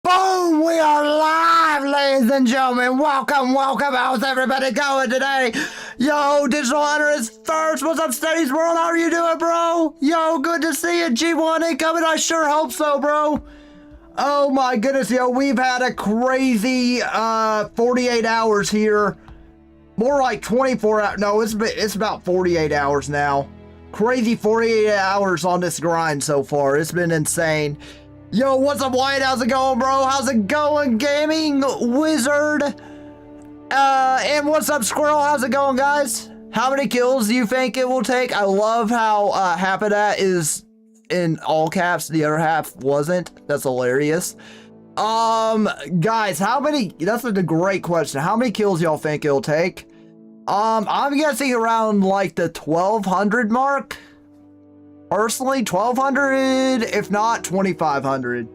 Boom! We are live, ladies and gentlemen. Welcome. How's everybody going today? Yo, Digital Hunter is first. What's up, Steady's World? How are you doing, bro? Yo, good to see you. G1 incoming. I sure hope so, bro. Oh my goodness, yo, we've had a crazy 48 hours here. More like 24 hours. No, it's about 48 hours now. Crazy 48 hours on this grind so far. It's been insane. Yo, what's up, White? How's it going, bro? How's it going, Gaming Wizard? And what's up, Squirrel? How's it going, guys? How many kills do you think it will take? I love how half of that is in all caps, the other half wasn't. That's hilarious. Guys, how many? That's a great question. How many kills y'all think it'll take? I'm guessing around like the 1200 mark. Personally, 1200, if not 2500.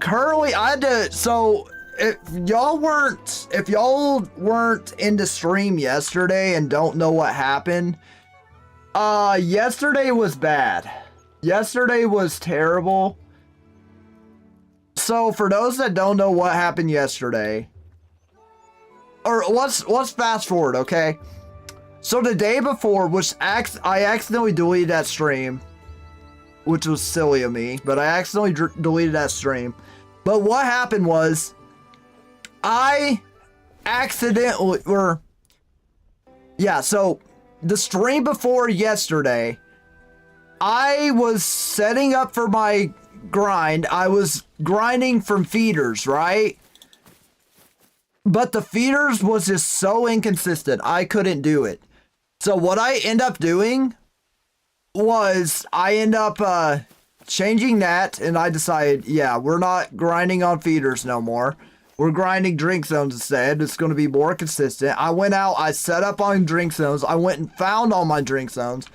Currently, I had to. So if y'all weren't in the stream yesterday and don't know what happened, yesterday was bad. Yesterday was terrible. So for those that don't know what happened yesterday, or let's fast forward, okay? So the day before, I accidentally deleted that stream, which was silly of me, but I accidentally deleted that stream. But what happened was, I accidentally, so the stream before yesterday, I was setting up for my grind. I was grinding from feeders, right? But the feeders was just so inconsistent, I couldn't do it. So what I end up doing was I end up changing that, and I decided, yeah, we're not grinding on feeders no more. We're grinding drink zones instead. It's going to be more consistent. I went out, I set up on drink zones. I went and found all my drink zones.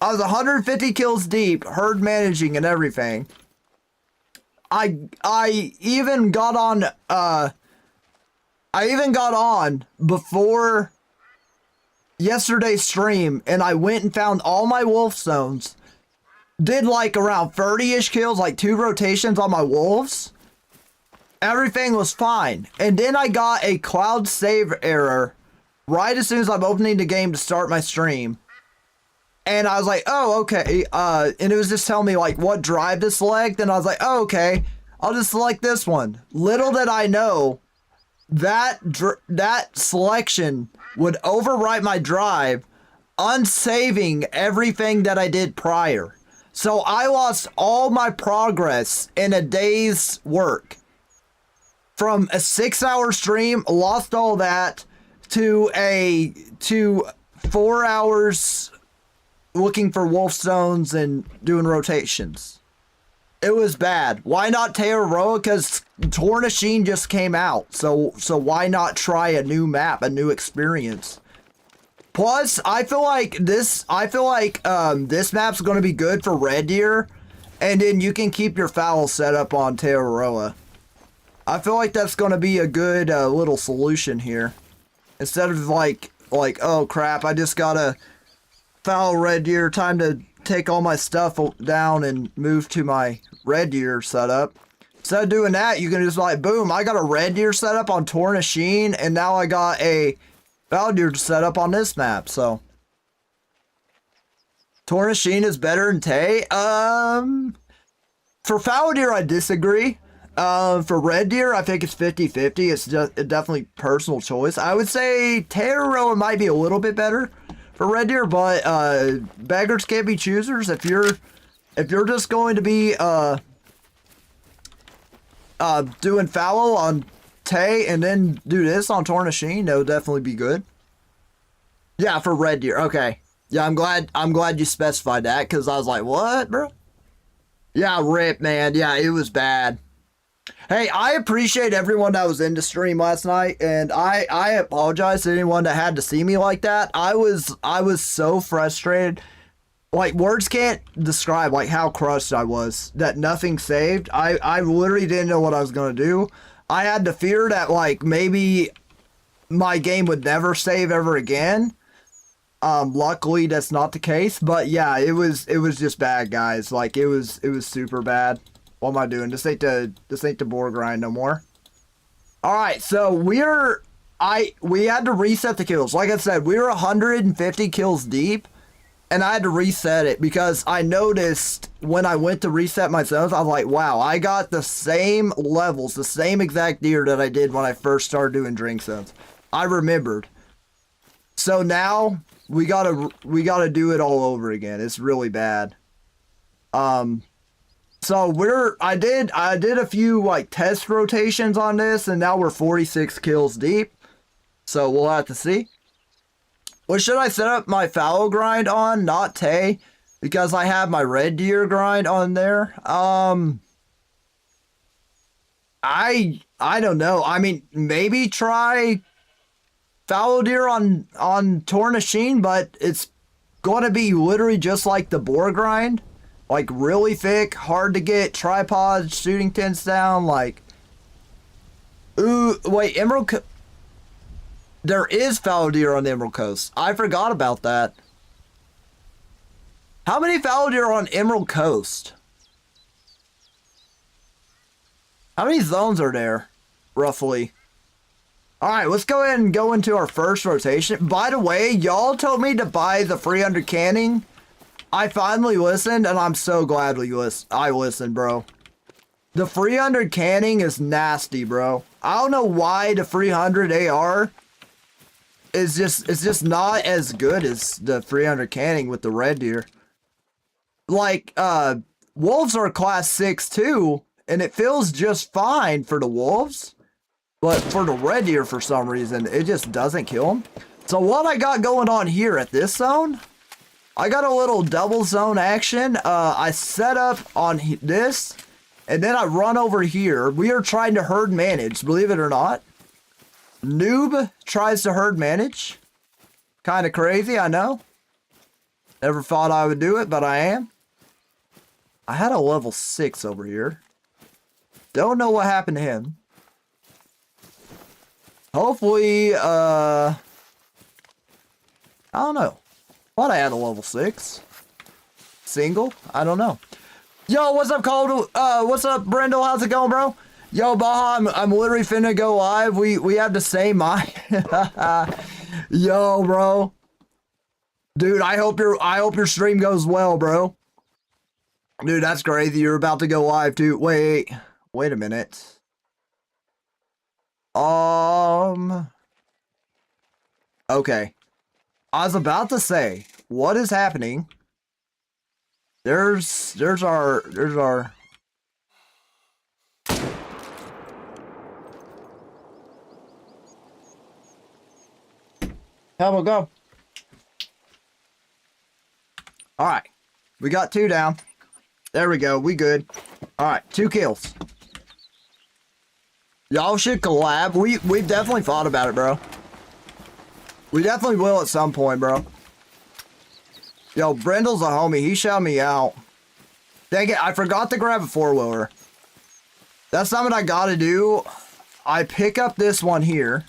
I was 150 kills deep, herd managing and everything. I even got on before yesterday's stream, and I went and found all my wolf zones. Did like around 30-ish kills, like 2 rotations on my wolves. Everything was fine. And then I got a cloud save error right as soon as I'm opening the game to start my stream. And I was like, oh, okay. And it was just telling me like what drive to select. And I was like, oh, okay, I'll just select this one. Little did I know that selection would overwrite my drive, unsaving everything that I did prior. So I lost all my progress in a day's work. From a 6-hour stream, lost all that to 4 hours looking for wolf zones and doing rotations. It was bad. Why not Tearoa? Because Tornasheen just came out. So why not try a new map, a new experience? Plus, I feel like this map's going to be good for Red Deer, and then you can keep your foul set up on Tearoa. I feel like that's going to be a good little solution here. Instead of like, oh crap, I just got a foul Red Deer, time to take all my stuff down and move to my Red Deer setup. Instead of doing that, you can just like, boom, I got a Red Deer setup on Tornasheen, and now I got a foul deer set up on this map. So Tornasheen is better than Tay. For foul deer, I disagree. For Red Deer, I think it's 50-50. It's just definitely personal choice. I would say Tearoa might be a little bit better for Red Deer, but beggars can't be choosers. If you're just going to be doing fallow on Tay and then do this on Tornasheen, that would definitely be good. Yeah, for Red Deer. Okay. Yeah, I'm glad you specified that, because I was like, what, bro? Yeah, rip, man. Yeah, it was bad. Hey, I appreciate everyone that was in the stream last night, and I apologize to anyone that had to see me like that. I was so frustrated. Like, words can't describe like how crushed I was that nothing saved. I literally didn't know what I was gonna do. I had the fear that like maybe my game would never save ever again. Luckily that's not the case, but yeah, it was just bad, guys. Like it was super bad. What am I doing? This ain't the boar grind no more. Alright, so we had to reset the kills. Like I said, we were 150 kills deep. And I had to reset it because I noticed when I went to reset my zones, I was like, wow, I got the same levels, the same exact deer that I did when I first started doing drink zones. I remembered. So now we gotta do it all over again. It's really bad. So I did a few like test rotations on this, and now we're 46 kills deep. So we'll have to see. What should I set up my fallow grind on? Not Tay, because I have my red deer grind on there. I don't know. I mean, maybe try fallow deer on Tornasheen, but it's going to be literally just like the boar grind. Like, really thick, hard to get tripods, shooting tents down, like... Ooh, wait, there is fallow deer on the Emerald Coast. I forgot about that. How many fallow deer are on Emerald Coast? How many zones are there, roughly? Alright, let's go ahead and go into our first rotation. By the way, y'all told me to buy the 300 canning. I finally listened, and I'm so glad I listened, bro. The 300 canning is nasty, bro. I don't know why the 300 AR... it's just not as good as the 300 canning with the red deer. Like, wolves are class 6 too, and it feels just fine for the wolves. But for the red deer, for some reason, it just doesn't kill them. So what I got going on here at this zone, I got a little double zone action. I set up on this, and then I run over here. We are trying to herd manage, believe it or not. Noob tries to herd manage. Kind of crazy, I know. Never thought I would do it, but I am. I had a level 6 over here. Don't know what happened to him. Hopefully, I don't know. Thought I had a level 6. Single? I don't know. Yo, what's up, Cole? What's up, Brendel? How's it going, bro? Yo, Baja, I'm literally finna go live. We have the same mind. Yo, bro. Dude, I hope your stream goes well, bro. Dude, that's crazy. You're about to go live too. Wait a minute. Okay. I was about to say, what is happening? There's our How about go? Alright. We got 2 down. There we go. We good. Alright, 2 kills. Y'all should collab. We've definitely thought about it, bro. We definitely will at some point, bro. Yo, Brendel's a homie. He shouted me out. Dang it, I forgot to grab a 4-wheeler. That's something I gotta do. I pick up this one here.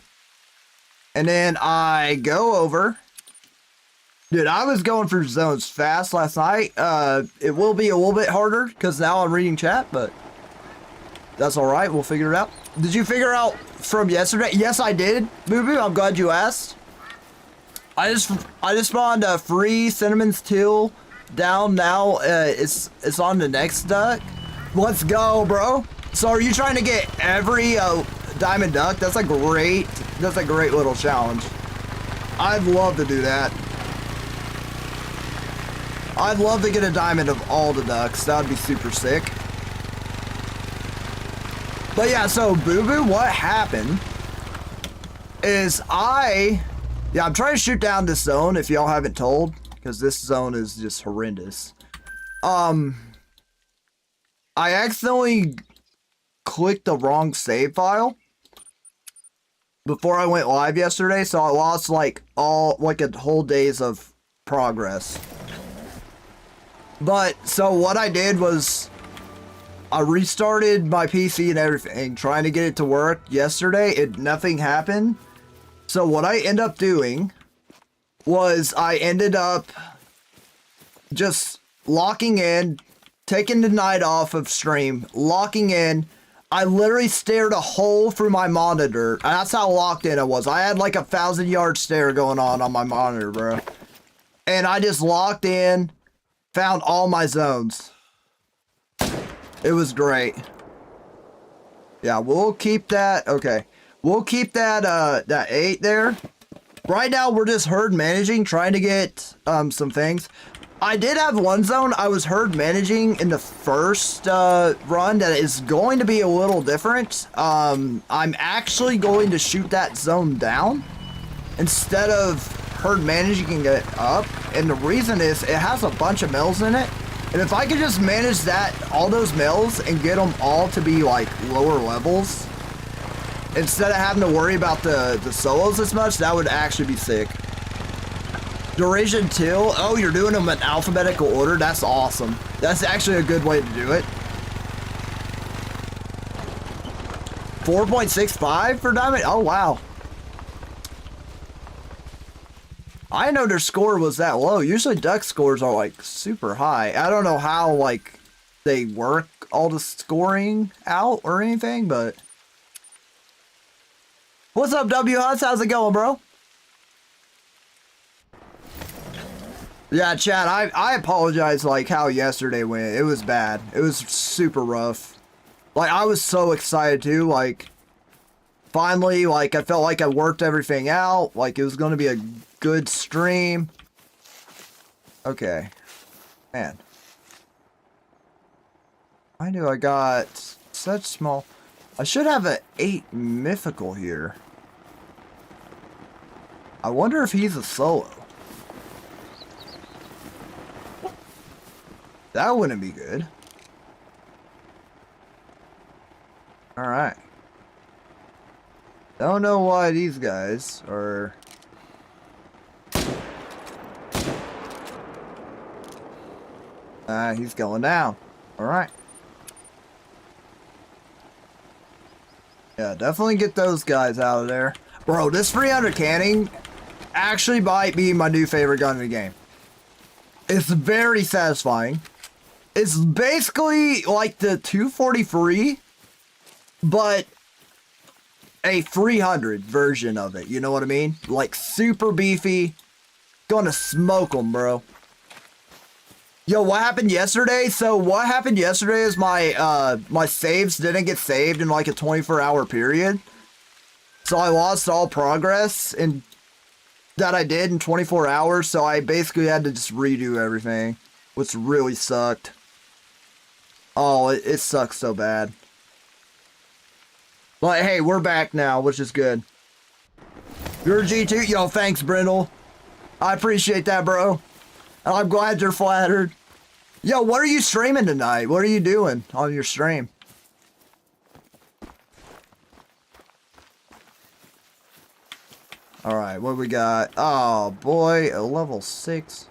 And then I go over. Dude, I was going for zones fast last night. It will be a little bit harder because now I'm reading chat, but that's all right. We'll figure it out. Did you figure out from yesterday? Yes, I did. Boo Boo, I'm glad you asked. I just spawned a free Cinnamon's Till down now. It's on the next duck. Let's go, bro. So are you trying to get every diamond duck? That's a great little challenge. I'd love to do that. I'd love to get a diamond of all the ducks. That would be super sick. But yeah, so Boo Boo, what happened is I'm trying to shoot down this zone, if y'all haven't told, because this zone is just horrendous. I accidentally clicked the wrong save file before I went live yesterday, so I lost like a whole days of progress. But so what I did was I restarted my PC and everything, trying to get it to work yesterday. Nothing happened. So what I ended up doing was I ended up just locking in, taking the night off of stream, locking in. I literally stared a hole through my monitor. That's how locked in I was. I had like a 1,000-yard stare going on my monitor, bro. And I just locked in, found all my zones. It was great. Yeah, we'll keep that. Okay. We'll keep that that 8 there. Right now, we're just herd managing, trying to get some things. I did have one zone I was herd managing in the first run that is going to be a little different. I'm actually going to shoot that zone down instead of herd managing it up. And the reason is it has a bunch of males in it. And if I could just manage that, all those males, and get them all to be like lower levels, instead of having to worry about the solos as much, that would actually be sick. Duration 2. Oh, you're doing them in alphabetical order? That's awesome. That's actually a good way to do it. 4.65 for Diamond? Oh, wow. I didn't know their score was that low. Usually duck scores are like super high. I don't know how like they work all the scoring out or anything, but... What's up, W Huts? How's it going, bro? Yeah, Chad, I apologize, like, how yesterday went. It was bad. It was super rough. Like, I was so excited, too. Like, finally, like, I felt like I worked everything out. Like, it was going to be a good stream. Okay. Man. I knew I got such small... I should have an 8 mythical here. I wonder if he's a solo. That wouldn't be good. Alright. Don't know why these guys are... he's going down. Alright. Yeah, definitely get those guys out of there. Bro, this 300 canning actually might be my new favorite gun in the game. It's very satisfying. It's basically like the 243, but a 300 version of it. You know what I mean? Like super beefy. Gonna smoke them, bro. Yo, what happened yesterday? So what happened yesterday is my my saves didn't get saved in like a 24-hour period. So I lost all progress that I did in 24 hours. So I basically had to just redo everything, which really sucked. Oh, it sucks so bad. But hey, we're back now, which is good. You're G2? Yo, thanks, Brindle. I appreciate that, bro. And I'm glad you're flattered. Yo, what are you streaming tonight? What are you doing on your stream? Alright, what we got? Oh, boy, a level 6.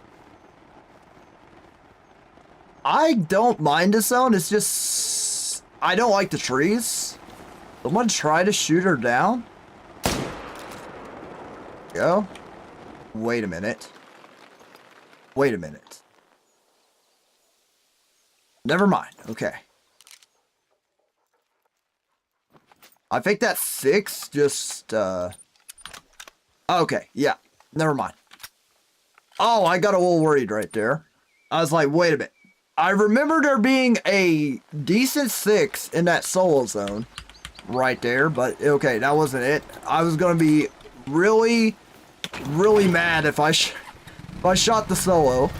I don't mind this zone. It's just... I don't like the trees. Someone try to shoot her down. Go. Wait a minute. Wait a minute. Never mind. Okay. I think that 6 just, okay, yeah. Never mind. Oh, I got a little worried right there. I was like, wait a minute. I remember there being a decent 6 in that solo zone right there, but okay, that wasn't it. I was gonna be really, really mad if I shot the solo.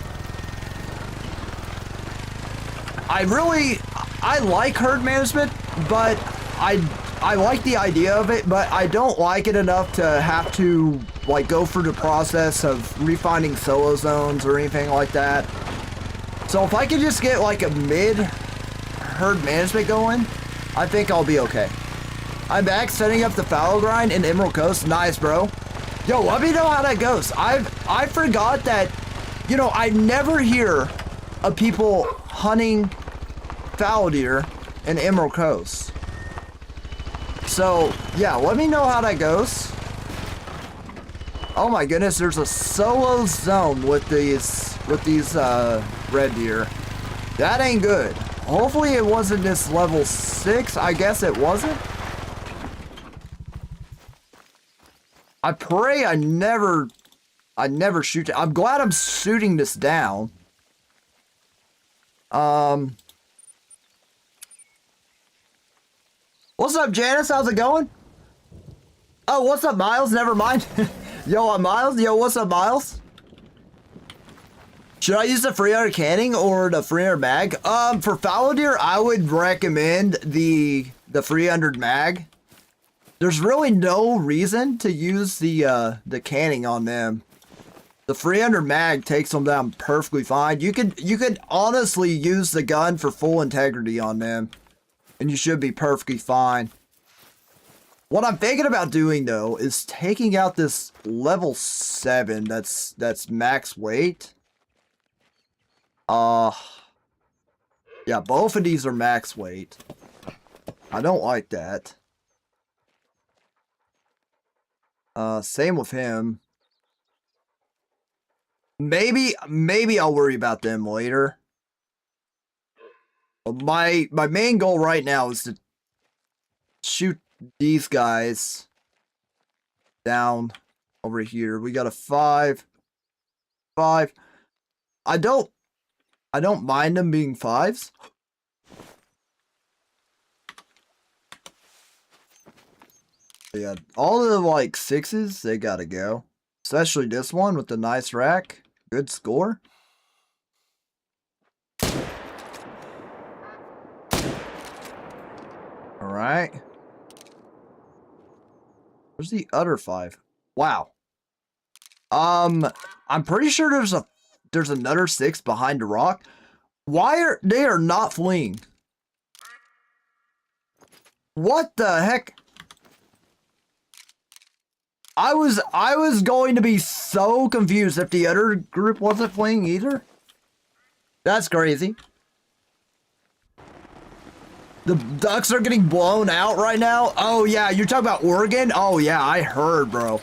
I like herd management, but I like the idea of it, but I don't like it enough to have to like go through the process of refinding solo zones or anything like that. So if I could just get like a mid herd management going, I think I'll be okay. I'm back setting up the fallow grind in Emerald Coast. Nice, bro. Yo, let me know how that goes. I forgot that, you know, I never hear of people hunting fallow deer in Emerald Coast. So, yeah, let me know how that goes. Oh my goodness, there's a solo zone with these red deer. That ain't good. Hopefully it wasn't this level 6. I guess it wasn't. I pray I never shoot it. I'm glad I'm shooting this down. What's up, Janice? How's it going? Oh, what's up, Miles? Never mind. Yo, I'm Miles. Yo, what's up, Miles? Should I use the freehunter canning or the freehunter mag? For fallow deer, I would recommend the freehunter mag. There's really no reason to use the canning on them. The freehunter mag takes them down perfectly fine. You could honestly use the gun for full integrity on them, and you should be perfectly fine. What I'm thinking about doing though is taking out this level 7 that's max weight. Yeah, both of these are max weight. I don't like that. Same with him. Maybe I'll worry about them later. My main goal right now is to shoot these guys down over here. We got a 5. I don't mind them being 5s. Yeah, all of the like 6s, they gotta go. Especially this one with the nice rack. Good score. Alright. Where's the other 5? Wow. I'm pretty sure there's another 6 behind the rock. Why are they not fleeing? What the heck? I was going to be so confused if the other group wasn't fleeing either. That's crazy. The ducks are getting blown out right now. Oh yeah, you're talking about Oregon? Oh yeah, I heard, bro.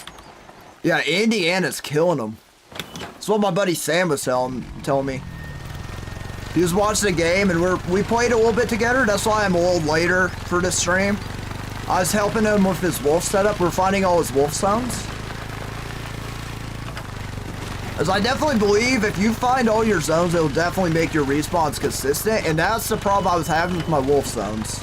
Yeah, Indiana's killing them. That's what my buddy Sam was telling me. He was watching the game and we played a little bit together. That's why I'm a little later for this stream. I was helping him with his wolf setup. We're finding all his wolf zones. As I definitely believe if you find all your zones, it will definitely make your respawns consistent. And that's the problem I was having with my wolf zones.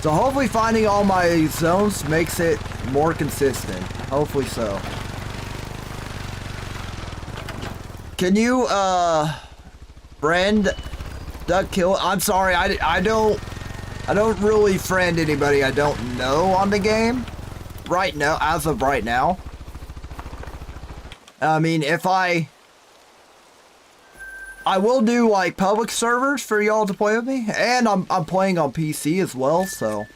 So hopefully finding all my zones makes it more consistent. Hopefully so. Can you, friend Duck Kill? I'm sorry, I don't really friend anybody I don't know on the game. Right now, as of right now. I mean, if I will do like public servers for y'all to play with me, and I'm playing on PC as well, so.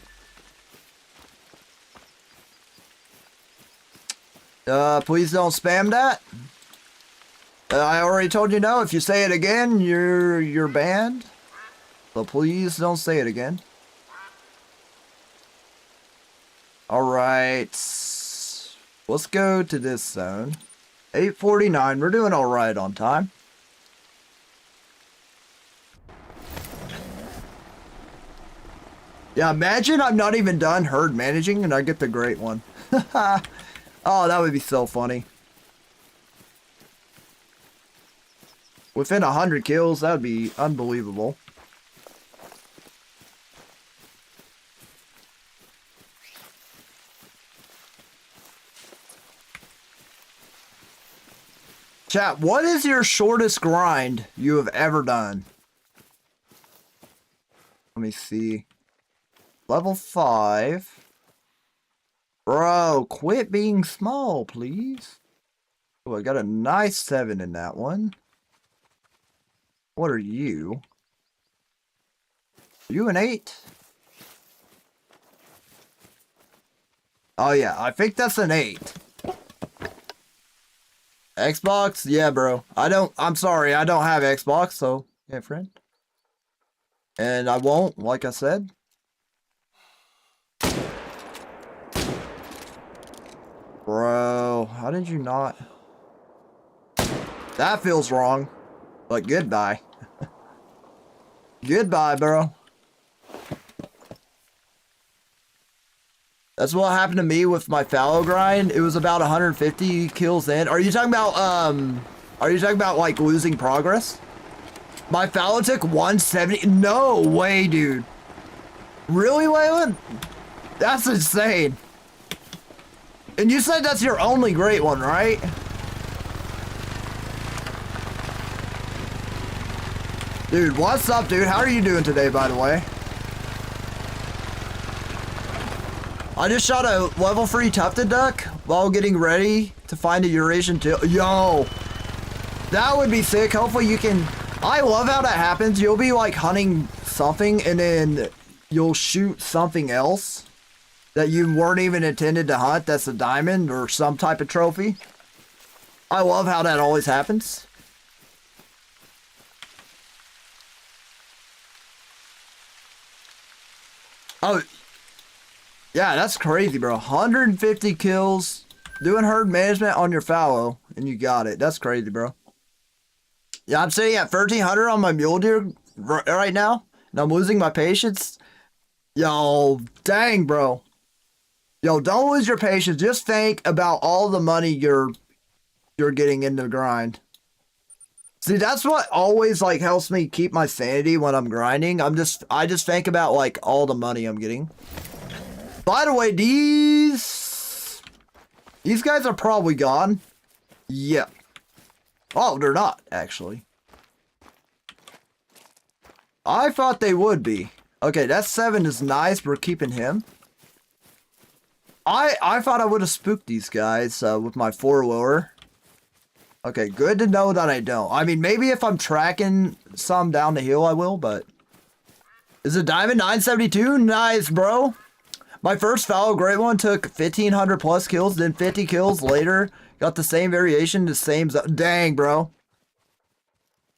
Please don't spam that. I already told you no. If you say it again, you're banned. So please don't say it again. All right, let's go to this zone. 8:49. We're doing all right on time. Yeah, imagine I'm not even done herd managing and I get the great one. Oh, that would be so funny. Within 100 kills, that would be unbelievable. Chat, what is your shortest grind you have ever done? Let me see. Level 5. Bro, quit being small, please. Oh, I got a nice 7 in that one. What are you? Are you an 8? Oh yeah, I think that's an 8. Xbox? Yeah, bro. I'm sorry, I don't have Xbox, so, yeah, friend. And I won't, like I said. Bro, how did you not? That feels wrong. But goodbye. Goodbye, bro. That's what happened to me with my fallow grind. It was about 150 kills in. Are you talking about like losing progress? My fallow took 170. No way, dude. Really, Waylon? That's insane. And you said that's your only great one, right? Dude, what's up, dude? How are you doing today, by the way? I just shot a level 3 tufted duck while getting ready to find a Eurasian teal. Yo! That would be sick. Hopefully you can... I love how that happens. You'll be like hunting something and then you'll shoot something else that you weren't even intended to hunt. That's a diamond or some type of trophy. I love how that always happens. Oh, yeah, that's crazy, bro. 150 kills, doing herd management on your fallow, and you got it. That's crazy, bro. Yeah, I'm sitting at 1,300 on my mule deer right now, and I'm losing my patience. Yo, dang, bro. Yo, don't lose your patience. Just think about all the money you're getting in the grind. See, that's what always like helps me keep my sanity when I'm grinding. I just think about like all the money I'm getting. By the way, these guys are probably gone. Yeah. Oh, they're not actually. I thought they would be. Okay, that 7 is nice. We're keeping him. I thought I would have spooked these guys with my 4-wheeler. Okay, good to know that I don't. I mean, maybe if I'm tracking some down the hill, I will, but... Is it Diamond 972? Nice, bro. My first fallow great one took 1,500 plus kills, then 50 kills later. Got the same variation, the same... Dang, bro.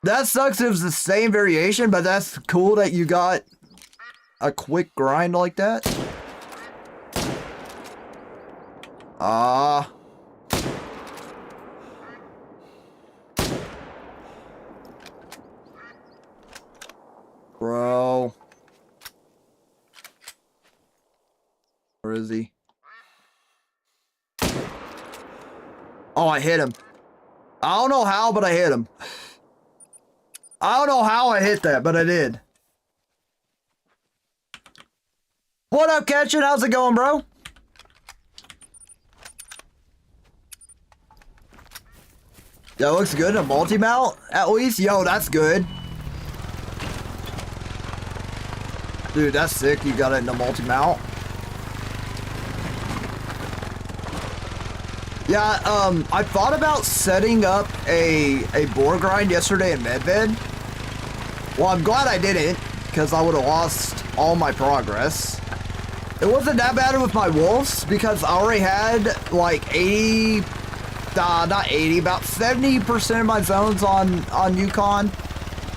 That sucks if it was the same variation, but that's cool that you got a quick grind like that. Bro. Where is he? Oh, I hit him. I don't know how, but I hit him. I don't know how I hit that, but I did. What up, Ketchin? How's it going, bro? That looks good. A multi-mount, at least. Yo, that's good. Dude, that's sick. You got it in the multi-mount. Yeah, I thought about setting up a boar grind yesterday in Medved. Well, I'm glad I didn't, because I would have lost all my progress. It wasn't that bad with my wolves, because I already had like 80... not 80, about 70% of my zones on Yukon.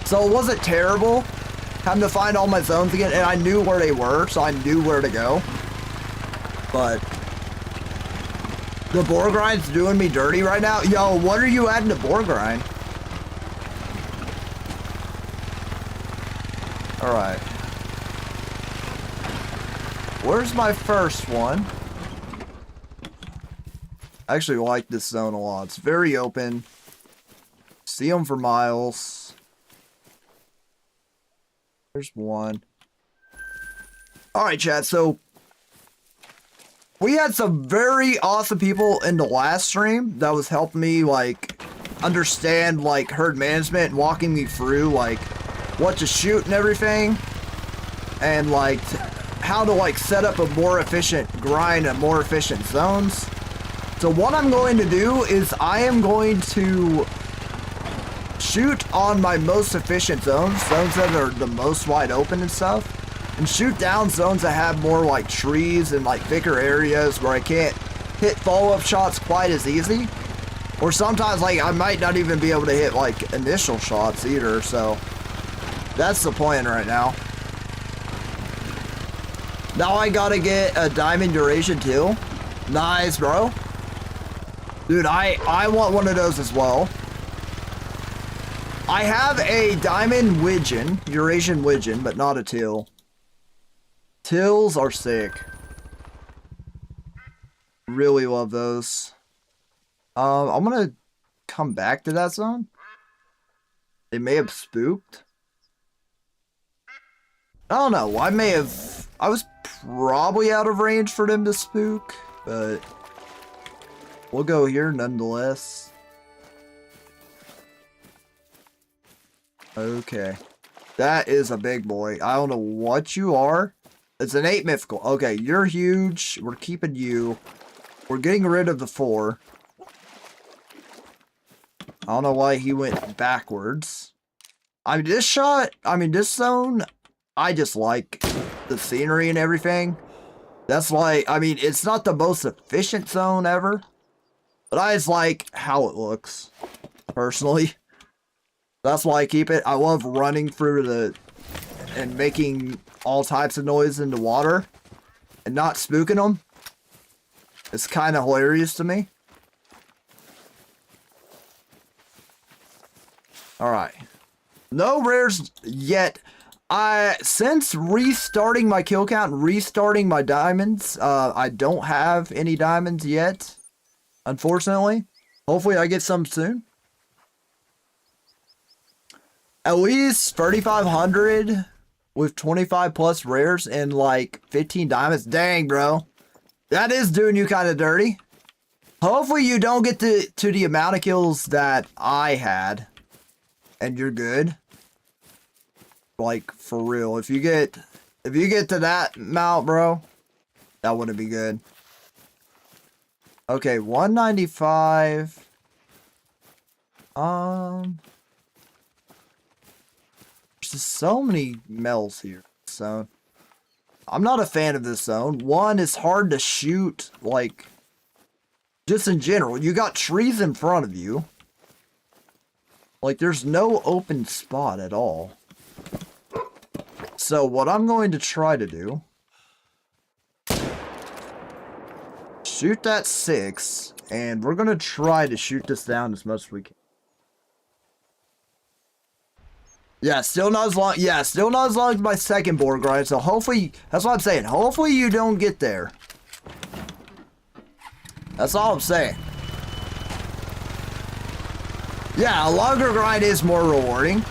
So it wasn't terrible. Having to find all my zones again, and I knew where they were, so I knew where to go. But the boar grind's doing me dirty right now. Yo, what are you adding to boar grind? Alright. Where's my first one? I actually like this zone a lot. It's very open. See them for miles. There's one. Alright, chat. So, we had some very awesome people in the last stream that was helping me, like, understand, like, herd management and walking me through, like, what to shoot and everything. And, like, how to, like, set up a more efficient grind and more efficient zones. So what I'm going to do is I am going to shoot on my most efficient zones that are the most wide open and stuff, and shoot down zones that have more like trees and like thicker areas where I can't hit follow-up shots quite as easy. Or sometimes like I might not even be able to hit like initial shots either, so that's the plan right now. Now I gotta get a diamond duration too. Nice, bro. Dude, I want one of those as well. I have a diamond widgeon, Eurasian widgeon, but not a teal. Teals are sick. Really love those. I'm gonna come back to that zone. They may have spooked. I don't know. I was probably out of range for them to spook, but we'll go here nonetheless. Okay. That is a big boy. I don't know what you are. It's an 8 mythical. Okay, you're huge. We're keeping you. We're getting rid of the 4. I don't know why he went backwards. I mean, this zone, I just like the scenery and everything. That's why, I mean, it's not the most efficient zone ever, but I just like how it looks, personally. That's why I keep it. I love running through and making all types of noise in the water and not spooking them. It's kind of hilarious to me. Alright. No rares yet. Since restarting my kill count and restarting my diamonds, I don't have any diamonds yet, unfortunately. Hopefully I get some soon. At least 3,500 with 25 plus rares and like 15 diamonds. Dang, bro. That is doing you kind of dirty. Hopefully you don't get to the amount of kills that I had. And you're good. Like, for real. If you get to that amount, bro, that wouldn't be good. Okay, 195. There's just so many mells here, so I'm not a fan of this zone. One, it's hard to shoot, like, just in general. You got trees in front of you. Like, there's no open spot at all. So, what I'm going to try to do... shoot that 6, and we're going to try to shoot this down as much as we can. Yeah, still not as long. Yeah, still not as long as my second board grind. So hopefully, that's what I'm saying. Hopefully you don't get there. That's all I'm saying. Yeah, a longer grind is more rewarding,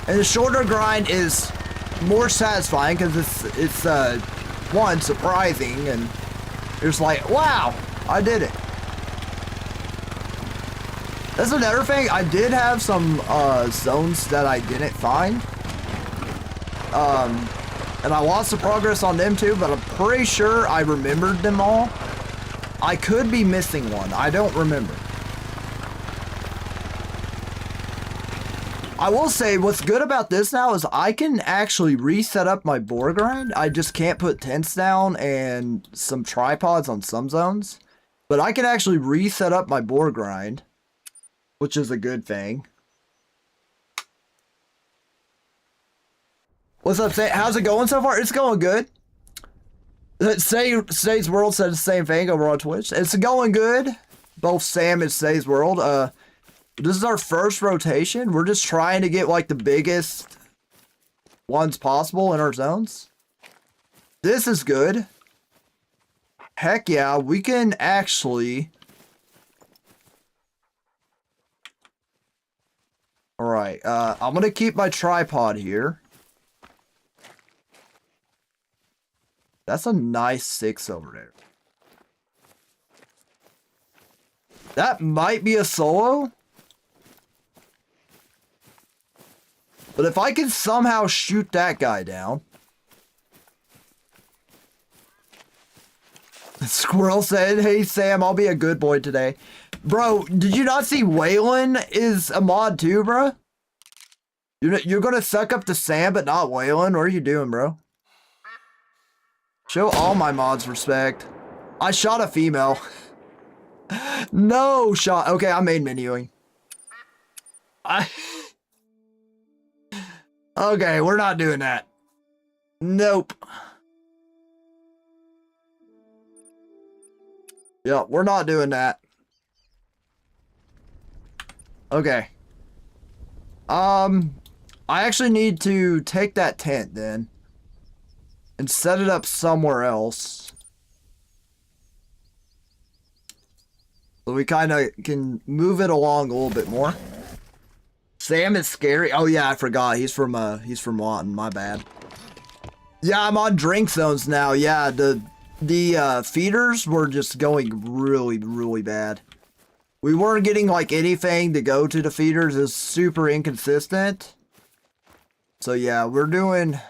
and the shorter grind is more satisfying because it's one, surprising, and it's like, wow, I did it. That's another thing. I did have some zones that I didn't find. And I lost the progress on them too, but I'm pretty sure I remembered them all. I could be missing one. I don't remember. I will say what's good about this now is I can actually reset up my board grind. I just can't put tents down and some tripods on some zones. But I can actually reset up my board grind, which is a good thing. What's up, Say? How's it going so far? It's going good. Say's World said the same thing over on Twitch. It's going good. Both Sam and Say's World. This is our first rotation. We're just trying to get like the biggest ones possible in our zones. This is good. Heck yeah, we can actually... Alright, I'm gonna keep my tripod here. That's a nice 6 over there. That might be a solo. But if I can somehow shoot that guy down. Squirrel said, hey Sam, I'll be a good boy today. Bro, did you not see Waylon is a mod too, bro? You're gonna suck up to Sam, but not Waylon? What are you doing, bro? Show all my mods respect. I shot a female. No shot. Okay, I'm main menuing. Okay, we're not doing that. Nope. Yep, we're not doing that. Okay. I actually need to take that tent then and set it up somewhere else. So we kind of can move it along a little bit more. Sam is scary. Oh yeah, I forgot. He's from Lawton. My bad. Yeah, I'm on drink zones now. Yeah, the feeders were just going really, really bad. We weren't getting like anything to go to the feeders. It's super inconsistent. So yeah, we're doing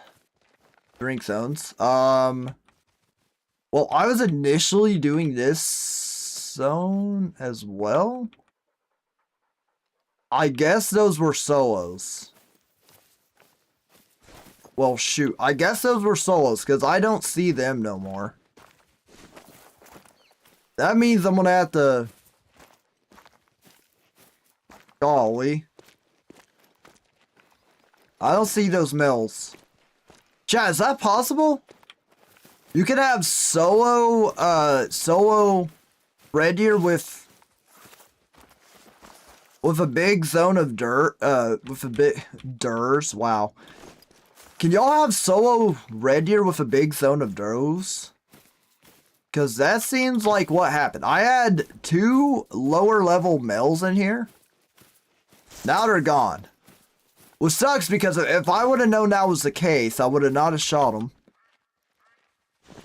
drink zones. Well, I was initially doing this zone as well. I guess those were solos. Well, shoot. I guess those were solos because I don't see them no more. That means I'm gonna have to... Golly. I don't see those males. Chat, is that possible? You could have solo red deer with a big zone of dirt, with a bit durs. Wow. Can y'all have solo red deer with a big zone of does? Because that seems like what happened. I had 2 lower level males in here. Now they're gone. Which sucks because if I would have known that was the case, I would have not have shot them.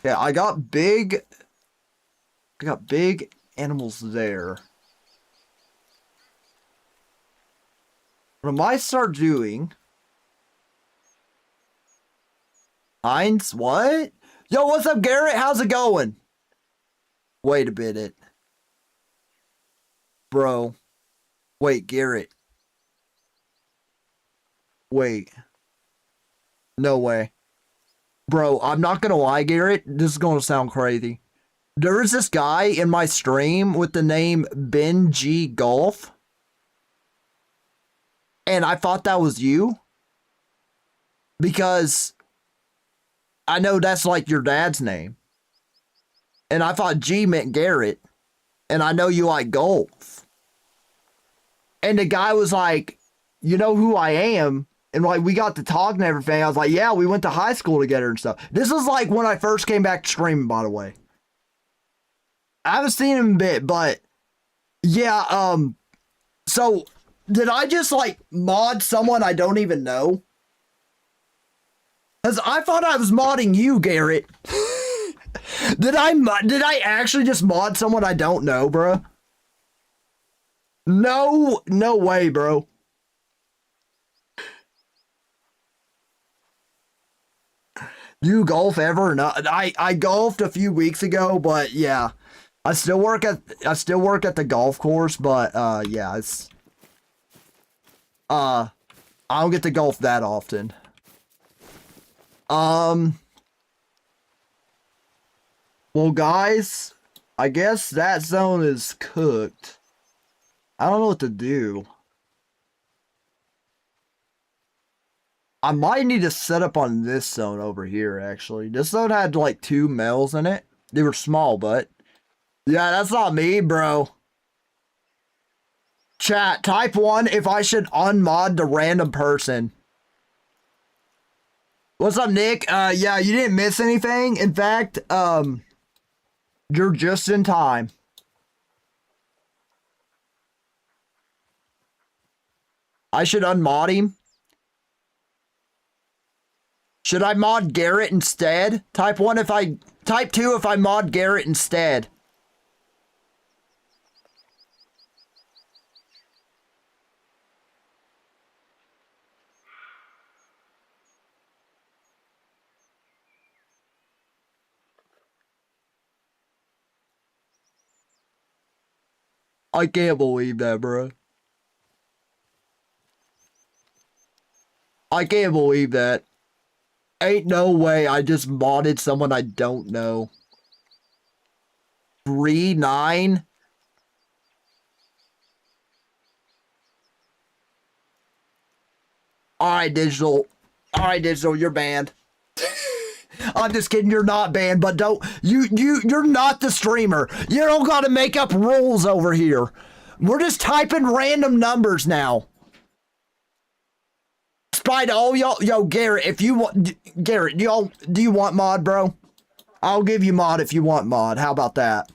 Yeah, I got big animals there. What I might start doing... Heinz, what? Yo, what's up, Garrett? How's it going? Wait a minute. Bro. Wait, Garrett. Wait. No way. Bro, I'm not gonna lie, Garrett. This is gonna sound crazy. There is this guy in my stream with the name Ben G Golf. And I thought that was you. Because I know that's like your dad's name. And I thought G meant Garrett. And I know you like golf. And the guy was like, you know who I am? And like we got to talk and everything. I was like, yeah, we went to high school together and stuff. This is like when I first came back to streaming, by the way. I haven't seen him a bit, but yeah, so did I just like mod someone I don't even know? Because I thought I was modding you, Garrett. Did I actually just mod someone I don't know, bro? No way, bro. You golf ever? No, I golfed a few weeks ago, but yeah. I still work at the golf course, but yeah, it's I don't get to golf that often. Well, guys, I guess that zone is cooked. I don't know what to do. I might need to set up on this zone over here, actually. This zone had like 2 males in it. They were small, but... Yeah, that's not me, bro. Chat, type 1 if I should unmod the random person. What's up, Nick? Yeah, you didn't miss anything. In fact, you're just in time. I should unmod him. Should I mod Garrett instead? Type 1 if I... Type 2 if I mod Garrett instead. I can't believe that, bro. I can't believe that. Ain't no way I just modded someone I don't know. 3-9? Alright, Digital. Alright, Digital, you're banned. I'm just kidding, you're not banned, but don't... You're not the streamer. You don't gotta make up rules over here. We're just typing random numbers now. invite all y'all. Yo, Garrett, if you want, Garrett, do you want mod, bro? I'll give you mod if you want mod. How about that?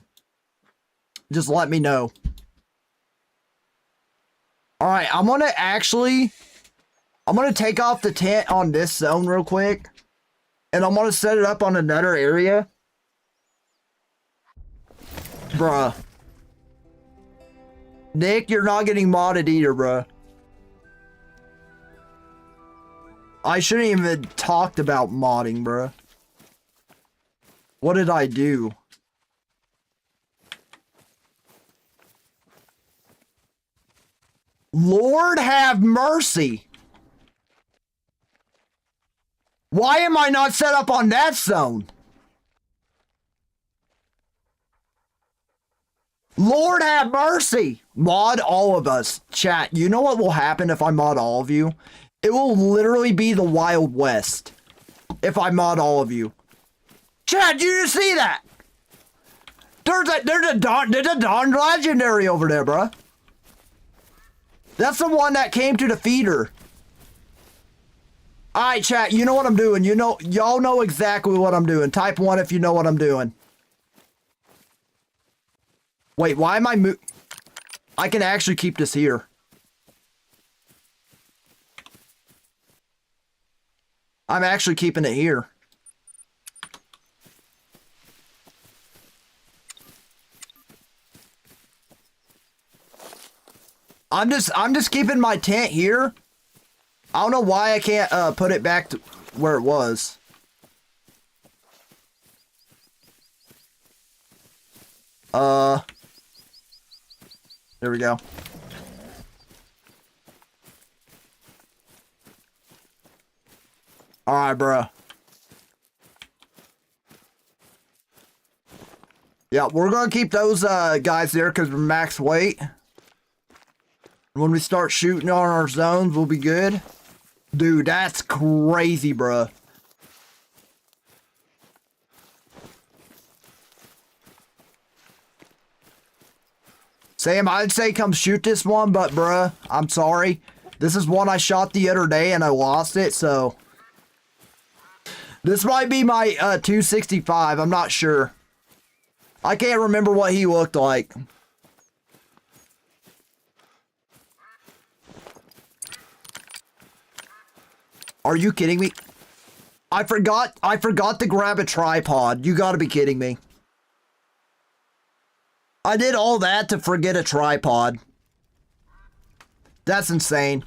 Just let me know. All right, I'm gonna take off the tent on this zone real quick, and I'm gonna set it up on another area. Bruh. Nick, you're not getting modded either, bruh. I shouldn't even talked about modding, bruh. What did I do? Lord have mercy. Why am I not set up on that zone? Lord have mercy. Mod all of us. Chat, you know what will happen if I mod all of you? It will literally be the Wild West if I mod all of you. Chat, you just see that? There's a Dawn Legendary over there, bruh. That's the one that came to the feeder. Alright, chat, you know what I'm doing. Y'all know exactly what I'm doing. Type 1 if you know what I'm doing. Wait, why am I I can actually keep this here. I'm actually keeping it here. I'm just keeping my tent here. I don't know why I can't put it back to where it was. There we go. Alright, bruh. Yeah, we're gonna keep those guys there because we're max weight. When we start shooting on our zones, we'll be good. Dude, that's crazy, bruh. Sam, I'd say come shoot this one, but bruh, I'm sorry. This is one I shot the other day and I lost it, so... This might be my 265, I'm not sure. I can't remember what he looked like. Are you kidding me? I forgot to grab a tripod. You gotta be kidding me. I did all that to forget a tripod. That's insane.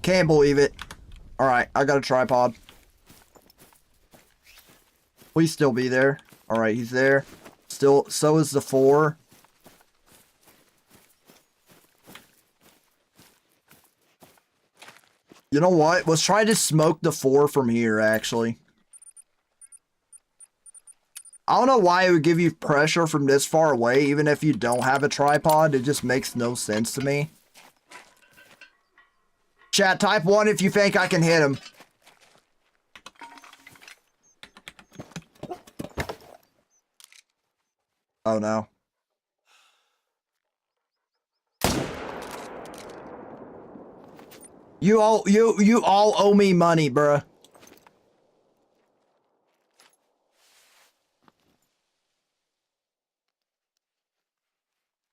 Can't believe it. Alright, I got a tripod. Please still be there. Alright, he's there. Still, so is the 4. You know what? Let's try to smoke the 4 from here, actually. I don't know why it would give you pressure from this far away, even if you don't have a tripod. It just makes no sense to me. Chat, type 1 if you think I can hit him. Oh no. You all owe me money, bruh.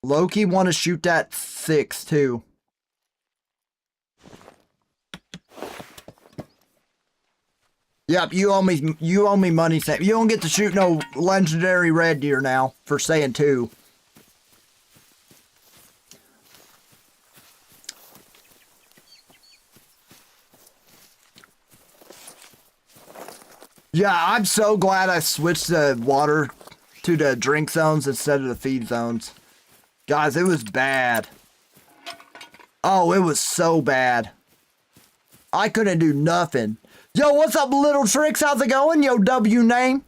Loki want to shoot that 6 too. Yep, you owe me money, Sam. You don't get to shoot no legendary red deer now for saying 2. Yeah, I'm so glad I switched the water to the drink zones instead of the feed zones. Guys, it was bad. Oh, it was so bad. I couldn't do nothing. Yo, what's up, Little Tricks? How's it going? Yo, W name.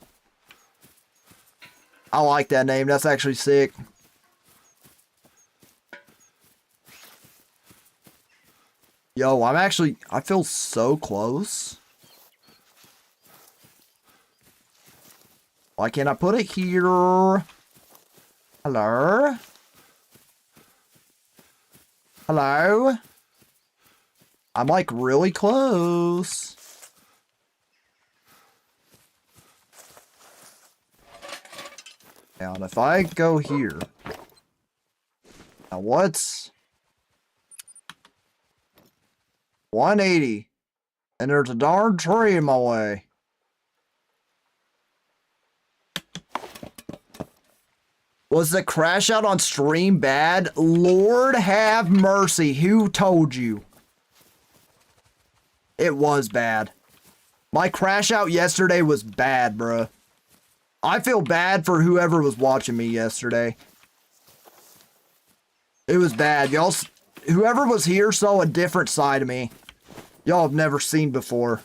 I like that name. That's actually sick. Yo, I feel so close. Why can't I put it here? Hello? Hello? I'm like really close. Now, if I go here. Now, what's 180? And there's a darn tree in my way. Was the crash out on stream bad? Lord have mercy. Who told you? It was bad. My crash out yesterday was bad, bruh. I feel bad for whoever was watching me yesterday. It was bad. Y'all, whoever was here saw a different side of me. Y'all have never seen before.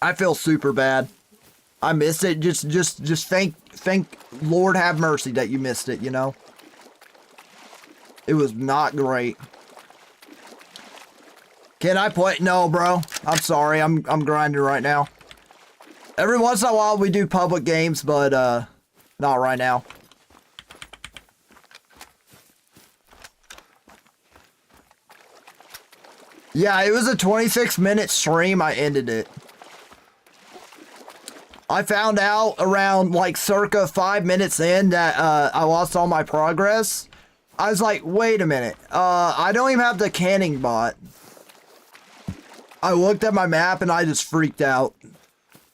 I feel super bad. I missed it. Just thank Lord have mercy that you missed it, you know? It was not great. Can I play? No, bro. I'm sorry. I'm grinding right now. Every once in a while we do public games, but not right now. Yeah, it was a 26-minute stream. I ended it. I found out around like circa 5 minutes in that I lost all my progress. I was like, wait a minute. I don't even have the canning bot. I looked at my map and I just freaked out.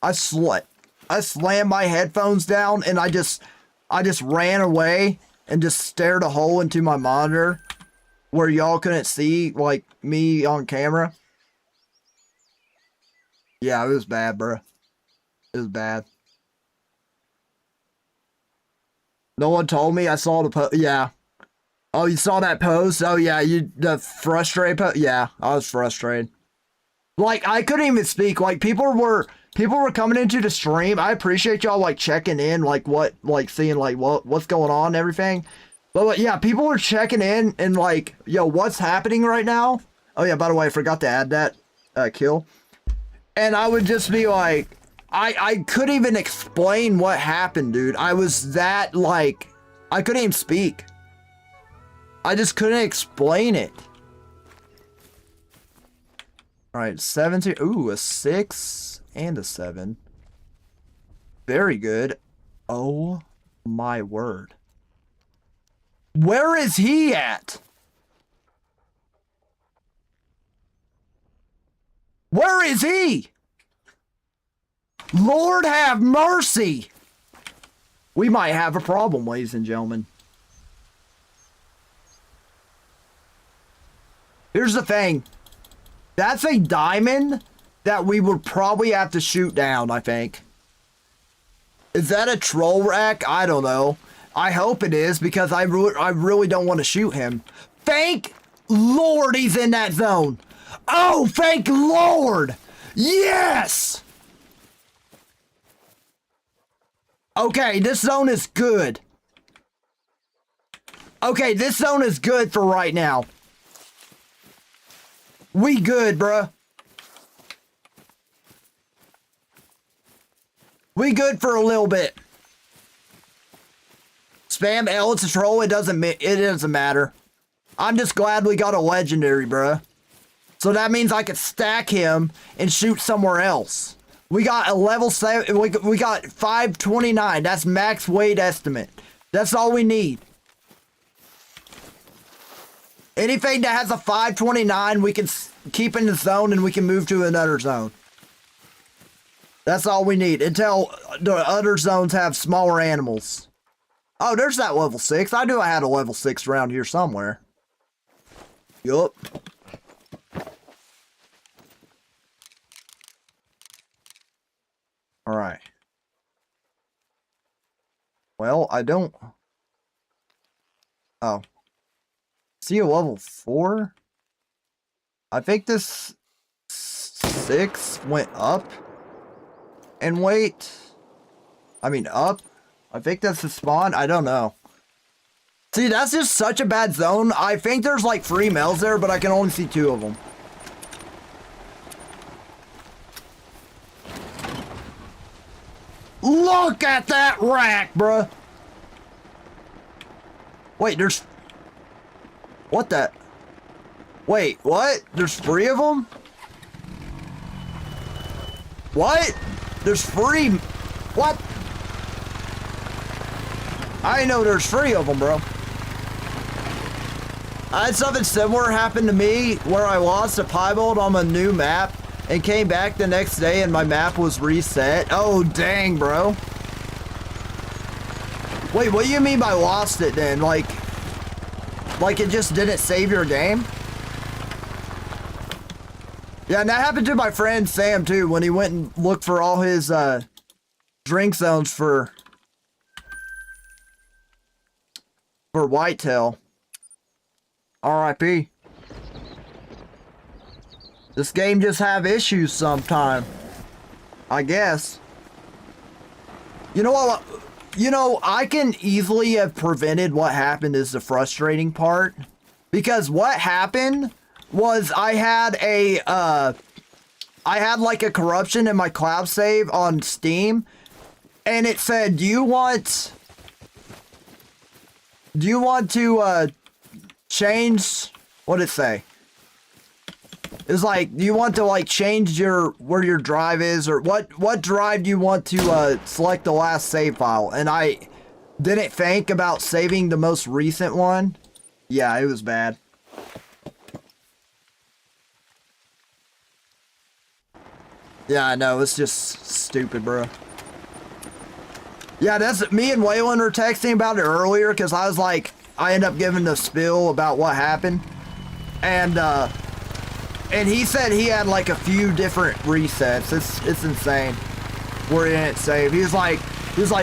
I slammed my headphones down and I just ran away and just stared a hole into my monitor where y'all couldn't see like me on camera. Yeah, it was bad, bro. It was bad. No one told me. I saw the post. Yeah. Oh, you saw that post? Oh, yeah. The frustrated post? Yeah, I was frustrated. Like, I couldn't even speak. Like, people were coming into the stream. I appreciate y'all, like, checking in, like, seeing, like, what's going on and everything. But, yeah, people were checking in and, like, yo, what's happening right now? Oh, yeah, by the way, I forgot to add that kill. And I would just be like, I couldn't even explain what happened, dude. I was that, like, I couldn't even speak. I just couldn't explain it. All right, 17. Ooh, a 6 and a 7. Very good. Oh, my word. Where is he at? Where is he? Lord have mercy. We might have a problem, ladies and gentlemen. Here's the thing. That's a diamond that we would probably have to shoot down, I think. Is that a troll rack? I don't know. I hope it is because I really don't want to shoot him. Thank Lord he's in that zone. Oh, thank Lord. Yes. Okay, this zone is good. Okay, this zone is good for right now. We good, bruh. We good for a little bit. Spam L, it's a troll. It doesn't matter. I'm just glad we got a legendary, bruh. So that means I could stack him and shoot somewhere else. We got a level 7. We got 529. That's max weight estimate. That's all we need. Anything that has a 529, we can keep in the zone and we can move to another zone. That's all we need until the other zones have smaller animals. Oh, there's that level 6. I knew I had a level 6 around here somewhere. Yup. All right. Well, I don't. Oh. See a level 4? I think this 6 went up in weight. I mean up. I think that's the spawn. I don't know. See, that's just such a bad zone. I think there's like 3 males there, but I can only see 2 of them. Look at that rack, bruh. Wait, there's... What the... Wait, what? There's 3 of them? What? There's 3... What? I didn't know there's 3 of them, bro. I had something similar happen to me where I lost a piebald on a new map and came back the next day and my map was reset. Oh, dang, bro. Wait, what do you mean by lost it then? Like it just didn't save your game? Yeah, and that happened to my friend Sam too when he went and looked for all his drink zones for whitetail. RIP. This game just have issues sometime, I guess. You know what? You know, I can easily have prevented what happened is the frustrating part. Because what happened was I had like a corruption in my cloud save on Steam. And it said, do you want to change, what did it say? It's like, do you want to like change where your drive is, or what drive do you want to select the last save file? And I didn't think about saving the most recent one. Yeah, it was bad. Yeah, I know, it's just stupid, bro. Yeah, that's me and Waylon were texting about it earlier because I was like, I ended up giving the spill about what happened, and he said he had like a few different resets. It's insane where he didn't save. He was like,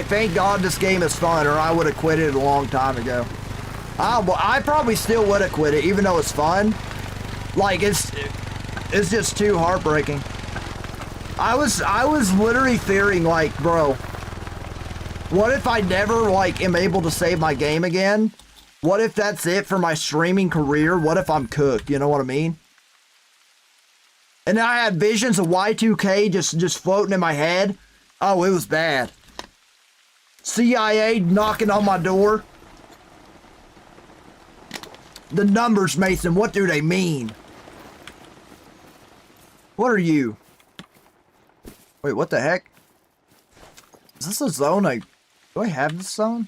thank God this game is fun, or I would have quit it a long time ago. I probably still would have quit it, even though it's fun. Like it's just too heartbreaking. I was literally fearing like, bro, what if I never like am able to save my game again? What if that's it for my streaming career? What if I'm cooked? You know what I mean? And I had visions of Y2K just floating in my head. Oh, it was bad. CIA knocking on my door. The numbers, Mason, what do they mean? What are you? Wait, what the heck? Is this a zone do I have this zone?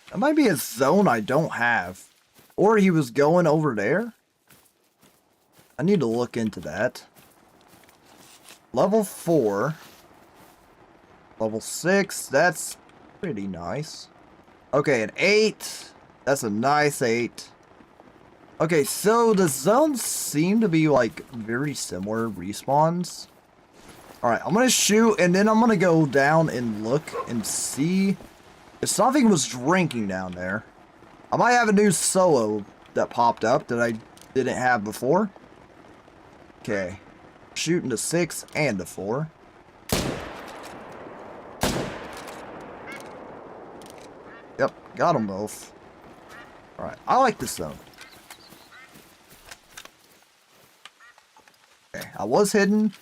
That might be a zone I don't have. Or he was going over there? I need to look into that. Level 4. Level 6, that's pretty nice. Okay, an 8. That's a nice 8. Okay, so the zones seem to be like very similar respawns. Alright, I'm gonna shoot and then I'm gonna go down and look and see if something was drinking down there. I might have a new solo that popped up that I didn't have before. Okay. Shooting to 6 and to 4. Yep, got them both. Alright, I like this zone. Okay, I was hidden.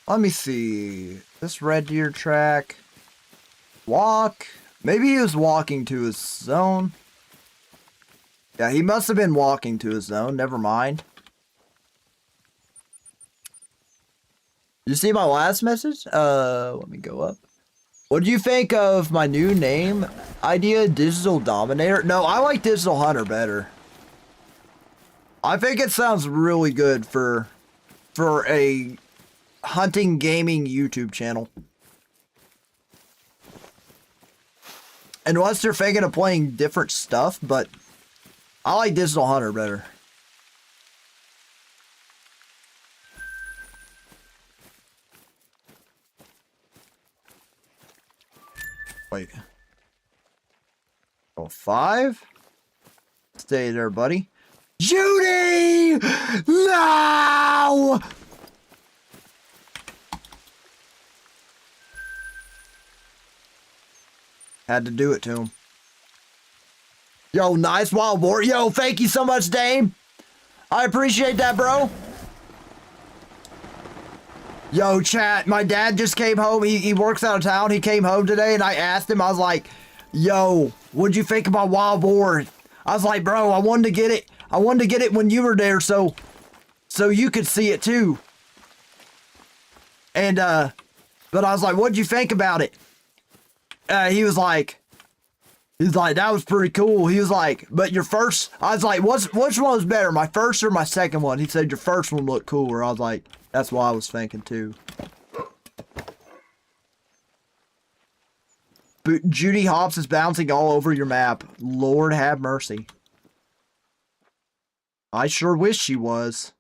Let me see. This red deer track. Walk. Maybe he was walking to his zone. Yeah, he must have been walking to his zone. Never mind. You see my last message? Let me go up. What do you think of my new name idea, Digital Dominator? No, I like Digital Hunter better. I think it sounds really good for a hunting gaming YouTube channel. Unless they're thinking of playing different stuff, but I like Digital Hunter better. Wait. Oh, 5? Stay there, buddy. Judy! No! Had to do it to him. Yo, nice wild boar. Yo, thank you so much, Dame. I appreciate that, bro. Yo, chat, my dad just came home. He works out of town. He came home today, and I asked him, I was like, yo, what'd you think about Wild Boar? I was like, bro, I wanted to get it. I wanted to get it when you were there, so you could see it too. And, but I was like, what'd you think about it? He was like, that was pretty cool. He was like, but your first, I was like, which one was better, my first or my second one? He said, your first one looked cooler. I was like, that's what I was thinking too. But Judy Hopps is bouncing all over your map. Lord have mercy. I sure wish she was.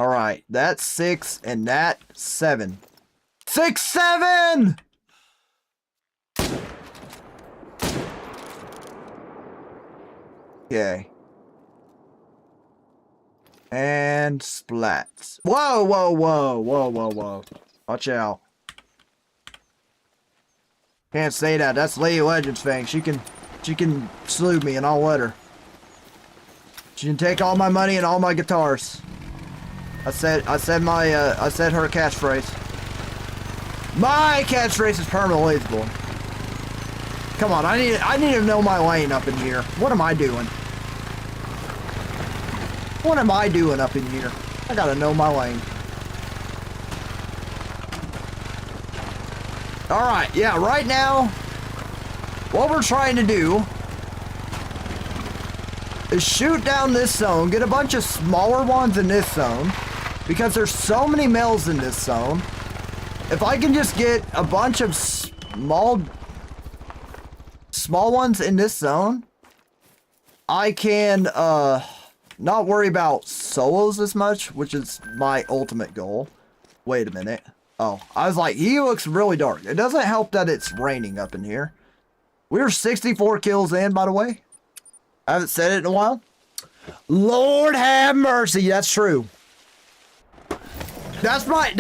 Alright, that's 6 and that 7. 6, 7! Okay. And splats. Whoa, whoa, whoa, whoa, whoa, whoa. Watch out. Can't say that. That's Lady Legends thing. She can slew me and I'll let her. She can take all my money and all my guitars. I said her catchphrase. My catchphrase is permanently born. Come on, I need to know my lane up in here. What am I doing? What am I doing up in here? I gotta know my lane. Alright, yeah, right now, what we're trying to do is shoot down this zone, get a bunch of smaller ones in this zone, because there's so many males in this zone. If I can just get a bunch of small ones in this zone, I can, not worry about solos as much, which is my ultimate goal. Wait a minute. Oh, I was like, he looks really dark. It doesn't help that it's raining up in here. We're 64 kills in, by the way. I haven't said it in a while. Lord have mercy, that's true. That's my,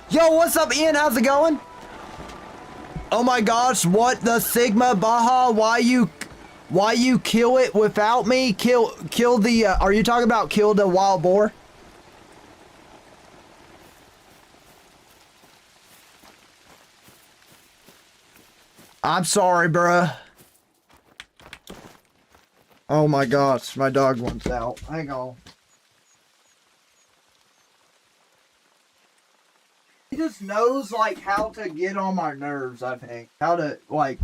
yo, what's up, Ian? How's it going? Oh my gosh, what the Sigma Baja? Why you kill it without me? Kill the, are you talking about kill the wild boar? I'm sorry, bruh. Oh my gosh, my dog wants out. Hang on. He just knows, like, how to get on my nerves, I think. How to, like,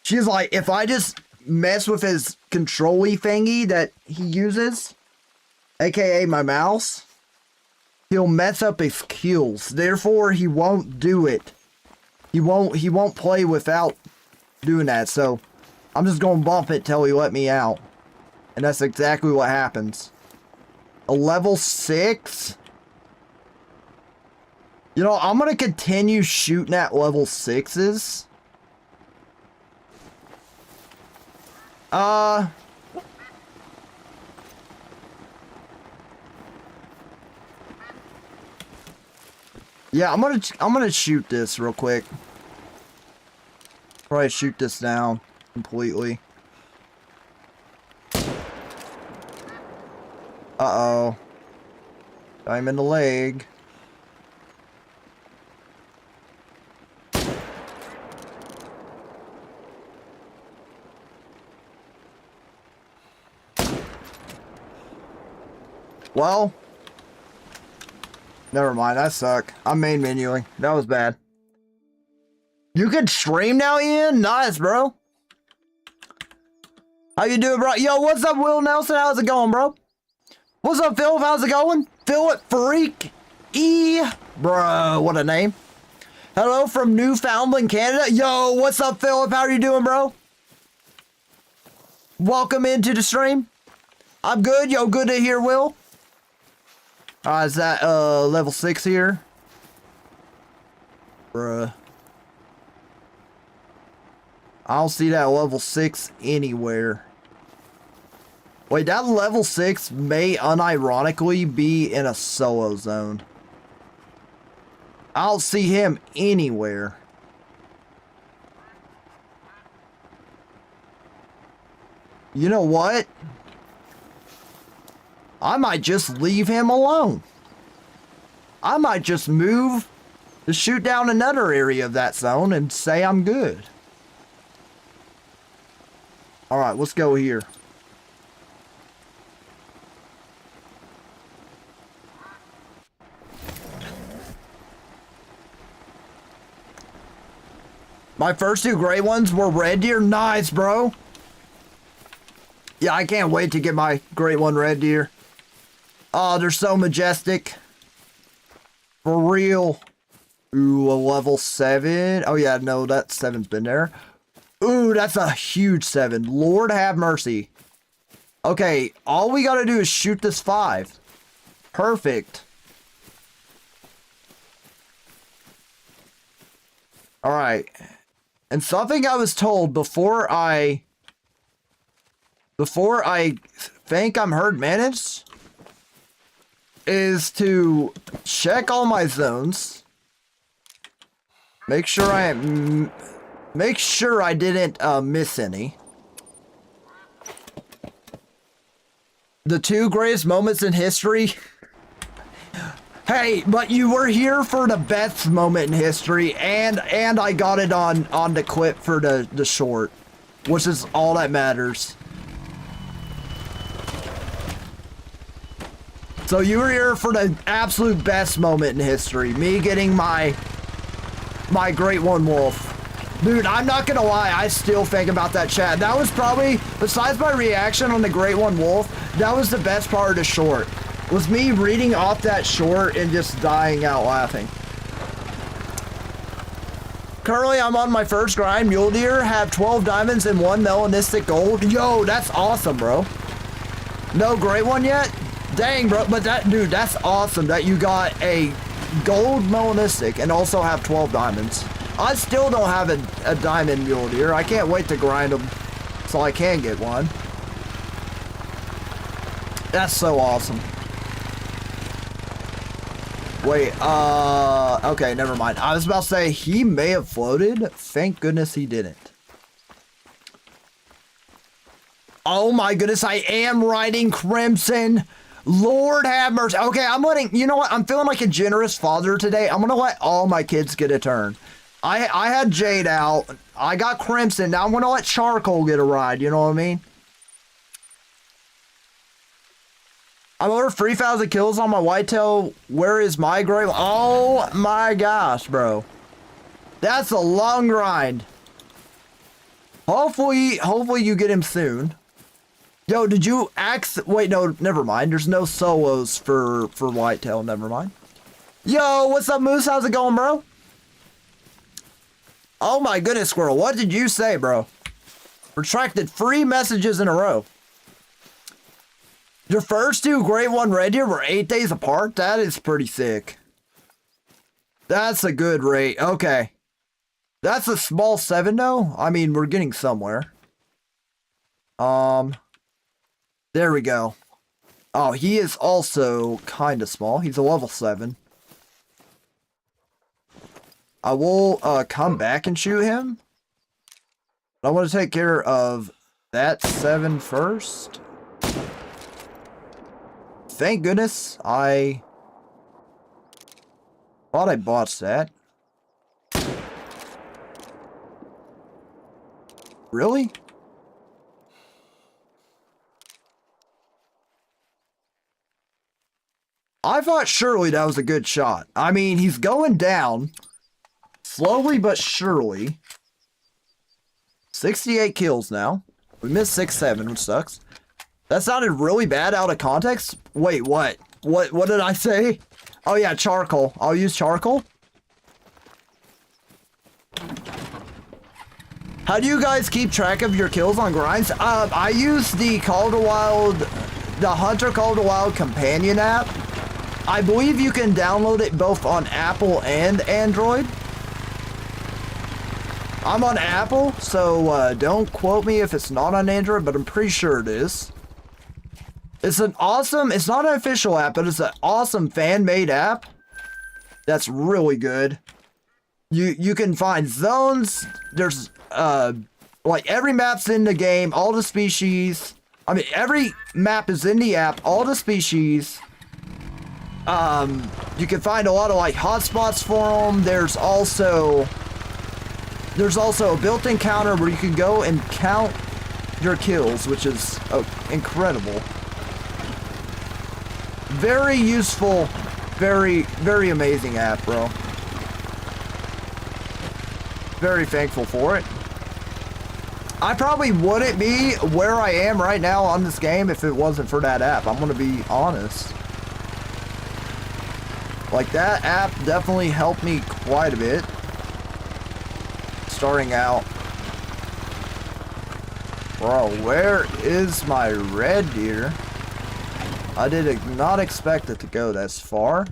she's like, if I just mess with his control-y thingy that he uses, aka my mouse, he'll mess up his kills. Therefore, he won't do it. He won't play without doing that. So, I'm just gonna bump it till he let me out. And that's exactly what happens. A level 6? You know, I'm gonna continue shooting at level 6s. Yeah, I'm gonna shoot this real quick. Probably shoot this down completely. Uh-oh. I'm in the leg. Well, never mind, that sucked. I'm main menuing. That was bad. You can stream now, Ian? Nice, bro. How you doing, bro? Yo, what's up, Will Nelson? How's it going, bro? What's up, Philip? How's it going? Philip Freak E. Bro, what a name. Hello from Newfoundland, Canada. Yo, what's up, Philip? How are you doing, bro? Welcome into the stream. I'm good. Yo, good to hear, Will. Is that level 6 here? Bruh. I don't see that level 6 anywhere. Wait, that level 6 may unironically be in a solo zone. I don't see him anywhere. You know what? I might just leave him alone. I might just move to shoot down another area of that zone and say I'm good. Alright, let's go here. My first two great ones were red deer. Nice, bro. Yeah, I can't wait to get my great one red deer. Oh, they're so majestic. For real. Ooh, a level 7. Oh, yeah, no, that 7's been there. Ooh, that's a huge 7. Lord have mercy. Okay, all we gotta do is shoot this 5. Perfect. Alright. And something I was told before I think I'm herd managed is to check all my zones. Make sure I didn't miss any. The 2 greatest moments in history. Hey, but you were here for the best moment in history, and I got it on the clip for the short, which is all that matters. So you were here for the absolute best moment in history, me getting my great one wolf. Dude, I'm not gonna lie, I still think about that chat. That was probably, besides my reaction on the great one wolf, that was the best part of the short. Was me reading off that short and just dying out laughing. Currently, I'm on my first grind. Mule deer have 12 diamonds and 1 melanistic gold. Yo, that's awesome, bro. No great one yet? Dang, bro. But that, dude, that's awesome that you got a gold melanistic and also have 12 diamonds. I still don't have a diamond mule deer. I can't wait to grind them so I can get one. That's so awesome. Wait, okay, never mind. I was about to say, he may have floated. Thank goodness he didn't. Oh my goodness, I am riding Crimson. Lord have mercy. Okay, I'm letting, you know what? I'm feeling like a generous father today. I'm gonna let all my kids get a turn. I had Jade out. I got Crimson. Now I'm gonna let Charcoal get a ride, you know what I mean? I'm over 3,000 kills on my whitetail. Where is my grave? Oh my gosh, bro. That's a long grind. Hopefully you get him soon. Yo, did you wait, no, never mind. There's no solos for whitetail, never mind. Yo, what's up, Moose? How's it going, bro? Oh my goodness, Squirrel. What did you say, bro? Retracted 3 messages in a row. Your first 2 great one red deer were 8 days apart? That is pretty sick. That's a good rate. Okay. That's a small 7 though. I mean, we're getting somewhere. There we go. Oh, he is also kind of small. He's a level 7. I will come back and shoot him. I want to take care of that 7 first. Thank goodness I thought I botched that. Really? I thought surely that was a good shot. I mean, he's going down. Slowly but surely. 68 kills now. We missed 6-7, which sucks. That sounded really bad out of context. Wait, what? What did I say? Oh yeah, charcoal. I'll use charcoal. How do you guys keep track of your kills on grinds? I use the Hunter Call to Wild companion app. I believe you can download it both on Apple and Android. I'm on Apple, so don't quote me if it's not on Android, but I'm pretty sure it is. It's an awesome, it's not an official app, but it's an awesome fan-made app. That's really good. You can find zones. There's like every map's in the game, all the species. I mean, every map is in the app, all the species. You can find a lot of like hotspots for them. There's also a built-in counter where you can go and count your kills, which is incredible. Very useful, very, very amazing app, bro. Very thankful for it. I probably wouldn't be where I am right now on this game if it wasn't for that app. I'm gonna be honest. Like, that app definitely helped me quite a bit. Starting out. Bro, where is my red deer? I did not expect it to go this far.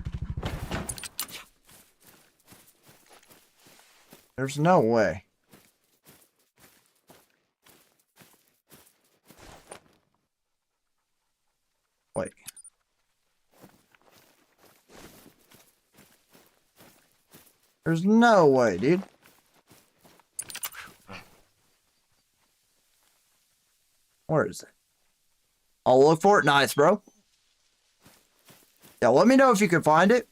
There's no way. Wait. There's no way, dude. Where is it? I'll look for it. Nice, bro. Yeah, let me know if you can find it.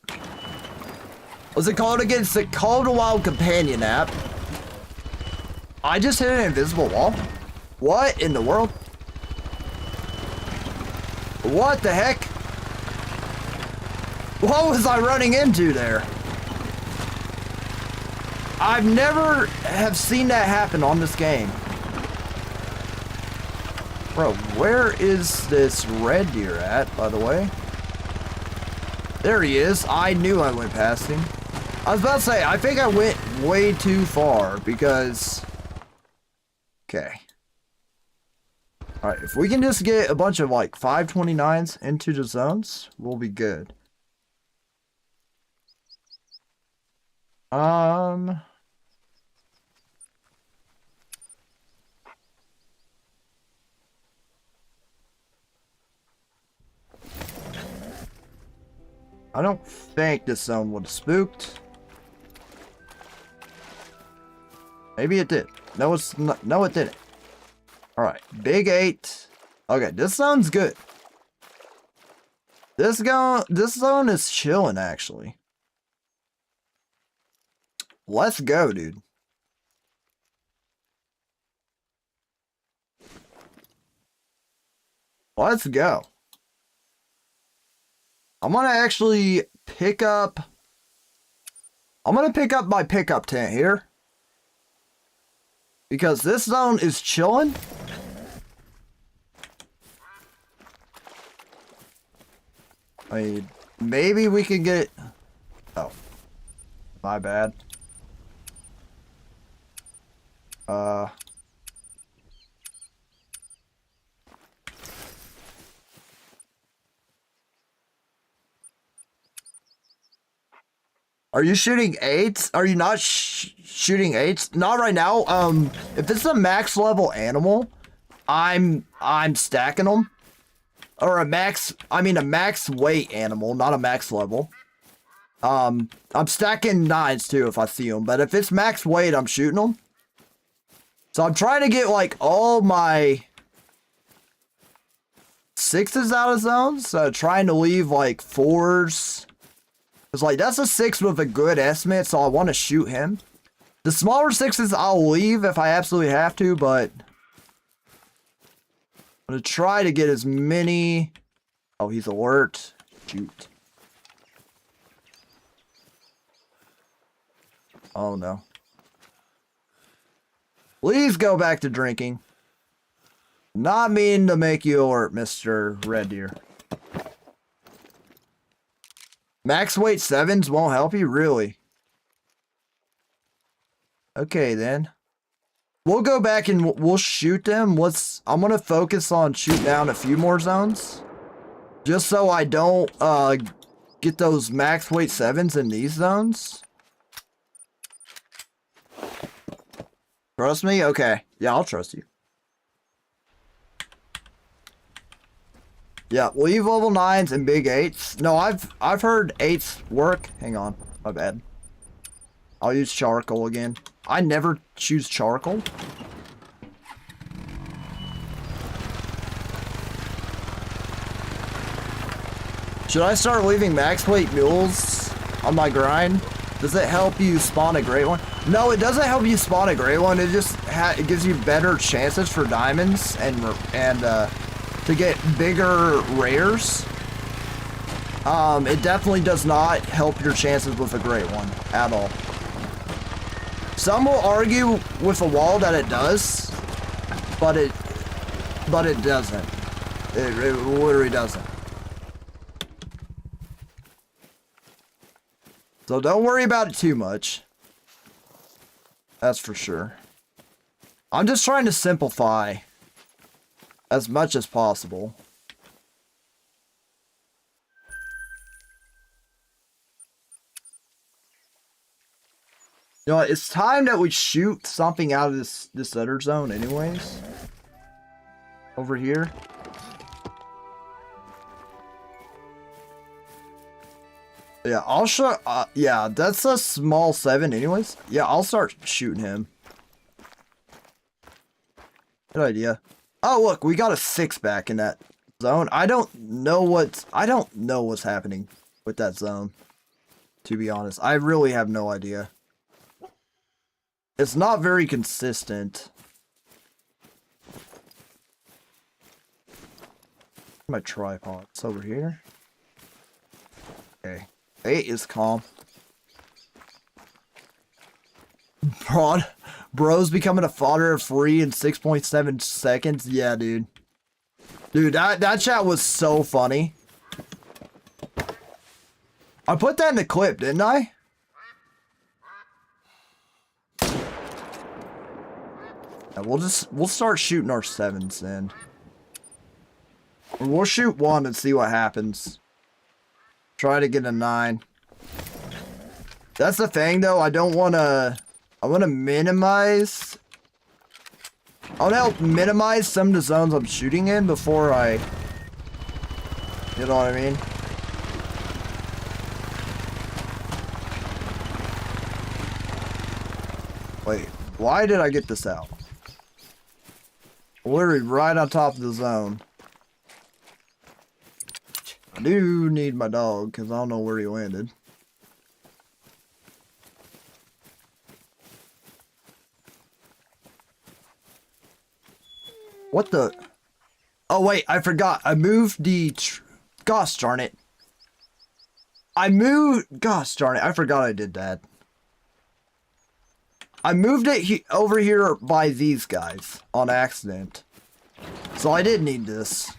What's it called again? It's the Call to Wild Companion app. I just hit an invisible wall. What in the world? What the heck? What was I running into there? I've never have seen that happen on this game. Bro, where is this red deer at, by the way? There he is. I knew I went past him. I was about to say, I think I went way too far because... Okay. Alright, if we can just get a bunch of like 529s into the zones, we'll be good. I don't think this zone would have spooked. Maybe it did. No, it's not. No, it didn't. All right, big 8. Okay, this zone's good. This zone is chilling, actually. Let's go, dude. Let's go. I'm gonna actually pick up... I'm gonna pick up my pickup tent here. Because this zone is chilling. I mean, maybe we can get... Oh. My bad. Are you shooting 8s? Are you not shooting 8s? Not right now. If it's a max level animal, I'm stacking them. Or a max weight animal, not a max level. I'm stacking 9s too if I see them, but if it's max weight, I'm shooting them. So I'm trying to get like all my 6s out of zones. Trying to leave like 4s. It's like, that's a 6 with a good estimate, so I want to shoot him. The smaller 6s I'll leave if I absolutely have to, but I'm going to try to get as many... Oh, he's alert. Shoot. Oh, no. Please go back to drinking. Not mean to make you alert, Mr. Red Deer. Max weight 7s won't help you? Really? Okay, then. We'll go back and we'll shoot them. I'm going to focus on shoot down a few more zones. Just so I don't get those max weight 7s in these zones. Trust me? Okay. Yeah, I'll trust you. Yeah, leave level 9s and big 8s. No, I've heard 8s work. Hang on, my bad. I'll use charcoal again. I never choose charcoal. Should I start leaving max plate mules on my grind? Does it help you spawn a great one? No, it doesn't help you spawn a great one. It just it gives you better chances for diamonds and to get bigger rares. It definitely does not help your chances with a great one at all. Some will argue with a wall that it does, but it doesn't. It literally doesn't. So don't worry about it too much. That's for sure. I'm just trying to simplify as much as possible. You know what, it's time that we shoot something out of this other zone anyways. Over here. Yeah, I'll show, yeah, that's a small 7 anyways. Yeah, I'll start shooting him. Good idea. Oh, look, we got a 6 back in that zone. I don't know what's happening with that zone, to be honest. I really have no idea. It's not very consistent. My tripod. It's over here. Okay. 8 is calm. Bro's becoming a fodder free in 6.7 seconds. Yeah, dude. Dude, that chat was so funny. I put that in the clip, didn't I? Yeah, we'll start shooting our 7s then. Or we'll shoot 1 and see what happens. Try to get a 9. That's the thing though, I want to minimize. I want to help minimize some of the zones I'm shooting in before I, you know what I mean? Wait, why did I get this out? Literally right on top of the zone. I do need my dog because I don't know where he landed. What the? Oh wait, I forgot. I moved the... Gosh darn it. Gosh darn it. I forgot I did that. I moved it over here by these guys on accident. So I did need this.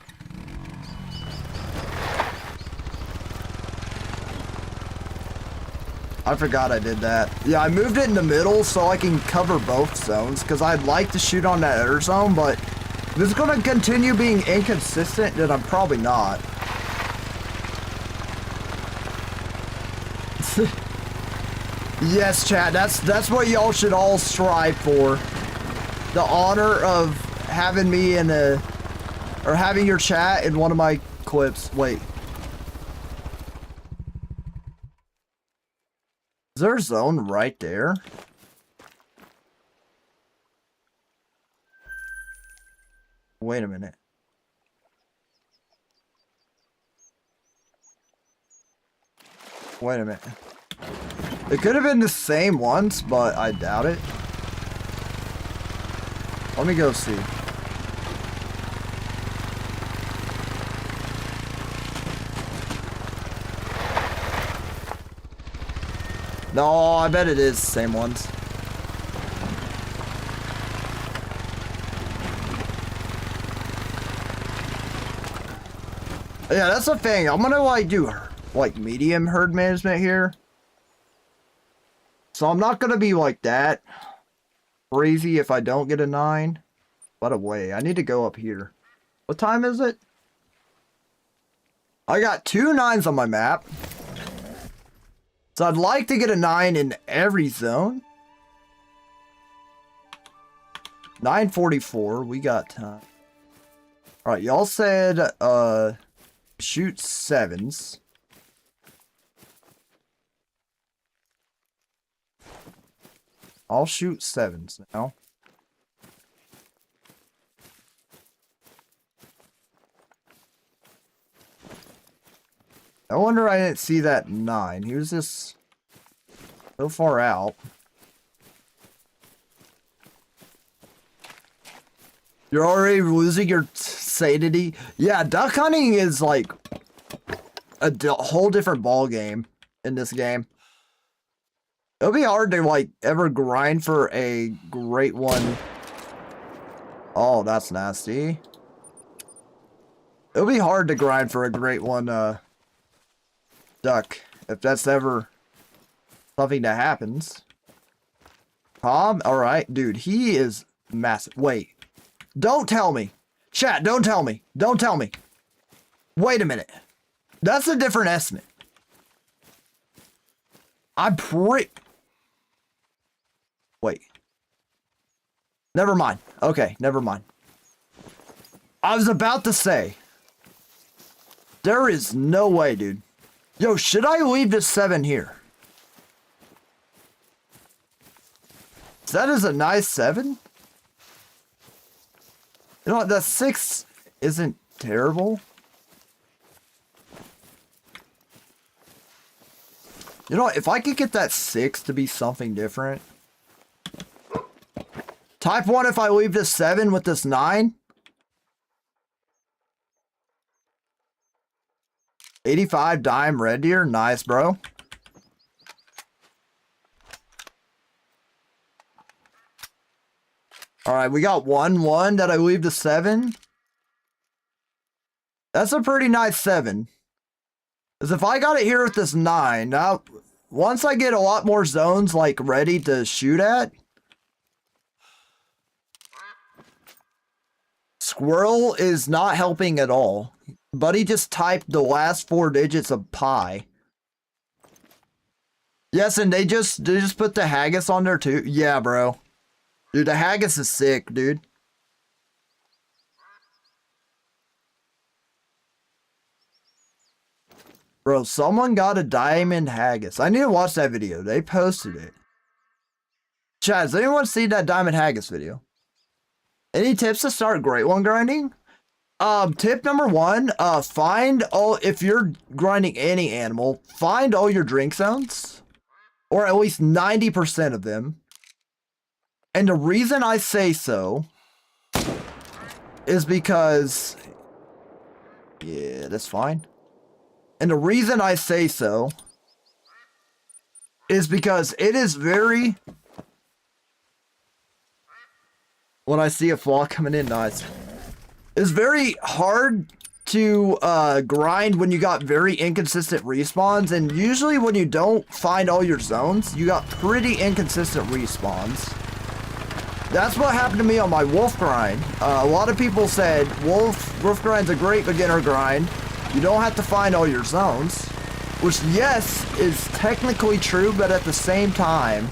I forgot I did that. Yeah, I moved it in the middle so I can cover both zones because I'd like to shoot on that other zone, but if it's going to continue being inconsistent, then I'm probably not. Yes, chat, that's what y'all should all strive for. The honor of having me in or having your chat in one of my clips. Wait. Is there a zone right there? Wait a minute. Wait a minute. It could have been the same ones, but I doubt it. Let me go see. No, I bet it is the same ones. Yeah, that's the thing. I'm gonna like do like medium herd management here. So I'm not gonna be like that crazy if I don't get a 9. By the way, I need to go up here. What time is it? I got 2 9s on my map. So I'd like to get a 9 in every zone. 9:44, we got time. Alright, y'all said shoot 7s. I'll shoot 7s now. I wonder I didn't see that 9. He was just so far out. You're already losing your sanity. Yeah, duck hunting is like a whole different ball game in this game. It'll be hard to like ever grind for a great one. Oh, that's nasty. It'll be hard to grind for a great one duck if that's ever something that happens. Tom, all right, dude, he is massive. Wait, don't tell me, chat. Don't tell me. Don't tell me. Wait a minute. That's a different estimate. I'm pretty. Wait. Never mind. Okay, never mind. I was about to say. There is no way, dude. Yo, should I leave this 7 here? That is a nice 7. You know what? That 6 isn't terrible. You know what? If I could get that 6 to be something different. Type 1 if I leave this 7 with this 9. 85 dime red deer. Nice, bro. Alright, we got 1-1 that I leave to 7. That's a pretty nice 7. Because if I got it here with this 9, now, once I get a lot more zones, like, ready to shoot at, Squirrel is not helping at all. Buddy just typed the last 4 digits of pi. Yes, and they just put the haggis on there too. Yeah, bro. Dude, the haggis is sick, dude. Bro, someone got a diamond haggis. I need to watch that video. They posted it. Chad, has anyone seen that diamond haggis video? Any tips to start great one grinding? Tip number 1, find all, if you're grinding any animal, find all your drink zones. Or at least 90% of them. And the reason I say so is because, yeah, that's fine. And the reason I say so is because it is very, when I see a flock coming in, nice. It's very hard to grind when you got very inconsistent respawns, and usually when you don't find all your zones, you got pretty inconsistent respawns. That's what happened to me on my wolf grind. A lot of people said wolf grind's a great beginner grind. You don't have to find all your zones, which yes is technically true, but at the same time,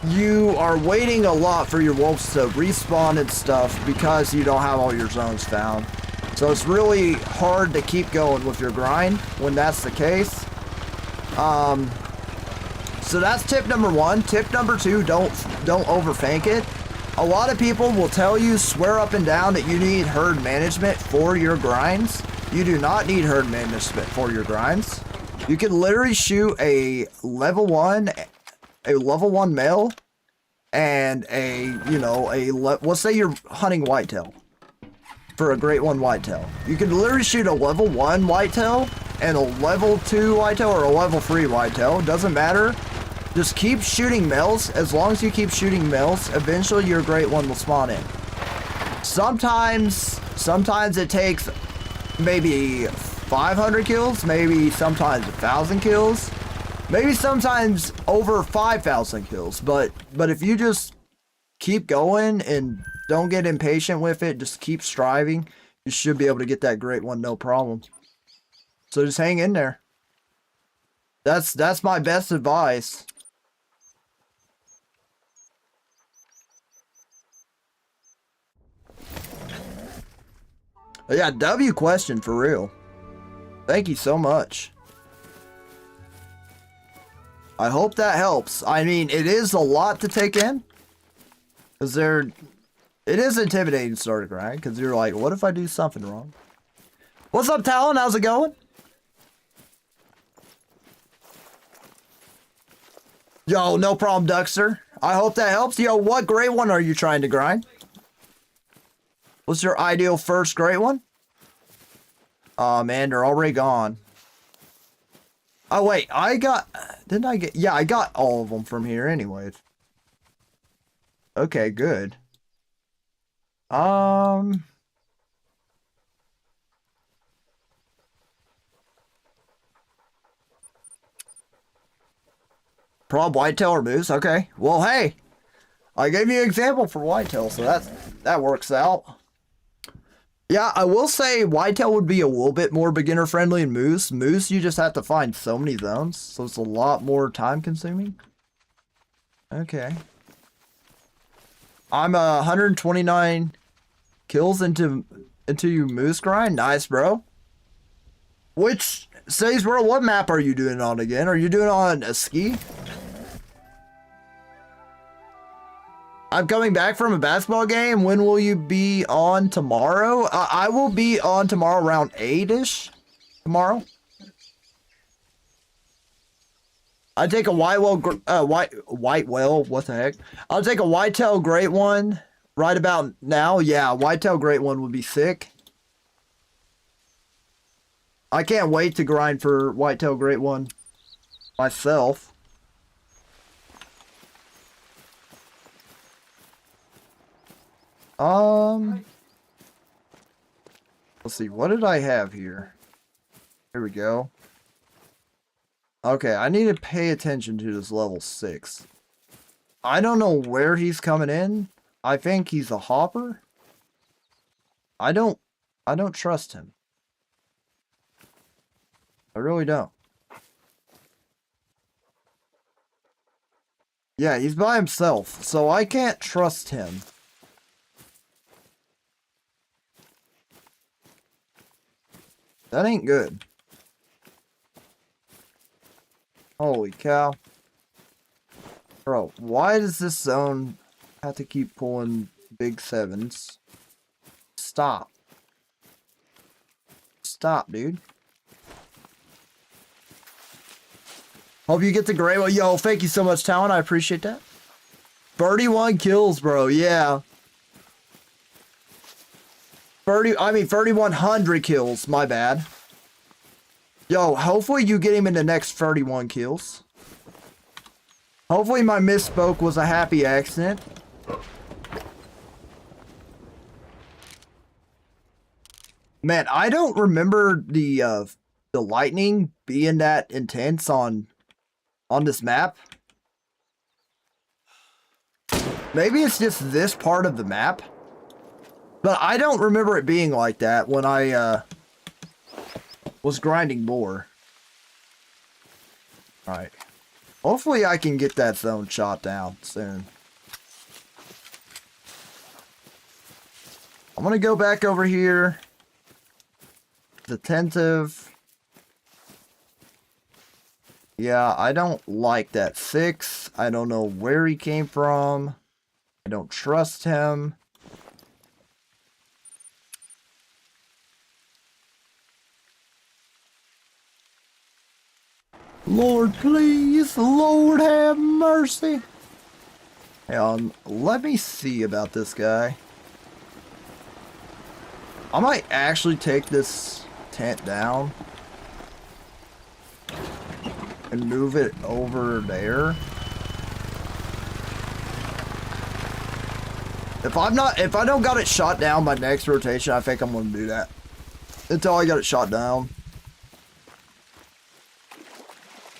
you are waiting a lot for your wolves to respawn and stuff because you don't have all your zones found. So it's really hard to keep going with your grind when that's the case. So that's tip number 1. Tip number 2, don't overthink it. A lot of people will tell you, swear up and down, that you need herd management for your grinds. You do not need herd management for your grinds. You can literally shoot a level 1 male and let's say you're hunting whitetail for a great one whitetail. You can literally shoot a level 1 whitetail and a level 2 whitetail or a level 3 whitetail. Doesn't matter. Just keep shooting males. As long as you keep shooting males, eventually your great one will spawn in. Sometimes it takes maybe 500 kills, maybe sometimes 1,000 kills, maybe sometimes over 5,000 kills. But if you just keep going and don't get impatient with it, just keep striving, you should be able to get that great one, no problem. So just hang in there. That's my best advice. Yeah, W question for real. Thank you so much. I hope that helps. I mean, it is a lot to take in. Because it is intimidating to start a grind. Because you're like, what if I do something wrong? What's up, Talon? How's it going? Yo, no problem, Duckster. I hope that helps. Yo, what great one are you trying to grind? What's your ideal first great one? Oh, man, they're already gone. Oh, wait, didn't I get, yeah, I got all of them from here anyways. Okay, good. Prob whitetail or moose, okay. Well, hey, I gave you an example for whitetail, so that works out. Yeah, I will say whitetail would be a little bit more beginner friendly than moose. Moose, you just have to find so many zones, so it's a lot more time consuming. Okay. I'm 129 kills into your moose grind. Nice, bro. Which says, bro, what map are you doing on again? Are you doing on a ski? I'm coming back from a basketball game. When will you be on tomorrow? I will be on tomorrow around 8-ish. Tomorrow. I take a white whale. What the heck? I'll take a whitetail great one right about now. Yeah, whitetail great one would be sick. I can't wait to grind for whitetail great one myself. Let's see, what did I have here? Here we go. Okay, I need to pay attention to this level 6. I don't know where he's coming in. I think he's a hopper. I don't trust him. I really don't. Yeah, he's by himself, so I can't trust him. That ain't good. Holy cow. Bro, why does this zone have to keep pulling big 7s? Stop. Stop, dude. Hope you get the great one. Yo, thank you so much, Talon. I appreciate that. 31 kills, bro. Yeah. 3,100 kills. My bad. Yo, hopefully you get him in the next 31 kills. Hopefully my misspoke was a happy accident. Man, I don't remember the lightning being that intense on this map. Maybe it's just this part of the map. But I don't remember it being like that when I was grinding more. Alright. Hopefully I can get that zone shot down soon. I'm gonna go back over here. Attentive. Yeah, I don't like that 6. I don't know where he came from. I don't trust him. Lord, please. Lord, have mercy. Hang on. Let me see about this guy. I might actually take this tent down and move it over there. If I don't got it shot down by next rotation, I think I'm gonna do that. Until I got it shot down.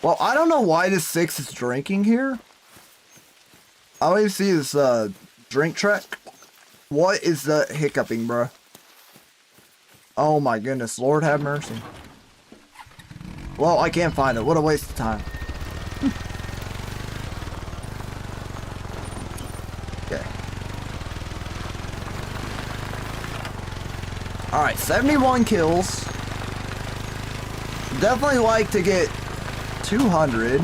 Well, I don't know why this 6 is drinking here. I only see this drink track. What is the hiccuping, bro? Oh my goodness, Lord have mercy. Well, I can't find it. What a waste of time. Okay. Alright, 71 kills. Definitely like to get 200.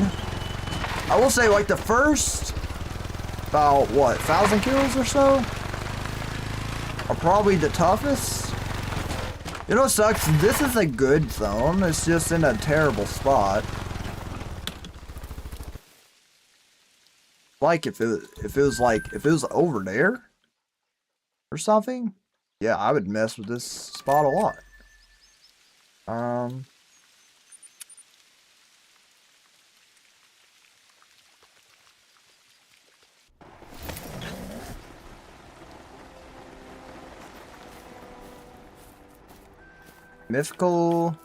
I will say, like, the first about, what, 1,000 kills or so are probably the toughest. You know what sucks? This is a good zone. It's just in a terrible spot. Like if it was over there or something, yeah, I would mess with this spot a lot. Mythical.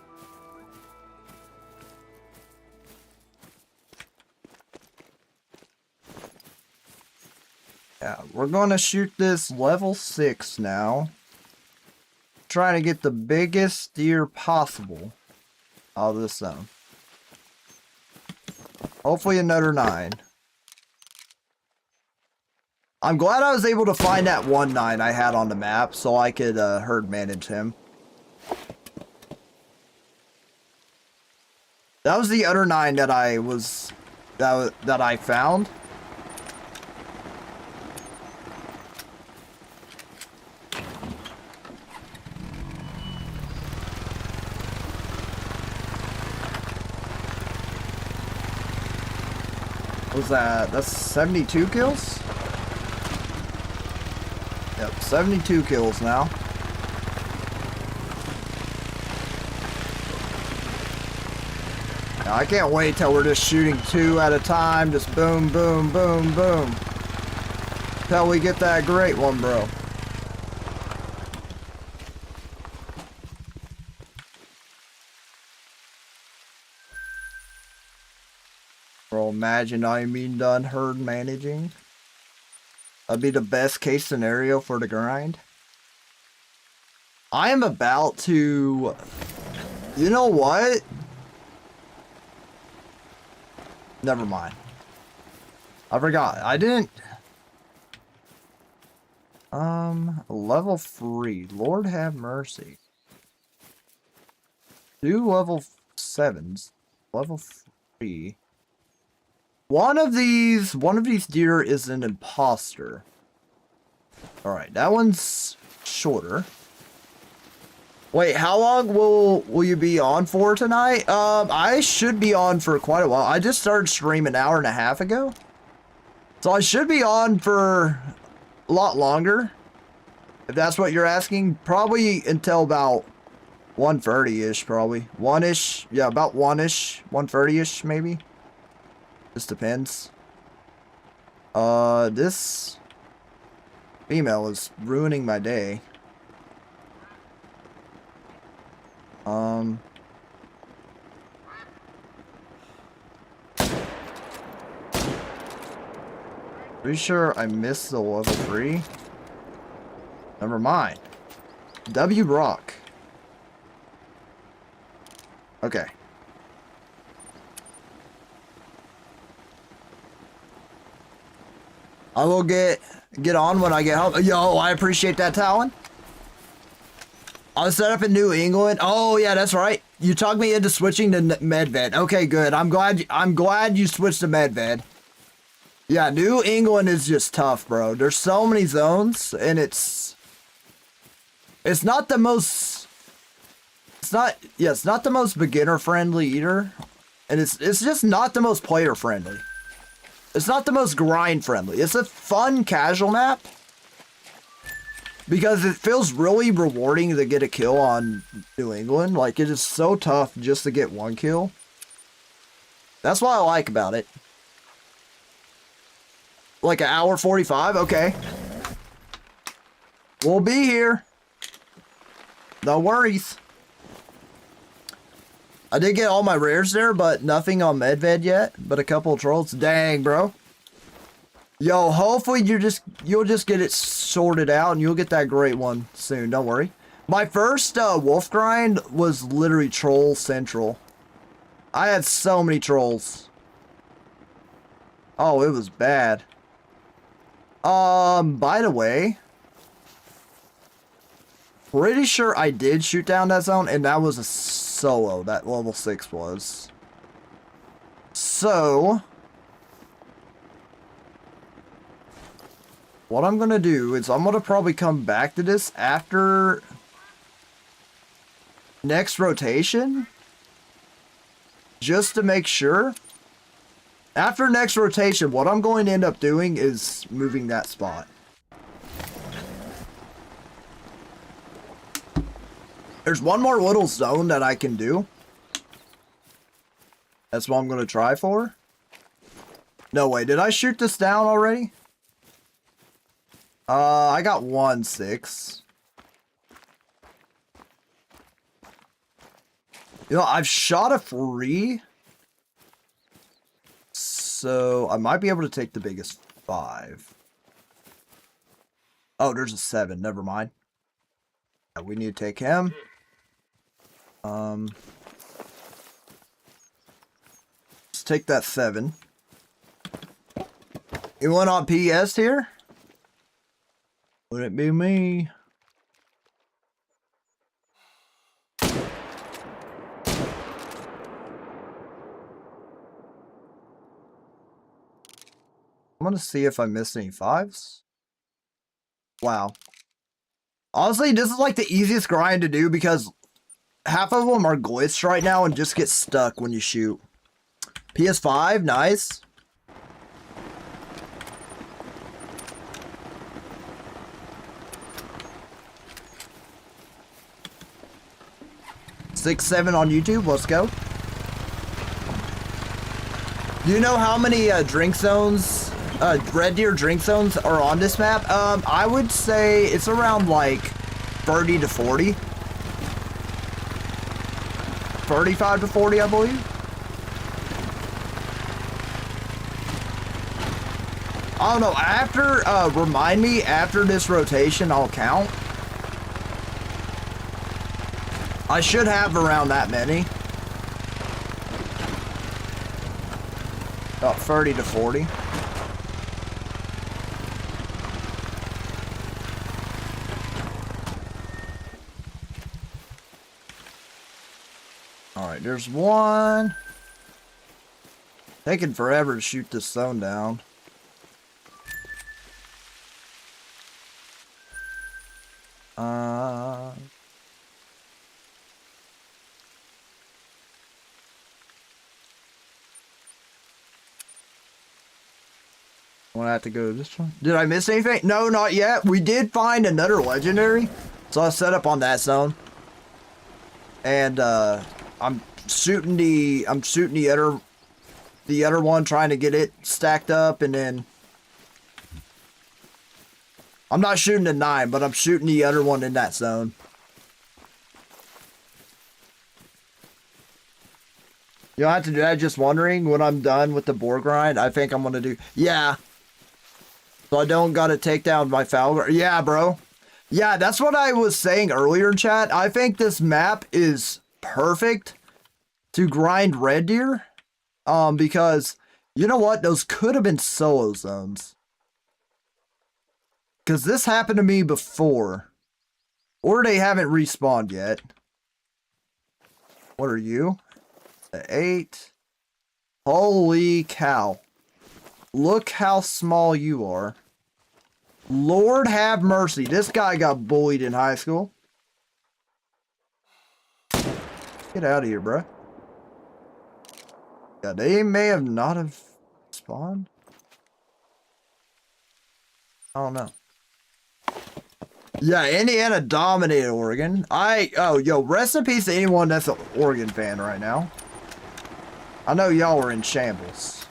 Yeah, we're gonna shoot this level 6 now. Trying to get the biggest deer possible out of this zone. Hopefully another 9. I'm glad I was able to find that 1-9 I had on the map so I could herd manage him. That was the other 9 that I found. What was that? That's 72 kills? Yep, 72 kills now. Now, I can't wait till we're just shooting 2 at a time. Just boom, boom, boom, boom. Till we get that great one, bro. Bro, imagine I mean done herd managing. That'd be the best case scenario for the grind. I am about to... You know what? Never mind. I forgot. I didn't... Level 3. Lord have mercy. 2 level 7s. Level 3. One of these deer is an imposter. Alright, that one's shorter. Wait, how long will you be on for tonight? I should be on for quite a while. I just started streaming an hour and a half ago. So I should be on for a lot longer. If that's what you're asking. Probably until about 1:30-ish, probably. 1-ish. Yeah, about 1-ish. 1:30-ish, maybe. Just depends. This female is ruining my day. Pretty sure I missed the level 3. Never mind. W Rock. Okay. I will get on when I get home. Yo, I appreciate that, Talon. I was set up in New England. Oh yeah, that's right. You talked me into switching to Medved. Okay, good. I'm glad you switched to Medved. Yeah, New England is just tough, bro. There's so many zones, and it's not the most. It's not the most beginner friendly either, and it's just not the most player friendly. It's not the most grind friendly. It's a fun casual map because it feels really rewarding to get a kill on New England. Like, it is so tough just to get one kill. That's what I like about it. Like an hour 45? Okay. We'll be here. No worries. I did get all my rares there, but nothing on Medved yet. But a couple of trolls. Dang, bro. Yo, hopefully you'll just get it sorted out and you'll get that great one soon. Don't worry. My first wolf grind was literally troll central. I had so many trolls. Oh, it was bad. By the way, pretty sure I did shoot down that zone, and that was a solo, that level 6 was. So, what I'm gonna do is I'm gonna probably come back to this after next rotation, just to make sure. After next rotation, what I'm going to end up doing is moving that spot. There's one more little zone that I can do. That's what I'm going to try for. No way, did I shoot this down already? I got 1-6. You know, I've shot a 3. So, I might be able to take the biggest 5. Oh, there's a 7. Never mind. Yeah, we need to take him. Let's take that 7. You went on PS here? Would it be me? I'm gonna see if I missed any 5s. Wow. Honestly, this is like the easiest grind to do because half of them are glitched right now and just get stuck when you shoot. PS5, nice. Six, 7 on YouTube, let's go. Do you know how many drink zones, Red Deer drink zones are on this map? I would say it's around like 30 to 40. 35 to 40, I believe. I don't know, after, remind me, after this rotation, I'll count. I should have around that many. About 30 to 40. Alright, there's one. Taking forever to shoot this zone down. I'm gonna have to go to this one. Did I miss anything? No, not yet. We did find another legendary, so I set up on that zone. And I'm shooting the other one, trying to get it stacked up, and then I'm not shooting the 9, but I'm shooting the other one in that zone. You'll have to do that. Just wondering when I'm done with the board grind. I think I'm gonna do, yeah. So I don't gotta take down my foul. Yeah, bro. Yeah, that's what I was saying earlier in chat. I think this map is perfect to grind Red Deer. Because, you know what? Those could have been solo zones. Because this happened to me before. Or they haven't respawned yet. What are you? The 8. Holy cow. Look how small you are. Lord have mercy. This guy got bullied in high school. Get out of here, bro. Yeah, they may have not have spawned. I don't know. Yeah, Indiana dominated Oregon. Yo, rest in peace to anyone that's an Oregon fan right now. I know y'all were in shambles.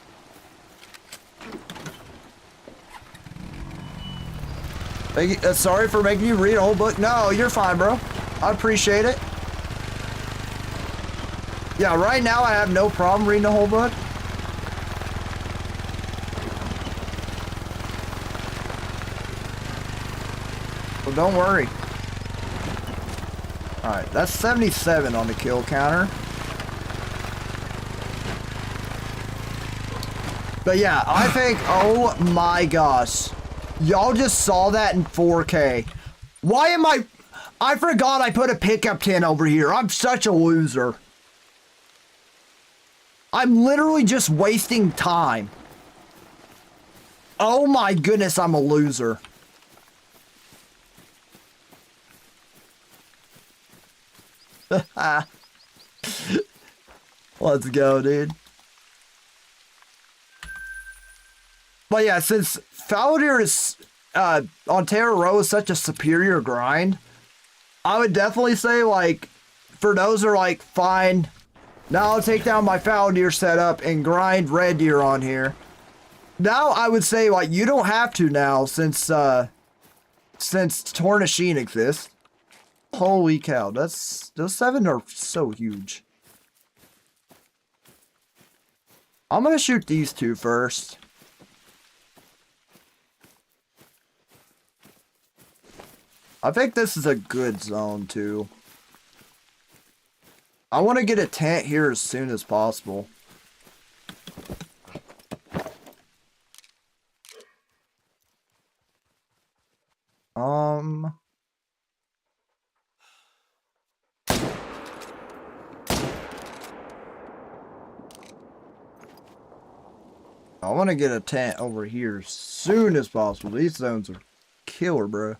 Sorry for making you read a whole book. No, you're fine, bro. I appreciate it. Yeah, right now I have no problem reading the whole book. Well, don't worry. Alright, that's 77 on the kill counter. But yeah, I think, oh my gosh. Y'all just saw that in 4K. Why am I forgot I put a pickup tin over here. I'm such a loser. I'm literally just wasting time. Oh my goodness, I'm a loser. Let's go, dude. But yeah, since Fallow Deer is on Terra Row is such a superior grind, I would definitely say like for those who are like, fine, now I'll take down my Fallow Deer setup and grind red deer on here. Now I would say like you don't have to now since Tornasheen exists. Holy cow, those 7 are so huge. I'm gonna shoot these 2 first. I think this is a good zone too. I want to get a tent here as soon as possible. I want to get a tent over here as soon as possible. These zones are killer, bro.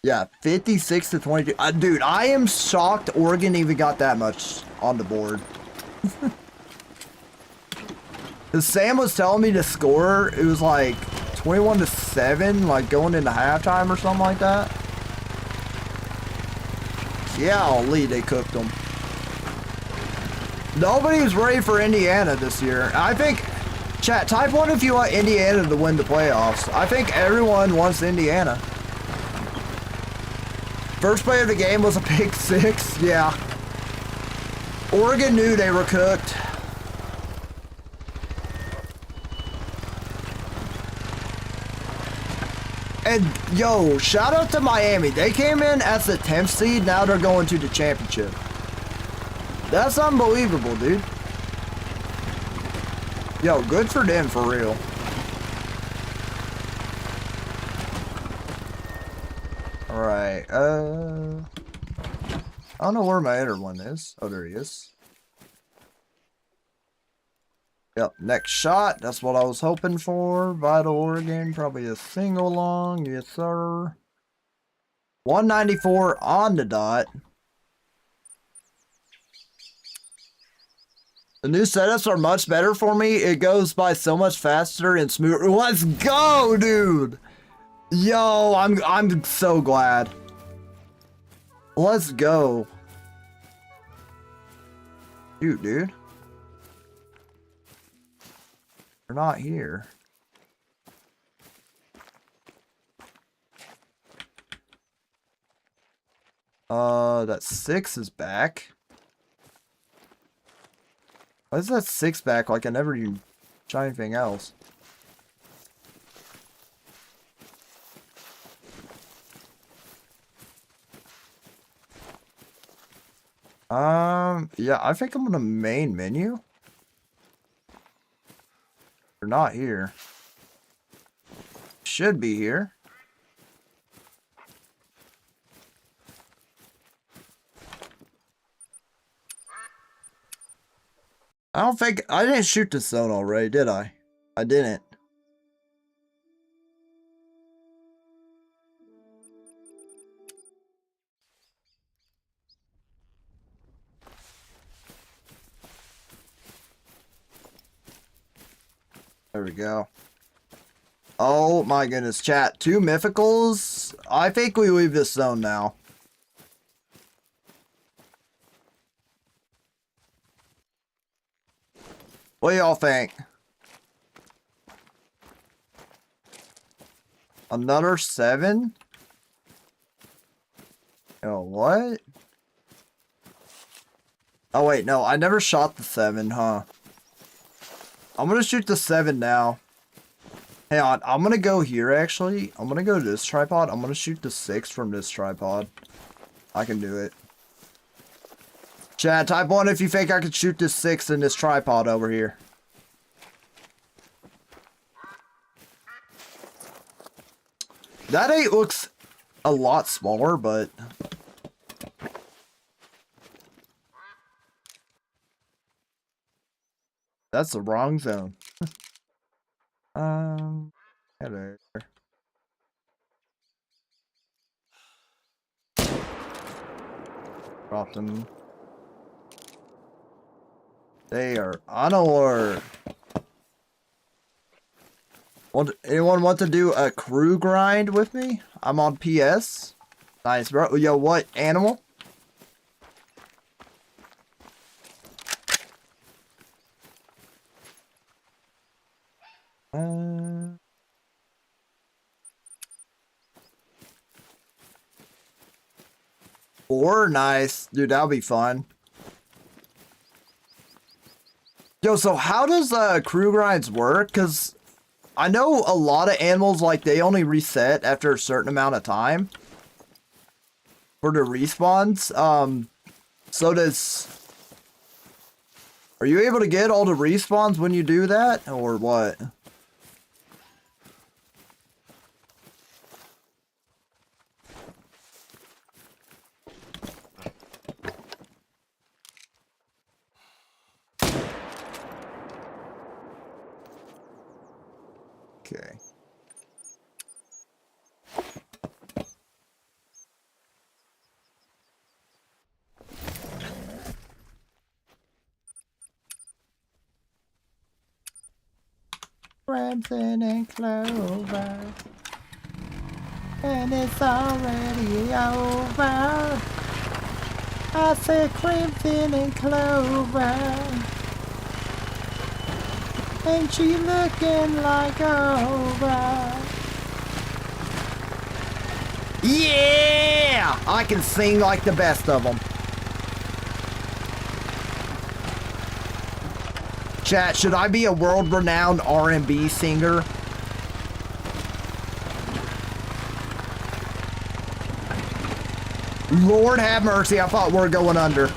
Yeah, 56 to 22. Dude, I am shocked Oregon even got that much on the board. Because Sam was telling me the score, it was like 21 to 7, like going into halftime or something like that. Golly, they cooked them. Nobody's ready for Indiana this year. I think, chat, type 1 if you want Indiana to win the playoffs. I think everyone wants Indiana. First play of the game was a pick 6. Yeah. Oregon knew they were cooked. And, yo, shout out to Miami. They came in as the 10th seed. Now they're going to the championship. That's unbelievable, dude. Yo, good for them, for real. Alright, I don't know where my other one is. Oh, there he is. Yep, next shot. That's what I was hoping for. Vital Oregon, probably a single long. Yes, sir. 194 on the dot. The new setups are much better for me. It goes by so much faster and smoother. Let's go, dude! Yo, I'm so glad. Let's go. Shoot, dude. They're not here. That 6 is back. Why is that 6 back? Like I never even shot anything else. Yeah, I think I'm in the main menu. They're not here. Should be here. I don't think I didn't shoot this zone already, did I? I didn't. There we go. Oh my goodness, chat. 2 mythicals. I think we leave this zone now. What do y'all think? Another 7? Oh, what? Oh wait, no, I never shot the 7, huh? I'm gonna shoot the 7 now. Hang on, I'm gonna go here actually. I'm gonna go to this tripod. I'm gonna shoot the 6 from this tripod. I can do it. Chat, type 1 if you think I could shoot this 6 in this tripod over here. That 8 looks a lot smaller, but... that's the wrong zone. Hello. Drop them. They are on alert. Anyone want to do a crew grind with me? I'm on PS. Nice, bro. Yo, what animal? Four? Nice. Dude, that'll be fun. Yo, so how does crew grinds work? Because I know a lot of animals, like, they only reset after a certain amount of time for the respawns. So does... Are you able to get all the respawns when you do that, or what? Okay. Crimson and clover, and it's already over. I said crimson and clover. Ain't she looking like over? Yeah! I can sing like the best of them. Chat, should I be a world-renowned R&B singer? Lord have mercy, I thought we were going under.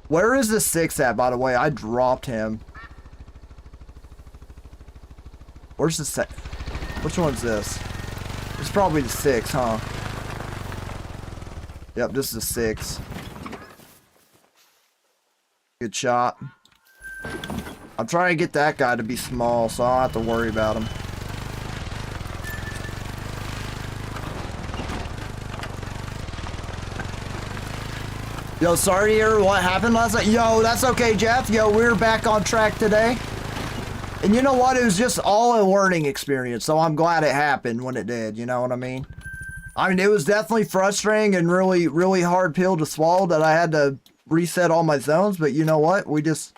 Where is the 6 at, by the way? I dropped him. Where's the 7? Which one's this? It's probably the 6, huh? Yep, this is the 6. Good shot. I'm trying to get that guy to be small, so I don't have to worry about him. Yo, sorry to hear what happened last night. Yo, that's okay, Jeff. Yo, we're back on track today. And you know what? It was just all a learning experience, so I'm glad it happened when it did. You know what I mean? I mean, it was definitely frustrating and really, really hard pill to swallow that I had to reset all my zones, but you know what? We just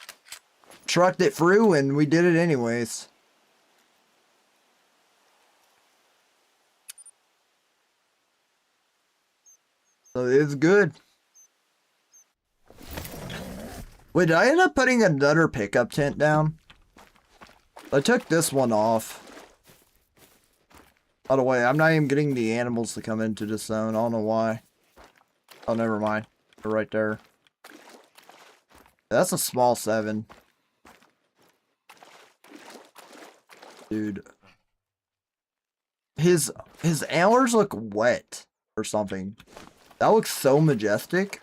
trucked it through and we did it anyways. So it's good. Wait, did I end up putting another pickup tent down? I took this one off. By the way, I'm not even getting the animals to come into this zone. I don't know why. Oh, never mind. They're right there. That's a small 7. Dude. His antlers look wet or something. That looks so majestic.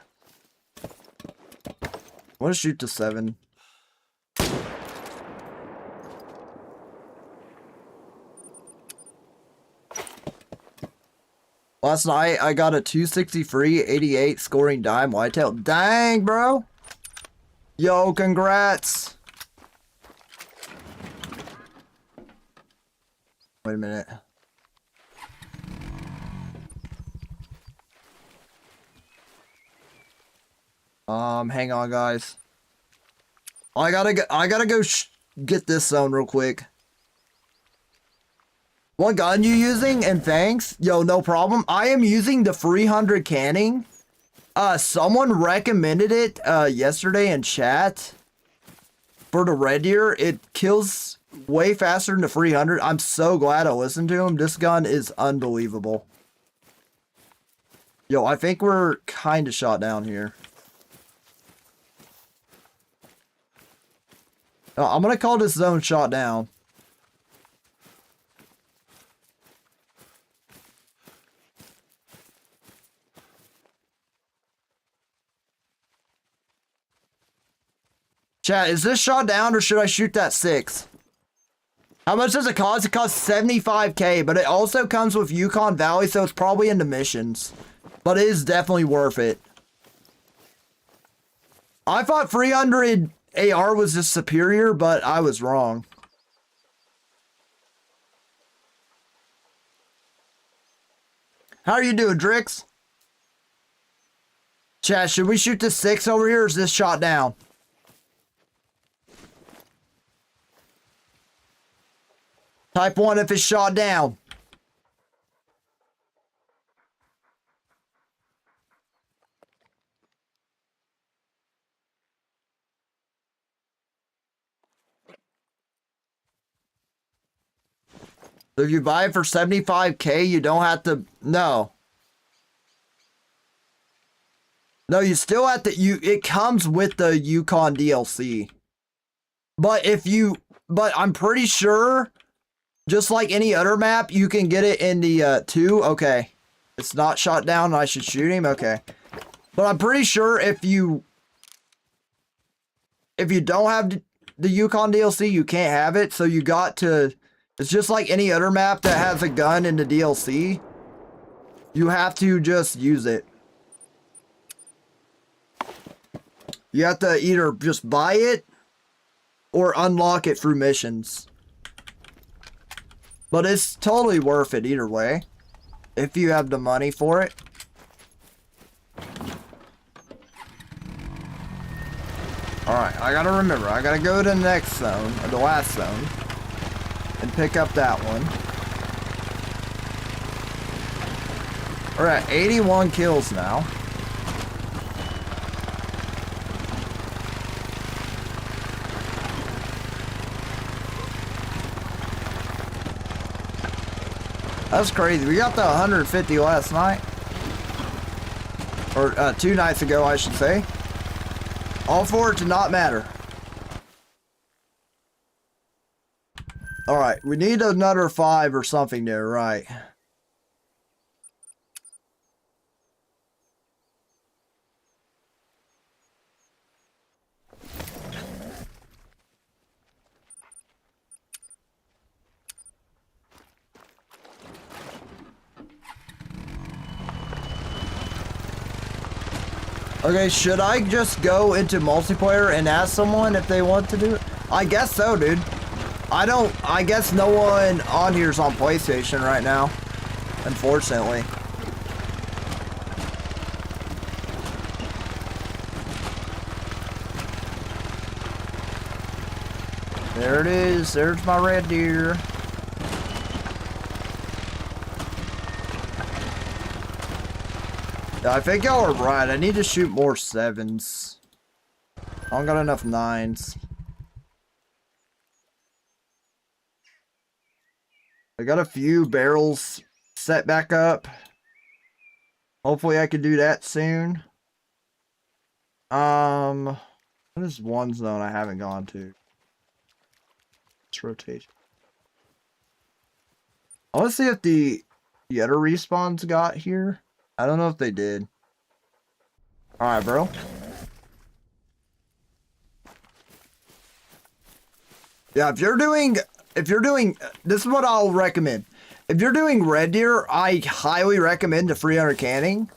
I want to shoot the 7. Last night, I got a 263, 88 scoring dime whitetail. Dang, bro. Yo, congrats. Wait a minute. Hang on, guys. I gotta go get this zone real quick. What gun you using? And thanks. Yo, no problem. I am using the 300 canning. Someone recommended it yesterday in chat for the red deer. It kills way faster than the 300. I'm so glad I listened to him. This gun is unbelievable. Yo, I think we're kind of shot down here. I'm gonna call this zone shot down. Chat, is this shot down or should I shoot that 6? How much does it cost? It costs 75k, but it also comes with Yukon Valley, so it's probably in the missions. But it is definitely worth it. I thought 300 AR was just superior, but I was wrong. How are you doing, Drix? Chat, should we shoot the 6 over here or is this shot down? Type 1 if it's shot down. So if you buy it for 75K, you don't have to... No. No, you still have to... It comes with the Yukon DLC. But if you... But I'm pretty sure, just like any other map, you can get it in the 2. Okay. It's not shot down and I should shoot him? Okay. But I'm pretty sure if you don't have the Yukon DLC, you can't have it. So you got to... It's just like any other map that has a gun in the DLC. You have to just use it. You have to either just buy it or unlock it through missions. But it's totally worth it either way, if you have the money for it. Alright, I gotta remember, I gotta go to the next zone, or the last zone, and pick up that one. We're at 81 kills now. That's crazy. We got the 150 last night. Or 2 nights ago, I should say. All for it to not matter. Alright, we need another 5 or something there, right? Okay, should I just go into multiplayer and ask someone if they want to do it? I guess so, dude. I guess no one on here is on PlayStation right now, unfortunately. There it is. There's my red deer. I think y'all are right. I need to shoot more 7s. I don't got enough 9s. I got a few barrels set back up. Hopefully I can do that soon. What is one zone I haven't gone to? Let's rotate. I want to see if the other respawns got here. I don't know if they did. Alright, bro. Yeah, if you're doing, this is what I'll recommend. If you're doing red deer, I highly recommend the 300 canning.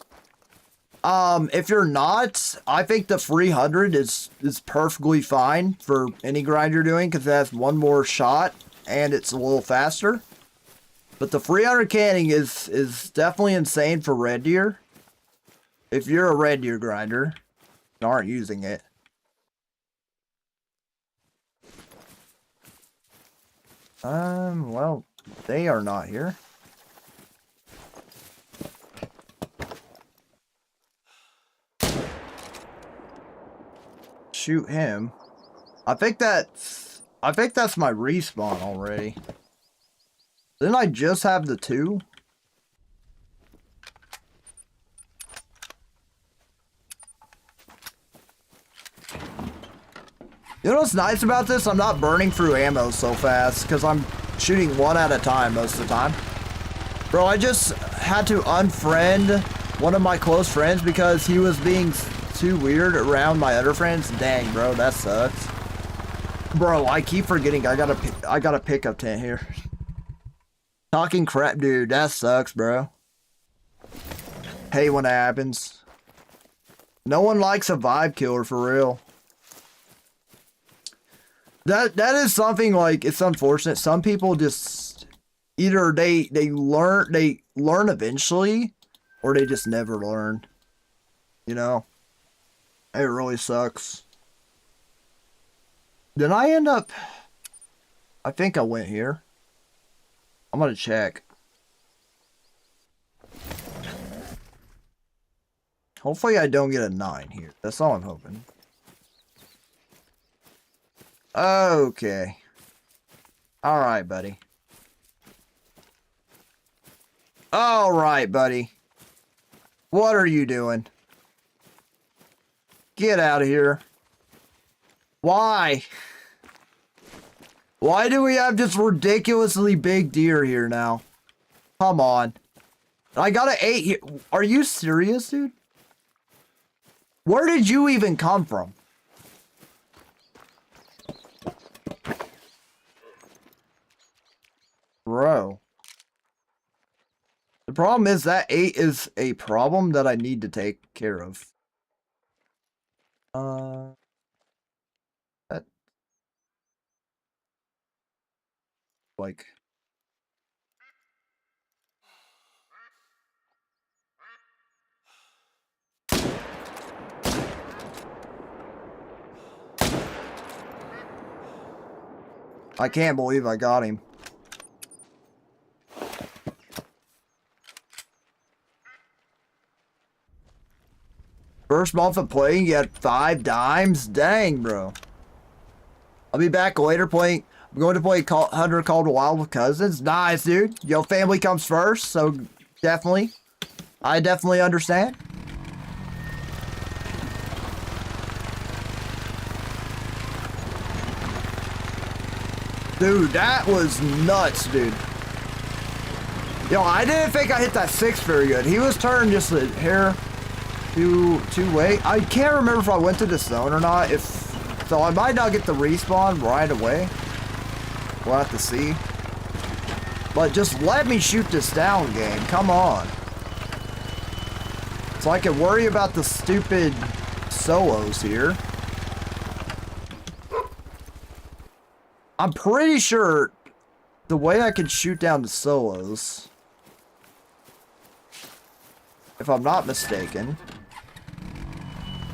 If you're not, I think the 300 is perfectly fine for any grind you're doing because it has one more shot and it's a little faster. But the 300 canning is definitely insane for red deer. If you're a red deer grinder and aren't using it. Well, they are not here. Shoot him. I think that's my respawn already. Didn't I just have the 2? You know what's nice about this? I'm not burning through ammo so fast because I'm shooting one at a time most of the time. Bro, I just had to unfriend one of my close friends because he was being too weird around my other friends. Dang, bro, that sucks. Bro, I keep forgetting I got a pickup tent here. Talking crap, dude, that sucks, bro. Hate when that happens. No one likes a vibe killer for real. That is something like, it's unfortunate. Some people just either they learn eventually Or they just never learn. You know? It really sucks. Did I end up... I think I went here. I'm gonna check. Hopefully I don't get a 9 here. That's all I'm hoping. Okay. Alright, buddy. Alright, buddy. What are you doing? Get out of here. Why? Why do we have just ridiculously big deer here now? Come on. I got an 8 here. Are you serious, dude? Where did you even come from? Bro. The problem is that 8 is a problem that I need to take care of. That... Like... I can't believe I got him. First month of playing, you had 5 dimes? Dang, bro. I'll be back later playing. I'm going to play Hunter Called Wild with cousins. Nice, dude. Yo, family comes first, so definitely. I definitely understand. Dude, that was nuts, dude. Yo, I didn't think I hit that 6 very good. He was turning just a hair too late. I can't remember if I went to the zone or not. So I might not get the respawn right away. We'll have to see. But just let me shoot this down, game. Come on. So I can worry about the stupid solos here. I'm pretty sure the way I can shoot down the solos, if I'm not mistaken,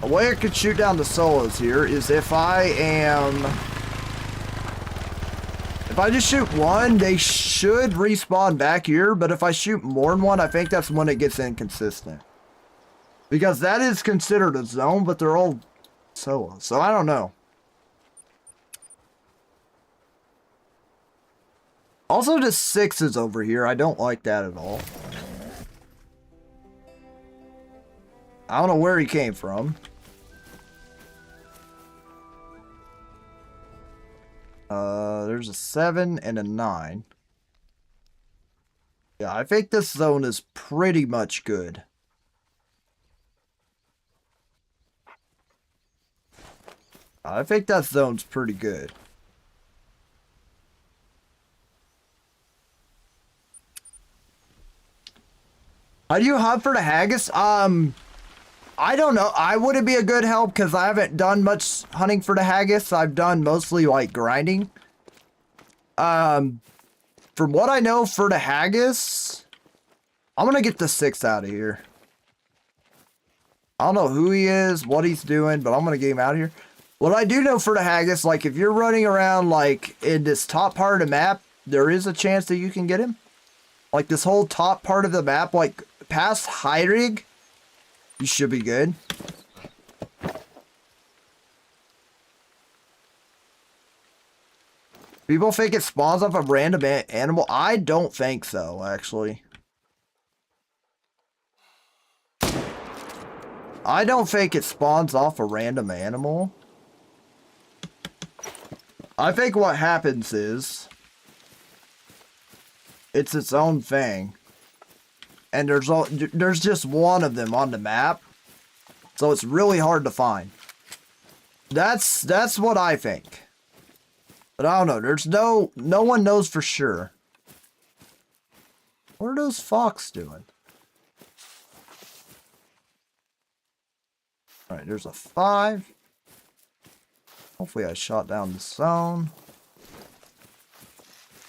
the way I could shoot down the solos here is if I just shoot one, they should respawn back here, but if I shoot more than one, I think that's when it gets inconsistent. Because that is considered a zone, but they're all solos, so I don't know. Also, the 6 is over here. I don't like that at all. I don't know where he came from. There's a 7 and a 9. Yeah, I think this zone is pretty much good. I think that zone's pretty good. How do you hunt for the haggis? I don't know. I wouldn't be a good help because I haven't done much hunting for the haggis. I've done mostly like grinding. From what I know for the haggis, I'm gonna get the 6 out of here. I don't know who he is, what he's doing, but I'm gonna get him out of here. What I do know for the haggis, like if you're running around like in this top part of the map, there is a chance that you can get him. Like this whole top part of the map, like past High Rig, you should be good. People think it spawns off a random animal. I don't think so, actually. I don't think it spawns off a random animal. I think what happens is it's its own thing. And there's just one of them on the map. So it's really hard to find. That's what I think. But I don't know. There's no one knows for sure. What are those fox doing? Alright, there's a 5. Hopefully I shot down the zone.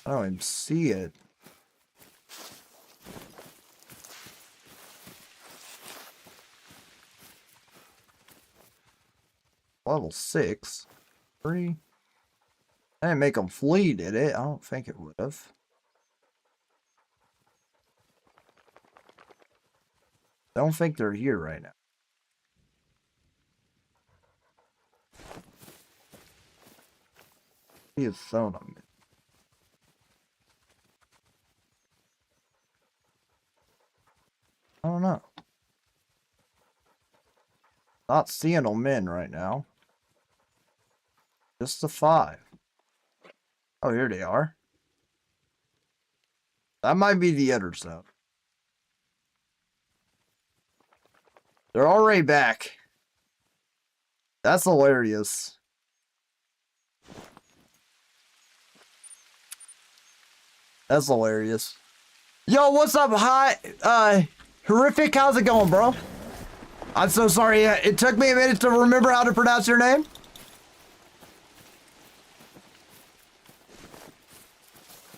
I don't even see it. level 6. 3. I didn't make them flee, did it? I don't think it would have. I don't think they're here right now. He has thrown them. I don't know. Not seeing them in right now. Just the 5. Oh, here they are. That might be the other zone. They're already back. That's hilarious. That's hilarious. Yo, what's up? Hi, Horrific, how's it going, bro? I'm so sorry. It took me a minute to remember how to pronounce your name.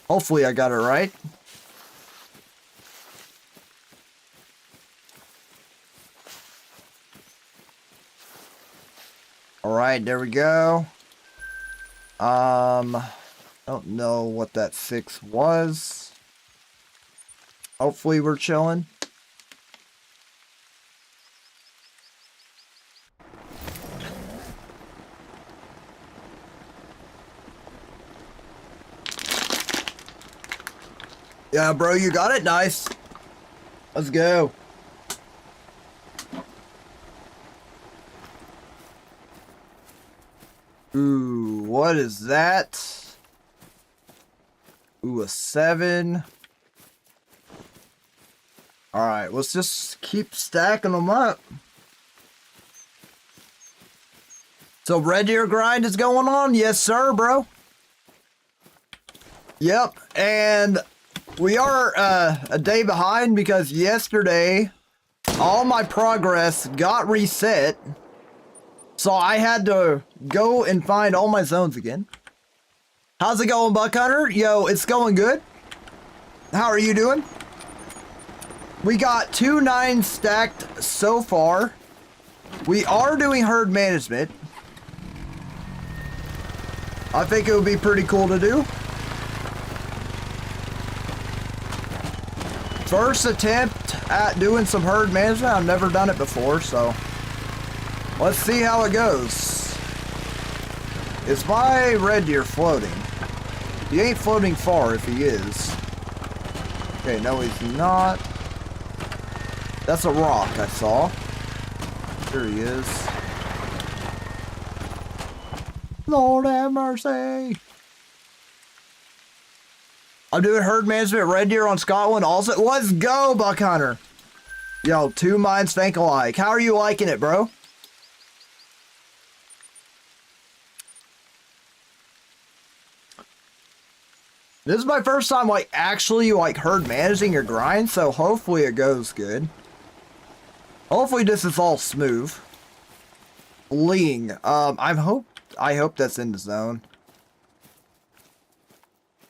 Hopefully I got it right. Alright, there we go. I don't know what that 6 was. Hopefully we're chilling. Yeah, bro, you got it. Nice. Let's go. Ooh, what is that? Ooh, a 7. Alright, let's just keep stacking them up. So, red deer grind is going on? Yes, sir, bro. Yep, and we are a day behind because yesterday all my progress got reset. So I had to go and find all my zones again. How's it going, Buck Hunter? Yo, it's going good. How are you doing? We got 2 9s stacked so far. We are doing herd management. I think it would be pretty cool to do. First attempt at doing some herd management. I've never done it before, so let's see how it goes. Is my red deer floating? He ain't floating far if he is. Okay, no he's not. That's a rock I saw. There he is. Lord have mercy. I'm doing herd management red deer on Scotland also. Let's go, Buck Hunter. Yo, 2 minds think alike. How are you liking it, bro? This is my first time, like, actually, like, herd managing your grind, so hopefully it goes good. Hopefully this is all smooth. Fleeing. I hope that's in the zone.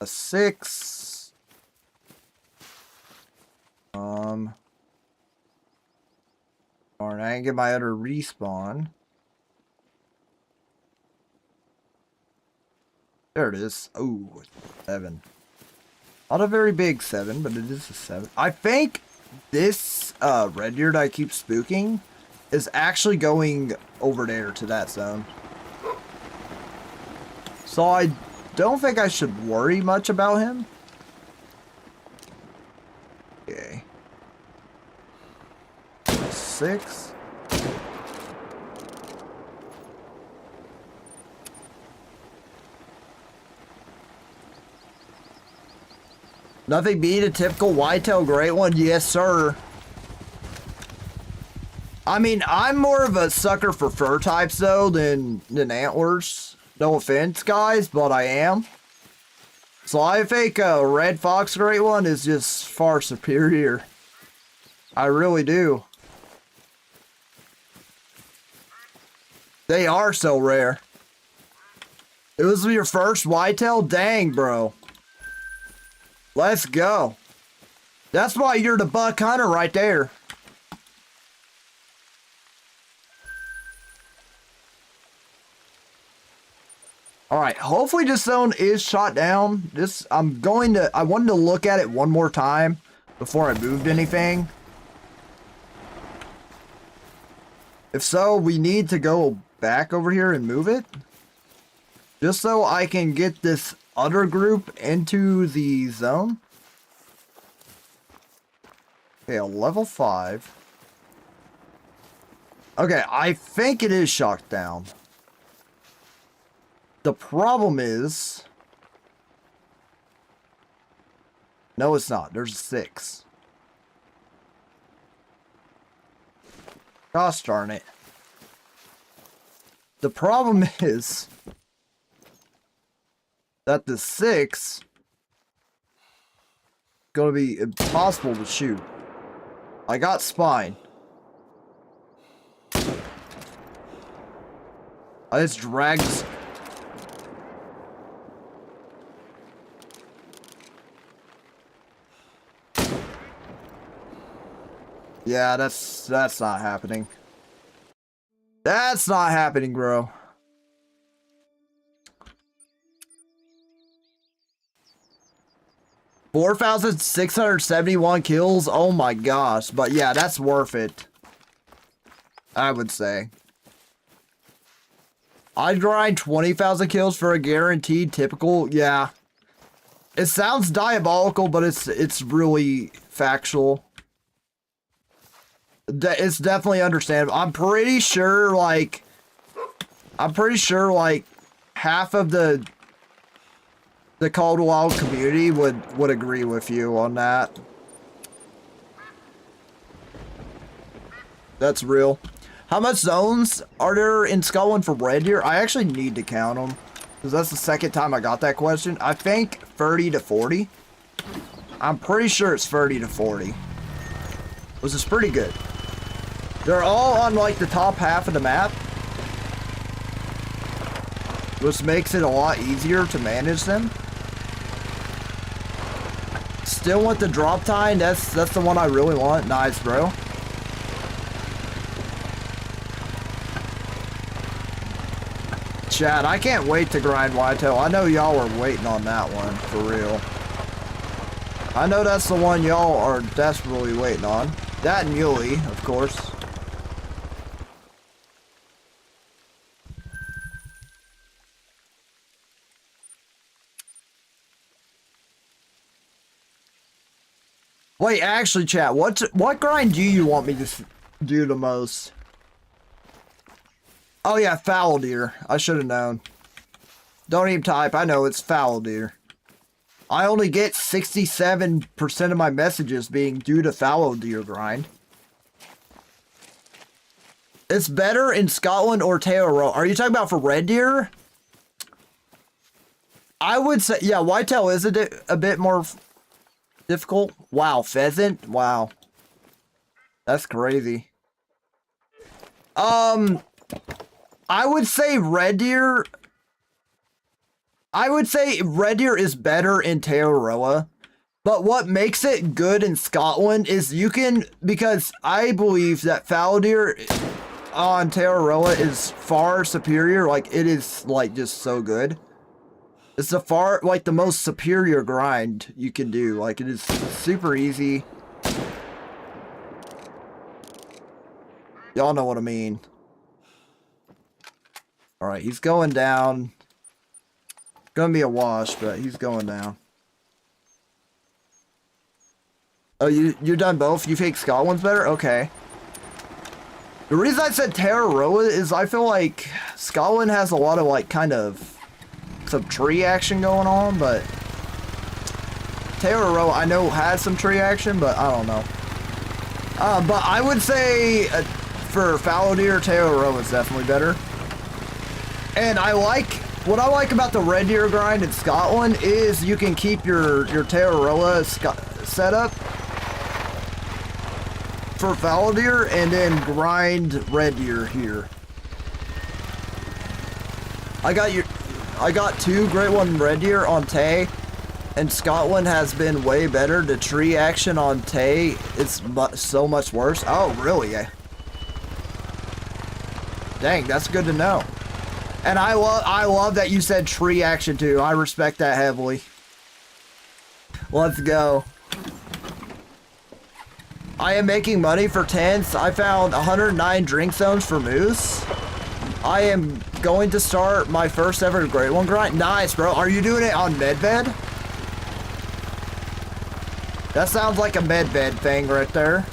A 6. Darn, I didn't get my other respawn. There it is. Oh, 7. Not a very big 7, but it is a 7. I think this red deer that I keep spooking is actually going over there to that zone. So I don't think I should worry much about him. Okay. 6. Nothing beat a typical whitetail great one. Yes, sir. I mean, I'm more of a sucker for fur types, though, than antlers. No offense, guys, but I am. So I think a red fox great one is just far superior. I really do. They are so rare. It was your first whitetail? Dang, bro. Let's go. That's why you're the Buck Hunter right there. Alright, hopefully this zone is shot down. I wanted to look at it one more time before I moved anything. If so, we need to go back over here and move it. Just so I can get this other group into the zone. Okay, a level 5. Okay, I think it is shot down. The problem is... No, it's not. There's a 6. Gosh darn it. The problem is... that the 6... gonna be impossible to shoot. I got spine. I just dragged... Yeah, that's not happening. That's not happening, bro. $4,671 kills. Oh my gosh. But yeah, that's worth it, I would say. I grind 20,000 kills for a guaranteed typical. Yeah. It sounds diabolical, but it's really factual. It's definitely understandable. I'm pretty sure like half of the Call to Wild community would agree with you on that. That's real. How much zones are there in Scotland for red deer? I actually need to count them, because that's the second time I got that question. I think 30 to 40. I'm pretty sure it's 30 to 40. Which is pretty good. They're all on like the top half of the map, which makes it a lot easier to manage them. Still want the drop time. That's the one I really want. Nice, bro. Chat, I can't wait to grind whitetail. I know y'all are waiting on that one, for real. I know that's the one y'all are desperately waiting on. That and muley, of course. Wait, actually, chat, what grind do you want me to do the most? Oh yeah, foul deer. I should have known. Don't even type. I know it's foul deer. I only get 67% of my messages being due to fallow deer grind. It's better in Scotland or Tailrow. Are you talking about for red deer? I would say, yeah, whitetail is a bit more difficult. Wow, pheasant? Wow. That's crazy. I would say red deer. I would say red deer is better in Tailroa. But what makes it good in Scotland is you can, because I believe that fallow deer on Tailroa is far superior. Like, it is, like, just so good. It's the most superior grind you can do. Like, it is super easy. Y'all know what I mean. Alright, he's going down. Gonna be a wash, but he's going down. Oh, you're done both? You think Scotland's better? Okay. The reason I said Tailroa is I feel like Scotland has a lot of, like, kind of some tree action going on, but Tailroa I know has some tree action, but I don't know. But I would say for fallow deer, Tailroa is definitely better. And what I like about the red deer grind in Scotland is you can keep your Tailroa set up for fallow deer and then grind red deer here. I got 2 Great One red deer on Tay, and Scotland has been way better. The tree action on Tay is so much worse. Oh, really? Dang, that's good to know. And I love that you said tree action too. I respect that heavily. Let's go. I am making money for tents. I found 109 drink zones for moose. I am going to start my first ever Great One grind. Nice, bro. Are you doing it on medbed? That sounds like a medbed thing right there.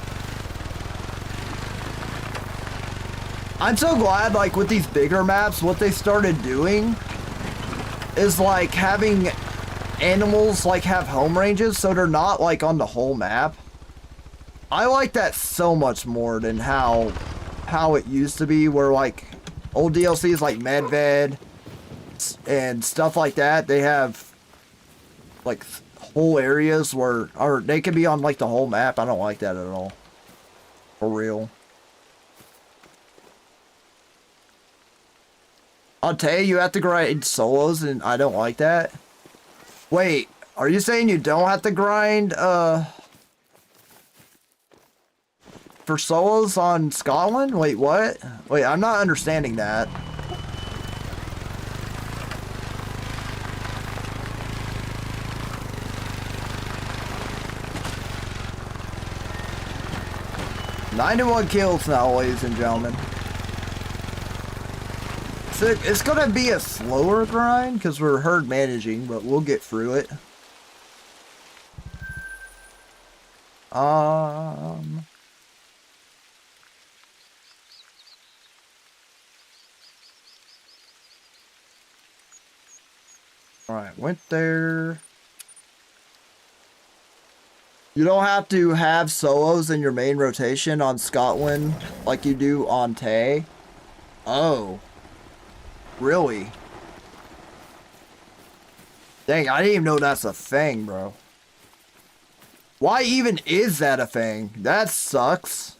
I'm so glad, like, with these bigger maps, what they started doing is, like, having animals, like, have home ranges, so they're not, like, on the whole map. I like that so much more than how it used to be, where, like, old DLCs like Medved and stuff like that, they have, like, whole areas where, or they can be on, like, the whole map. I don't like that at all. For real. I'll tell you, you have to grind solos, and I don't like that. Wait, are you saying you don't have to grind, for solos on Scotland? Wait, what? Wait, I'm not understanding that. "91 kills now, ladies and gentlemen. It's gonna be a slower grind because we're herd managing, but we'll get through it. Alright, went there. You don't have to have solos in your main rotation on Scotland like you do on Tay. Oh. Really? Dang, I didn't even know that's a thing, bro. Why even is that a thing? That sucks.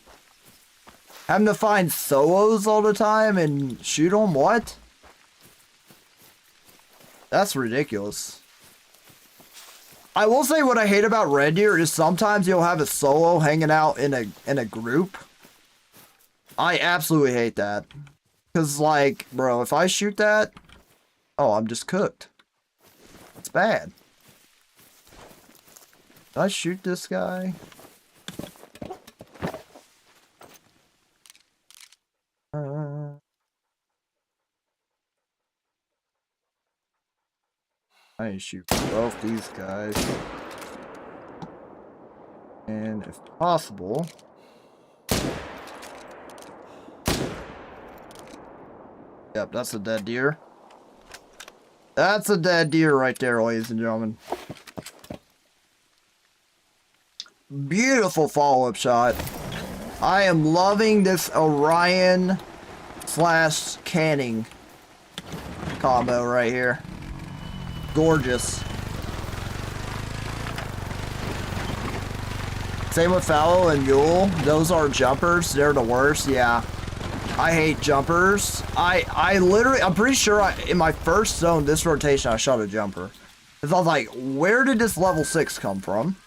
Having to find solos all the time and shoot them? What? That's ridiculous. I will say what I hate about Red Deer is sometimes you'll have a solo hanging out in a group. I absolutely hate that. Because, like, bro, if I shoot that, oh, I'm just cooked. It's bad. Did I shoot this guy? I need to shoot both these guys. And if possible... Yep, that's a dead deer. That's a dead deer right there, ladies and gentlemen. Beautiful follow-up shot. I am loving this Orion / Canning combo right here. Gorgeous. Same with Fallow and Mule. Those are jumpers. They're the worst. Yeah. I hate jumpers. I literally, I'm pretty sure in my first zone, this rotation, I shot a jumper. Because I was like, where did this level 6 come from?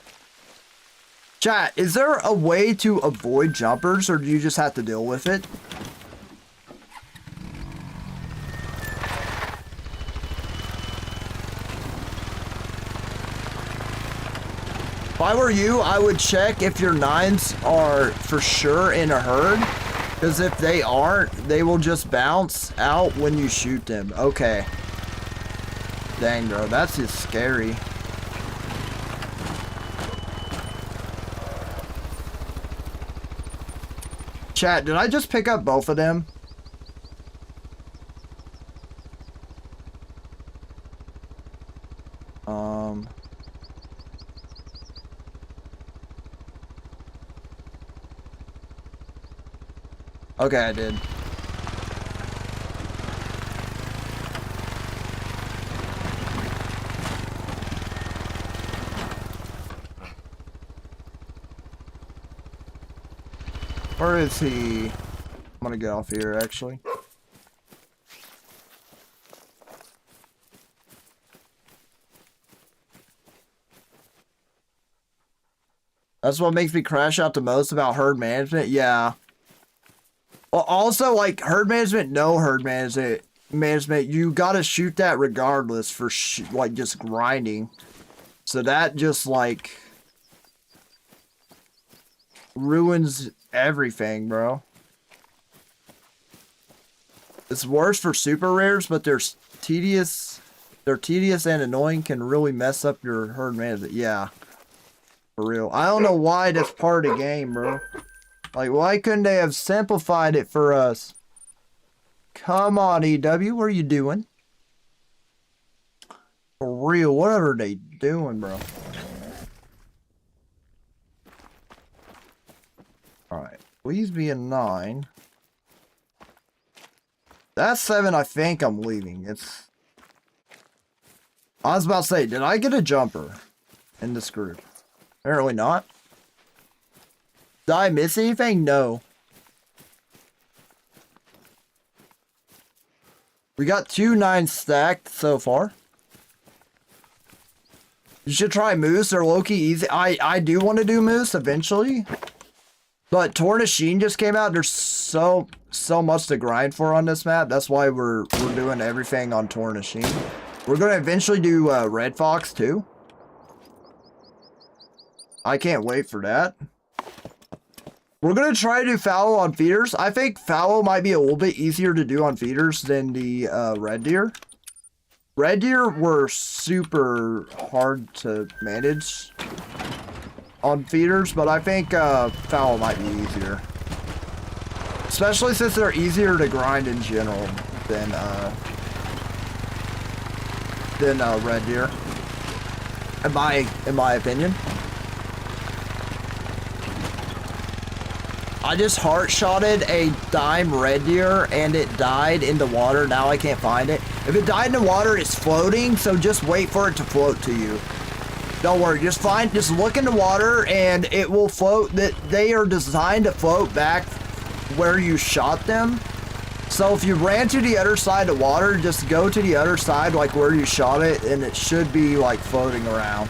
Chat, is there a way to avoid jumpers, or do you just have to deal with it? If I were you, I would check if your 9s are for sure in a herd. Because if they aren't, they will just bounce out when you shoot them. Okay. Dang, bro, that's just scary. Chat, did I just pick up both of them? Okay, I did. Where is he? I'm gonna get off here, actually. That's what makes me crash out the most about herd management. Yeah. Well, also, like, herd management, no herd management management, you gotta shoot that regardless for like just grinding. So that just like ruins everything, bro. It's worse for super rares, but they're tedious. They're tedious and annoying, can really mess up your herd management. Yeah, for real. I don't know why that's part of the game, bro. Like, why couldn't they have simplified it for us? Come on, EW, what are you doing? For real, what are they doing, bro? Alright, please be a 9. That's 7, I think I'm leaving. It's... I was about to say, did I get a jumper in this group? Apparently not. Did I miss anything? No. We got 2 9s stacked so far. You should try Moose or Loki easy. I do want to do Moose eventually. But Tornasheen just came out. There's so much to grind for on this map. That's why we're doing everything on Tornasheen. We're gonna eventually do Red Fox too. I can't wait for that. We're gonna try to do Fallow on feeders. I think Fallow might be a little bit easier to do on feeders than the Red Deer. Red Deer were super hard to manage on feeders, but I think Fallow might be easier. Especially since they're easier to grind in general than Red Deer. In my opinion. I just heart-shotted a dime Red Deer and it died in the water. Now I can't find it. If it died in the water, it's floating, so just wait for it to float to you. Don't worry, just look in the water and it will float. They are designed to float back where you shot them. So if you ran to the other side of the water, just go to the other side like where you shot it and it should be like floating around.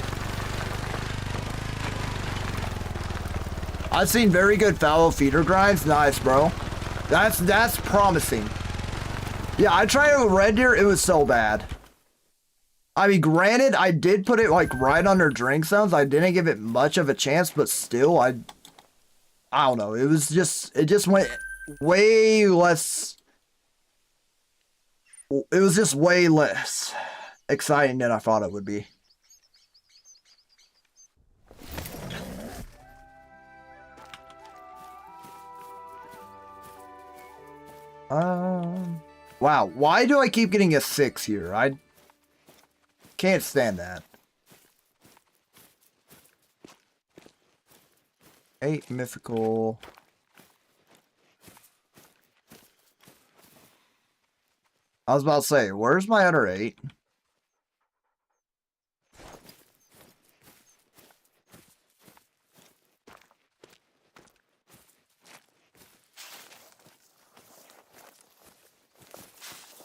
I've seen very good fallow feeder grinds. Nice, bro. That's promising. Yeah, I tried it with Red Deer. It was so bad. I mean, granted, I did put it like right under drink zones. I didn't give it much of a chance, but still, I don't know. It just went way less. It was just way less exciting than I thought it would be. Wow. Why do I keep getting a 6 here? I can't stand that. 8 mythical. I was about to say, where's my other 8?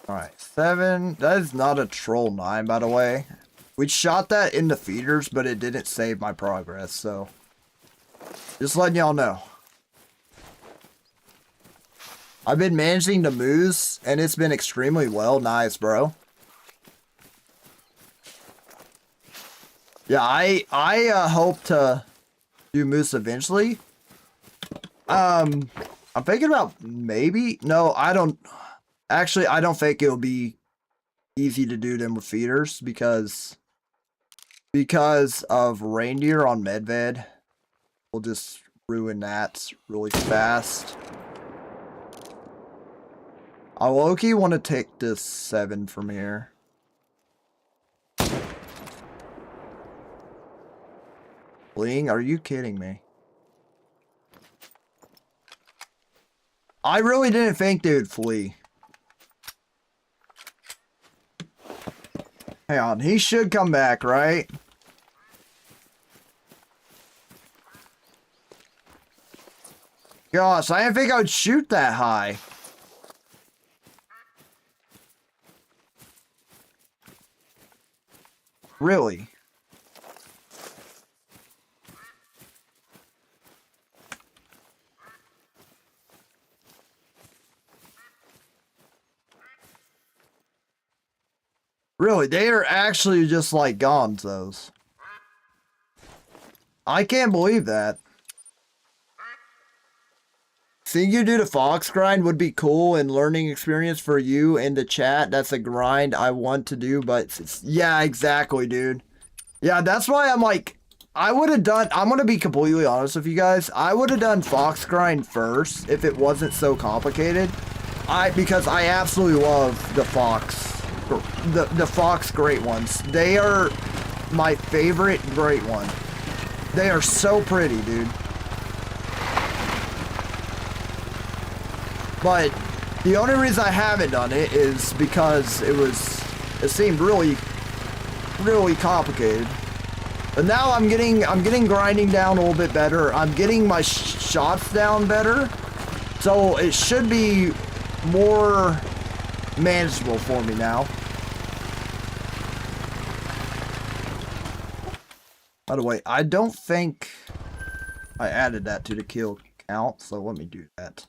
Alright, 7. That is not a troll 9, by the way. We shot that in the feeders, but it didn't save my progress, so just letting y'all know. I've been managing the moose, and it's been extremely well. Nice, bro. Yeah, I hope to do moose eventually. I'm thinking about maybe. No, I don't. Actually, I don't think it'll be easy to do them with feeders because of reindeer on Medved. We'll just ruin that really fast. I low-key want to take this 7 from here. Bling, are you kidding me? I really didn't think they would flee. Hang on, he should come back, right? Gosh, I didn't think I would shoot that high. Really? Really, they are actually just like gonzos. I can't believe that. Seeing you do the fox grind would be cool and learning experience for you in the chat. That's a grind I want to do, but yeah, exactly, dude. Yeah, that's why I'm like, I would have done, I'm going to be completely honest with you guys. I would have done fox grind first if it wasn't so complicated. Because I absolutely love the fox, the fox great ones. They are my favorite great one. They are so pretty, dude. But the only reason I haven't done it is because it seemed really complicated. But now I'm getting grinding down a little bit better. I'm getting my shots down better. So it should be more manageable for me now. By the way, I don't think I added that to the kill count, so let me do that.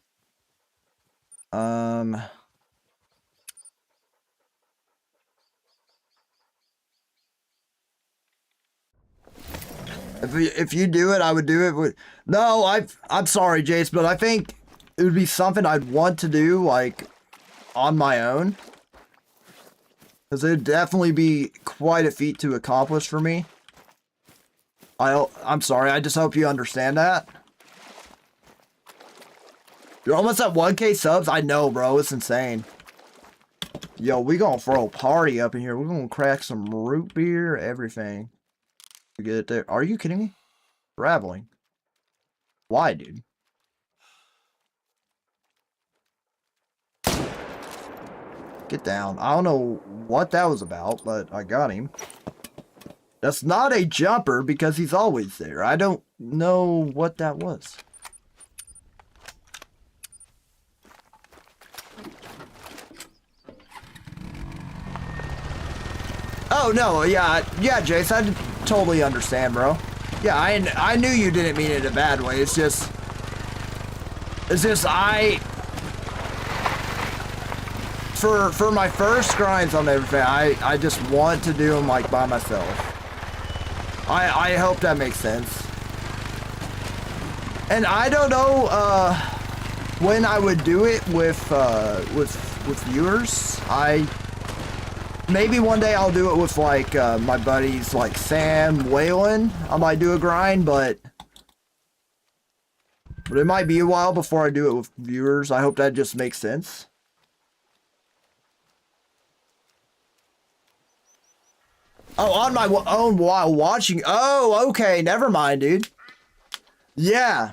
If you do it, I would do it with... No, I'm sorry, Jace, but I think it would be something I'd want to do, like, on my own. Because it would definitely be quite a feat to accomplish for me. I'm sorry, I just hope you understand that. You're almost at 1K subs? I know, bro. It's insane. Yo, we gonna throw a party up in here. We're gonna crack some root beer, everything. To get it there. Are you kidding me? Traveling. Why, dude? Get down. I don't know what that was about, but I got him. That's not a jumper because he's always there. I don't know what that was. Oh, no, yeah, Jace, I totally understand, bro. Yeah, I knew you didn't mean it in a bad way. It's just for my first grinds on everything, I just want to do them, like, by myself. I hope that makes sense. And I don't know, when I would do it with viewers. Maybe one day I'll do it with, like, my buddies, like Sam, Waylon. I might do a grind, but it might be a while before I do it with viewers. I hope that just makes sense. Oh, on my own while watching. Oh, okay. Never mind, dude. Yeah.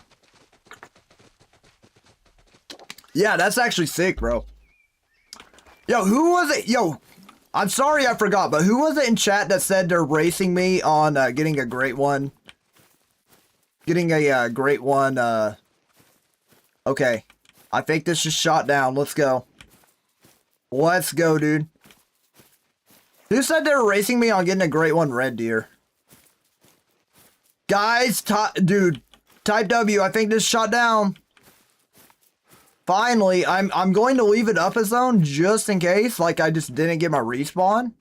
Yeah, that's actually sick, bro. Yo, who was it? Yo, I'm sorry I forgot, but who was it in chat that said they're racing me on getting a great one? Getting a great one. Okay. I think this is shot down. Let's go. Let's go, dude. Who said they were racing me on getting a great one, Red Deer? Guys, dude, type W. I think this is shot down. Finally, I'm going to leave it up a zone just in case, like I just didn't get my respawn.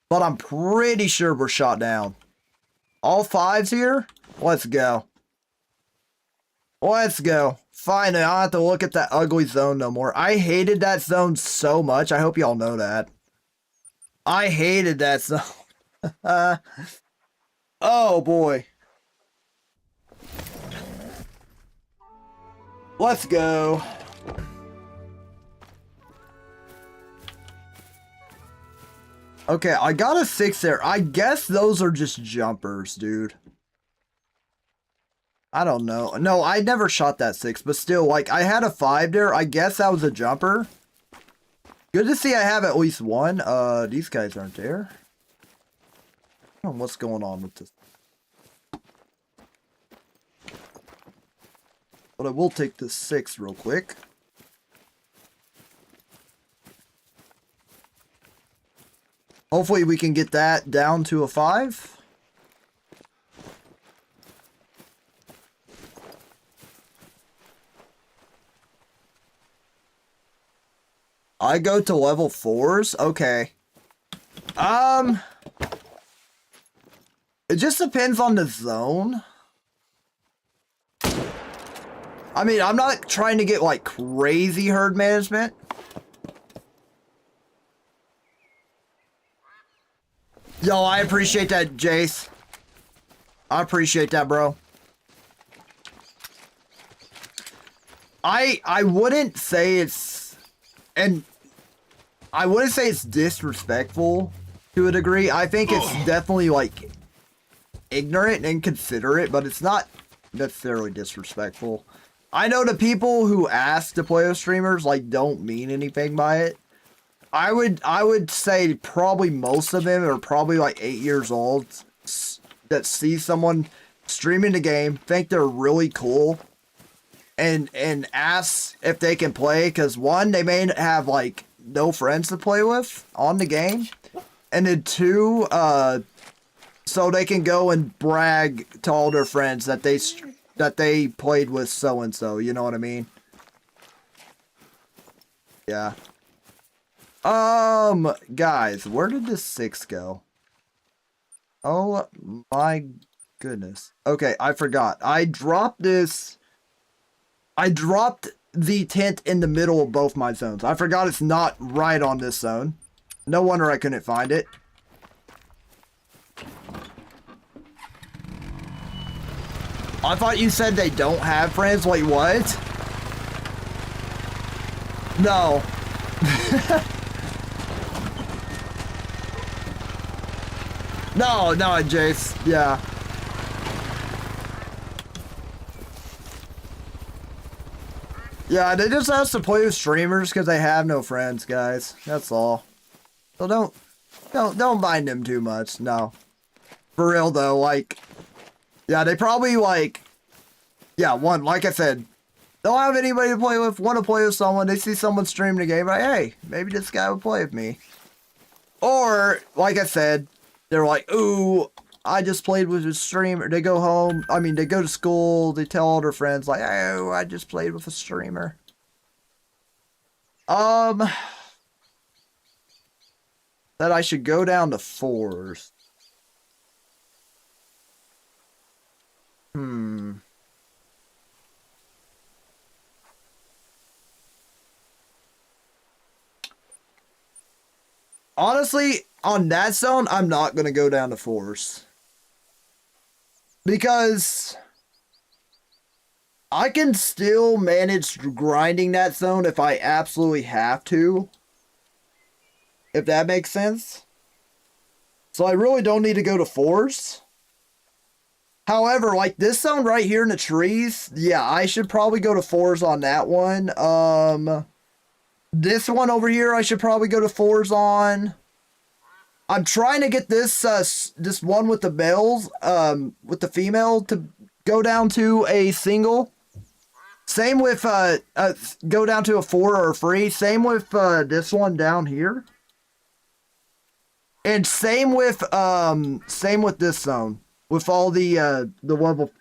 But I'm pretty sure we're shot down. All fives here? Let's go. Let's go. Finally, I don't have to look at that ugly zone no more. I hated that zone so much. I hope y'all know that. I hated that zone. Oh, boy. Let's go. Okay, I got a 6 there. I guess those are just jumpers, dude. I don't know. No, I never shot that 6, but still, like, I had a 5 there. I guess that was a jumper. Good to see I have at least one. These guys aren't there. I don't know what's going on with this. But I will take this 6 real quick. Hopefully we can get that down to a 5. I go to level 4s? Okay. It just depends on the zone. I mean, I'm not trying to get like crazy herd management. Yo, I appreciate that, Jace. I appreciate that, bro. I wouldn't say it's, and I wouldn't say it's disrespectful to a degree. I think it's definitely like ignorant and inconsiderate, but it's not necessarily disrespectful. I know the people who ask to play with streamers like don't mean anything by it. I would say probably most of them are probably like 8 years old that see someone streaming the game, think they're really cool, and ask if they can play, because one, they may have like no friends to play with on the game, and then two, so they can go and brag to all their friends that they played with so and so. You know what I mean? Yeah. Guys, where did this 6 go? Oh my goodness. Okay, I forgot. I dropped the tent in the middle of both my zones. I forgot it's not right on this zone. No wonder I couldn't find it. I thought you said they don't have friends. Wait, what? No. No, Jace. Yeah. Yeah, they just ask to play with streamers because they have no friends, guys. That's all. So don't mind them too much. No. For real though, like, yeah, they probably like, yeah, one, like I said, don't have anybody to play with, want to play with someone, they see someone streaming the game, like, hey, maybe this guy would play with me. Or, like I said, they're like, ooh, I just played with a streamer. They go home, I mean, they go to school, they tell all their friends, like, oh, I just played with a streamer. That I should go down to 4s. Honestly, on that zone, I'm not going to go down to 4s. Because I can still manage grinding that zone if I absolutely have to. If that makes sense. So I really don't need to go to 4s. However, like this zone right here in the trees, yeah, I should probably go to 4s on that one. This one over here, I should probably go to 4s on. I'm trying to get this this one with the males, with the female to go down to a single. Same with go down to a 4 or a 3. Same with this one down here. And same with this zone. With all the level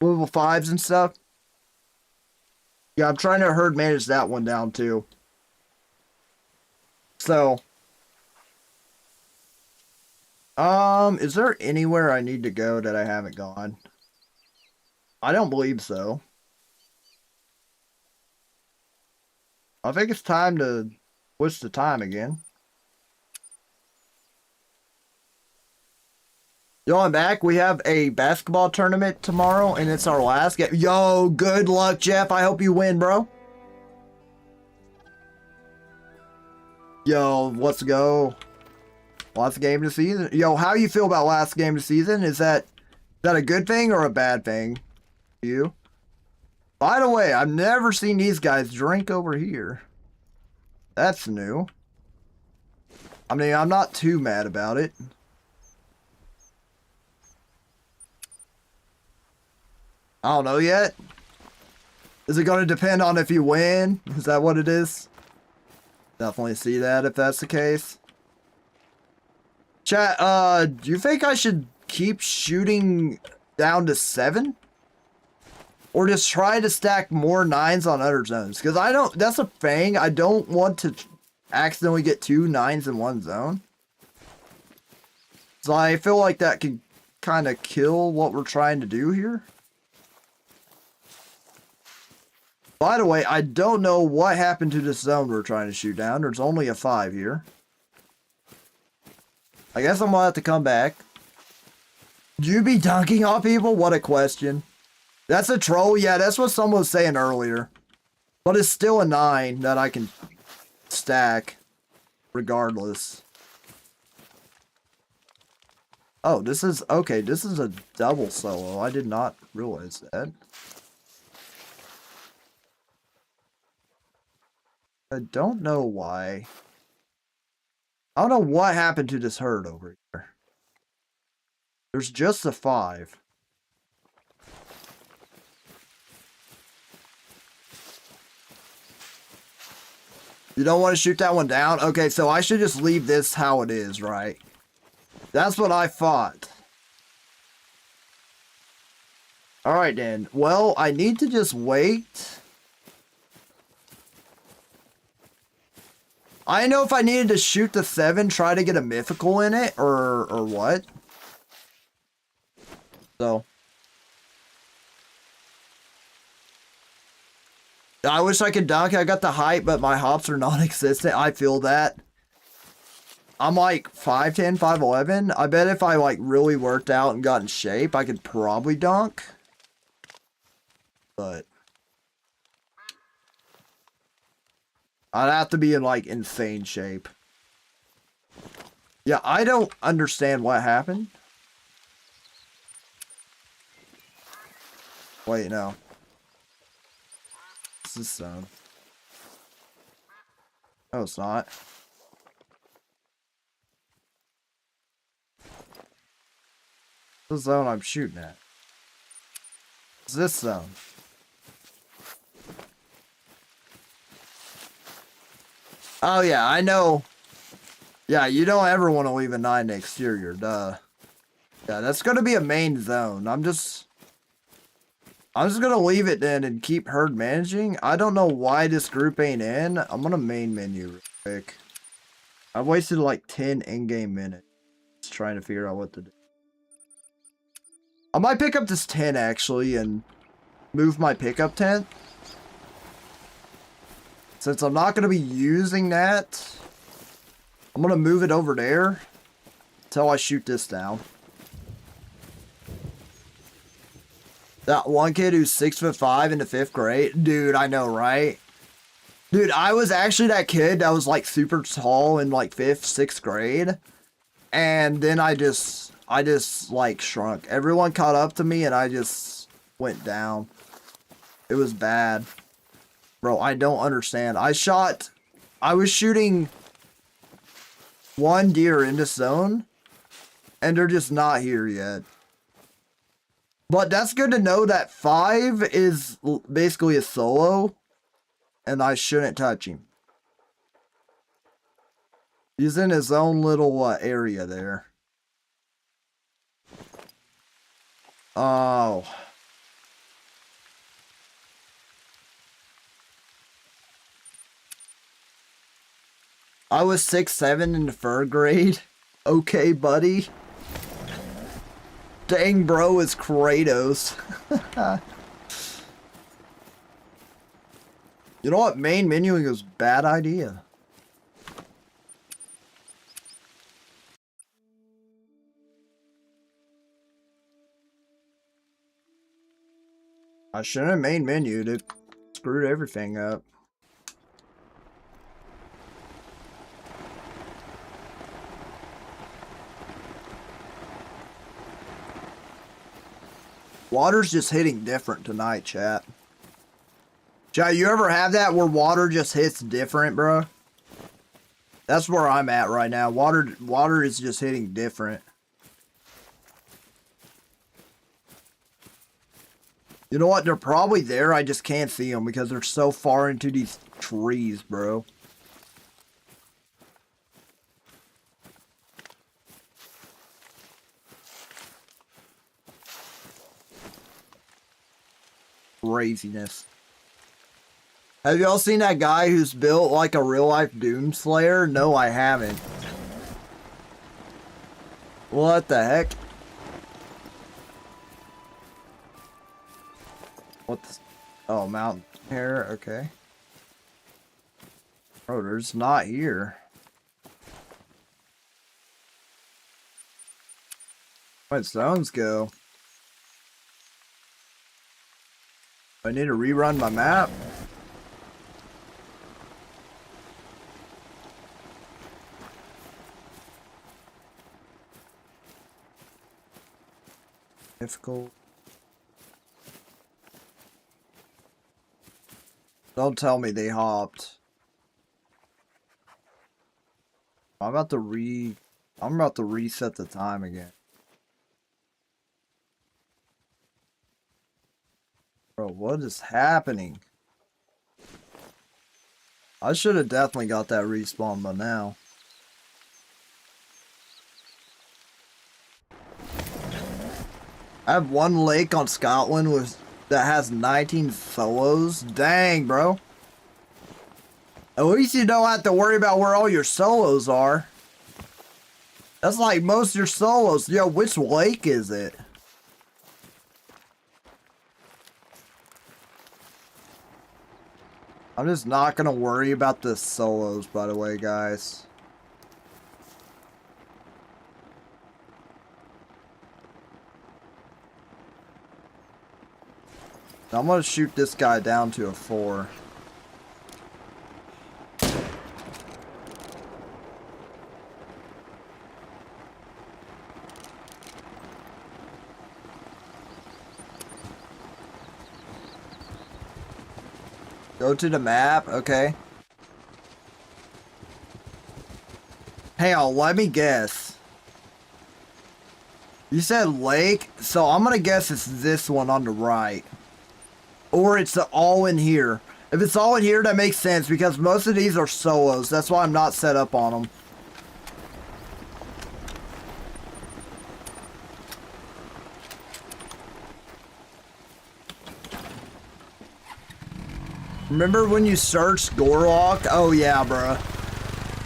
5s and stuff. Yeah, I'm trying to herd manage that one down too. So, is there anywhere I need to go that I haven't gone? I don't believe so. I think it's time to switch the time again. Yo, I'm back. We have a basketball tournament tomorrow, and it's our last game. Yo, good luck, Jeff. I hope you win, bro. Yo, let's go. Last game of the season. Yo, how you feel about last game of the season? Is that a good thing or a bad thing? You? By the way, I've never seen these guys drink over here. That's new. I mean, I'm not too mad about it. I don't know yet. Is it going to depend on if you win? Is that what it is? Definitely see that if that's the case. Chat, do you think I should keep shooting down to 7? Or just try to stack more 9s on other zones? Because that's a thing. I don't want to accidentally get 2 9s in one zone. So I feel like that could kind of kill what we're trying to do here. By the way, I don't know what happened to this zone we're trying to shoot down. There's only a 5 here. I guess I'm gonna have to come back. Do you be dunking on people? What a question. That's a troll? Yeah, that's what someone was saying earlier. But it's still a 9 that I can stack regardless. Oh, this is... Okay, this is a double solo. I did not realize that. I don't know why. I don't know what happened to this herd over here. There's just a 5. You don't want to shoot that one down? Okay, so I should just leave this how it is, right? That's what I thought. Alright then. Well, I need to just wait. I didn't know if I needed to shoot the 7, try to get a mythical in it, or what. So. I wish I could dunk. I got the height, but my hops are non-existent. I feel that. I'm like 5'10", 5'11". I bet if I like really worked out and got in shape, I could probably dunk. But I'd have to be in like insane shape. Yeah, I don't understand what happened. Wait, no. What's this sound? No, it's not. The zone I'm shooting at. It's this zone. Oh yeah, I know. Yeah, you don't ever want to leave a 9 exterior, duh. Yeah, that's gonna be a main zone. I'm just gonna leave it then and keep herd managing. I don't know why this group ain't in. I'm gonna main menu real quick. I've wasted like 10 in-game minutes just trying to figure out what to do. I might pick up this tent actually and move my pickup tent. Since I'm not going to be using that, I'm going to move it over there until I shoot this down. That one kid who's 6'5" in the 5th grade. Dude, I know, right? Dude, I was actually that kid that was like super tall in like 5th, 6th grade. And then I just like shrunk. Everyone caught up to me and I just went down. It was bad. Bro, I don't understand. I was shooting 1 deer in this zone and they're just not here yet. But that's good to know that 5 is basically a solo and I shouldn't touch him. He's in his own little area there. Oh. I was 6'7" in the 3rd grade. Okay, buddy. Dang, bro, it's Kratos. You know what? Main menuing is a bad idea. I shouldn't have main menued it. Screwed everything up. Water's just hitting different tonight, chat. Chat, you ever have that where water just hits different, bro? That's where I'm at right now. Water is just hitting different. You know what? They're probably there. I just can't see them because they're so far into these trees, bro. Craziness. Have y'all seen that guy who's built like a real life Doom Slayer? No, I haven't. What the heck? What the... Oh, mountain hare, okay. Oh, there's not here. Where'd stones go? I need to rerun my map. Difficult. Don't tell me they hopped. I'm about to reset the time again. Bro, what is happening? I should have definitely got that respawn by now. I have one lake on Scotland that has 19 solos. Dang, bro. At least you don't have to worry about where all your solos are. That's like most of your solos. Yo, which lake is it? I'm just not gonna worry about the solos, by the way, guys. I'm gonna shoot this guy down to a 4. Go to the map, okay. Hang on, let me guess. You said lake, so I'm gonna guess it's this one on the right. Or it's all in here. If it's all in here, that makes sense because most of these are solos. That's why I'm not set up on them. Remember when you searched Gorlock? Oh yeah, bruh.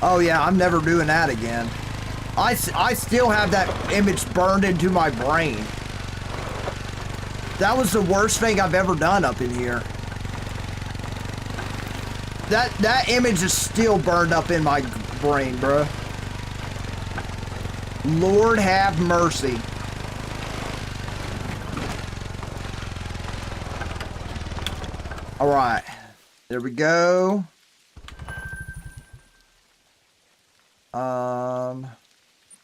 Oh yeah, I'm never doing that again. I still have that image burned into my brain. That was the worst thing I've ever done up in here. That image is still burned up in my brain, bruh. Lord have mercy. Alright. There we go. I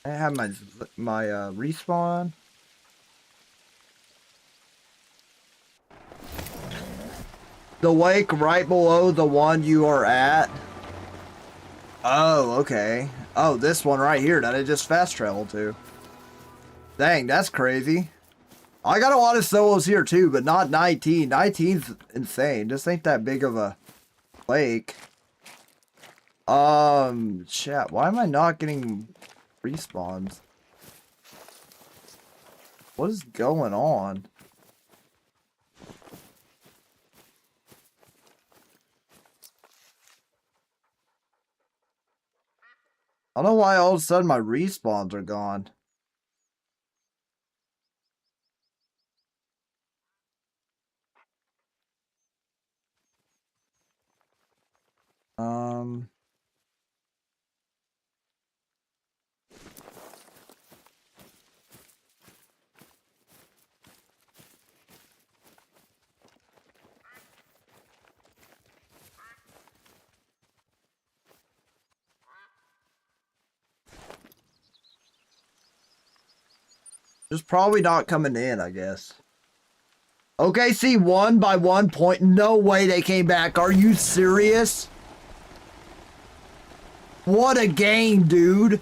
have my respawn. The lake right below the one you are at. Oh, okay. Oh, this one right here that I just fast traveled to. Dang, that's crazy. I got a lot of solos here too, but not 19. 19's insane. This ain't that big of a lake. Chat, why am I not getting respawns? What is going on? I don't know why all of a sudden my respawns are gone. Just probably not coming in, I guess. Okay, see, 1 by 1 point. No way they came back. Are you serious? What a game, dude.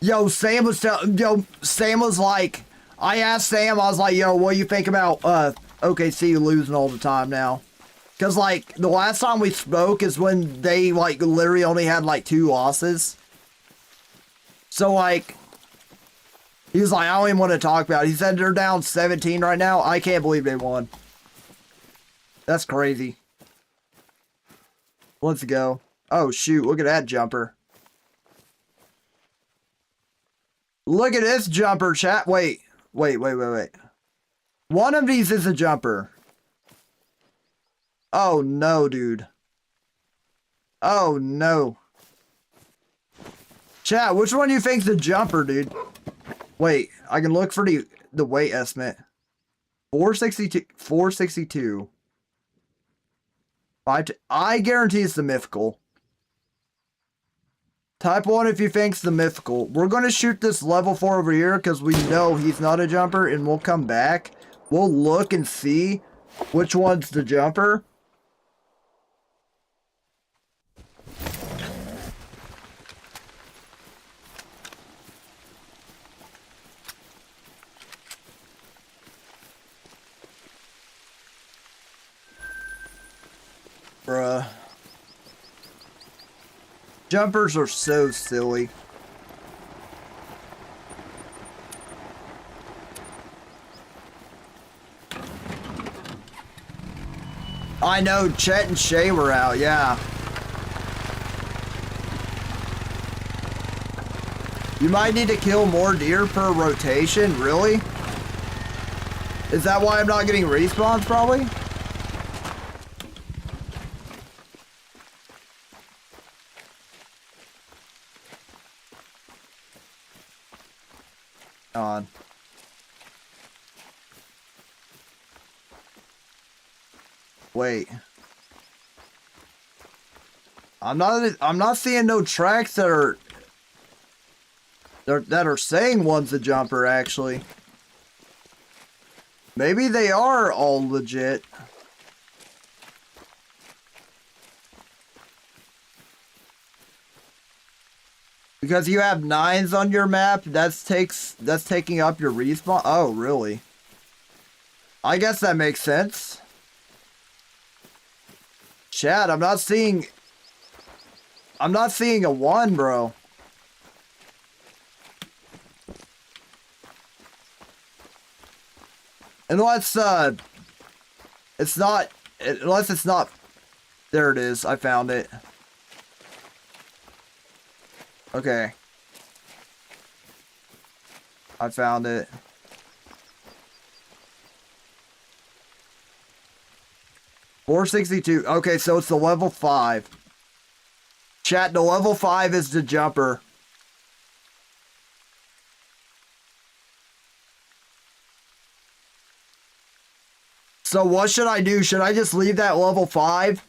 Yo, Sam was like, I asked Sam, I was like, yo, what do you think about OKC losing all the time now? Because, like, the last time we spoke is when they, like, literally only had, like, 2 losses. So, like, he was like, I don't even want to talk about it. He said they're down 17 right now. I can't believe they won. That's crazy. Let's go. Oh, shoot. Look at that jumper. Look at this jumper, chat. Wait. One of these is a jumper. Oh, no, dude. Oh, no. Chat, which one do you think's the jumper, dude? Wait, I can look for the weight estimate. 462. 462. I guarantee it's the mythical. Type 1 if you think's the mythical. We're going to shoot this level 4 over here because we know he's not a jumper, and we'll come back. We'll look and see which one's the jumper. Bruh. Jumpers are so silly. I know, Chet and Shay were out, yeah. You might need to kill more deer per rotation, really? Is that why I'm not getting respawns, probably? On. Wait. I'm not seeing no tracks that are saying one's a jumper, actually. Maybe they are all legit. Because you have 9s on your map, that's taking up your respawn. Oh, really? I guess that makes sense. Chat, I'm not seeing a 1, bro. Unless it's not, there it is, I found it. Okay. I found it. $462. Okay, so it's the level 5. Chat, the level 5 is the jumper. So what should I do? Should I just leave that level 5?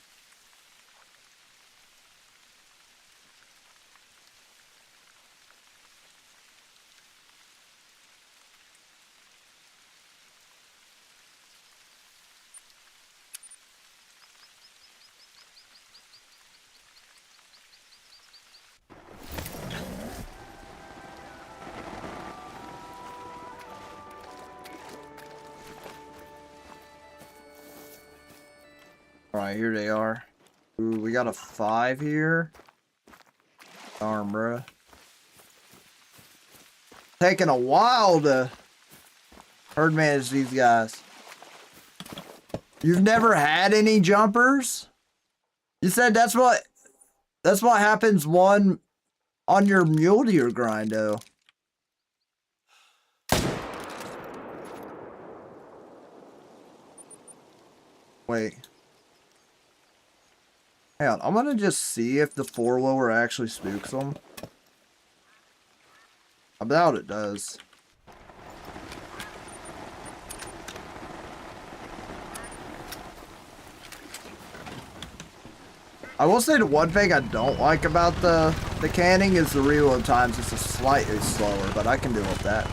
Alright, here they are. Ooh, we got a 5 here. Darn, bruh. Taking a while to herd manage these guys. You've never had any jumpers? You said that's what happens on your mule deer grind, though. Wait. Hang on, I'm gonna just see if the 4-lower actually spooks them. I doubt it does. I will say the one thing I don't like about the canning is the reload times. It's slightly slower, but I can deal with that.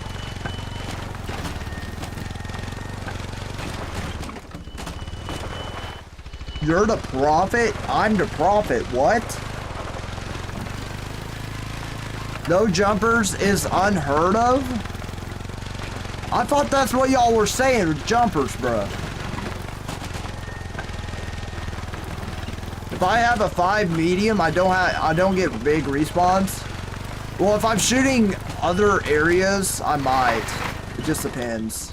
You're the prophet? I'm the prophet. What? No jumpers is unheard of? I thought that's what y'all were saying, jumpers, bruh. If I have a 5 medium, I don't get big respawns. Well, if I'm shooting other areas, I might. It just depends.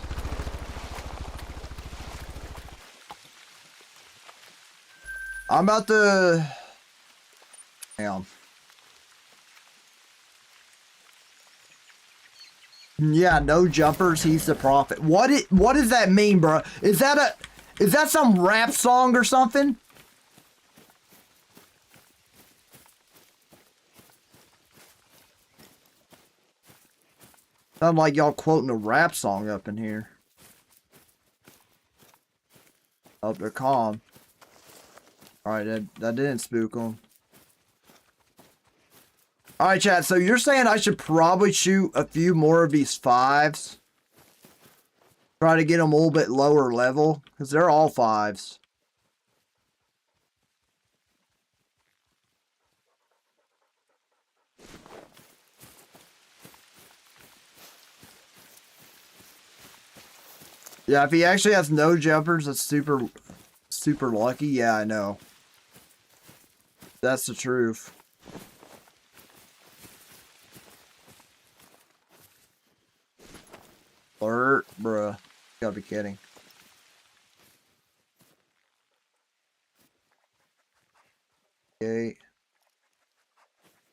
I'm about to... Hang on. Yeah, no jumpers, he's the prophet. What does that mean, bro? Is that some rap song or something? Sound like y'all quoting a rap song up in here. Oh, they're calm. Alright, that didn't spook them. Alright, chat, so you're saying I should probably shoot a few more of these 5s? Try to get them a little bit lower level? Because they're all 5s. Yeah, if he actually has no jumpers, that's super lucky. Yeah, I know. That's the truth. Alert, bruh. You gotta be kidding. Okay.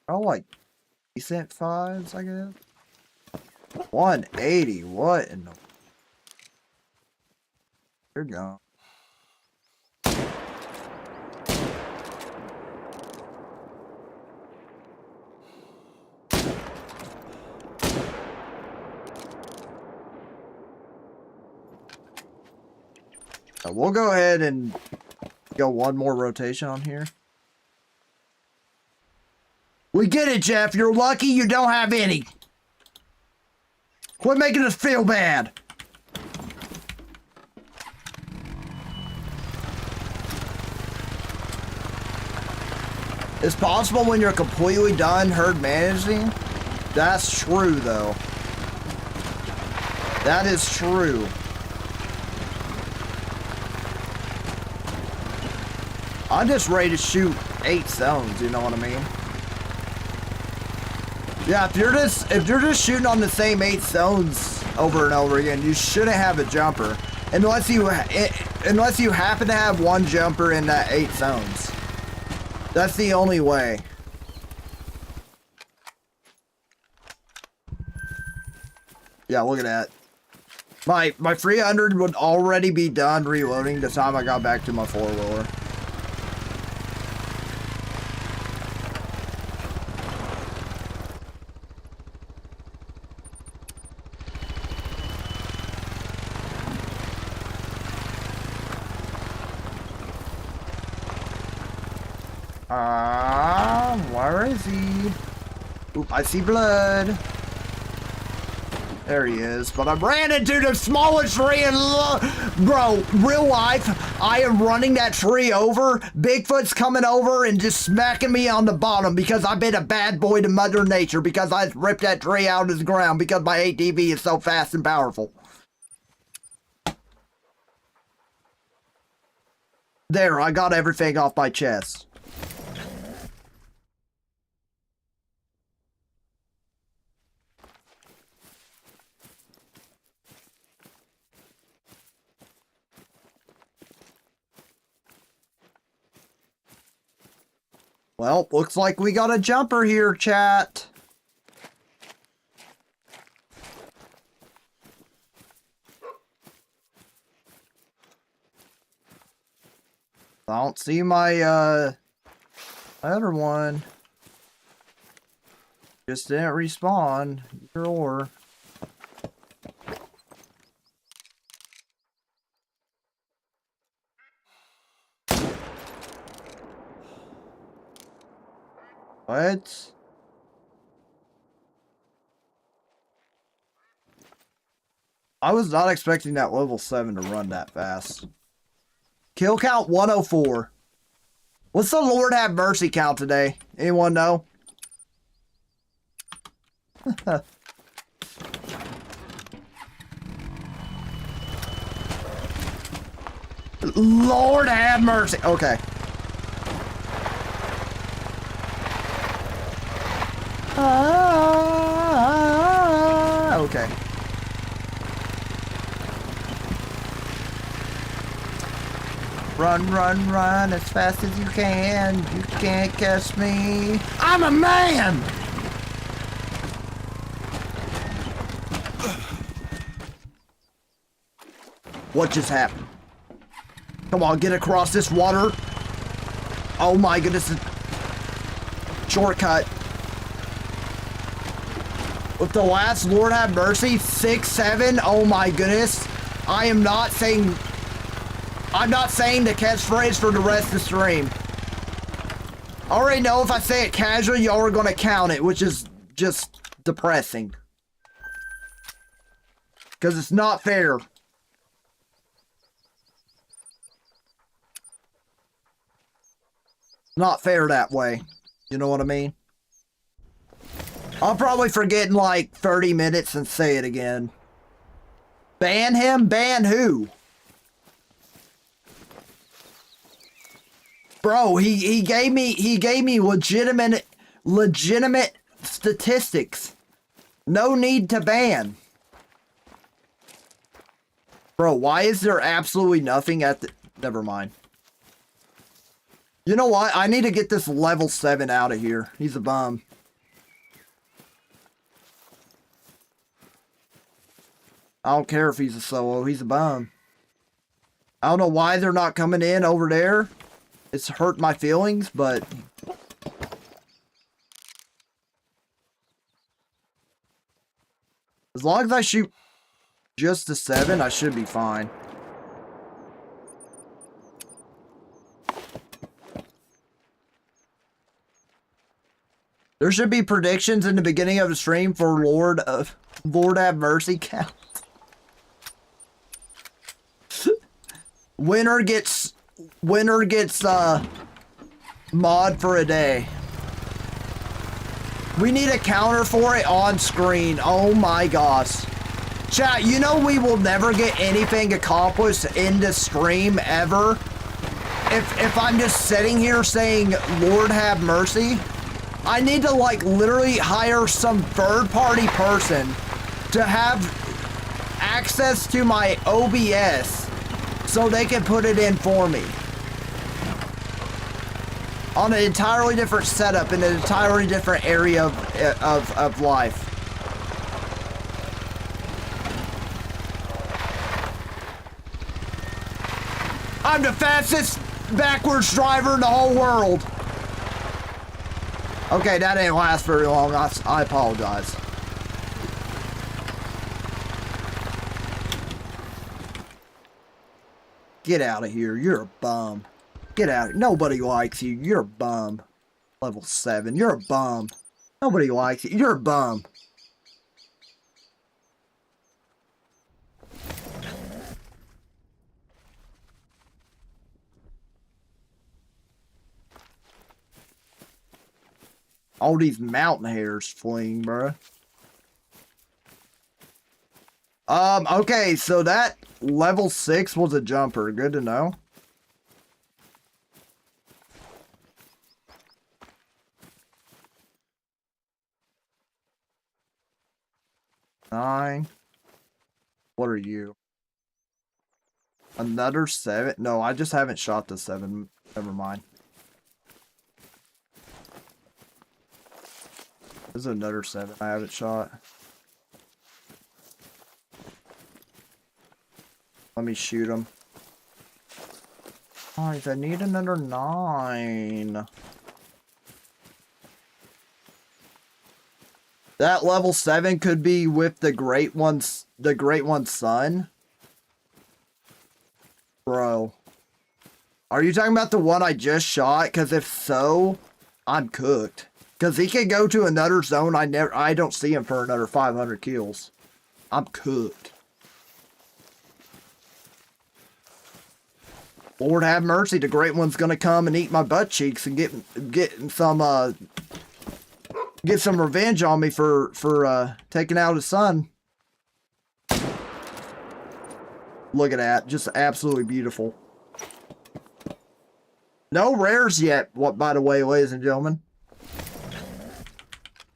Oh, like decent 5s, I guess. 180. What in the... You're gone. We'll go ahead and go one more rotation on here. We get it, Jeff. You're lucky you don't have any. Quit making us feel bad. It's possible when you're completely done herd managing. That's true, though. That is true. I'm just ready to shoot 8 zones, you know what I mean? Yeah, if you're just shooting on the same 8 zones over and over again, you shouldn't have a jumper. Unless you happen to have one jumper in that 8 zones. That's the only way. Yeah, look at that. My 300 would already be done reloading the time I got back to my 4-wheeler. Where is he? Oop, I see blood. There he is. But I ran into the smallest tree in bro, real life, I am running that tree over. Bigfoot's coming over and just smacking me on the bottom because I've been a bad boy to Mother Nature because I ripped that tree out of the ground because my ATV is so fast and powerful. There, I got everything off my chest. Well, looks like we got a jumper here, chat. I don't see my other one. Just didn't respawn. Either or. What? I was not expecting that level 7 to run that fast. Kill count 104. What's the Lord have mercy count today? Anyone know? Lord have mercy. Okay. Okay. Run, run, run as fast as you can. You can't catch me. I'm a man! What just happened? Come on, get across this water. Oh my goodness. Shortcut. With the last, Lord have mercy, 6-7. Oh my goodness. I'm not saying the catchphrase for the rest of the stream. I already know if I say it casually, y'all are gonna count it, which is just depressing. Because it's not fair. Not fair that way. You know what I mean? I'll probably forget in like 30 minutes and say it again. Ban him? Ban who? Bro, he gave me legitimate statistics. No need to ban. Bro, why is there absolutely nothing at the... Never mind. You know what? I need to get this level 7 out of here. He's a bum. I don't care if he's a solo. He's a bum. I don't know why they're not coming in over there. It's hurt my feelings, but... As long as I shoot just a 7, I should be fine. There should be predictions in the beginning of the stream for Lord have mercy count. Winner gets mod for a day. We need a counter for it on screen. Oh my gosh. Chat, you know we will never get anything accomplished in the stream ever if I'm just sitting here saying Lord have mercy. I need to like literally hire some third-party person to have access to my OBS so they can put it in for me. On an entirely different setup in an entirely different area of life. I'm the fastest backwards driver in the whole world. Okay, that didn't last very long. I apologize. Get out of here. You're a bum. Get out. Nobody likes you. You're a bum. Level 7. You're a bum. Nobody likes you. You're a bum. All these mountain hares fleeing, bruh. Okay, so that level 6 was a jumper. Good to know. Nine. What are you? Another 7? No, I just haven't shot the 7. Never mind. This is another 7 I haven't shot. Let me shoot him. Guys, I need another 9. That level 7 could be with the Great One's son. Bro. Are you talking about the one I just shot? Because if so, I'm cooked. Because he can go to another zone. I don't see him for another 500 kills. I'm cooked. Lord have mercy, the Great One's gonna come and eat my butt cheeks and get some revenge on me for taking out his son. Look at that, just absolutely beautiful. No rares yet, by the way, ladies and gentlemen.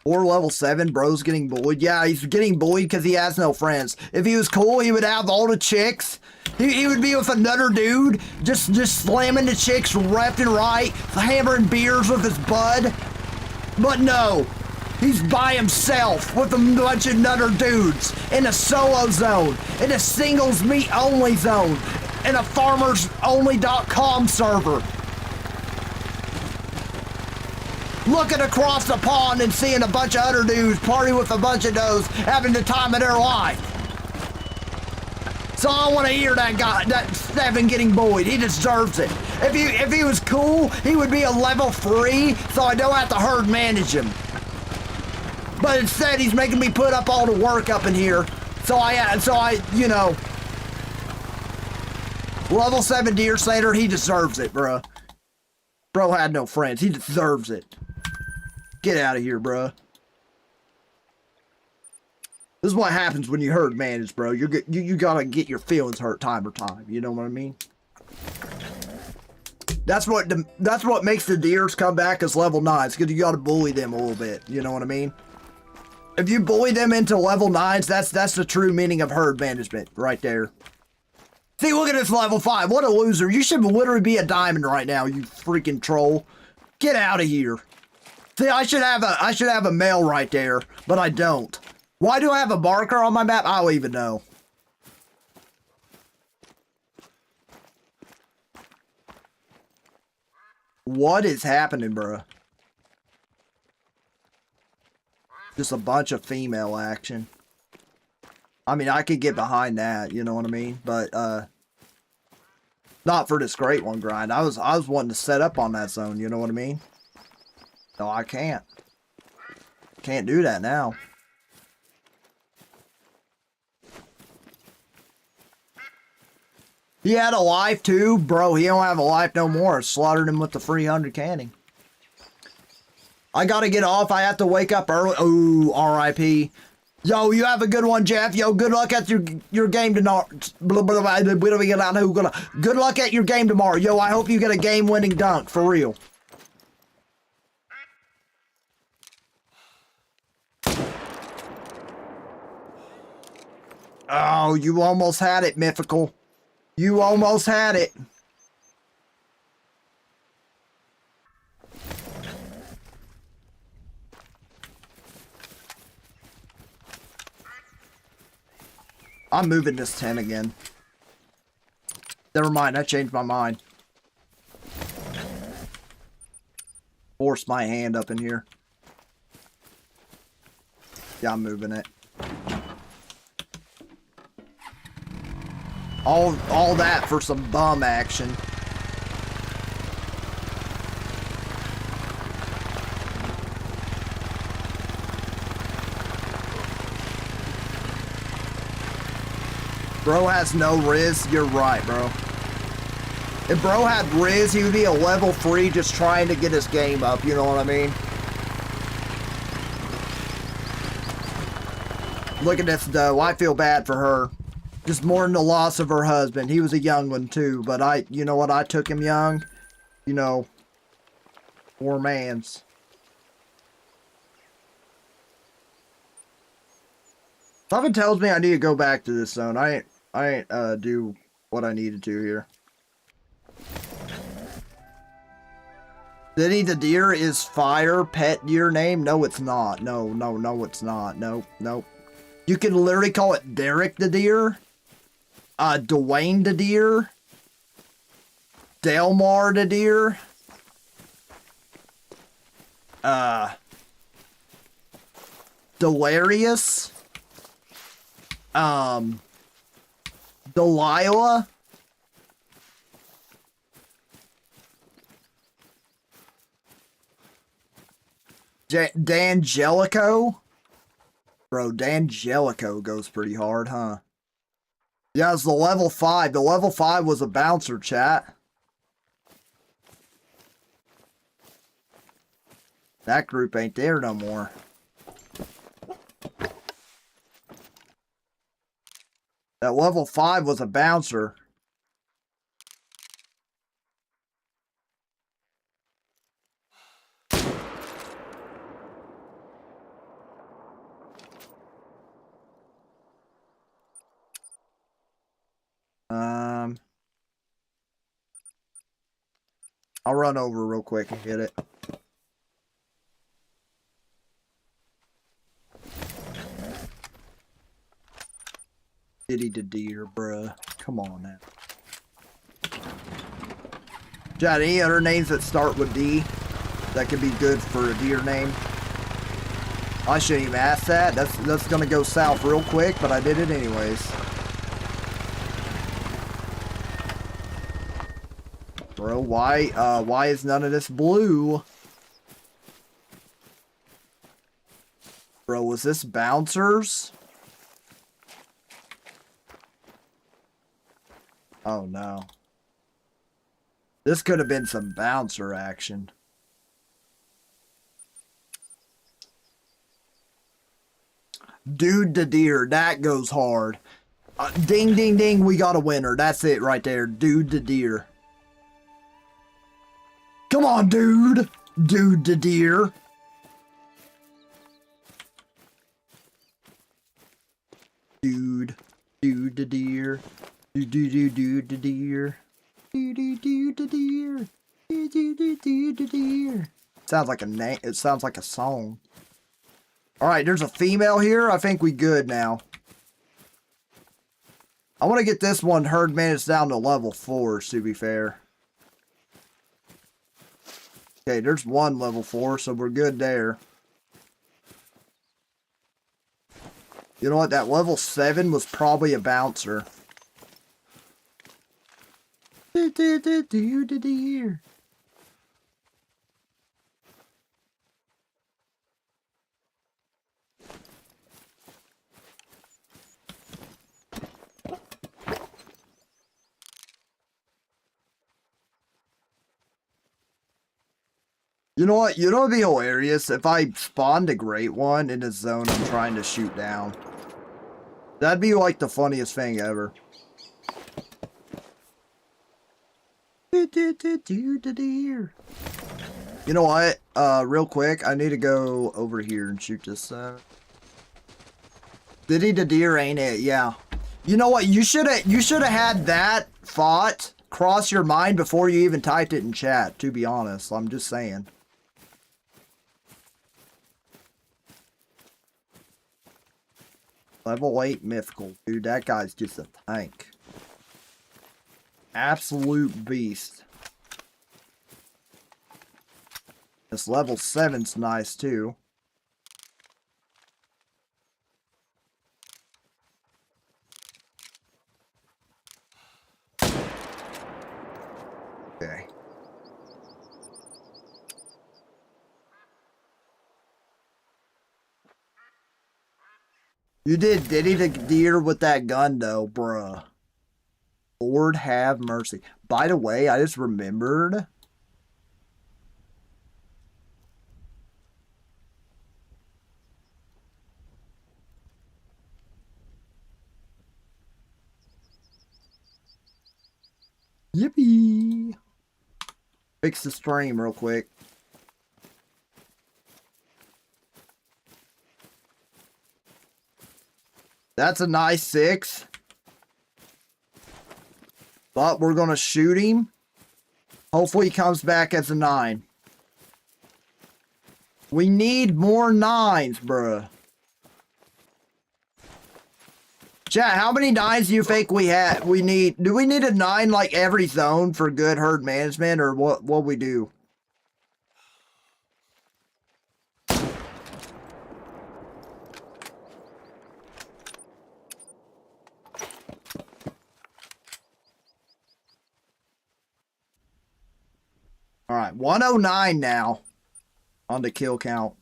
Or level 7, bro's getting bullied. Yeah, he's getting bullied because he has no friends. If he was cool, he would have all the chicks. He would be with another dude, just slamming the chicks left and right, hammering beers with his bud. But no, He's by himself with a bunch of other dudes in a solo zone, in a singles meat only zone, in a farmersonly.com server. Looking across the pond and seeing a bunch of other dudes party with a bunch of those having the time of their life. So I want to hear that guy, that Steven getting bullied. He deserves it. If he was cool, he would be a level 3, so I don't have to herd manage him. But instead, he's making me put up all the work up in here. So I, you know, level 7 Deer Slayer, he deserves it, bro. Bro had no friends. He deserves it. Get out of here, bro. This is what happens when you herd manage, bro. You gotta get your feelings hurt time or time. You know what I mean? That's what makes the deers come back as level 9s, because you gotta bully them a little bit. You know what I mean? If you bully them into level 9s, that's the true meaning of herd management right there. See, look at this level 5. What a loser. You should literally be a diamond right now, you freaking troll. Get out of here. See, I should have a male right there, but I don't. Why do I have a marker on my map? I don't even know. What is happening, bro? Just a bunch of female action. I mean, I could get behind that, you know what I mean? But, not for this Great One grind. I was wanting to set up on that zone, you know what I mean? No, I can't. Can't do that now. He had a life too? Bro, he don't have a life no more. Slaughtered him with the free 100 canning. I gotta get off. I have to wake up early. Ooh, R.I.P. Yo, you have a good one, Jeff. Yo, good luck at your game tomorrow. Good luck at your game tomorrow. Yo, I hope you get a game-winning dunk, for real. Oh, you almost had it, Mythical. You almost had it. I'm moving this 10 again. Never mind, I changed my mind. Force my hand up in here. Yeah, I'm moving it. All that for some bum action. Bro has no Riz. You're right, bro. If bro had Riz, he would be a level 3 just trying to get his game up. You know what I mean? Look at this, though. I feel bad for her. Just mourn the loss of her husband. He was a young one, too. But you know what? I took him young. You know, 4 mans. Something tells me I need to go back to this zone. I ain't do what I needed to here. Denny the Deer is Fire pet deer name? No, it's not. No, it's not. Nope. You can literally call it Derek the Deer. Dwayne the Deer. Delmar the Deer. Delarious. Delilah. D'Angelico. Bro, D'Angelico goes pretty hard, huh? Yeah, it's the level 5. The level 5 was a bouncer, chat. That group ain't there no more. That level 5 was a bouncer. I'll run over real quick and get it. Diddy the deer, bruh. Come on now. Got any other names that start with D that could be good for a deer name? I shouldn't even ask that. That's gonna go south real quick, but I did it anyways. Bro, why is none of this blue? Bro, was this bouncers? Oh no. This could have been some bouncer action. Dude the deer, that goes hard. Ding, ding, ding, we got a winner. That's it right there. Dude the deer. Come on, dude. Dude the deer. Dude the deer. Dude the deer. Dude the deer. Dude the deer. Sounds like a name. It sounds like a song. Alright, there's a female here. I think we good now. I want to get this one herd managed down to level 4, to be fair. Okay, there's one level 4, so we're good there. You know what? That level 7 was probably a bouncer. Here. You know what? You know what'd be hilarious? If I spawned a great one in a zone I'm trying to shoot down. That'd be like the funniest thing ever. You know what? Real quick, I need to go over here and shoot this. Diddy the deer ain't it? Yeah. You know what? You should have had that thought cross your mind before you even typed it in chat. To be honest, I'm just saying. Level 8 mythical. Dude, that guy's just a tank. Absolute beast. This level 7's nice too. Okay. You did Diddy the deer with that gun though, bruh. Lord have mercy. By the way, I just remembered. Yippee! Fix the stream real quick. That's a nice 6. But we're going to shoot him. Hopefully he comes back as a 9. We need more 9s, bruh. Chat, how many 9s do you think we need? Do we need a 9 like every zone for good herd management, or what we do? All right, 109 now on the kill count.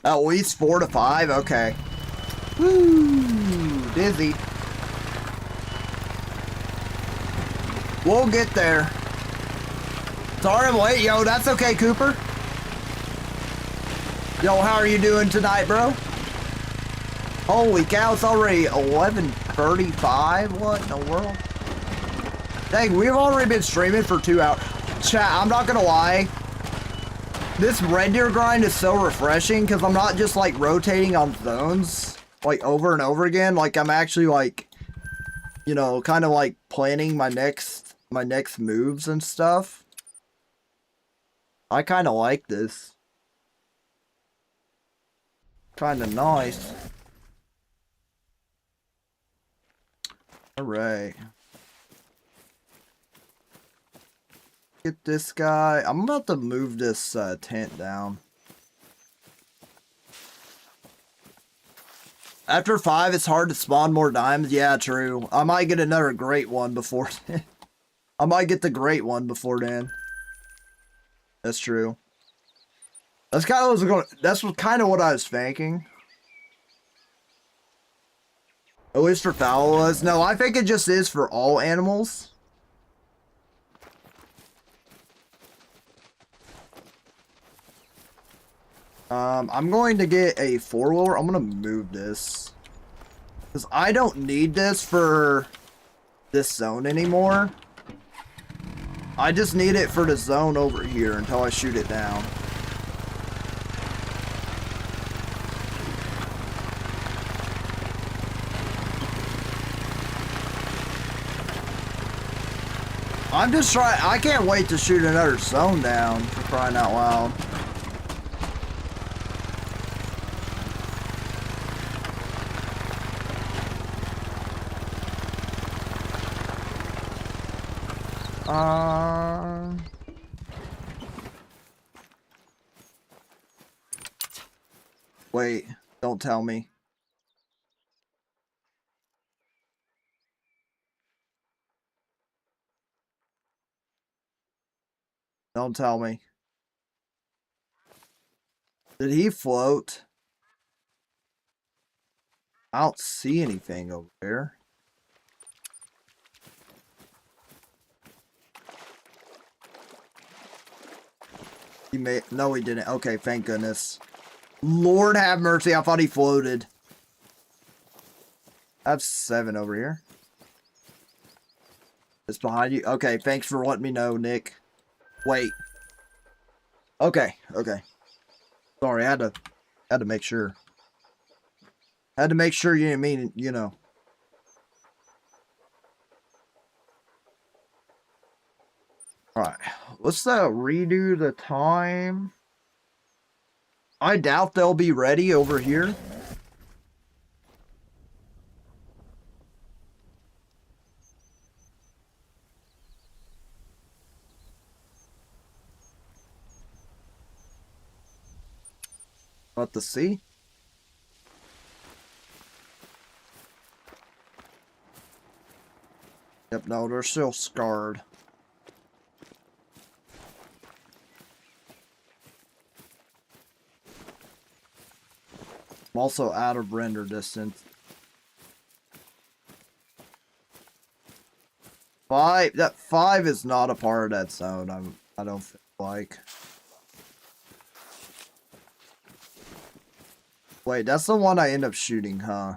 At least 4 to 5. Okay. Woo! Dizzy. We'll get there. Sorry I'm late, yo. That's okay, Cooper. Yo, how are you doing tonight, bro? Holy cow, it's already 11:35. What in the world? Dang, we've already been streaming for 2 hours. Chat, I'm not gonna lie. This Red Deer grind is so refreshing because I'm not just like rotating on zones like over and over again. Like I'm actually like, you know, kind of like planning my next moves and stuff. I kind of like this. kind of nice. Alright. Get this guy. I'm about to move this tent down. After 5, it's hard to spawn more diamonds. Yeah, true. I might get another great one before then. I might get the great one before then. That's true. That's kind of what I was thinking. At least for fowl. No, I think it just is for all animals. I'm going to get a 4-wheeler. I'm going to move this. Because I don't need this for this zone anymore. I just need it for the zone over here until I shoot it down. I'm just trying. I can't wait to shoot another zone down, for crying out loud. Wait, don't tell me. Don't tell me. Did he float? I don't see anything over there. He may. No, he didn't. Okay, thank goodness. Lord have mercy. I thought he floated. I have 7 over here. It's behind you. Okay, thanks for letting me know, Nick. Wait. Okay, okay. Sorry, I had to make sure. Had to make sure you didn't mean, you know. Alright, let's redo the time. I doubt they'll be ready over here. About to see. Yep, no, they're still scarred. I'm also out of render distance. 5, that 5 is not a part of that zone. I don't feel like. Wait, that's the one I end up shooting, huh?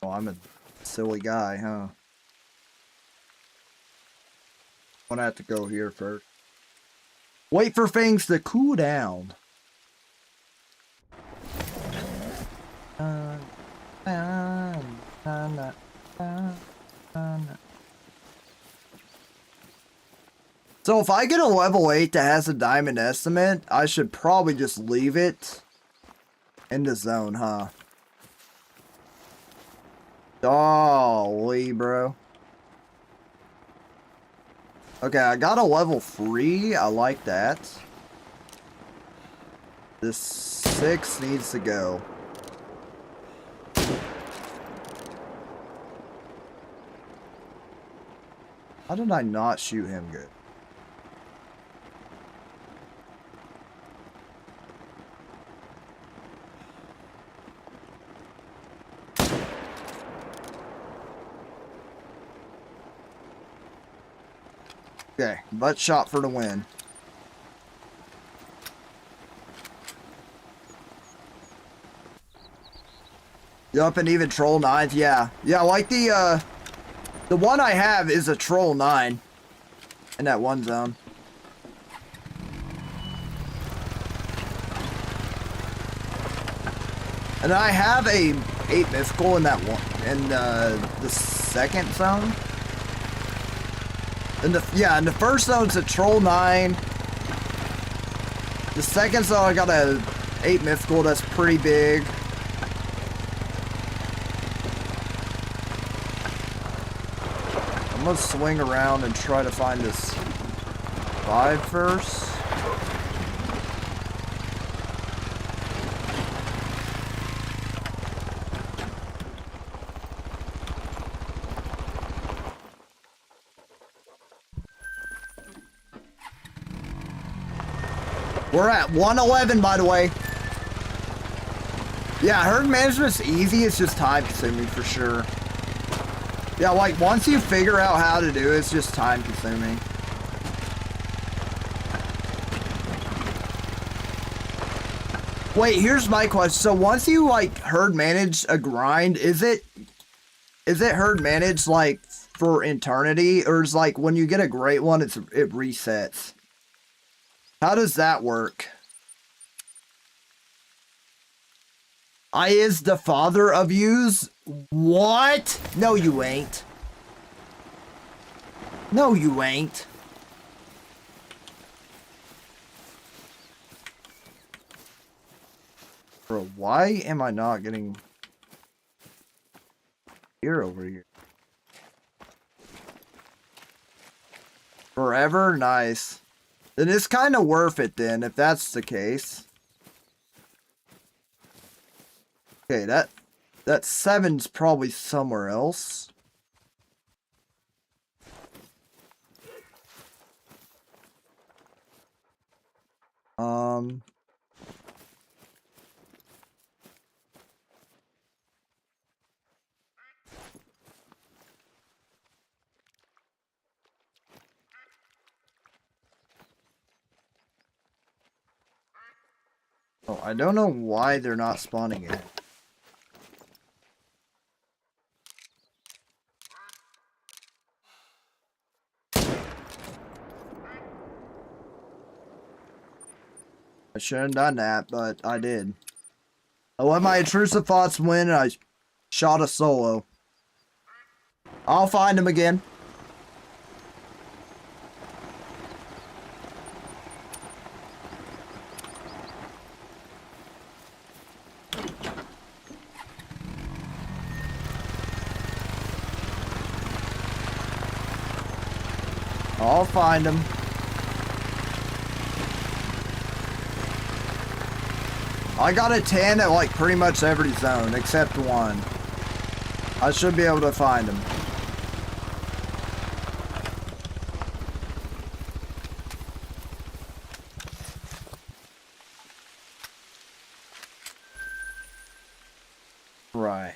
Oh, I'm a silly guy, huh? I'm gonna have to go here first. Wait for things to cool down. So if I get a level 8 that has a diamond estimate, I should probably just leave it in the zone, huh? Golly, bro. Okay, I got a level 3. I like that. This 6 needs to go. How did I not shoot him good? Okay, butt shot for the win. Yup, and even troll 9s, yeah. Yeah, like the one I have is a troll 9 in that one zone. And I have a 8 mythical in that one, in the second zone. In the first zone it's a troll 9. The second zone I got a 8 mythical, that's pretty big. I'm gonna swing around and try to find this 5 first. We're at 111, by the way. Yeah, herd management's easy. It's just time consuming for sure. Yeah, like once you figure out how to do it, it's just time consuming. Wait, here's my question. So once you like herd manage a grind, is it herd managed like for eternity, or is like when you get a great one, it resets? How does that work? I is the father of yous? What? No, you ain't. No, you ain't. Bro, why am I not getting here over here? Forever? Nice. Then it's kind of worth it then, if that's the case. Okay, that 7's probably somewhere else. Oh, I don't know why they're not spawning it. I shouldn't have done that, but I did. I let my intrusive thoughts win and I shot a solo. I'll find him again. I'll find him. I got a 10 at like pretty much every zone except one. I should be able to find him. Right.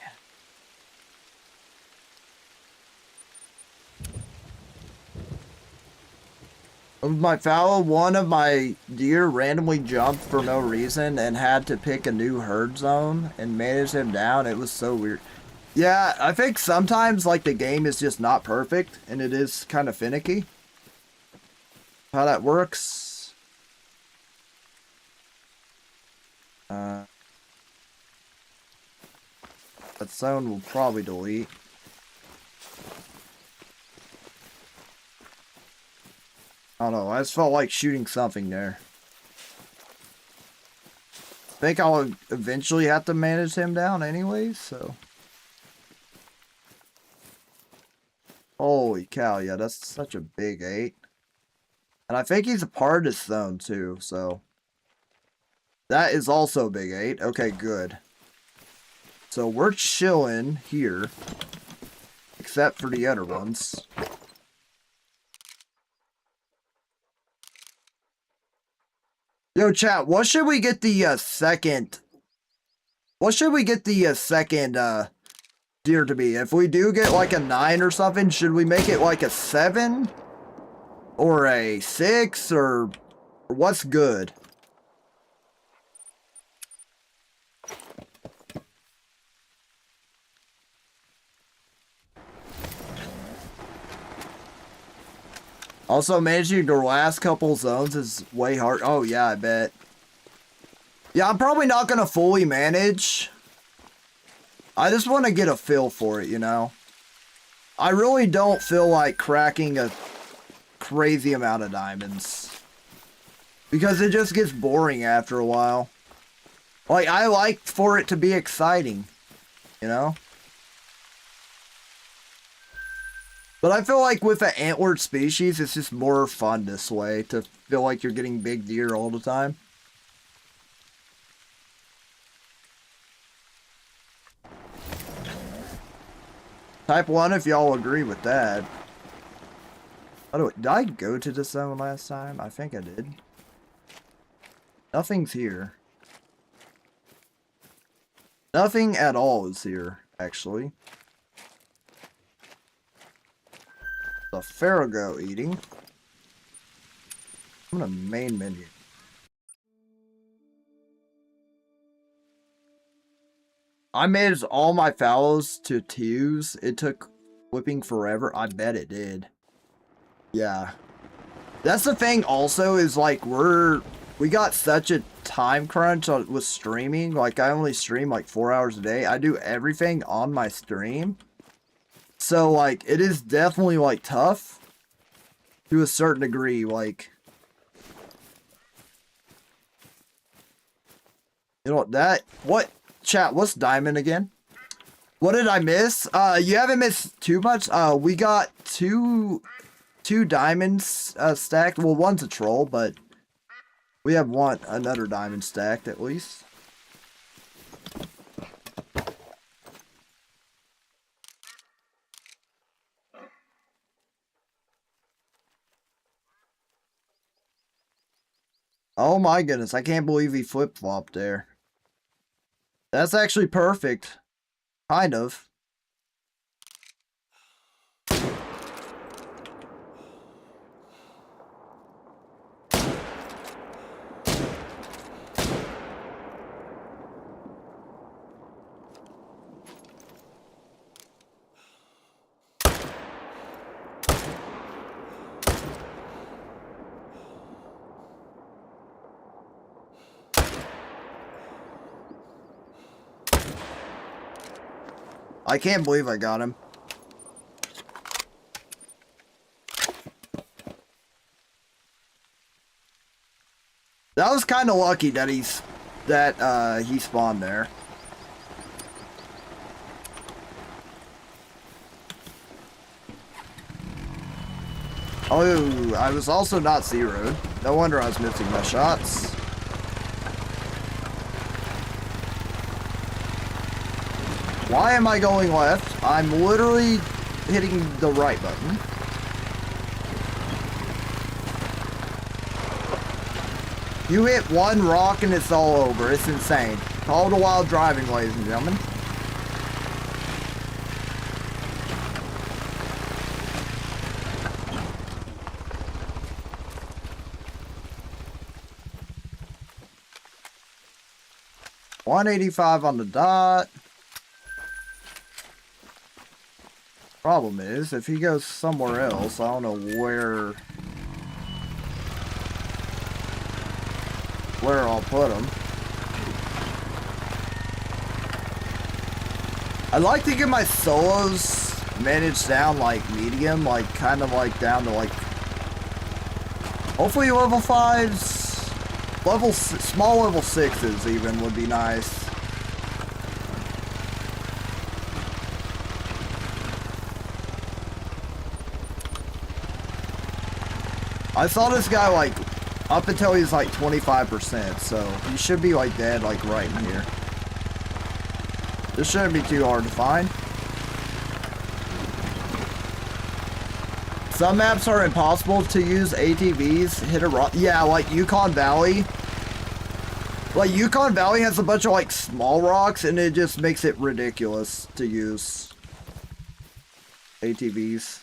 With my foul, one of my deer randomly jumped for no reason and had to pick a new herd zone and manage him down. It was so weird. Yeah, I think sometimes like the game is just not perfect and it is kind of finicky. How that works. That zone will probably delete. I don't know, I just felt like shooting something there. I think I'll eventually have to manage him down anyways, so. Holy cow, yeah, that's such a big 8. And I think he's a part of this zone too, so. That is also a big 8. Okay, good. So we're chilling here. Except for the other ones. Yo, chat, what should we get the second? What should we get the second deer to be? If we do get like a 9 or something, should we make it like a 7? Or a 6? Or what's good? Also, managing the last couple zones is way hard. Oh, yeah, I bet. Yeah, I'm probably not going to fully manage. I just want to get a feel for it, you know? I really don't feel like cracking a crazy amount of diamonds. Because it just gets boring after a while. Like, I like for it to be exciting, you know? But I feel like with an antlered species, it's just more fun this way, to feel like you're getting big deer all the time. Type 1 if y'all agree with that. Did I go to the zone last time? I think I did. Nothing's here. Nothing at all is here, actually. The Farrago eating. I'm gonna main menu. I made all my fallows to 2s. It took flipping forever. I bet it did. Yeah. That's the thing also is like we got such a time crunch with streaming. Like I only stream like 4 hours a day. I do everything on my stream. So like it is definitely like tough to a certain degree. Like, you know what chat, what's diamond again? What did I miss? You haven't missed too much. We got two diamonds stacked. Well, one's a troll, but we have another diamond stacked at least. Oh my goodness, I can't believe he flip-flopped there. That's actually perfect. Kind of. I can't believe I got him. That was kind of lucky that he spawned there. Oh, I was also not zeroed. No wonder I was missing my shots. Why am I going left? I'm literally hitting the right button. You hit one rock and it's all over. It's insane. Call to wild driving, ladies and gentlemen. $185 on the dot. Problem is, if he goes somewhere else, I don't know where I'll put him. I like to get my solos managed down like medium, like kind of like down to like hopefully level 5s, small level 6s even would be nice. I saw this guy like up until he's like 25%, so he should be like dead like right in here. This shouldn't be too hard to find. Some maps are impossible to use ATVs, hit a rock. Yeah, like Yukon Valley. Like Yukon Valley has a bunch of like small rocks and it just makes it ridiculous to use ATVs.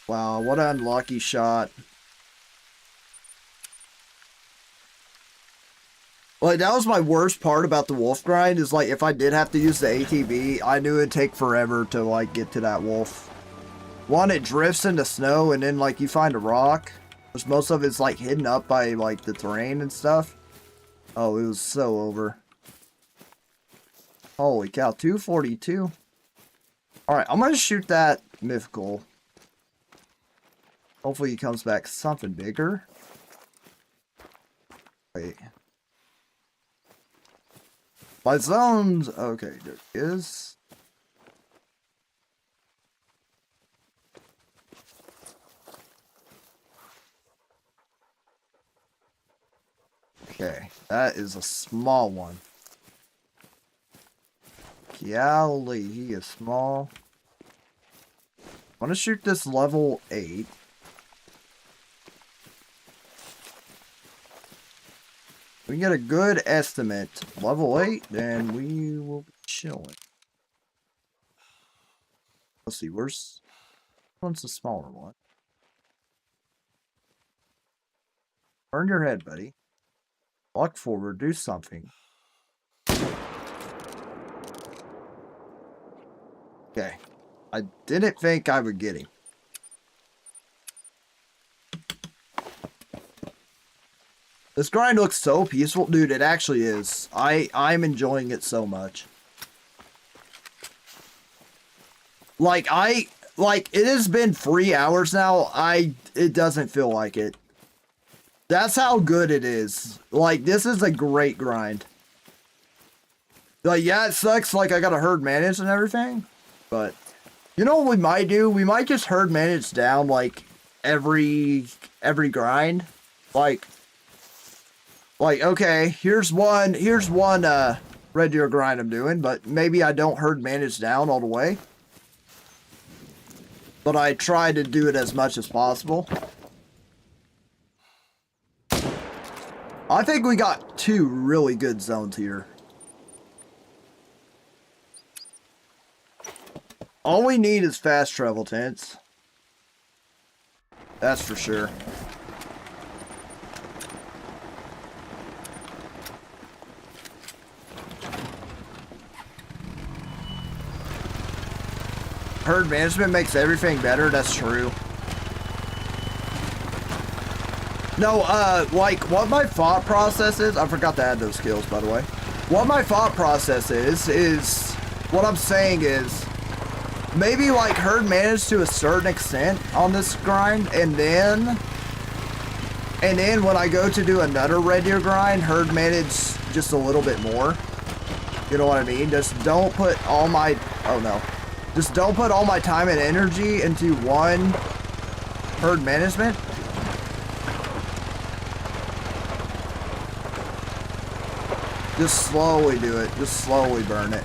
Wow, what an unlucky shot. Like, that was my worst part about the wolf grind, is like, if I did have to use the ATV, I knew it'd take forever to like get to that wolf. One, it drifts into snow, and then like you find a rock, which most of it's like hidden up by like the terrain and stuff. Oh, it was so over. Holy cow, 242. Alright, I'm gonna shoot that mythical. Hopefully he comes back something bigger. Wait. My zones. Okay, there it is. Okay, that is a small one. Golly, he is small. I want to shoot this level 8. We can get a good estimate. Level 8, then we will be chilling. Let's see, where's... One's the smaller one. Turn your head, buddy. Walk forward, do something. Okay. I didn't think I would get him. This grind looks so peaceful. Dude, it actually is. I'm enjoying it so much. Like, it has been 3 hours now. It doesn't feel like it. That's how good it is. Like, this is a great grind. Like, yeah, it sucks. Like, I gotta herd manage and everything. But, you know what we might do? We might just herd manage down, like, every grind. Like, okay, here's one red deer grind I'm doing, but maybe I don't herd manage down all the way. But I try to do it as much as possible. I think we got 2 really good zones here. All we need is fast travel tents. That's for sure. Herd management makes everything better, that's true. No, like, what my thought process is, I forgot to add those skills, by the way. What my thought process is, what I'm saying is, maybe, like, herd manage to a certain extent on this grind, and then when I go to do another red deer grind, herd manage just a little bit more. You know what I mean? Just don't put all my, oh no. Just don't put all my time and energy into one herd management. Just slowly do it. Just slowly burn it.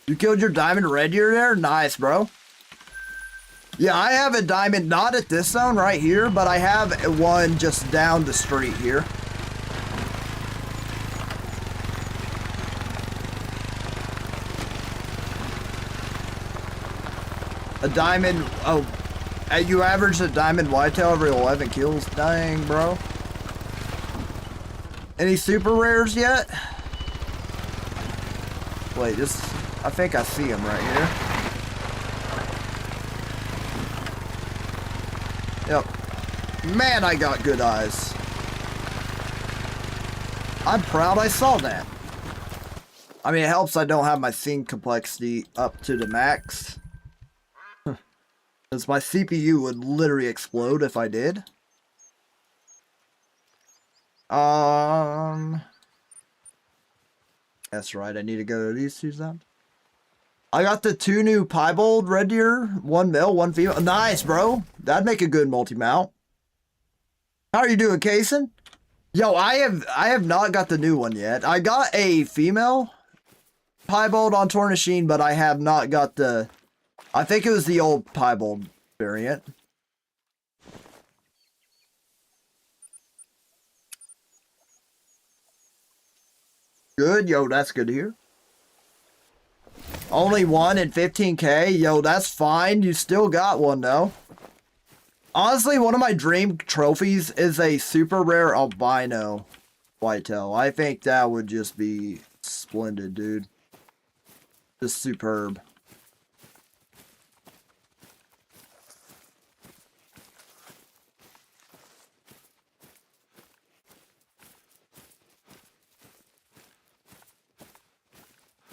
You killed your diamond red deer there? Nice, bro. Yeah, I have a diamond, not at this zone right here, but I have one just down the street here. A diamond, oh, you averaged a diamond whitetail every 11 kills? Dang, bro. Any super rares yet? Wait, this, I think I see him right here. Yep. Man, I got good eyes. I'm proud I saw that. I mean, it helps I don't have my scene complexity up to the max. Because my CPU would literally explode if I did. That's right, I need to go to these 2 zones. I got the 2 new piebald red deer, 1 male, 1 female. Nice, bro. That'd make a good multi-mount. How are you doing, Kason? Yo, I have not got the new one yet. I got a female piebald on Tornasheen, but I have not got the... I think it was the old piebald variant. Good, yo, that's good to hear. Only 1 in 15K? Yo, that's fine. You still got one, though. Honestly, one of my dream trophies is a super rare albino whitetail. I think that would just be splendid, dude. Just superb.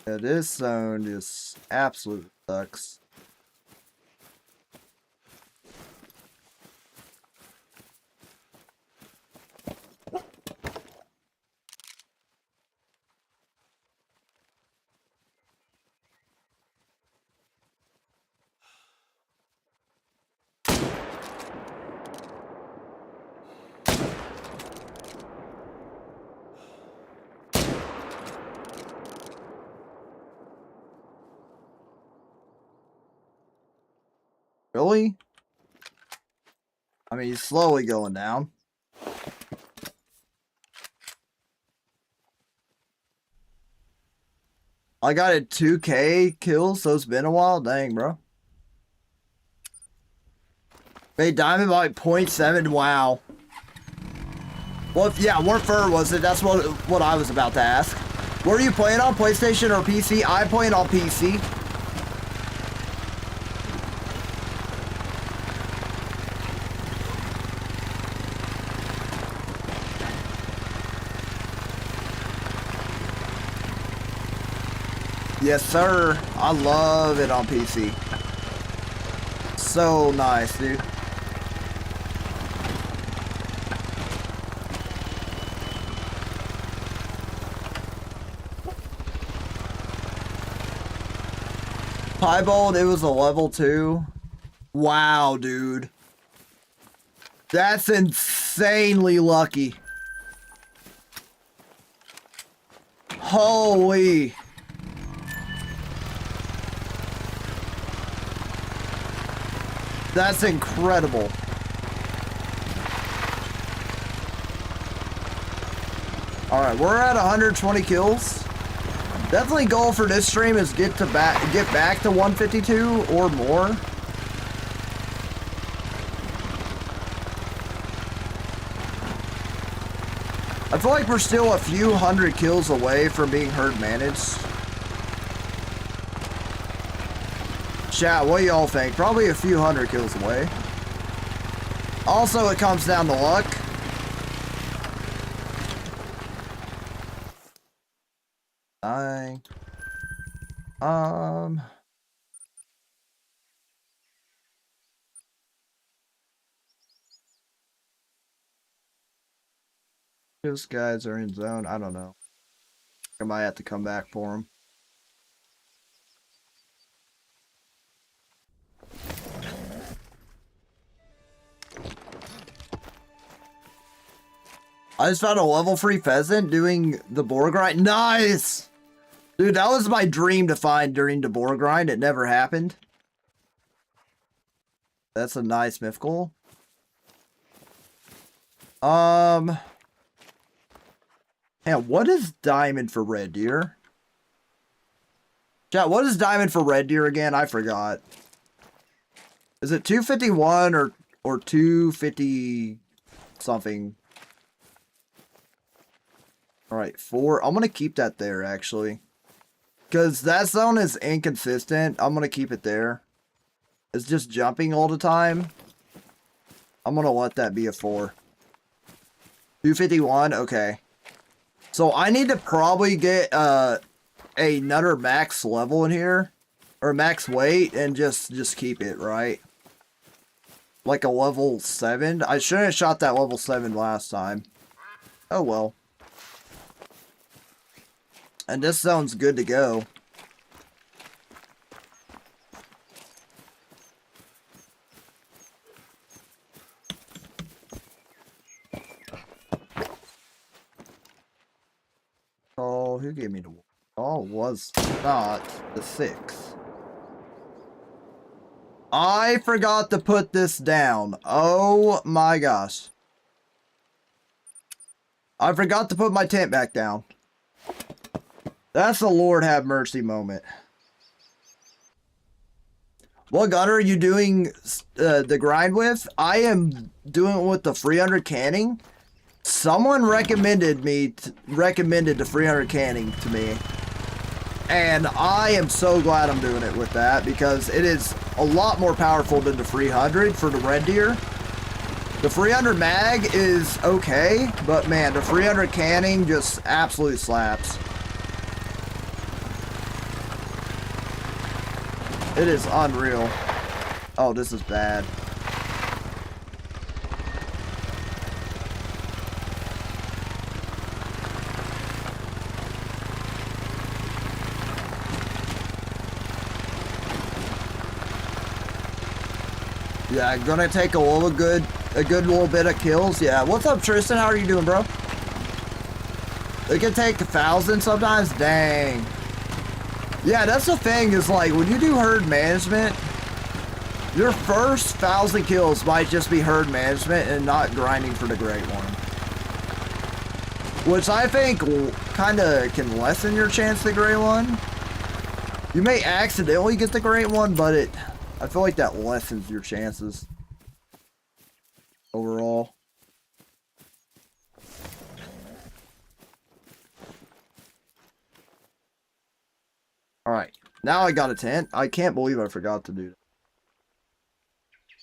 Yeah, this zone just absolutely sucks. Really? I mean, he's slowly going down. I got a 2K kills, so it's been a while. Dang, bro. Hey, Diamond by 0.7. Wow. Well, yeah, what fur was it? That's what I was about to ask. What are you playing on? PlayStation or PC? I'm playing on PC. Yes, sir. I love it on PC. So nice, dude. Piebald, it was a level 2. Wow, dude. That's insanely lucky. Holy. That's incredible. Alright, we're at 120 kills. Definitely goal for this stream is get back to 152 or more. I feel like we're still a few hundred kills away from being herd managed. Chat, what do y'all think? Probably a few hundred kills away. Also, it comes down to luck. Dying. Those guys are in zone. I don't know. I might have to come back for them. I just found a level 3 pheasant doing the boar grind. Nice! Dude, that was my dream to find during the boar grind. It never happened. That's a nice mythical. Yeah, what is diamond for red deer? Chat, what is diamond for red deer again? I forgot. Is it 251 or 250 something? Alright, 4. I'm gonna keep that there, actually. Because that zone is inconsistent. I'm gonna keep it there. It's just jumping all the time. I'm gonna let that be a 4. 251? Okay. So I need to probably get another max level in here. Or max weight and just keep it, right? Like a level 7. I shouldn't have shot that level 7 last time. Oh well. And this zone's good to go. Oh, who gave me the... Oh, it was not the 6. I forgot to put this down. Oh my gosh. I forgot to put my tent back down. That's a Lord have mercy moment. What gun are you doing the grind with? I am doing it with the 300 canning. Someone recommended the 300 canning to me. And I am so glad I'm doing it with that because it is a lot more powerful than the 300 for the red deer. The 300 mag is okay, but man, the 300 canning just absolutely slaps. It is unreal. Oh, this is bad. Yeah, gonna take a good little bit of kills. Yeah, what's up, Tristan? How are you doing, bro? It can take 1,000 sometimes. Dang. Yeah, that's the thing is like when you do herd management, Your first 1,000 kills might just be herd management and not grinding for the great one. Which I think kind of can lessen your chance to great one. You may accidentally get the great one, but I feel like that lessens your chances overall. Alright, now I got a tent. I can't believe I forgot to do that.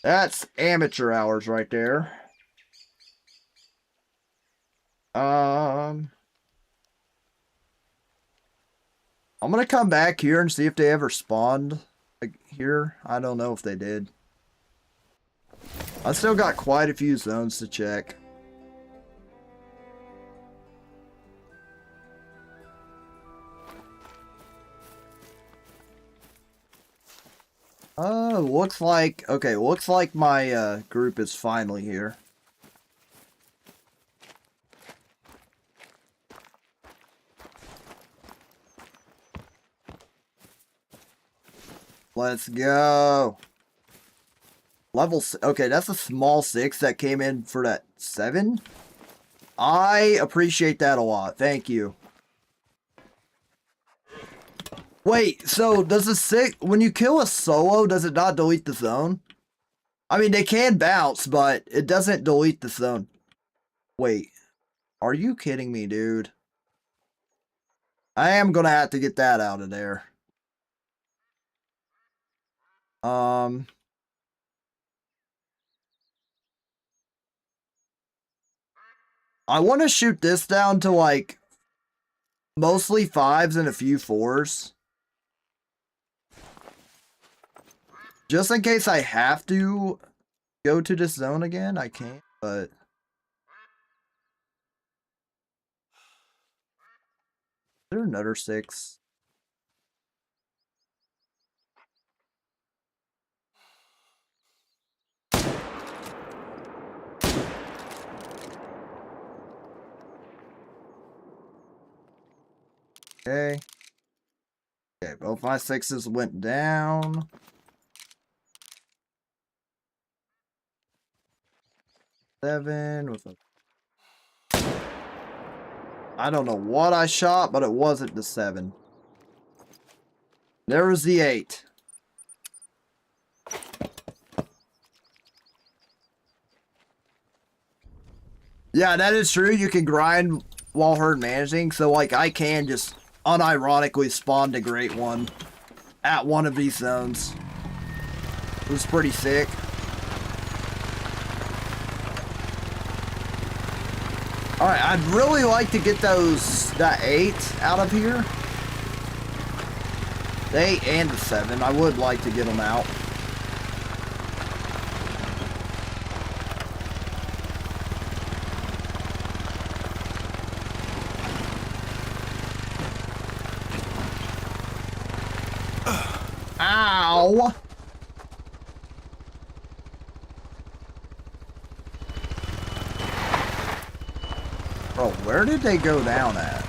That's amateur hours right there. I'm gonna come back here and see if they ever spawned like here. I don't know if they did. I still got quite a few zones to check. Looks like my group is finally here. Let's go. Okay, that's a small 6 that came in for that 7. I appreciate that a lot. Thank you. Wait, so does the 6, when you kill a solo, does it not delete the zone? I mean, they can bounce, but it doesn't delete the zone. Wait, are you kidding me, dude? I am gonna have to get that out of there. I want to shoot this down to like mostly 5s and a few 4s. Just in case I have to go to this zone again, I can't, but... Is there another 6? Okay. Okay, both my 6s went down. Seven with a... I don't know what I shot, but it wasn't the 7. There was the 8. Yeah, that is true. You can grind while herd managing. So, like, I can just unironically spawn the great one at one of these zones. It was pretty sick. Alright, I'd really like to get that 8 out of here. The 8 and the 7. I would like to get them out. Ow! Bro, where did they go down at?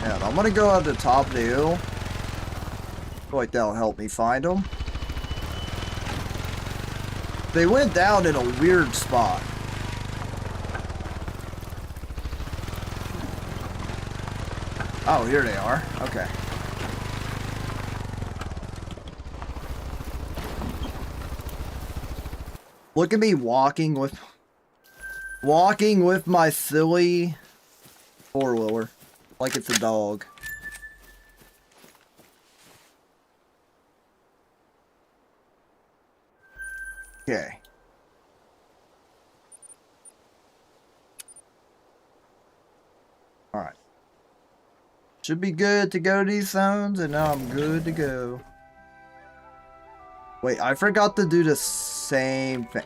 Yeah, I'm gonna go at the top of the hill. I feel like that'll help me find them. They went down in a weird spot. Oh, here they are. Okay. Look at me walking with my silly four-wheeler like it's a dog. Okay. All right. Should be good to go to these zones, and now I'm good to go. Wait, I forgot to do the same thing.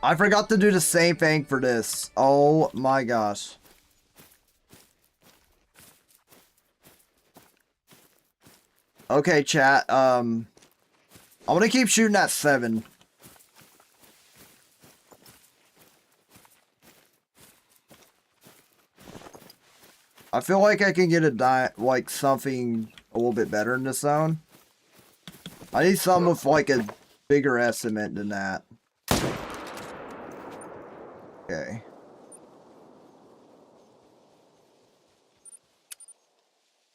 I forgot to do the same thing for this. Oh my gosh. Okay, chat. I'm gonna keep shooting at 7. I feel like I can get like something a little bit better in this zone. I need some with like a bigger estimate than that. Okay.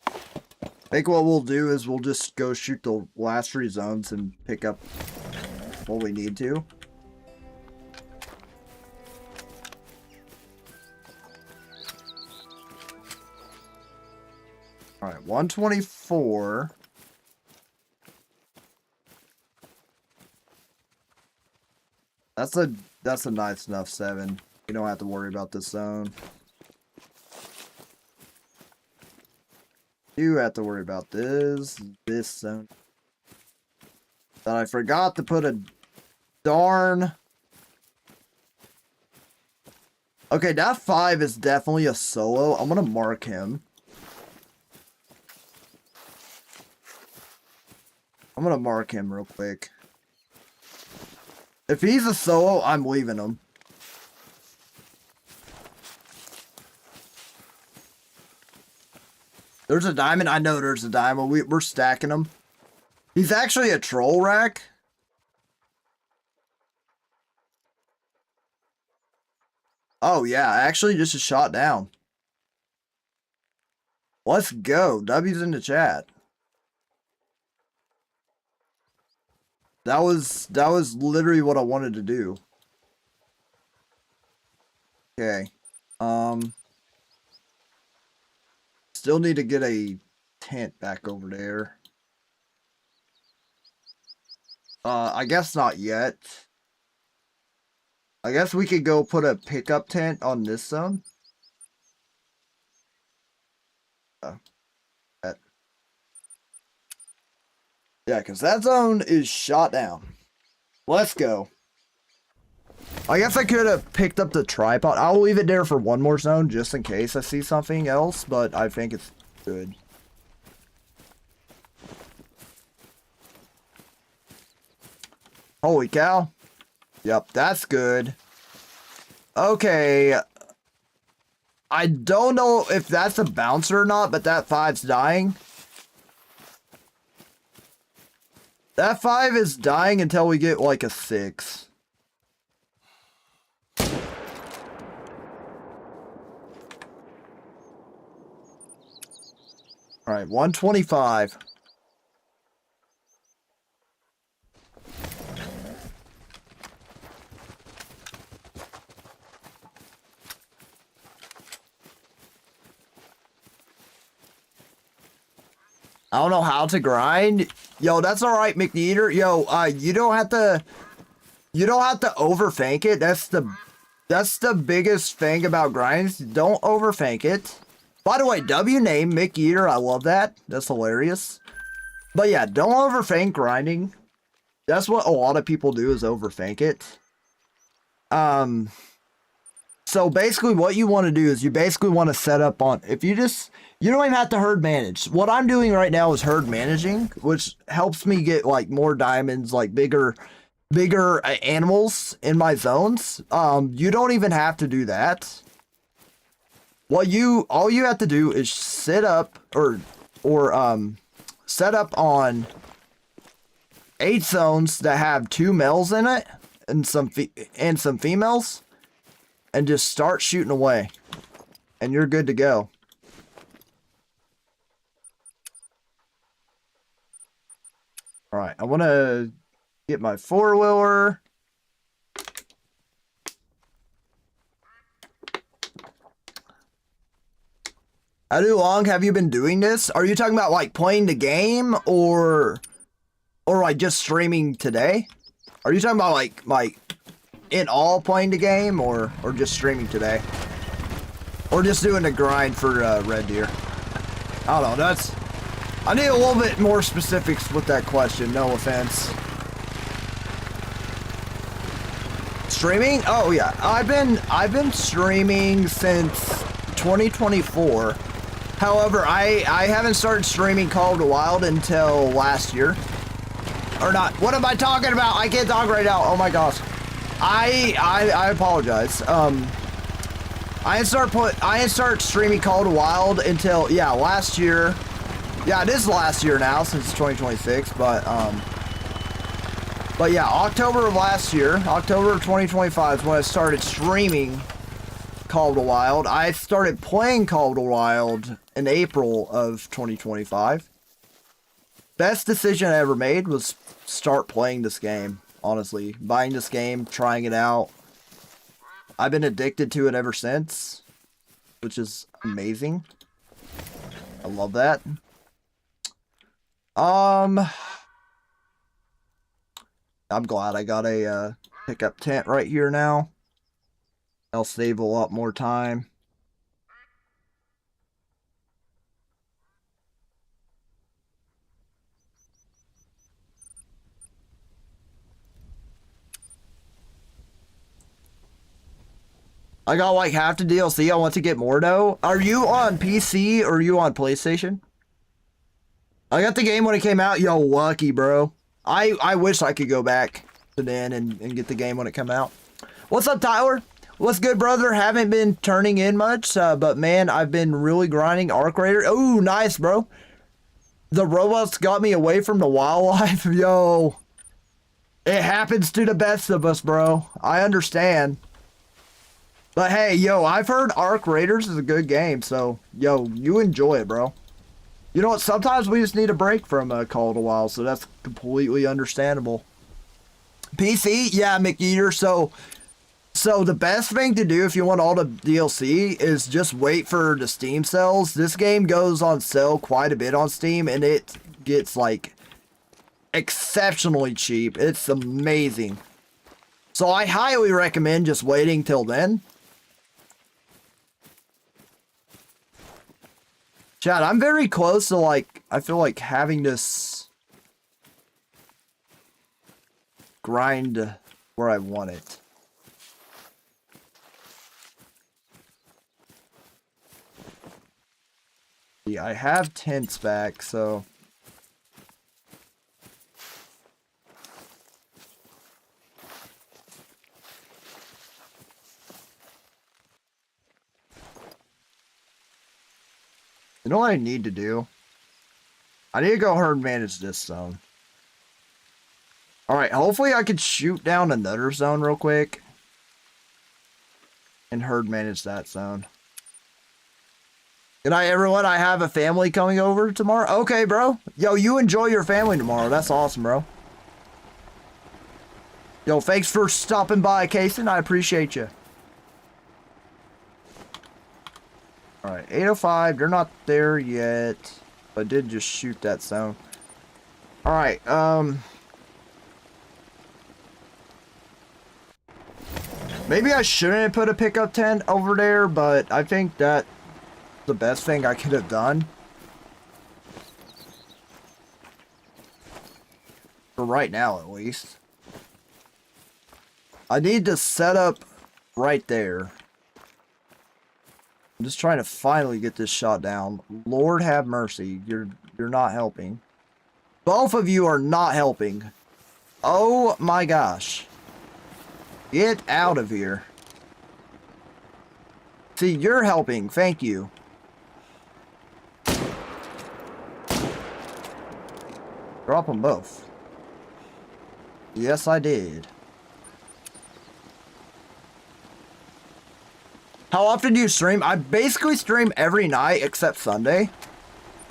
I think what we'll do is we'll just go shoot the last 3 zones and pick up what we need to. Alright, 124. That's a nice enough 7. You don't have to worry about this zone. You have to worry about this zone. That I forgot to put a darn. Okay, that 5 is definitely a solo. I'm gonna mark him. I'm gonna mark him real quick. If he's a solo, I'm leaving him. There's a diamond. I know there's a diamond. We're stacking them. He's actually a troll rack. Oh, yeah. Actually, just a shot down. Let's go. W's in the chat. That was literally what I wanted to do. Okay. Still need to get a tent back over there. I guess not yet. I guess we could go put a pickup tent on this zone. Yeah, because that zone is shot down. Let's go. I guess I could have picked up the tripod. I'll leave it there for one more zone just in case I see something else, but I think it's good. Holy cow. Yep, that's good. Okay. I don't know if that's a bouncer or not, but that 5's dying. That 5 is dying until we get like a 6. Alright, 125. I don't know how to grind. Yo, that's alright, McNeater. Yo, you don't have to overthink it. That's the biggest thing about grinds. Don't overthink it. By the way, W name, McEater, I love that. That's hilarious. But yeah, don't overthink grinding. That's what a lot of people do, is overthink it. So basically what you want to do is you basically want to set up on, you don't even have to herd manage. What I'm doing right now is herd managing, which helps me get like more diamonds, like bigger animals in my zones. You don't even have to do that. All you have to do is set up or set up on 8 zones that have 2 males in it and some females, and just start shooting away, and you're good to go. All right, I want to get my 4-wheeler. How long have you been doing this? Are you talking about like playing the game or like just streaming today? Are you talking about like in all playing the game or just streaming today? Or just doing the grind for Red Deer? I don't know, I need a little bit more specifics with that question, no offense. Streaming? Oh yeah, I've been streaming since 2024. However, I haven't started streaming Call of the Wild until last year. Or not. What am I talking about? I can't talk right now. Oh my gosh. I apologize. I didn't start streaming Call of the Wild until, yeah, last year. Yeah, it is last year now since 2026, but yeah, October of last year, October of 2025 is when I started streaming Call of the Wild. I started playing Call of the Wild in April of 2025. Best decision I ever made was start playing this game, honestly. Buying this game, trying it out. I've been addicted to it ever since, which is amazing. I love that. I'm glad I got a pickup tent right here now. I'll save a lot more time. I got like half the DLC. I want to get more though. Are you on PC or are you on PlayStation? I got the game when it came out. Yo, lucky, bro. I wish I could go back to then and get the game when it came out. What's up, Tyler? What's good, brother? Haven't been turning in much, but man, I've been really grinding Arc Raider. Oh, nice, bro. The robots got me away from the wildlife. Yo, it happens to the best of us, bro. I understand. But hey, yo, I've heard Arc Raiders is a good game, so yo, you enjoy it, bro. You know what? Sometimes we just need a break from Call of the Wild, so that's completely understandable. PC, yeah, McEater. So the best thing to do if you want all the DLC is just wait for the Steam sales. This game goes on sale quite a bit on Steam, and it gets like exceptionally cheap. It's amazing. So I highly recommend just waiting till then. Chad, I'm very close to like, I feel like having this grind where I want it. Yeah, I have tents back, so. You know what I need to do? I need to go herd manage this zone. Alright, hopefully I could shoot down another zone real quick. And herd manage that zone. Good night, everyone. I have a family coming over tomorrow. Okay, bro. Yo, you enjoy your family tomorrow. That's awesome, bro. Yo, thanks for stopping by, Kason. I appreciate you. Alright, 805. They're not there yet. But I did just shoot that zone. Alright, maybe I shouldn't have put a pickup tent over there, but I think that's the best thing I could have done. For right now, at least. I need to set up right there. I'm just trying to finally get this shot down. Lord have mercy. You're not helping. Both of you are not helping. Oh my gosh. Get out of here. See, you're helping. Thank you. Drop them both. Yes, I did. How often do you stream? I basically stream every night except Sunday.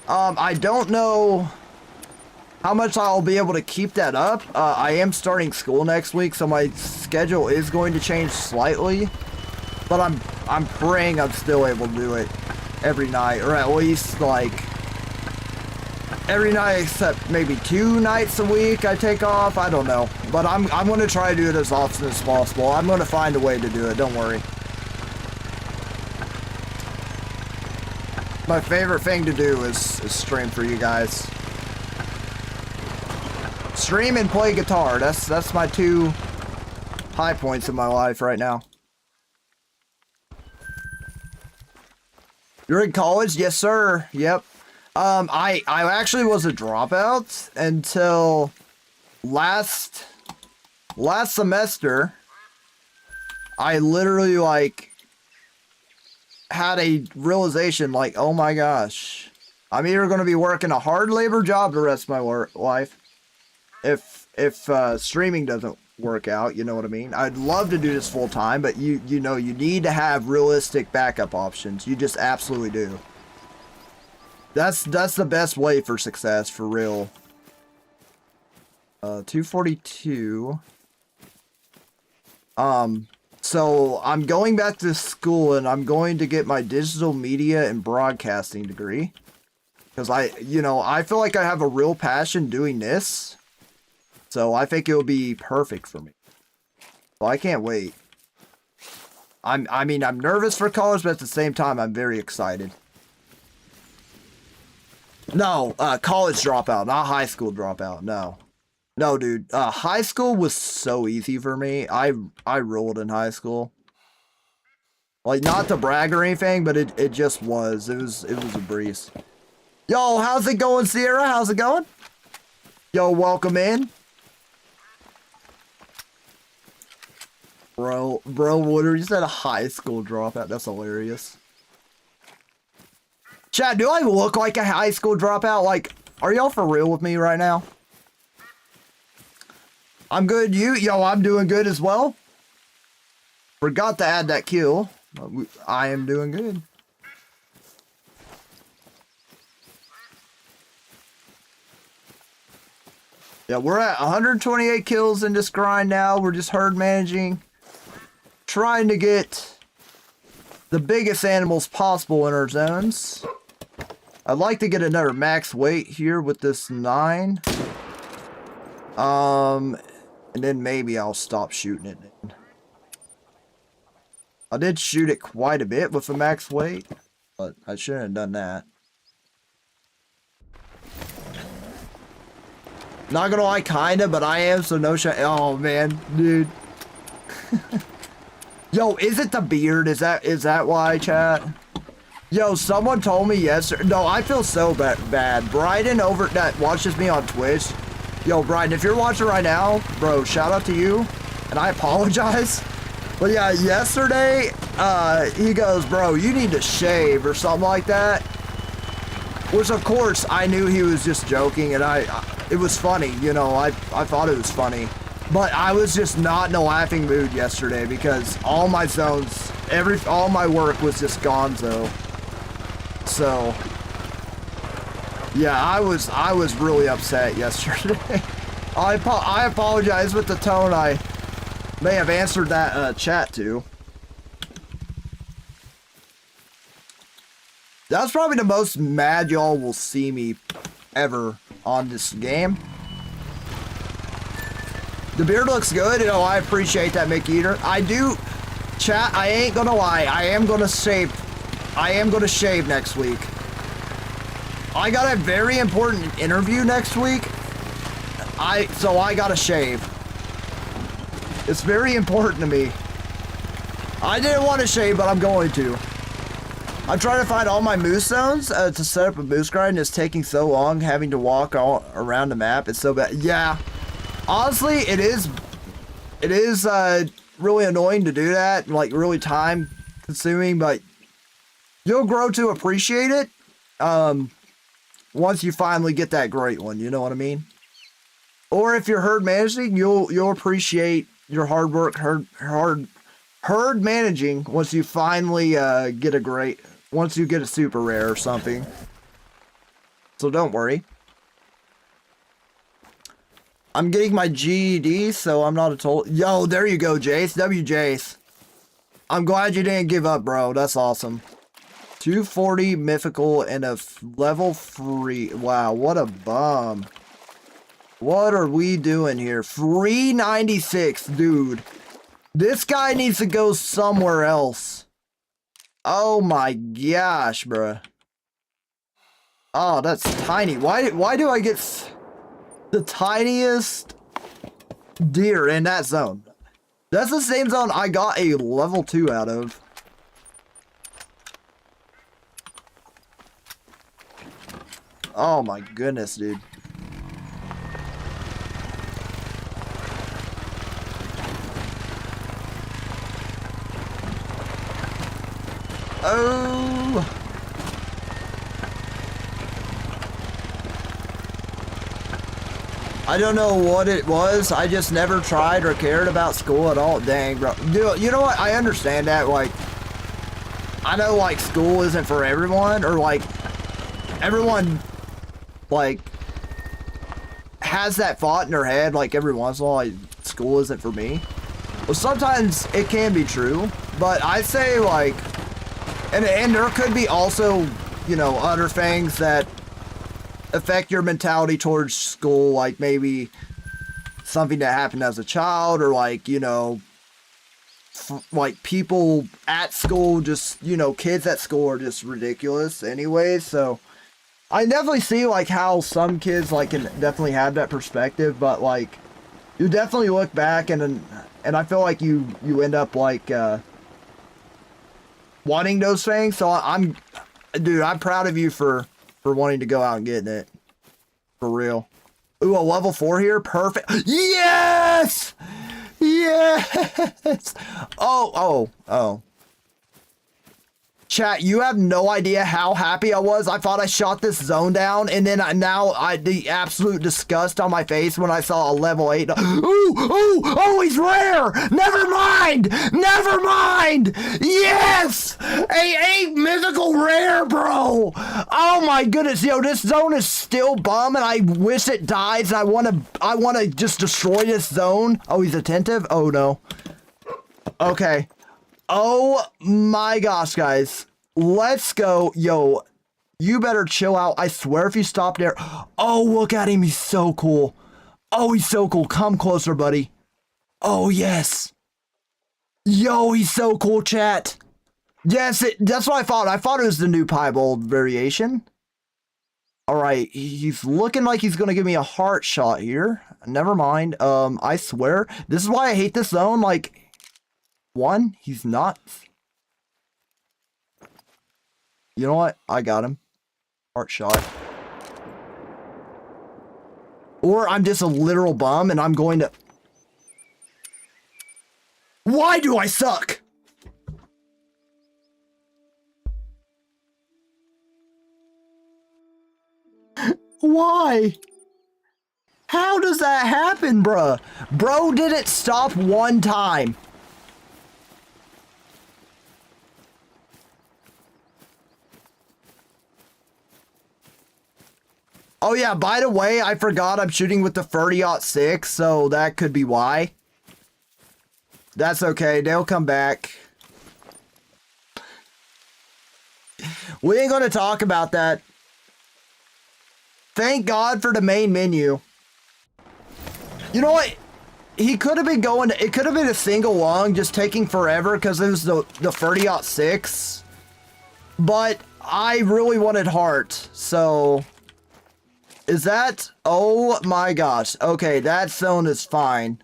I don't know how much I'll be able to keep that up. I am starting school next week, so my schedule is going to change slightly. But I'm praying I'm still able to do it every night, or at least like every night except maybe 2 nights a week I take off. I don't know, but I'm going to try to do it as often as possible. I'm going to find a way to do it. Don't worry. My favorite thing to do is stream for you guys. Stream and play guitar. That's my 2 high points in my life right now. You're in college? Yes, sir. Yep. I actually was a dropout until last semester. I literally like had a realization like, oh my gosh, I'm either going to be working a hard labor job the rest of my life. If streaming doesn't work out, you know what I mean? I'd love to do this full time, but you know, you need to have realistic backup options. You just absolutely do. That's the best way for success, for real. 242. So I'm going back to school and I'm going to get my digital media and broadcasting degree. Because I feel like I have a real passion doing this. So I think it'll be perfect for me. Well, I can't wait. I mean, I'm nervous for college, but at the same time, I'm very excited. No, college dropout, not high school dropout. No. No, dude. High school was so easy for me. I rolled in high school. Like, not to brag or anything, but it just was. It was a breeze. Yo, how's it going, Sierra? How's it going? Yo, welcome in. Bro, Woodard, you said a high school dropout. That's hilarious. Chad, do I look like a high school dropout? Like, are y'all for real with me right now? I'm good. Yo, I'm doing good as well. Forgot to add that kill. I am doing good. Yeah, we're at 128 kills in this grind now. We're just herd managing. Trying to get the biggest animals possible in our zones. I'd like to get another max weight here with this 9. And then maybe I'll stop shooting it. I did shoot it quite a bit with a max weight, but I shouldn't have done that. Not gonna lie, kinda, but I am, so no shot. Oh man, dude. Yo, is it the beard? Is that why, chat? Yo, someone told me yesterday. No, I feel so bad. Bryden over that watches me on Twitch. Yo, Bryden, if you're watching right now, bro, shout out to you, and I apologize. But yeah, yesterday, he goes, bro, you need to shave or something like that. Which, of course, I knew he was just joking, and it was funny, you know, I thought it was funny. But I was just not in a laughing mood yesterday because all my zones, all my work was just gonzo. So, yeah, I was really upset yesterday. I apologize with the tone I may have answered that chat to. That's probably the most mad y'all will see me ever on this game. The beard looks good. You know, I appreciate that, Mick Eater. I do, chat, I ain't gonna lie. I am gonna shave next week. I got a very important interview next week. So I gotta shave. It's very important to me. I didn't want to shave, but I'm going to. I'm trying to find all my moose zones to set up a moose grind. It's taking so long having to walk all around the map. It's so bad. Yeah. Honestly, it is really annoying to do that, like really time consuming, but you'll grow to appreciate it once you finally get that great one, you know what I mean? Or if you're herd managing, you'll appreciate your hard work herd managing once you finally once you get a super rare or something. So don't worry. I'm getting my GED, so I'm not a total. Yo, there you go, Jace. Jace. I'm glad you didn't give up, bro. That's awesome. 240 mythical and a level 3. Wow, what a bum. What are we doing here? 396, dude. This guy needs to go somewhere else. Oh my gosh, bro. Oh, that's tiny. Why do I get the tiniest deer in that zone? That's the same zone I got a level 2 out of. Oh my goodness, dude. Oh. I don't know what it was. I just never tried or cared about school at all. Dang, bro. Dude, you know what? I understand that. Like, I know, like, school isn't for everyone, or, like, everyone, like, has that thought in their head, like, every once in a while, like, school isn't for me. Well, sometimes it can be true, but I say, like, and there could be also, you know, other things that affect your mentality towards school, like maybe something that happened as a child, or like, you know, like people at school, just, you know, kids at school are just ridiculous anyway. So I definitely see like how some kids like can definitely have that perspective, but like you definitely look back and I feel like you end up like wanting those things. So dude, I'm proud of you for wanting to go out and getting it. For real. Ooh, a level 4 here? Perfect. Yes! Yes! Oh. Chat, you have no idea how happy I was. I thought I shot this zone down, and then the absolute disgust on my face when I saw a level 8. Oh, he's rare! Never mind! Yes! A 8 mythical rare, bro! Oh my goodness, yo, this zone is still bum, and I wish it dies, and I wanna just destroy this zone. Oh, he's attentive? Oh no. Okay. Oh my gosh, guys. Let's go. Yo, you better chill out. I swear if you stop there. Oh, look at him. He's so cool. Oh, he's so cool. Come closer, buddy. Oh, yes. Yo, he's so cool, chat. Yes, that's what I thought. I thought it was the new piebald variation. All right, he's looking like he's going to give me a heart shot here. Never mind. I swear. This is why I hate this zone. Like... One, he's not. You know what? I got him. Heart shot. Or I'm just a literal bum and I'm going to... Why do I suck? Why? How does that happen, bruh? Bro didn't stop one time. Oh yeah, by the way, I forgot I'm shooting with the 30-06, so that could be why. That's okay, they'll come back. We ain't gonna talk about that. Thank God for the main menu. You know what? He could have been going, it could have been a single lung, just taking forever because it was the 30-06. But I really wanted heart, so... Is that? Oh my gosh. Okay, that zone is fine.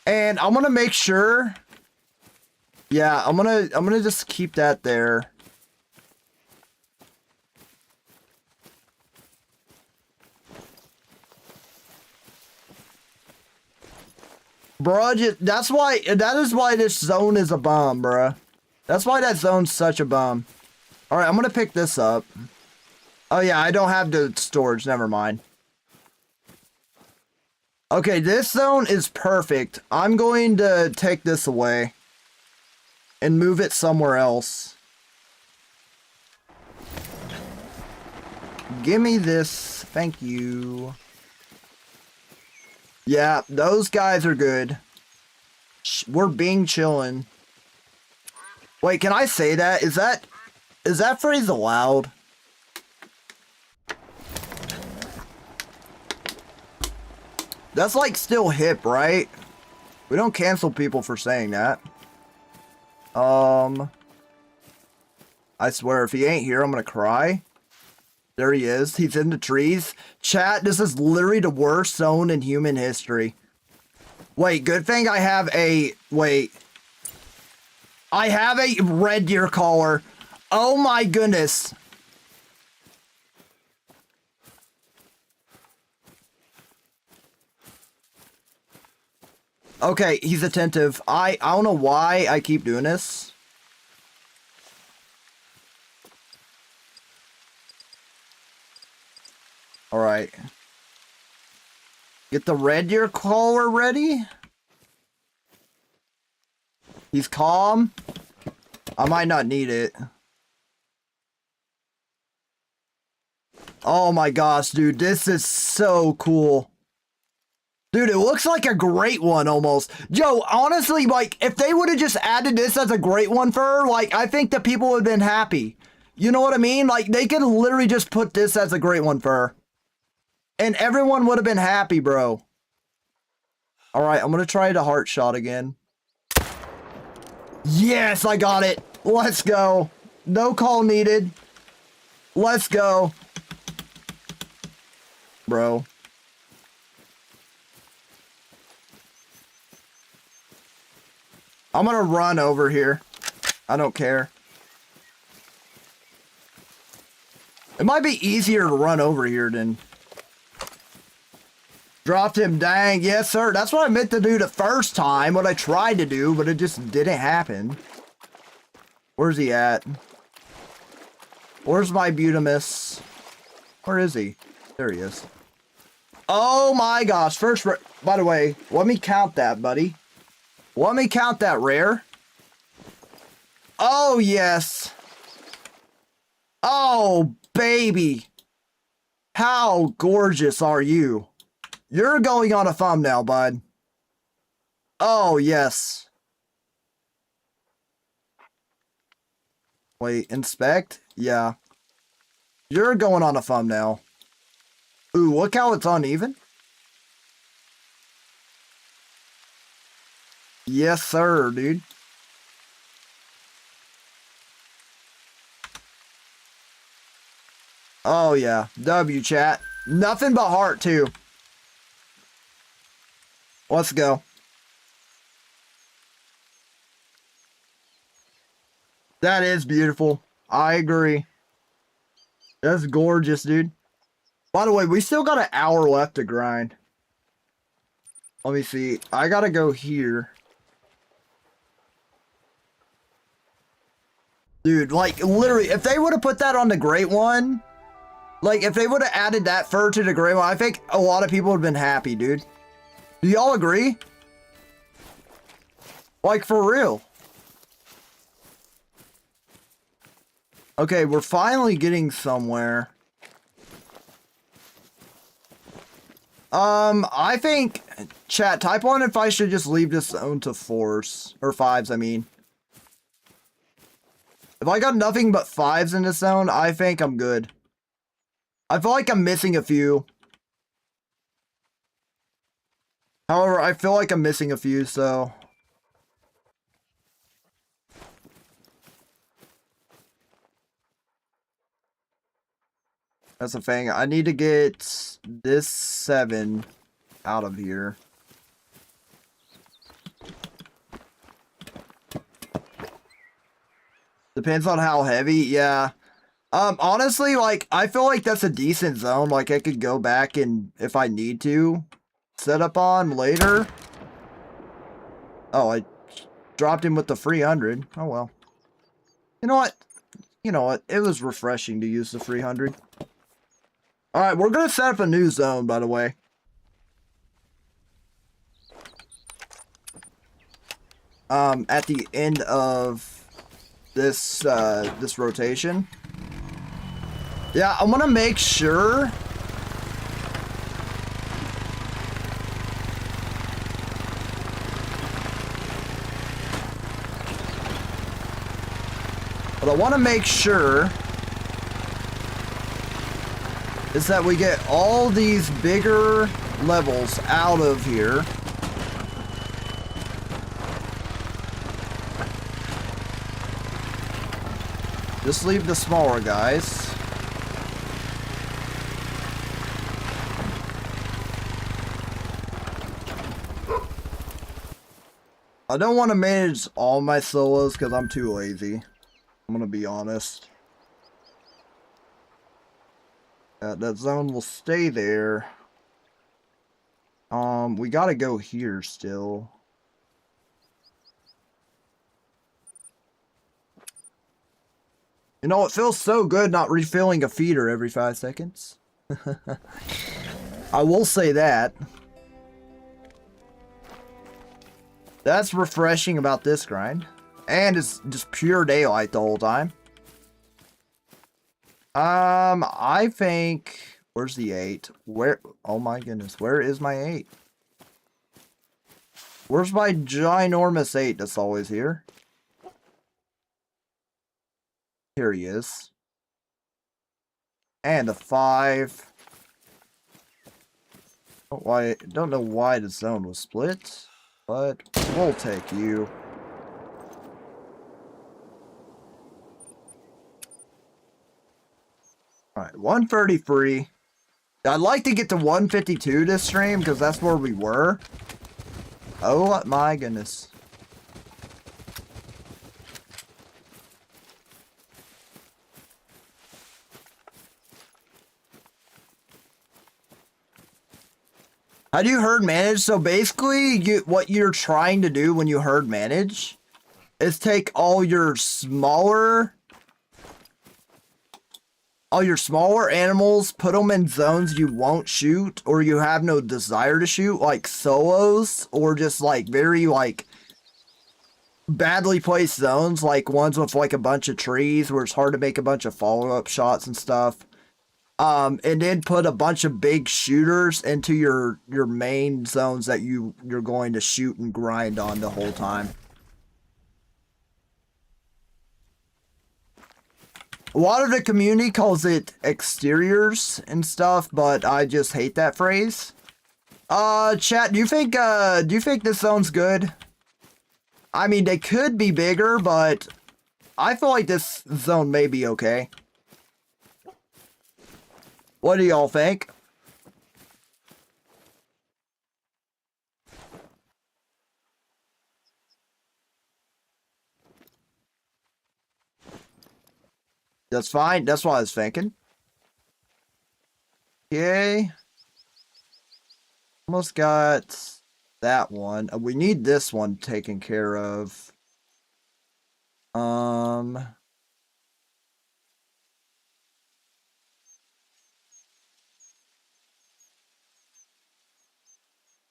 And I'm gonna make sure. Yeah, I'm gonna just keep that there. Bruh, that is why this zone is a bum, bruh. That's why that zone's such a bum. Alright, I'm gonna pick this up. Oh yeah, I don't have the storage, never mind. Okay, this zone is perfect. I'm going to take this away and move it somewhere else. Give me this, thank you. Yeah, those guys are good. We're being chillin'. Wait, can I say that? Is that phrase allowed? That's like still hip, right? We don't cancel people for saying that. I swear, if he ain't here, I'm gonna cry. There he is. He's in the trees. Chat, this is literally the worst zone in human history. Wait, good thing I have a... Wait. I have a red deer collar. Oh my goodness. Okay, he's attentive. I don't know why I keep doing this. Alright. Get the red deer caller ready. He's calm. I might not need it. Oh my gosh, dude. This is so cool. Dude, it looks like a great one almost. Joe, honestly, like, if they would have just added this as a great one for her, like, I think the people would have been happy. You know what I mean? Like, they could literally just put this as a great one for her. And everyone would have been happy, bro. Alright, I'm gonna try the heart shot again. Yes, I got it. Let's go. No call needed. Let's go. Bro. I'm gonna run over here. I don't care. It might be easier to run over here than... Dropped him, dang. Yes, sir. That's what I meant to do the first time. What I tried to do, but it just didn't happen. Where's he at? Where's my Butamus? Where is he? There he is. Oh my gosh. First, by the way, let me count that, buddy. Let me count that rare. Oh, yes. Oh, baby. How gorgeous are you? You're going on a thumbnail, bud. Oh, yes. Wait, inspect? Yeah. You're going on a thumbnail. Ooh, look how it's uneven. Yes, sir, dude. Oh, yeah. W, chat. Nothing but heart, too. Let's go. That is beautiful. I agree. That's gorgeous, dude. By the way, we still got an hour left to grind. Let me see. I gotta go here. Dude, like, literally, if they would have put that on the great one, like, if they would have added that fur to the great one, I think a lot of people would have been happy, dude. Do y'all agree? Like, for real. Okay, we're finally getting somewhere. I think, chat, type on if I should just leave this zone to 4s. Or 5s, I mean. If I got nothing but 5s in this zone, I think I'm good. I feel like I'm missing a few. However, I feel like I'm missing a few, so... That's the thing. I need to get this 7 out of here. Depends on how heavy, yeah. Honestly, like, I feel like that's a decent zone. Like, I could go back and, if I need to, set up on later. Oh, I dropped him with the 300. Oh, well. You know what? You know what? It was refreshing to use the 300. Alright, we're going to set up a new zone, by the way. At the end of this, this rotation. Yeah, I'm going to make sure... But I want to make sure is that we get all these bigger levels out of here. Just leave the smaller guys. I don't want to manage all my solos because I'm too lazy. I'm gonna be honest. That zone will stay there. We gotta go here still. You know, it feels so good not refilling a feeder every 5 seconds. I will say that. That's refreshing about this grind. And it's just pure daylight the whole time. I think... Where's the 8? Where... Oh my goodness. Where is my 8? Where's my ginormous 8 that's always here? Here he is. And a 5. Don't know why the zone was split, but we'll take you. Alright, 133. I'd like to get to 152 this stream, because that's where we were. Oh my goodness. How do you herd manage? So basically, what you're trying to do when you herd manage is take all your smaller animals, put them in zones you won't shoot or you have no desire to shoot, like solos, or just like very like badly placed zones, like ones with like a bunch of trees where it's hard to make a bunch of follow-up shots and stuff. And then put a bunch of big shooters into your main zones that you're going to shoot and grind on the whole time. A lot of the community calls it exteriors and stuff, but I just hate that phrase. Chat, do you think this zone's good? I mean, they could be bigger, but I feel like this zone may be okay. What do y'all think? That's fine. That's what I was thinking. Okay. Almost got that one. We need this one taken care of.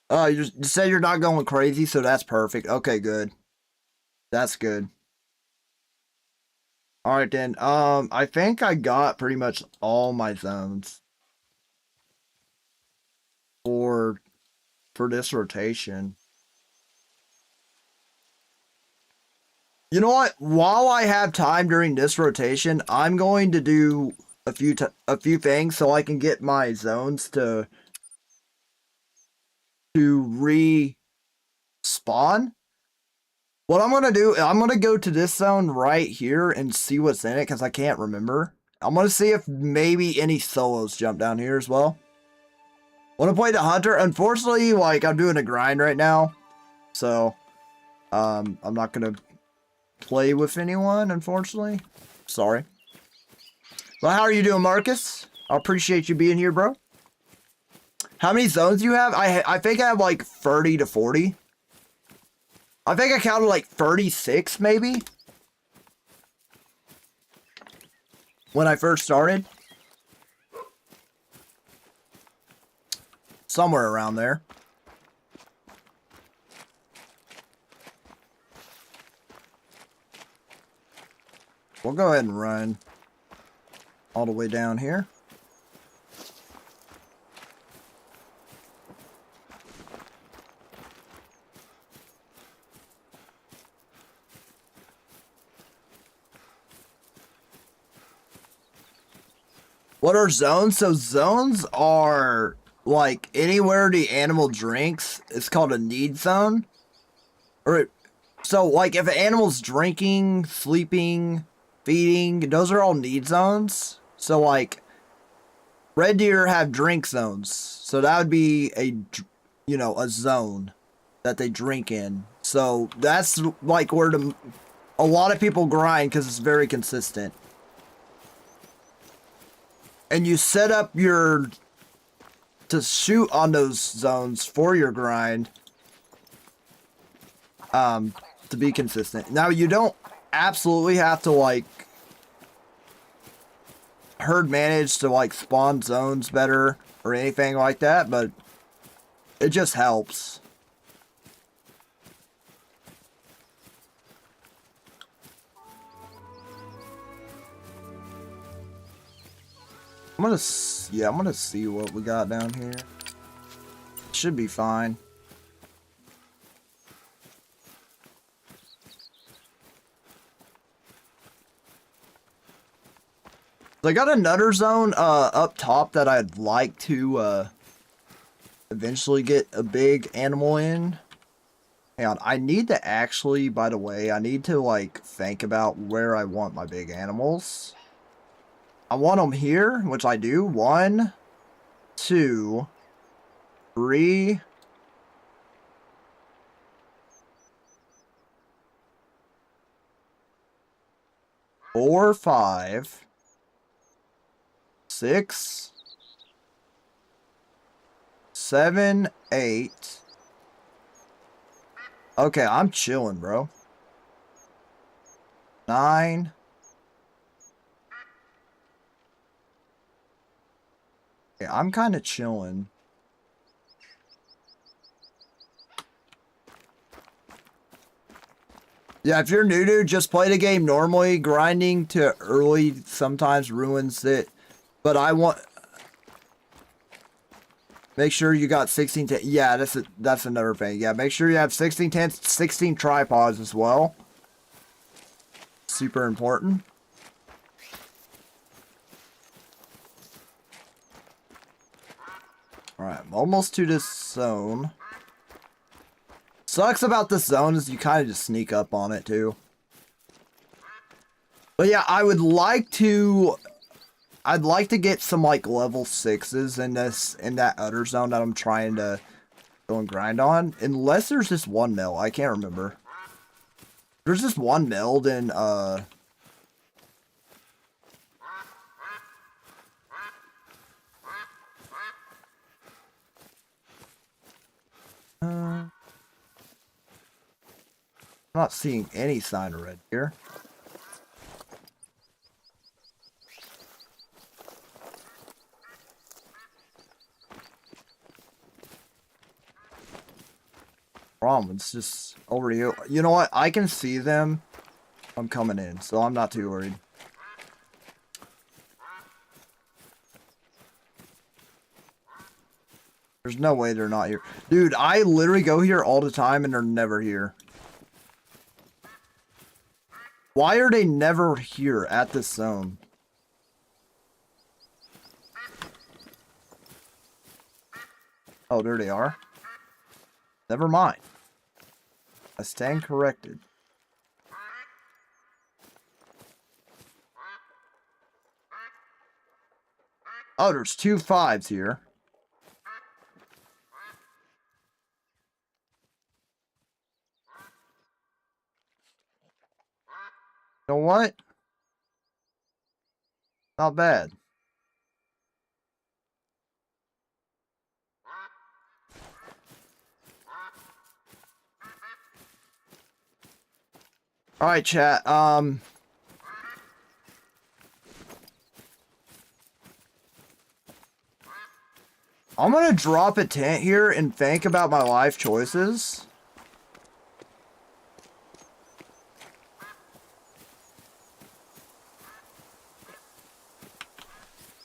Oh, you say you're not going crazy, so that's perfect. Okay, good. That's good. Alright then, I think I got pretty much all my zones for this rotation. You know what? While I have time during this rotation, I'm going to do a few things so I can get my zones to respawn. What I'm gonna do, I'm gonna go to this zone right here and see what's in it, because I can't remember. I'm gonna see if maybe any solos jump down here as well. Wanna play the Hunter? Unfortunately, like, I'm doing a grind right now, so I'm not gonna play with anyone, unfortunately. Sorry. Well, how are you doing, Marcus? I appreciate you being here, bro. How many zones do you have? I think I have like 30 to 40. I think I counted like 36 maybe when I first started. Somewhere around there. We'll go ahead and run all the way down here. What are zones? So zones are like anywhere the animal drinks. It's called a need zone. So like if an animal's drinking, sleeping, feeding, those are all need zones. So like red deer have drink zones. So that would be a zone that they drink in. So that's like where a lot of people grind because it's very consistent. And you set up to shoot on those zones for your grind to be consistent. Now, you don't absolutely have to like herd manage to like spawn zones better or anything like that, but it just helps. I'm gonna see what we got down here. Should be fine. So I got another zone up top that I'd like to eventually get a big animal in. Hang on, I need to actually, by the way, I need to like think about where I want my big animals. I want them here, which I do. 1, 2, 3. Four, 5, 6, 7, 8. Okay, I'm chilling, bro. 9. Okay, I'm kind of chilling. Yeah, if you're new to just play the game normally, grinding to early sometimes ruins it. But I want... Make sure you got 16... Yeah, that's another thing. Yeah, make sure you have 16 tents, 16 tripods as well. Super important. Alright, I'm almost to this zone. Sucks about this zone is you kind of just sneak up on it too. But yeah, I'd like to get some like level 6s in that other zone that I'm trying to go and grind on. Unless there's just one mill. I can't remember. There's just one mill, then I'm not seeing any sign of red here. Problem, it's just over here. You know what? I can see them. I'm coming in, so I'm not too worried. There's no way they're not here. Dude, I literally go here all the time and they're never here. Why are they never here at this zone? Oh, there they are. Never mind. I stand corrected. Oh, there's 2 5s here. You know what? Not bad. Alright, chat. I'm gonna drop a tent here and think about my life choices.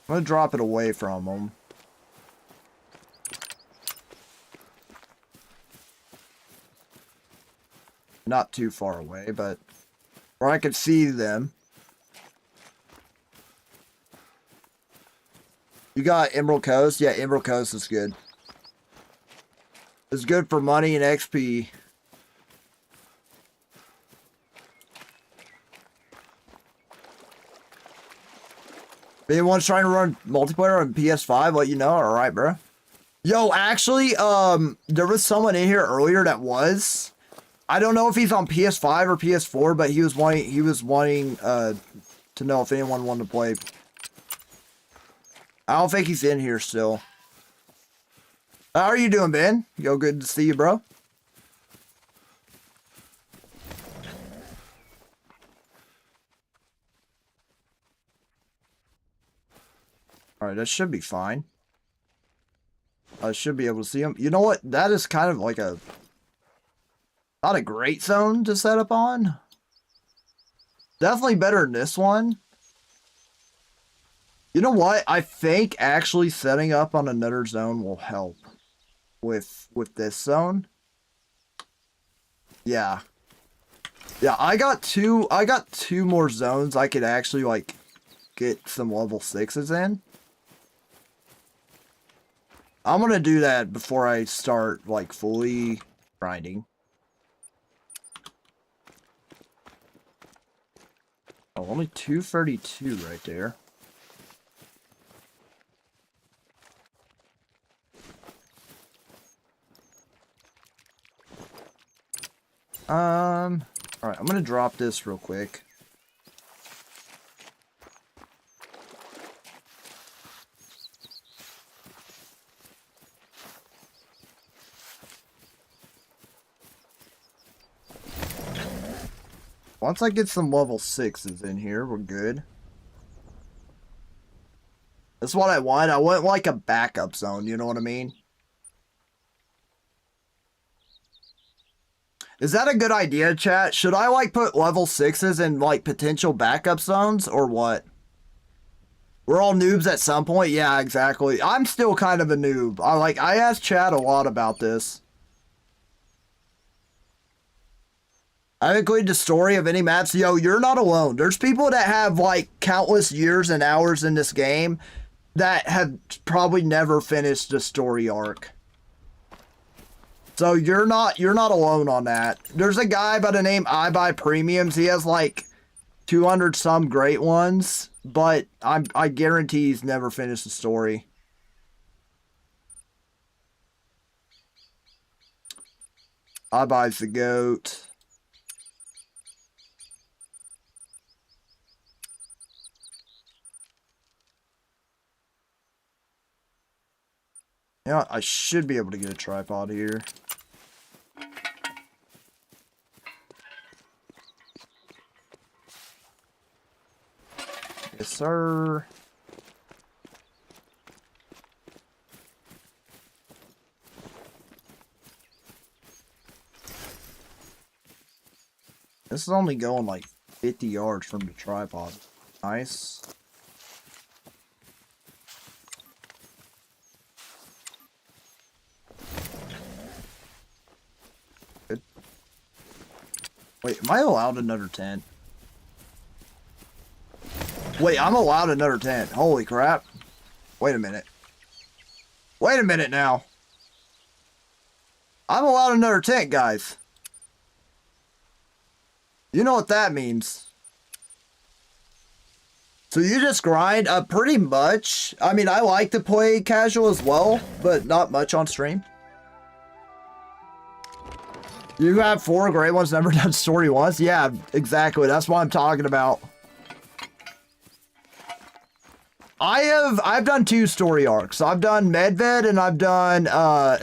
I'm gonna drop it away from them. Not too far away, but where I could see them. You got Emerald Coast? Yeah, Emerald Coast is good. It's good for money and XP. If anyone's trying to run multiplayer on PS5, let you know. Alright, bro. Yo, actually, there was someone in here earlier that was. I don't know if he's on PS5 or PS4, but he was wanting to know if anyone wanted to play. I don't think he's in here still. How are you doing, Ben? Yo, good to see you, bro. Alright, that should be fine. I should be able to see him. You know what? That is kind of like a... Not a great zone to set up on. Definitely better than this one. You know what? I think actually setting up on another zone will help with this zone. Yeah. Yeah, I got two more zones I could actually like get some level 6s in. I'm gonna do that before I start like fully grinding. Oh, only 232 right there. Alright, I'm gonna drop this real quick. Once I get some level 6s in here, we're good. That's what I want. I want like a backup zone, you know what I mean? Is that a good idea, chat? Should I like put level 6s in like potential backup zones or what? We're all noobs at some point? Yeah, exactly. I'm still kind of a noob. I asked chat a lot about this. I've included the story of any maps. Yo, you're not alone. There's people that have like countless years and hours in this game that have probably never finished a story arc. So you're not alone on that. There's a guy by the name I Buy Premiums. He has like 200 some great ones, but I guarantee he's never finished the story. I Buy's the GOAT. Yeah, I should be able to get a tripod here. Yes, sir. This is only going like 50 yards from the tripod. Nice. Good. Wait, am I allowed another tent? Wait, I'm allowed another tent. Holy crap. Wait a minute. Wait a minute now. I'm allowed another tent, guys. You know what that means. So you just grind? Pretty much. I mean, I like to play casual as well, but not much on stream. You have 4 great ones, never done story once? Yeah, exactly. That's what I'm talking about. I've done 2 story arcs. I've done Medved and I've done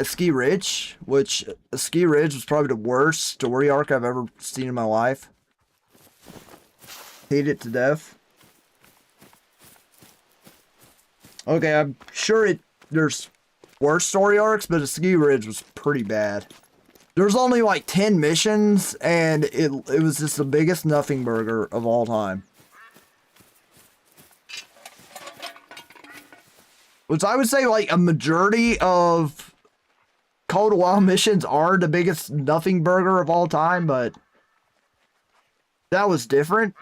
Ski Ridge, which Ski Ridge was probably the worst story arc I've ever seen in my life. Hate it to death. Okay, I'm sure there's worse story arcs, but Ski Ridge was pretty bad. There's only like 10 missions, and it was just the biggest nothing burger of all time. Which I would say like a majority of Call to Wild missions are the biggest nothing burger of all time, but that was different.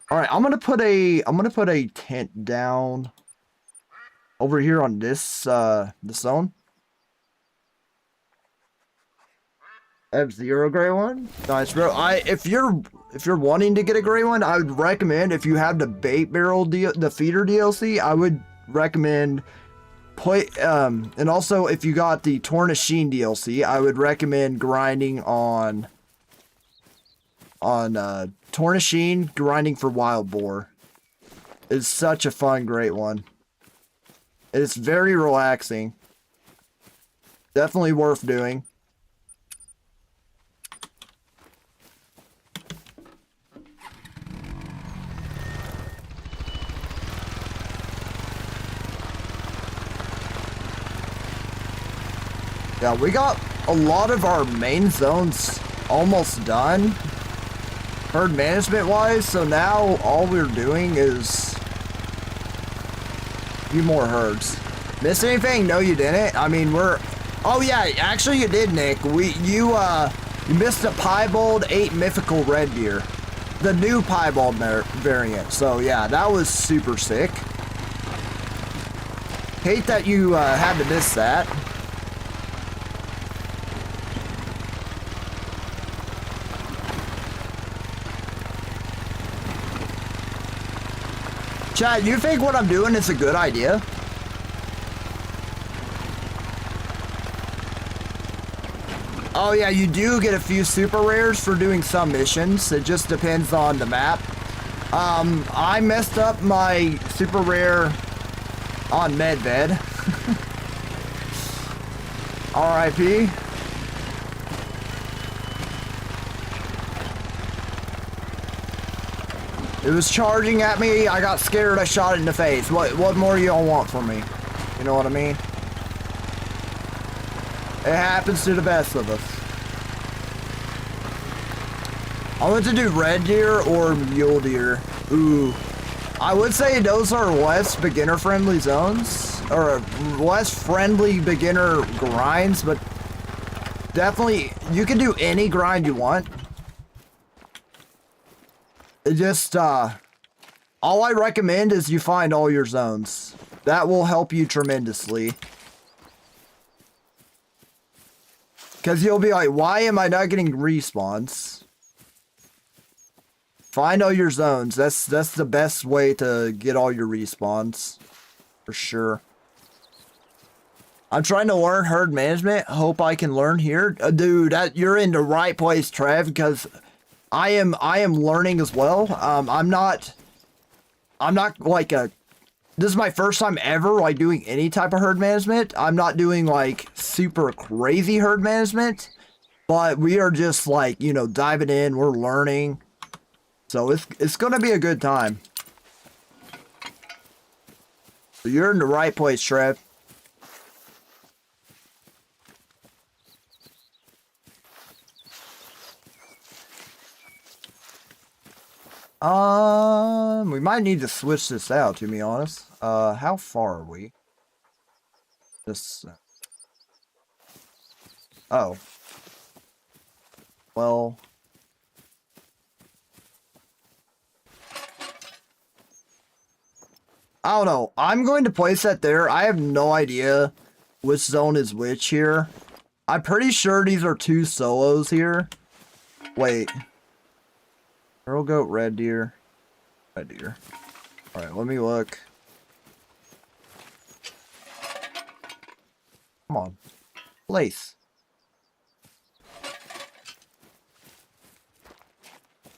All right, I'm gonna put a tent down over here on this zone. I have 0 gray one. Nice, bro. If you're wanting to get a gray one, I would recommend, if you have the bait barrel the feeder DLC, I would recommend and also if you got the Tornasheen DLC, I would recommend grinding on Tornasheen, grinding for Wild Boar. It's such a fun, great one. It's very relaxing. Definitely worth doing. Yeah, we got a lot of our main zones almost done, herd management wise, so now all we're doing is few more herds. Missed anything? No, you didn't. I mean, we're... Oh, yeah, actually you did, Nick. You missed a piebald 8 mythical red deer. The new piebald variant. So, yeah, that was super sick. Hate that you had to miss that. Chad, you think what I'm doing is a good idea? Oh yeah, you do get a few super rares for doing some missions. It just depends on the map. I messed up my super rare on Medved. R.I.P. It was charging at me. I got scared. I shot it in the face. What more y'all want from me? You know what I mean? It happens to the best of us. I want to do red deer or mule deer. Ooh. I would say those are less beginner friendly zones. Or less friendly beginner grinds, but definitely you can do any grind you want. It just, all I recommend is you find all your zones. That will help you tremendously. Because you'll be like, why am I not getting respawns? Find all your zones. That's the best way to get all your respawns. For sure. I'm trying to learn herd management. Hope I can learn here. Dude, you're in the right place, Trev, because I am learning as well. I'm not like this is my first time ever like doing any type of herd management. I'm not doing like super crazy herd management, but we are just like, you know, diving in, we're learning. So it's going to be a good time. So you're in the right place, Trev. We might need to switch this out, to be honest. How far are we? Just... Oh. Well... I don't know. I'm going to place that there. I have no idea which zone is which here. I'm pretty sure these are 2 solos here. Wait. Girl goat, red deer. Red deer. Alright, let me look. Come on. Place.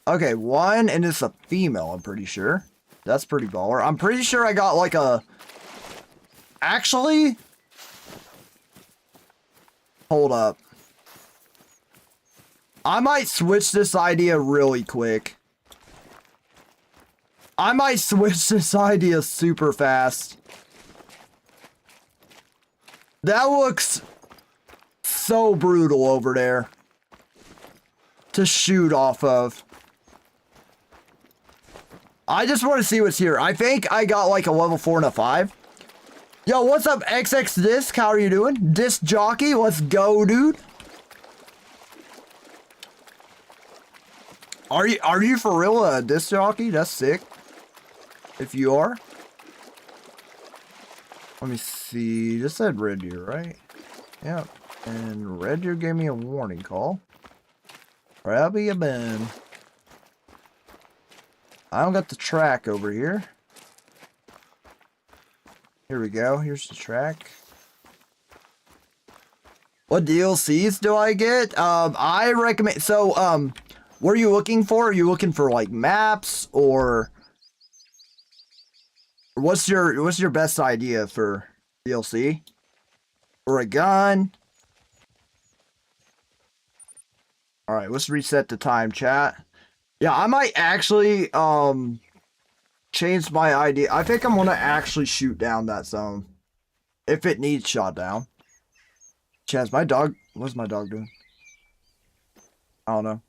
Okay, 1, and it's a female, I'm pretty sure. That's pretty baller. I'm pretty sure I got like a... Actually... Hold up. I might switch this idea really quick. I might switch this idea super fast. That looks so brutal over there to shoot off of. I just want to see what's here. I think I got like a level 4 and a 5. Yo, what's up, XX Disc? How are you doing? Disc Jockey, let's go, dude. Are you for real a disc jockey? That's sick. If you are. Let me see. This said red deer, right? Yep. And red deer gave me a warning call. Probably a bin. I don't got the track over here. Here we go. Here's the track. What DLCs do I get? I recommend... So, what are you looking for? Are you looking for, like, maps? Or... What's your best idea for DLC? Or a gun? Alright, let's reset the time, chat. Yeah, I might actually, change my idea. I think I'm gonna actually shoot down that zone. If it needs shot down. Chaz, my dog... What's my dog doing? I don't know.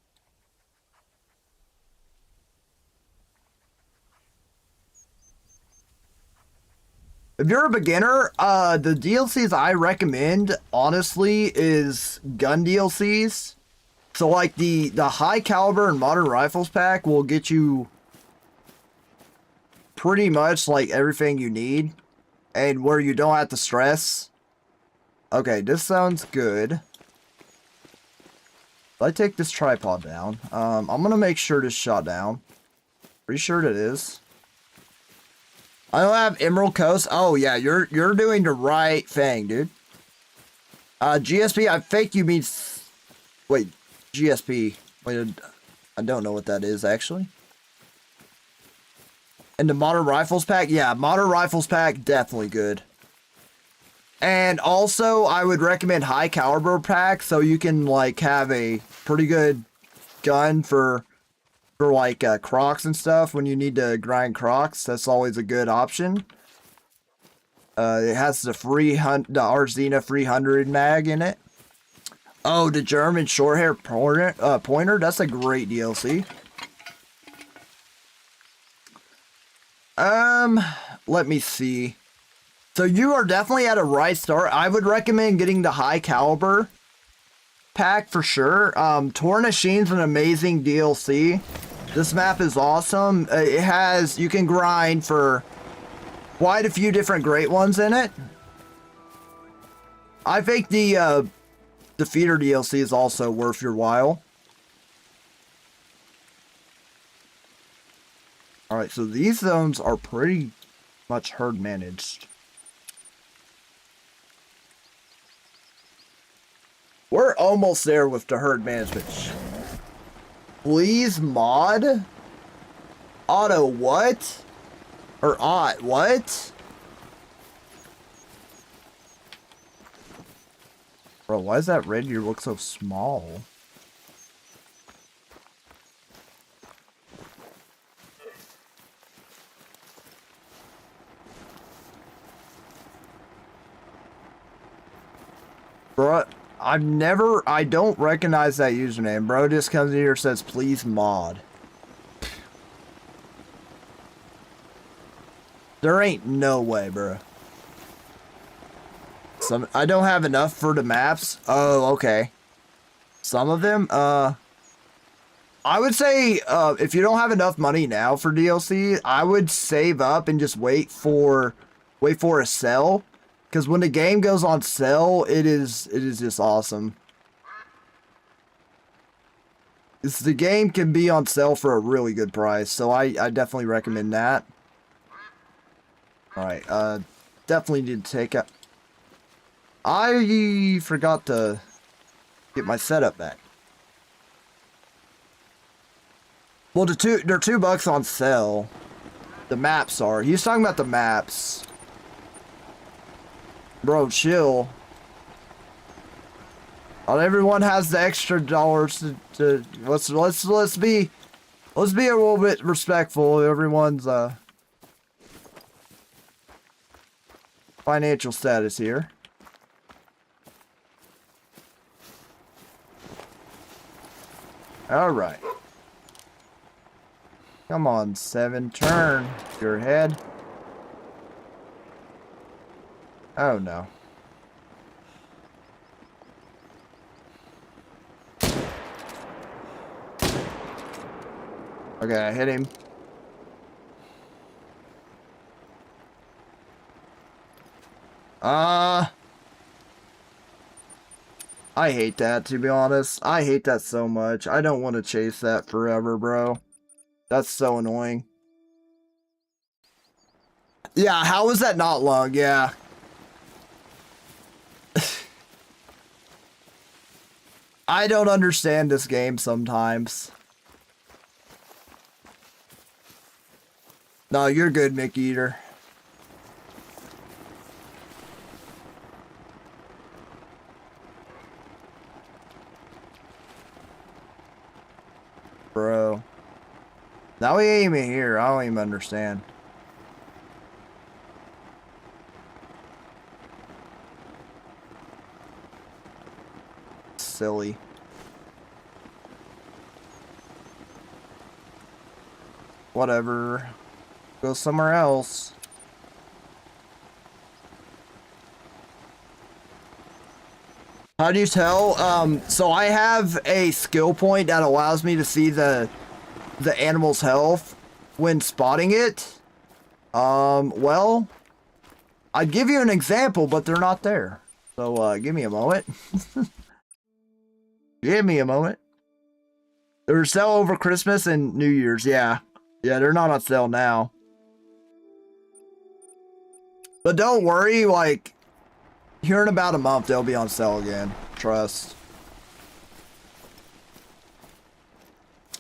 If you're a beginner, the DLCs I recommend, honestly, is gun DLCs. So like the high caliber and modern rifles pack will get you pretty much like everything you need, and where you don't have to stress. Okay, this sounds good. If I take this tripod down, I'm gonna make sure this shot down. Pretty sure it is. I don't have Emerald Coast. Oh yeah, you're doing the right thing, dude. GSP, I think you mean... Wait, GSP. Wait, I don't know what that is, actually. And the Modern Rifles pack? Yeah, Modern Rifles pack, definitely good. And also, I would recommend High Caliber pack, so you can, like, have a pretty good gun for like, crocs and stuff when you need to grind crocs. That's always a good option. It has the Arzina 300 mag in it. Oh, the German short-hair pointer. That's a great DLC. Let me see. So you are definitely at a right start. I would recommend getting the high caliber pack for sure. Torn Machine's an amazing DLC. This map is awesome. It has, you can grind for quite a few different great ones in it. I think the Defeater DLC is also worth your while. Alright, so these zones are pretty much herd managed. We're almost there with the herd management. Please mod? Auto what? Or what? Bro, why is that red gear look so small? Bro, I don't recognize that username. Bro just comes in here and says, please mod. There ain't no way, bro. I don't have enough for the maps. Oh, okay. Some of them, I would say, if you don't have enough money now for DLC, I would save up and just wait for a sale. Because when the game goes on sale, it is just awesome. The game can be on sale for a really good price, so I definitely recommend that. Alright, definitely need to take out... I forgot to get my setup back. Well, they're $2 on sale. The maps are. He's talking about the maps. Bro, chill. Not everyone has the extra dollars to let's be a little bit respectful of everyone's financial status here. All right. Come on, 7, turn your head. Oh no. Okay, I hit him. I hate that, to be honest. I hate that so much. I don't want to chase that forever, bro. That's so annoying. Yeah, how was that not long? Yeah. I don't understand this game sometimes. No, you're good, Mickey Eater. Bro. Now we ain't even here. I don't even understand. Silly. Whatever. Go somewhere else. How do you tell? So I have a skill point that allows me to see the animal's health when spotting it. Well, I'd give you an example, but they're not there. So, give me a moment. Give me a moment. They're sale over Christmas and New Year's, yeah. Yeah, they're not on sale now. But don't worry, like, here in about a month, they'll be on sale again. Trust.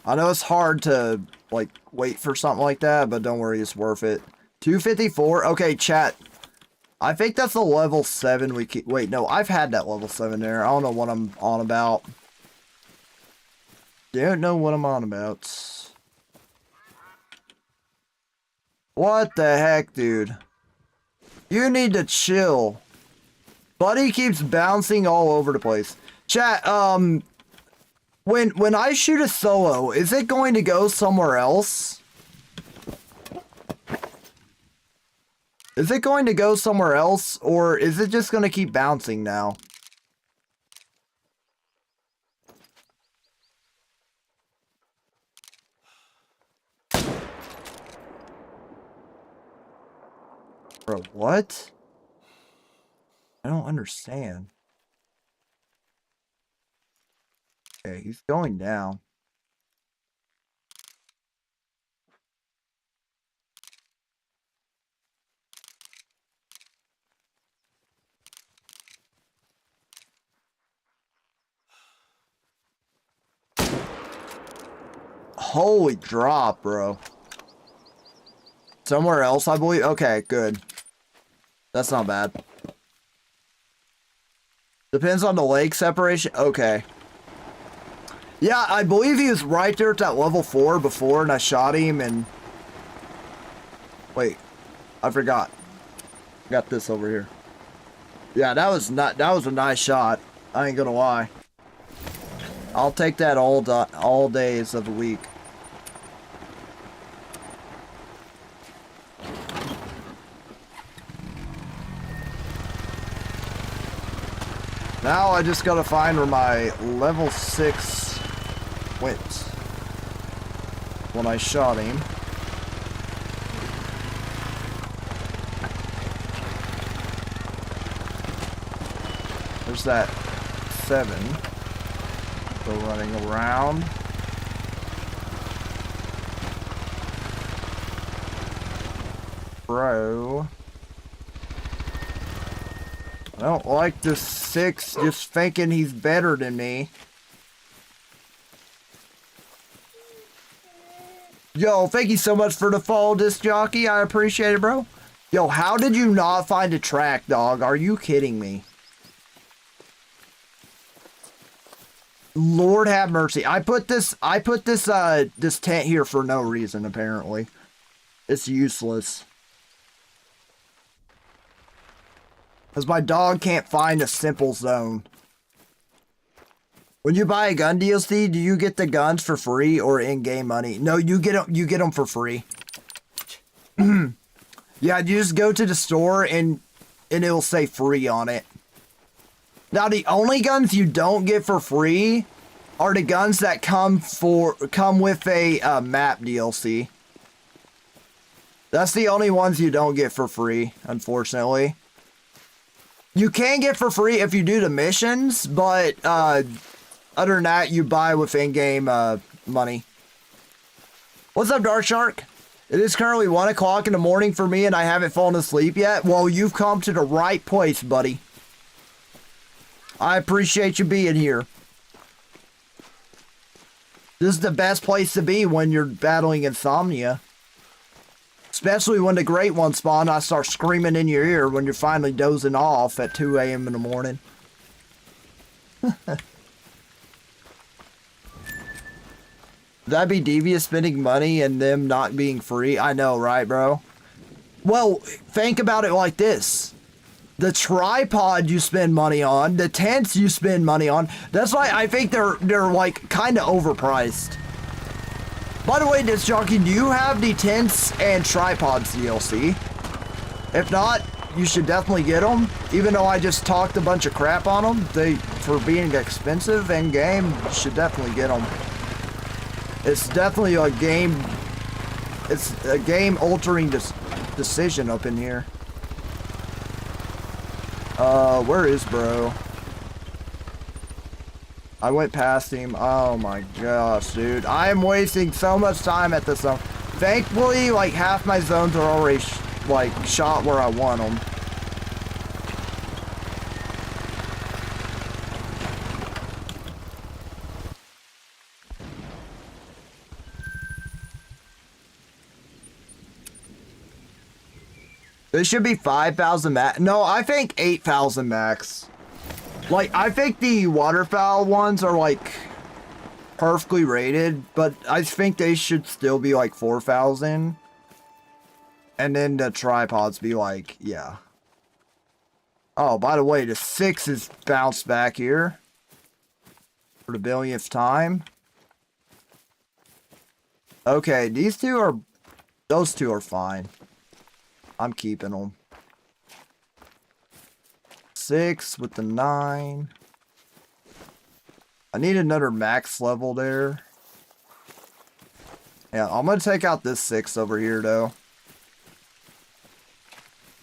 I know it's hard to, like, wait for something like that, but don't worry, it's worth it. 254? Okay, chat. I think that's the level 7 we keep. Wait, no, I've had that level 7 there. I don't know what I'm on about. Don't know what I'm on about. What the heck, dude? You need to chill. Buddy keeps bouncing all over the place. Chat, when I shoot a solo, is it going to go somewhere else? Is it going to go somewhere else, or is it just going to keep bouncing now? Bro, what? I don't understand. Okay, he's going down. Holy drop, bro. Somewhere else, I believe? Okay, good. That's not bad. Depends on the leg separation. Okay. Yeah, I believe he was right there at that level 4 before, and I shot him, and... Wait. I forgot. Got this over here. Yeah, that was a nice shot. I ain't gonna lie. I'll take that all days of the week. Now I just gotta find where my level 6 went when I shot him. There's that 7. Go running around. Bro. I don't like this 6 just thinking he's better than me. Yo, thank you so much for the follow, disc jockey. I appreciate it, bro. Yo, how did you not find a track, dog? Are you kidding me? Lord have mercy. I put this this tent here for no reason, apparently. It's useless. Because my dog can't find a simple zone. When you buy a gun DLC, do you get the guns for free or in-game money? No, you get them for free. Yeah, you just go to the store and it'll say free on it. Now, the only guns you don't get for free are the guns that come with a map DLC. That's the only ones you don't get for free, unfortunately. You can get for free if you do the missions, but other than that, you buy with in-game money. What's up, Dark Shark? It is currently 1 o'clock in the morning for me, and I haven't fallen asleep yet. Well, you've come to the right place, buddy. I appreciate you being here. This is the best place to be when you're battling insomnia. Especially when the great ones spawn, I start screaming in your ear when you're finally dozing off at 2 a.m. in the morning. That'd be devious, spending money and them not being free. I know, right, bro? Well, think about it like this. The tripod you spend money on, the tents you spend money on. That's why I think they're like kind of overpriced. By the way, Disc Jockey, do you have the tents and tripods DLC? If not, you should definitely get them. Even though I just talked a bunch of crap on them, for being expensive in game, you should definitely get them. It's definitely a game. It's a game-altering decision up in here. Where is bro? I went past him. Oh my gosh, dude. I am wasting so much time at this zone. Thankfully, like, half my zones are already, like, shot where I want them. It should be 5,000 max. No, I think 8,000 max. Like, I think the waterfowl ones are, like, perfectly rated, but I think they should still be, like, 4,000. And then the tripods be, like, yeah. Oh, by the way, the 6 is bounced back here. For the billionth time. Okay, these two are... Those two are fine. I'm keeping them. 6 with the 9. I need another max level there. Yeah, I'm gonna take out this 6 over here, though.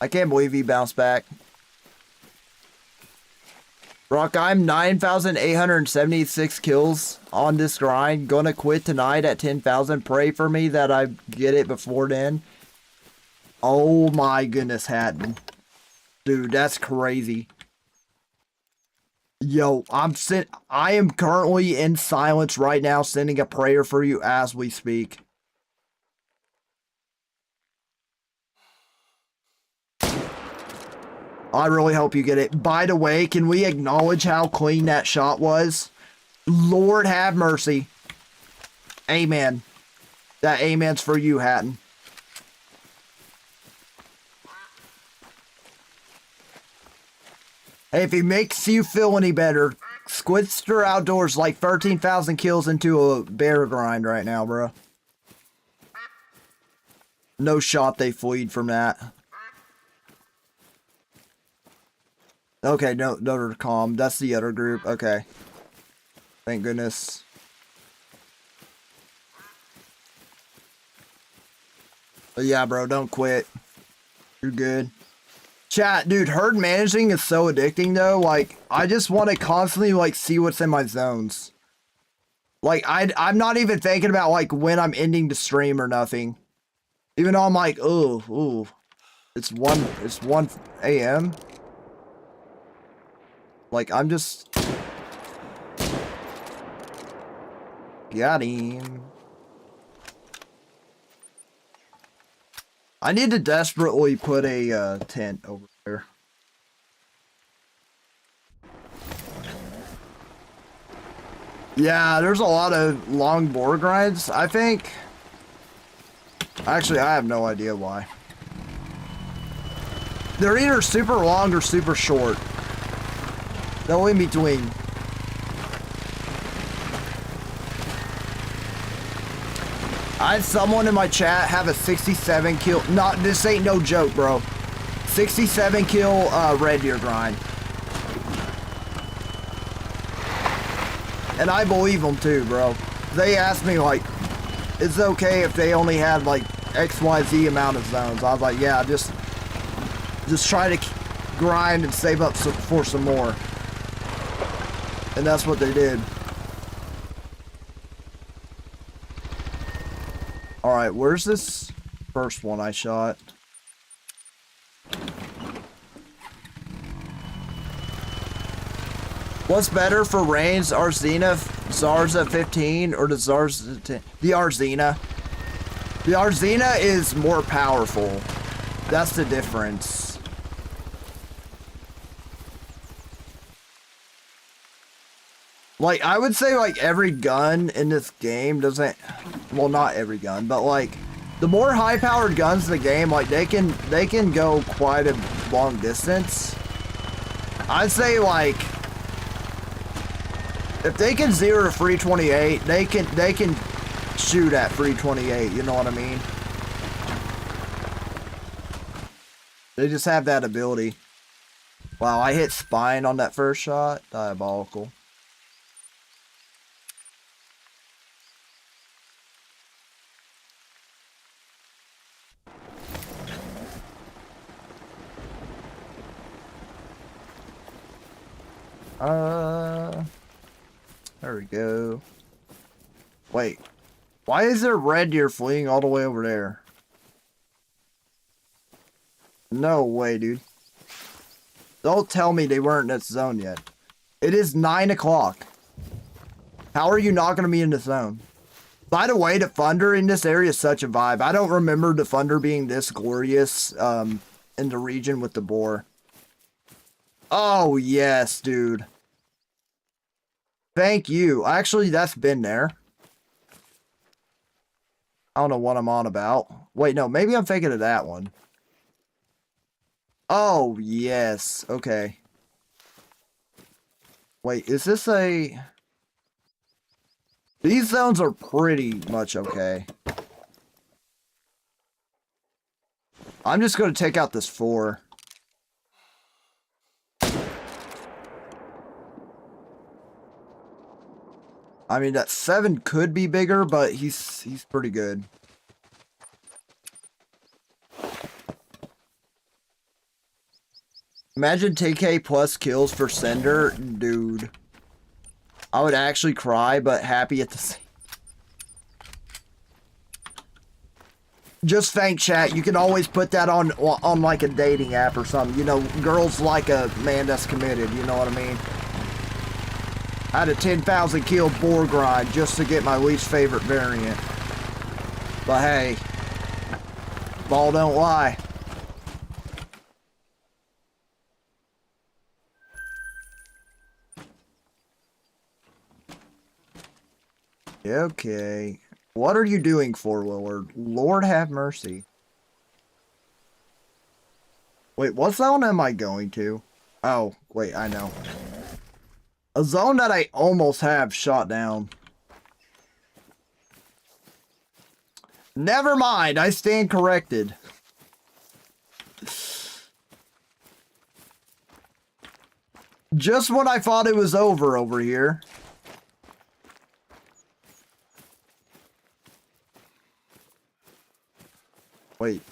I can't believe he bounced back. Brock, I'm 9,876 kills on this grind. Gonna quit tonight at 10,000. Pray for me that I get it before then. Oh my goodness, Hatton. Dude, that's crazy. Yo, I am currently in silence right now, sending a prayer for you as we speak. I really hope you get it. By the way, can we acknowledge how clean that shot was? Lord have mercy. Amen. That amen's for you, Hatton. Hey, if it makes you feel any better, Squidster Outdoors like 13,000 kills into a bear grind right now, bro. No shot they fleed from that. Okay, no, they're calm. That's the other group. Okay. Thank goodness. But yeah, bro, don't quit. You're good. Chat, dude, herd managing is so addicting, though. Like, I just want to constantly, like, see what's in my zones. Like, I'm not even thinking about, like, when I'm ending the stream or nothing. Even though I'm like, ooh. It's 1 a.m. Like, I'm just... Got him. I need to desperately put a tent over there. Yeah, there's a lot of long boar grinds, I think. Actually, I have no idea why. They're either super long or super short. No in between. I had someone in my chat have a 67 kill. Not, this ain't no joke, bro. 67 kill red deer grind. And I believe them too, bro. They asked me, like, is it okay if they only had, like, XYZ amount of zones? I was like, yeah, just try to grind and save up for some more. And that's what they did. Alright, where's this first one I shot? What's better for range, Arzina, Zarza 15, or the Zarza 10? The Arzina. The Arzina is more powerful. That's the difference. Like, I would say, like, every gun in this game doesn't... Well, not every gun, but, like, the more high-powered guns in the game, like, they can go quite a long distance. I'd say, like... If they can zero to 328, they can shoot at 328, you know what I mean? They just have that ability. Wow, I hit spine on that first shot. Diabolical. There we go. Wait. Why is there red deer fleeing all the way over there? No way, dude. Don't tell me they weren't in this zone yet. It is 9 o'clock. How are you not going to be in the zone? By the way, the thunder in this area is such a vibe. I don't remember the thunder being this glorious in the region with the boar. Oh, yes, dude. Thank you. Actually, that's been there. I don't know what I'm on about. Wait, no, maybe I'm thinking of that one. Oh, yes. Okay. Wait, is this a... These zones are pretty much okay. I'm just going to take out this 4. I mean, that 7 could be bigger, but he's pretty good. Imagine TK plus kills for Sender, dude. I would actually cry, but happy at the same. Just thank chat. You can always put that on like a dating app or something. You know, girls like a man that's committed. You know what I mean? I had a 10,000 kill boar grind just to get my least favorite variant. But hey, ball don't lie. Okay. What are you doing, Lord? Lord have mercy. Wait, what zone am I going to? Oh, wait, I know. A zone that I almost have shot down. Never mind, I stand corrected. Just when I thought it was over here. Wait,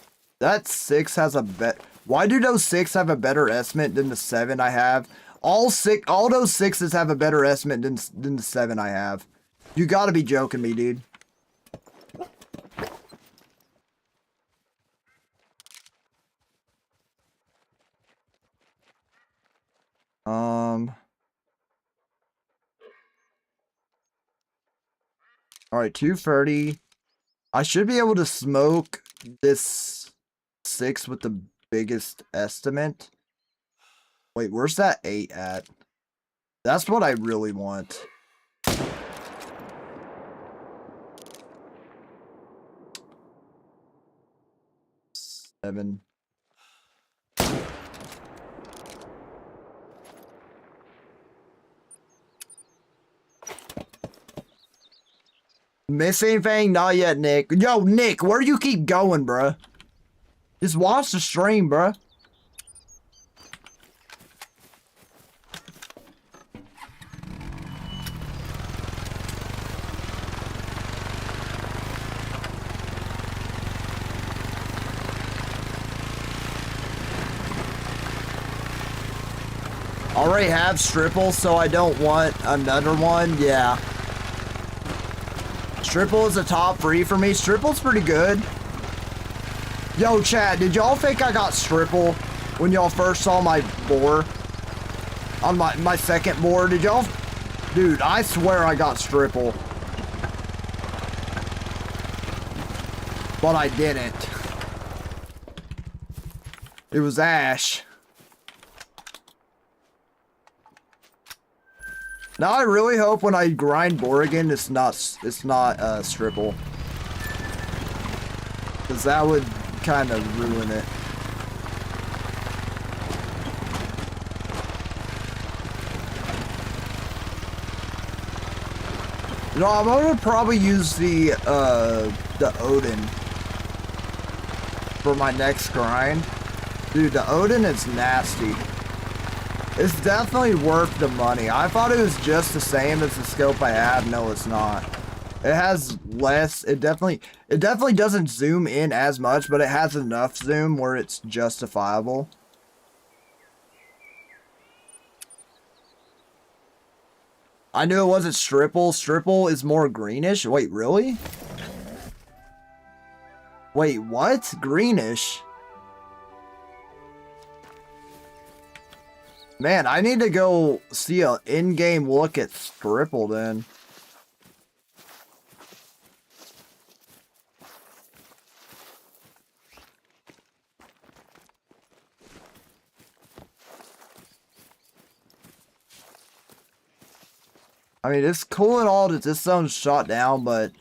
that 6 has a bet. Why do those 6 have a better estimate than the 7 I have? All those 6s have a better estimate than the 7 I have. You gotta be joking me, dude. Alright, 230. I should be able to smoke this 6 with the biggest estimate. Wait, where's that 8 at? That's what I really want. Seven. Miss anything? Not yet, Nick. Yo, Nick, where do you keep going, bruh? Just watch the stream, bruh. Already have Stripple, so I don't want another one. Yeah. Stripple is a top 3 for me. Stripple's pretty good. Yo, chat, did y'all think I got Stripple when y'all first saw my boar? On my second boar? Did y'all? Dude, I swear I got Stripple. But I didn't. It was Ash. Now I really hope when I grind boar again, it's not Stripple. Because that would kind of ruin it. You know, I'm gonna probably use the Odin for my next grind. Dude, the Odin is nasty. It's definitely worth the money. I thought it was just the same as the scope I have. No, it's not. It has less. It definitely doesn't zoom in as much, but it has enough zoom where it's justifiable. I knew it wasn't Stripple. Stripple is more greenish. Wait, really? Wait, what? Greenish? Man, I need to go see an in-game look at Stripple then. I mean, it's cool and all that this zone's shot down, but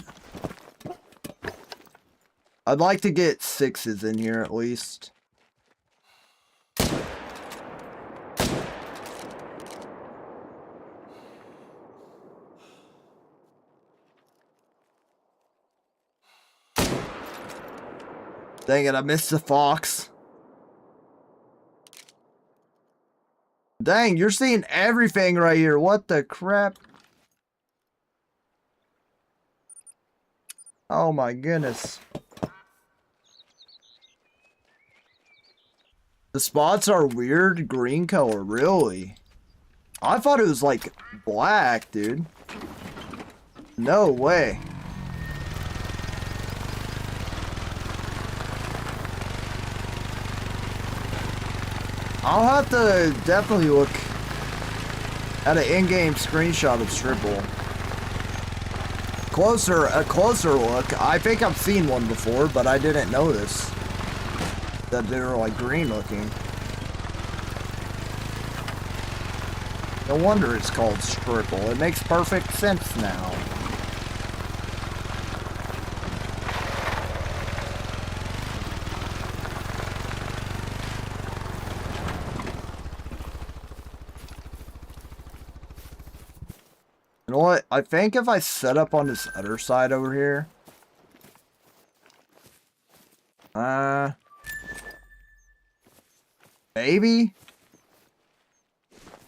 I'd like to get 6s in here at least. Dang it, I missed the fox. Dang, you're seeing everything right here. What the crap? Oh my goodness. The spots are weird green color, really? I thought it was like black, dude. No way. I'll have to definitely look at an in-game screenshot of Stripple. A closer look. I think I've seen one before, but I didn't notice that they were like green looking. No wonder it's called Stripple. It makes perfect sense now. You know what? I think if I set up on this other side over here. Maybe?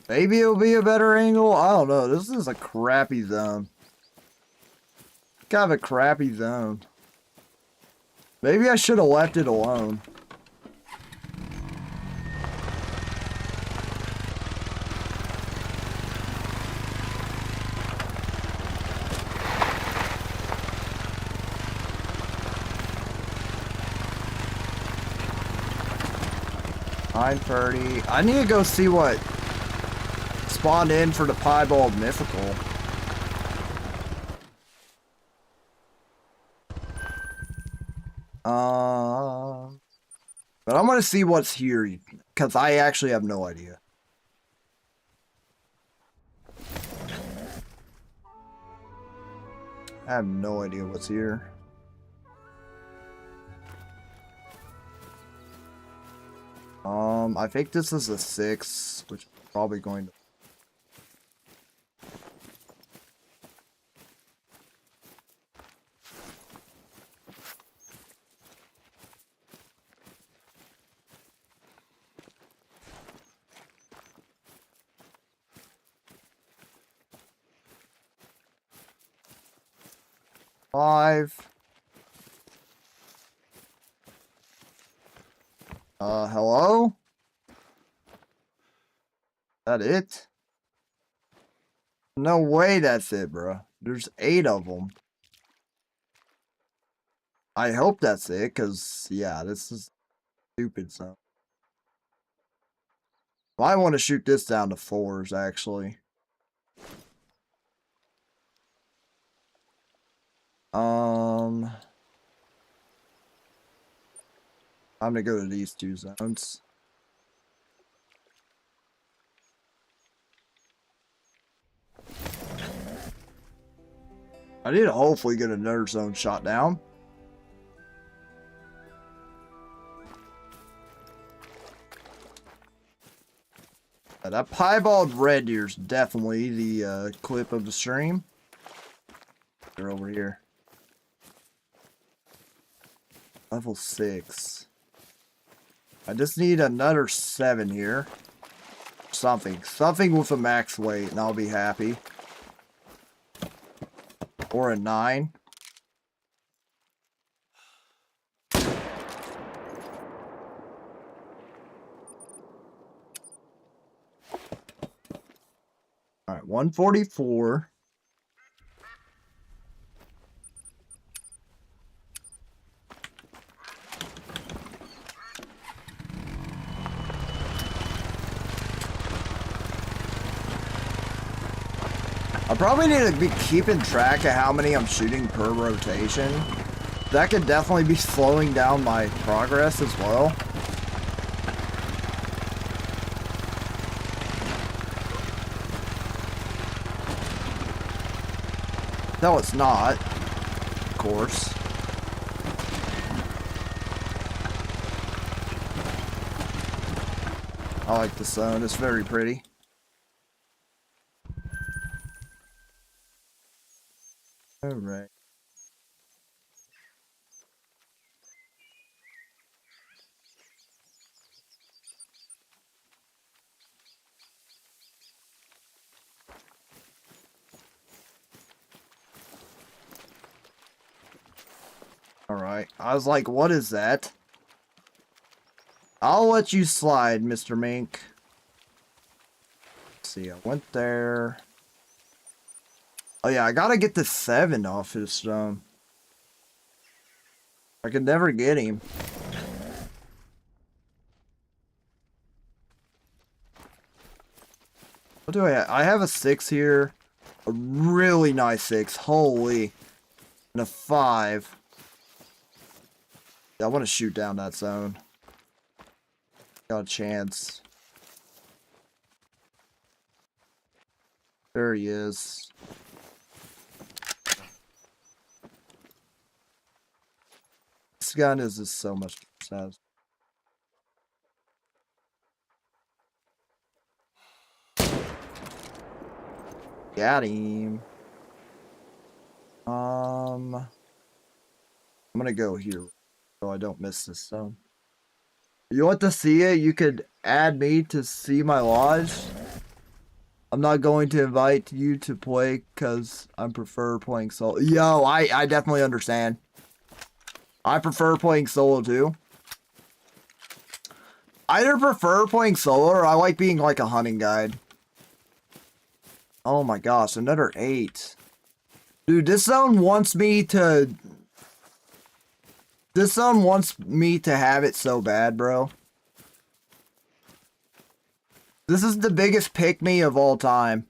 Maybe it'll be a better angle? I don't know. This is a crappy zone. Kind of a crappy zone. Maybe I should have left it alone. $930. I need to go see what spawned in for the piebald mythical. But I'm gonna see what's here because I actually have no idea. I have no idea what's here. I think this is a 6, which is probably going to. Five. Hello? That it? No way that's it, bro. There's 8 of them. I hope that's it, because, yeah, this is stupid stuff. I want to shoot this down to 4s, actually. I'm gonna go to these 2 zones. I need to hopefully get another zone shot down. That piebald red deer is definitely the clip of the stream. They're over here. Level 6. I just need another 7 here. Something with a max weight, and I'll be happy. Or a 9. Alright, 144. I probably need to be keeping track of how many I'm shooting per rotation. That could definitely be slowing down my progress as well. No, it's not. Of course. I like the zone. It's very pretty. Alright. Alright. I was like, what is that? I'll let you slide, Mr. Mink. Let's see, I went there. Oh yeah, I gotta get the 7 off his stone. I could never get him. What do I have? I have a 6 here. A really nice 6. Holy. And a 5. Yeah, I want to shoot down that zone. Got a chance. There he is. This gun is just so much sad. Got him. I'm gonna go here so I don't miss this zone. You want to see it? You could add me to see my lodge. I'm not going to invite you to play because I prefer playing solo. Yo, I definitely understand. I prefer playing solo too. I either prefer playing solo or I like being like a hunting guide. Oh my gosh, another 8. Dude, this zone wants me to... This zone wants me to have it so bad, bro. This is the biggest pick-me of all time.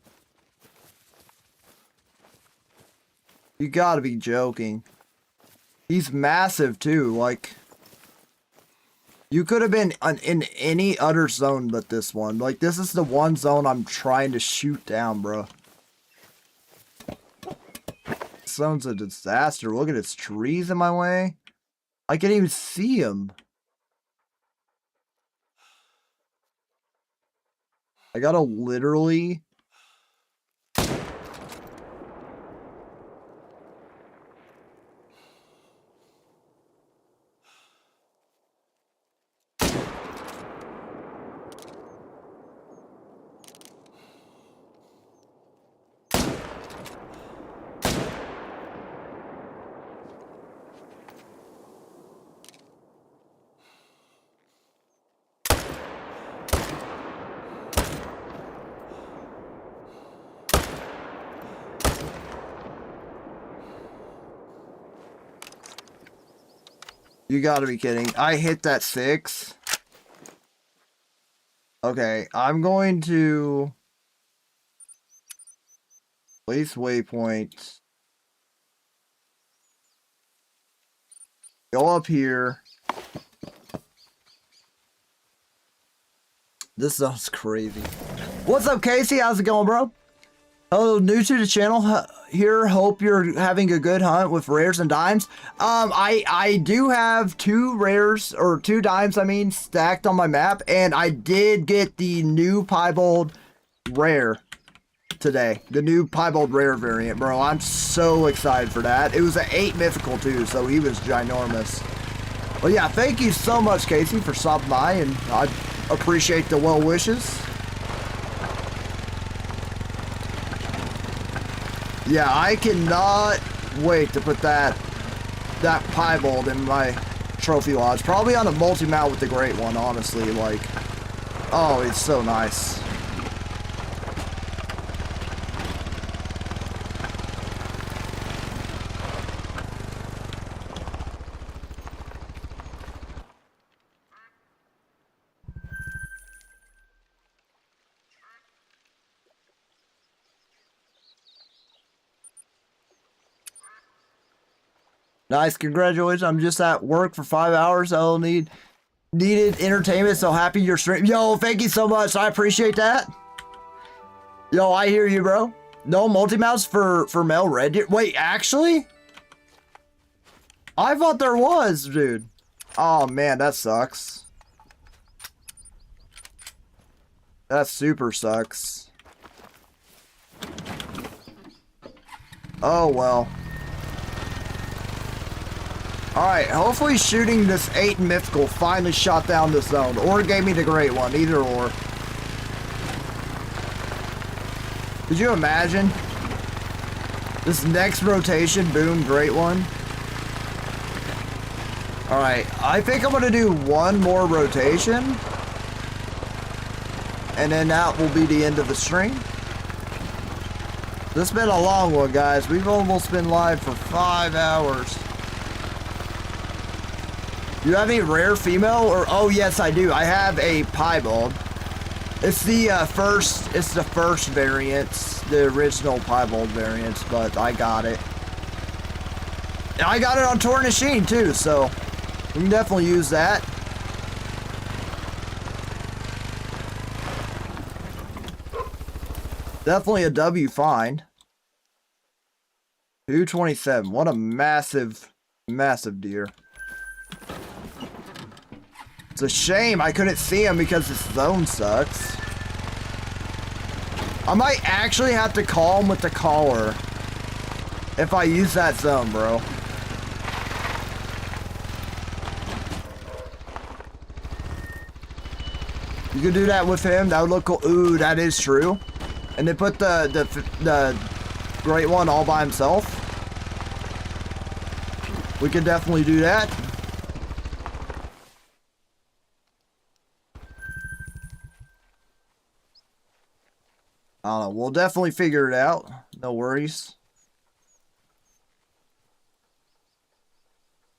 You gotta be joking. He's massive, too. Like, you could have been in any other zone but this one. Like, this is the one zone I'm trying to shoot down, bro. This zone's a disaster. Look at its trees in my way. I can't even see him. I gotta literally... You gotta be kidding. I hit that 6. Okay, I'm going to place waypoint. Go up here. This sounds crazy. What's up, Casey? How's it going, bro? Hello, new to the channel here. Hope you're having a good hunt with rares and dimes. I do have 2 rares, or 2 dimes, I mean, stacked on my map, and I did get the new Piebald rare today. The new Piebald rare variant, bro. I'm so excited for that. It was an 8 mythical, too, so he was ginormous. But yeah, thank you so much, Casey, for stopping by, and I appreciate the well wishes. Yeah, I cannot wait to put that piebald in my trophy lodge. Probably on a multi-mount with the great one, honestly. Like, oh, it's so nice. Nice, congratulations. I'm just at work for 5 hours. I'll needed entertainment, so happy you're streaming. Yo, thank you so much. I appreciate that. Yo, I hear you, bro. No multi-mounts for male red deer. Wait, actually? I thought there was, dude. Oh, man, that sucks. That super sucks. Oh, well. Alright, hopefully shooting this 8 mythical finally shot down the zone. Or gave me the great one, either or. Could you imagine? This next rotation, boom, great one. Alright, I think I'm gonna do one more rotation. And then that will be the end of the stream. This has been a long one, guys. We've almost been live for 5 hours. You have any rare female? Or oh yes, I do. I have a piebald. It's the first variant, the original piebald variant, but I got it. And I got it on Tornasheen too, so we can definitely use that. Definitely a W find. 227. What a massive, massive deer. It's a shame I couldn't see him because this zone sucks. I might actually have to call him with the collar if I use that zone, bro. You could do that with him. That would look cool. Ooh, that is true. And then put the great one all by himself. We could definitely do that. I don't know. We'll definitely figure it out. No worries.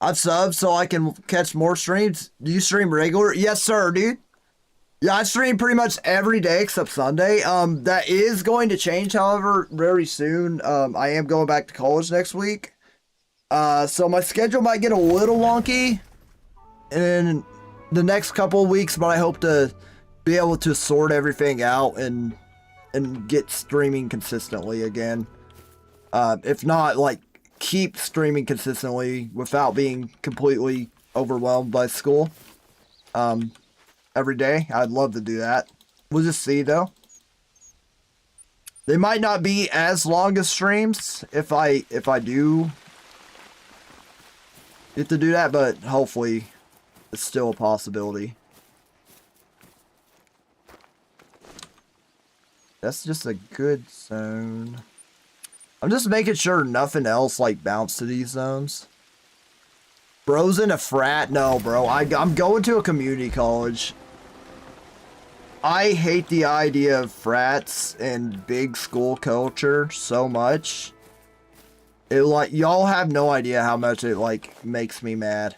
I've subbed so I can catch more streams. Do you stream regular? Yes, sir, dude. Yeah, I stream pretty much every day except Sunday. That is going to change, however, very soon. I am going back to college next week. So my schedule might get a little wonky in the next couple of weeks, but I hope to be able to sort everything out and get streaming consistently again. If not, like, keep streaming consistently without being completely overwhelmed by school. Every day. I'd love to do that. We'll just see, though. They might not be as long as streams if I do get to do that, but hopefully it's still a possibility. That's just a good zone. I'm just making sure nothing else like bounced to these zones. Bro's in a frat? No, bro. I'm going to a community college. I hate the idea of frats and big school culture so much. It like y'all have no idea how much it like makes me mad.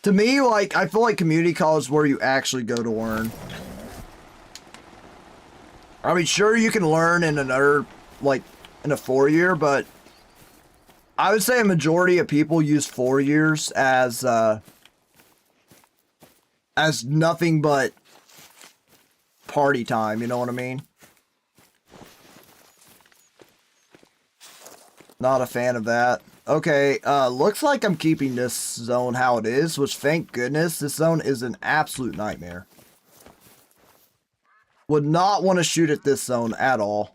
To me, like, I feel like community college is where you actually go to learn. I mean, sure, you can learn in another, like, in a 4-year, but I would say a majority of people use 4 years as nothing but party time, you know what I mean? Not a fan of that. Okay, looks like I'm keeping this zone how it is, which thank goodness, this zone is an absolute nightmare. Would not want to shoot at this zone at all.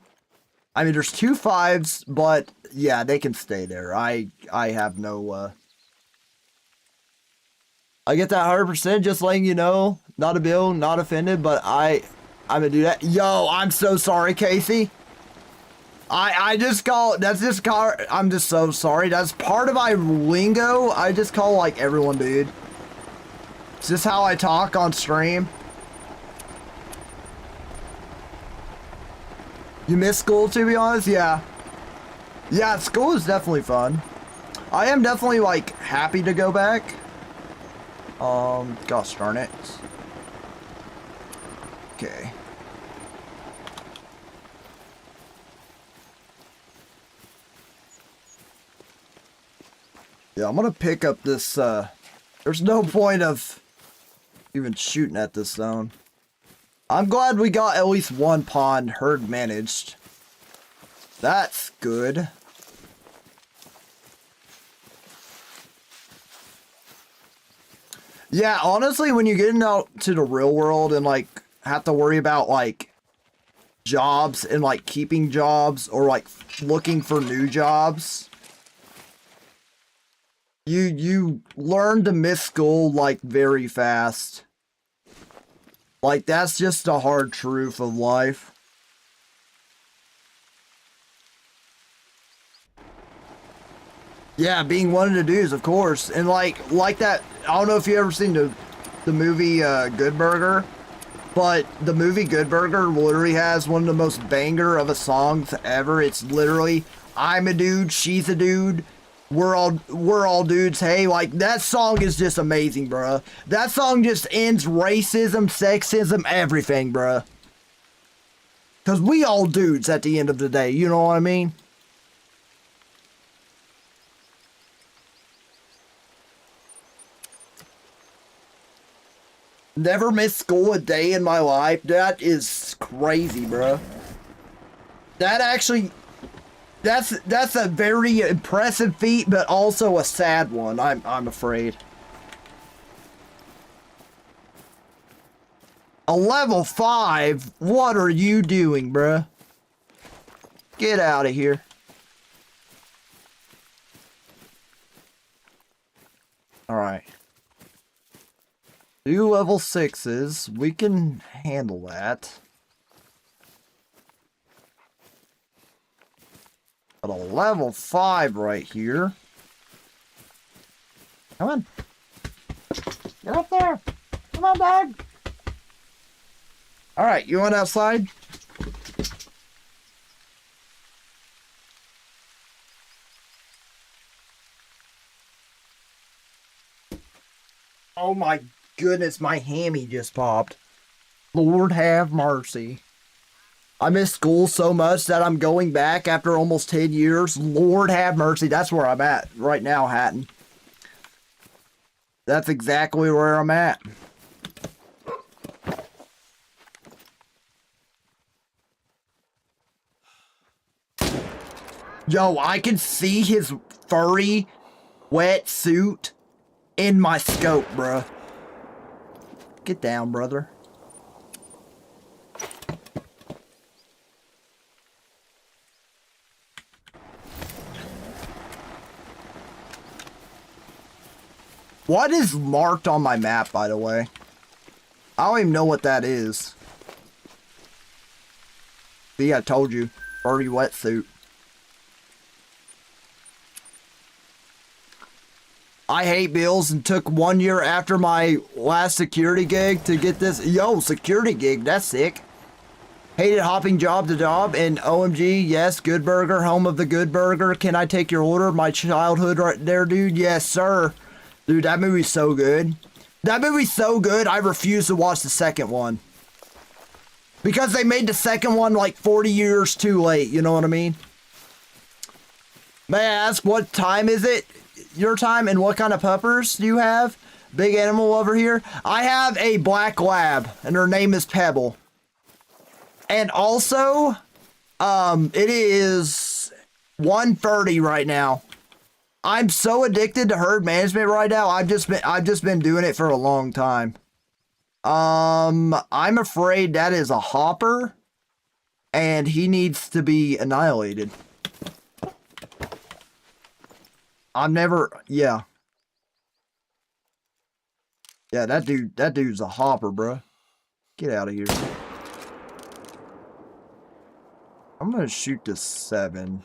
I mean, there's 2 5s, but yeah, they can stay there. I have no, I get that 100%, just letting you know. Not a bill, not offended, but I I'm gonna do that. Yo, I'm so sorry, Casey. I just call, that's just call, I'm just so sorry. That's part of my lingo. I just call like everyone dude. It's just how I talk on stream. You miss school, to be honest? Yeah. Yeah, school is definitely fun. I am definitely like happy to go back. Gosh darn it. Okay. Yeah, I'm gonna pick up this, there's no point of even shooting at this zone. I'm glad we got at least one pond herd managed. That's good. Yeah, honestly, when you get out to the real world and like have to worry about like jobs and like keeping jobs or like looking for new jobs, you learn to miss school like very fast. Like that's just the hard truth of life. Yeah, being one of the dudes, of course. And like that, I don't know if you ever seen the movie Good Burger, but the movie Good Burger literally has one of the most banger of a songs ever. It's literally, I'm a dude, she's a dude, we're all dudes, hey. Like that song is just amazing, bruh. That song just ends racism, sexism, everything, bruh. Cause we all dudes at the end of the day, you know what I mean? Never missed school a day in my life. That is crazy, bro. That actually, that's a very impressive feat, but also a sad one. I'm afraid. A level 5? What are you doing, bro? Get out of here. All right. 2 level 6s. We can handle that. But a level 5 right here. Come on. You're up there. Come on, dog. Alright, you want outside? Oh my goodness, my hammy just popped. Lord have mercy. I miss school so much that I'm going back after almost 10 years. Lord have mercy. That's where I'm at right now, Hatton. That's exactly where I'm at. Yo, I can see his furry, wet suit in my scope, bruh. Get down, brother. What is marked on my map, by the way? I don't even know what that is. See, I told you. Furry wetsuit. I hate bills and took 1 year after my last security gig to get this. Yo, security gig, that's sick. Hated hopping job to job, and OMG, yes, Good Burger, home of the Good Burger. Can I take your order? My childhood right there, dude. Yes, sir. Dude, that movie's so good. That movie's so good, I refuse to watch the second one. Because they made the second one like 40 years too late, you know what I mean? May I ask, what time is it? Your time, and what kind of puppers do you have? Big animal over here. I have a black lab, and her name is Pebble. And also, it is 1:30 right now. I'm so addicted to herd management right now. I've just been doing it for a long time. I'm afraid that is a hopper, and he needs to be annihilated. Yeah. Yeah, that dude's a hopper, bro. Get out of here. I'm gonna shoot this 7.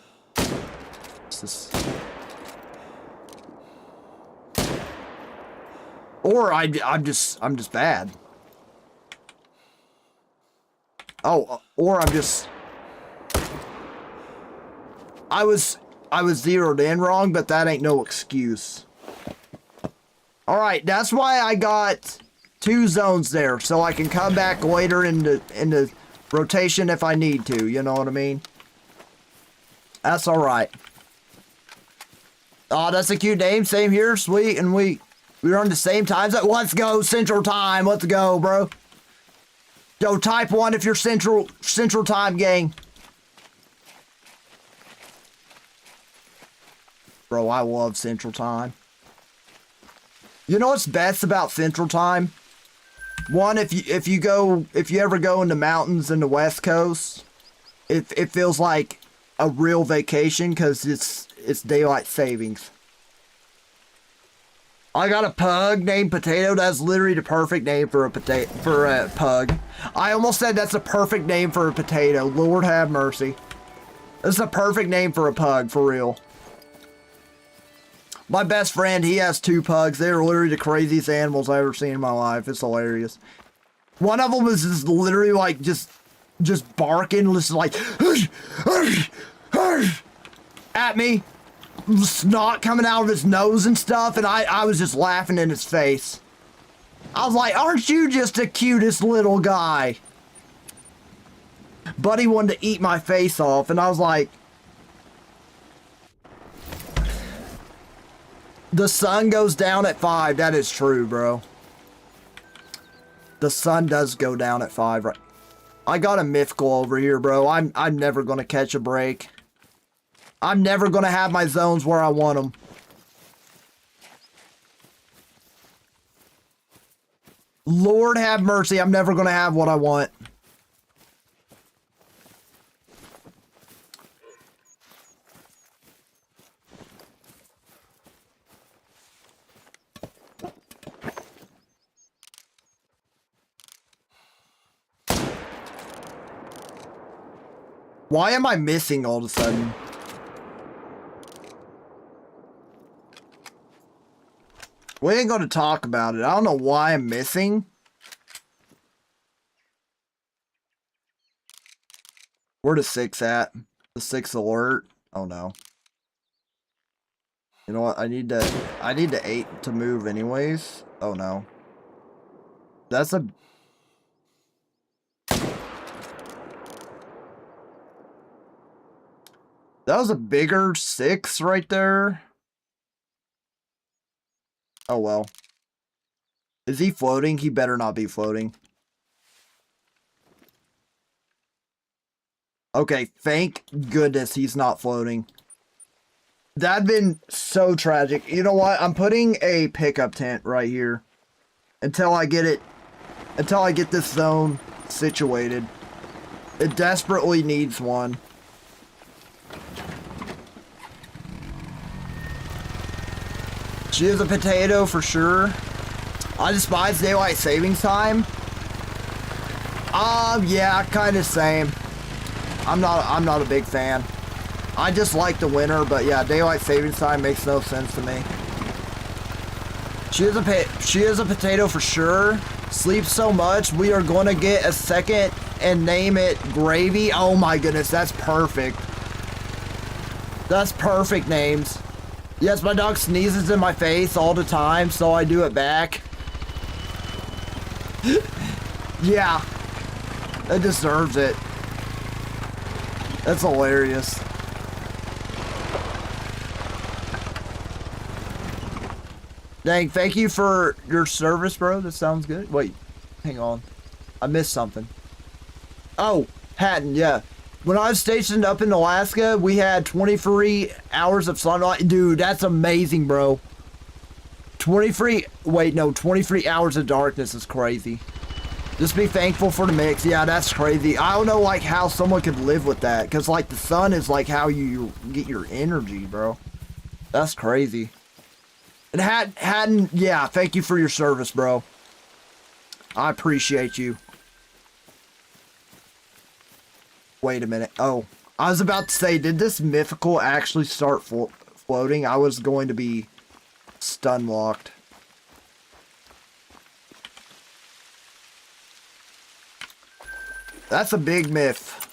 Or I'm just bad. Oh, or I'm just... I was zeroed in wrong, but that ain't no excuse. Alright, that's why I got 2 zones there, so I can come back later into rotation if I need to, you know what I mean? That's alright. Oh, that's a cute name. Same here, sweet, and we were on the same times. Let's go, Central Time. Let's go, bro. Yo, type 1 if you're Central Time, gang. Bro, I love Central Time. You know what's best about Central Time? One, if you ever go in the mountains in the West Coast, it feels like a real vacation because it's daylight savings. I got a pug named Potato. That's literally the perfect name for a pug. I almost said that's a perfect name for a potato. Lord have mercy. That's a perfect name for a pug, for real. My best friend, he has 2 pugs. They're literally the craziest animals I've ever seen in my life. It's hilarious. One of them is just literally like just barking, just like at me. Snot coming out of his nose and stuff, and I was just laughing in his face. I was like, aren't you just the cutest little guy? Buddy wanted to eat my face off, and I was like, the sun goes down at 5. That is true, bro. The sun does go down at 5, right? I got a mythical over here, bro. I'm never gonna catch a break. I'm never going to have my zones where I want them. Lord have mercy, I'm never going to have what I want. Why am I missing all of a sudden? We ain't gonna talk about it. I don't know why I'm missing. Where the 6 at? The 6 alert? Oh no. You know what? I need the 8 to move anyways. Oh no. That's a... That was a bigger 6 right there. Oh well. Is he floating? He better not be floating. Okay, thank goodness he's not floating. That'd been so tragic. You know what? I'm putting a pickup tent right here. Until I get this zone situated. It desperately needs one. She is a potato for sure. I despise daylight savings time. Yeah, kind of same. I'm not a big fan. I just like the winter, but yeah, daylight savings time makes no sense to me. She is a potato for sure. Sleeps so much, we are going to get a second and name it Gravy. Oh my goodness, that's perfect. That's perfect names. Yes, my dog sneezes in my face all the time, so I do it back. Yeah. It deserves it. That's hilarious. Dang, thank you for your service, bro. That sounds good. Wait, hang on. I missed something. Oh, Hatton, yeah. When I was stationed up in Alaska, we had 23 hours of sunlight. Dude, that's amazing, bro. 23 hours of darkness is crazy. Just be thankful for the mix. Yeah, that's crazy. I don't know, like, how someone could live with that. Because, like, the sun is, like, how you get your energy, bro. That's crazy. And Hatton, yeah, thank you for your service, bro. I appreciate you. Wait a minute. Oh, I was about to say, did this mythical actually start floating? I was going to be stun locked. That's a big myth.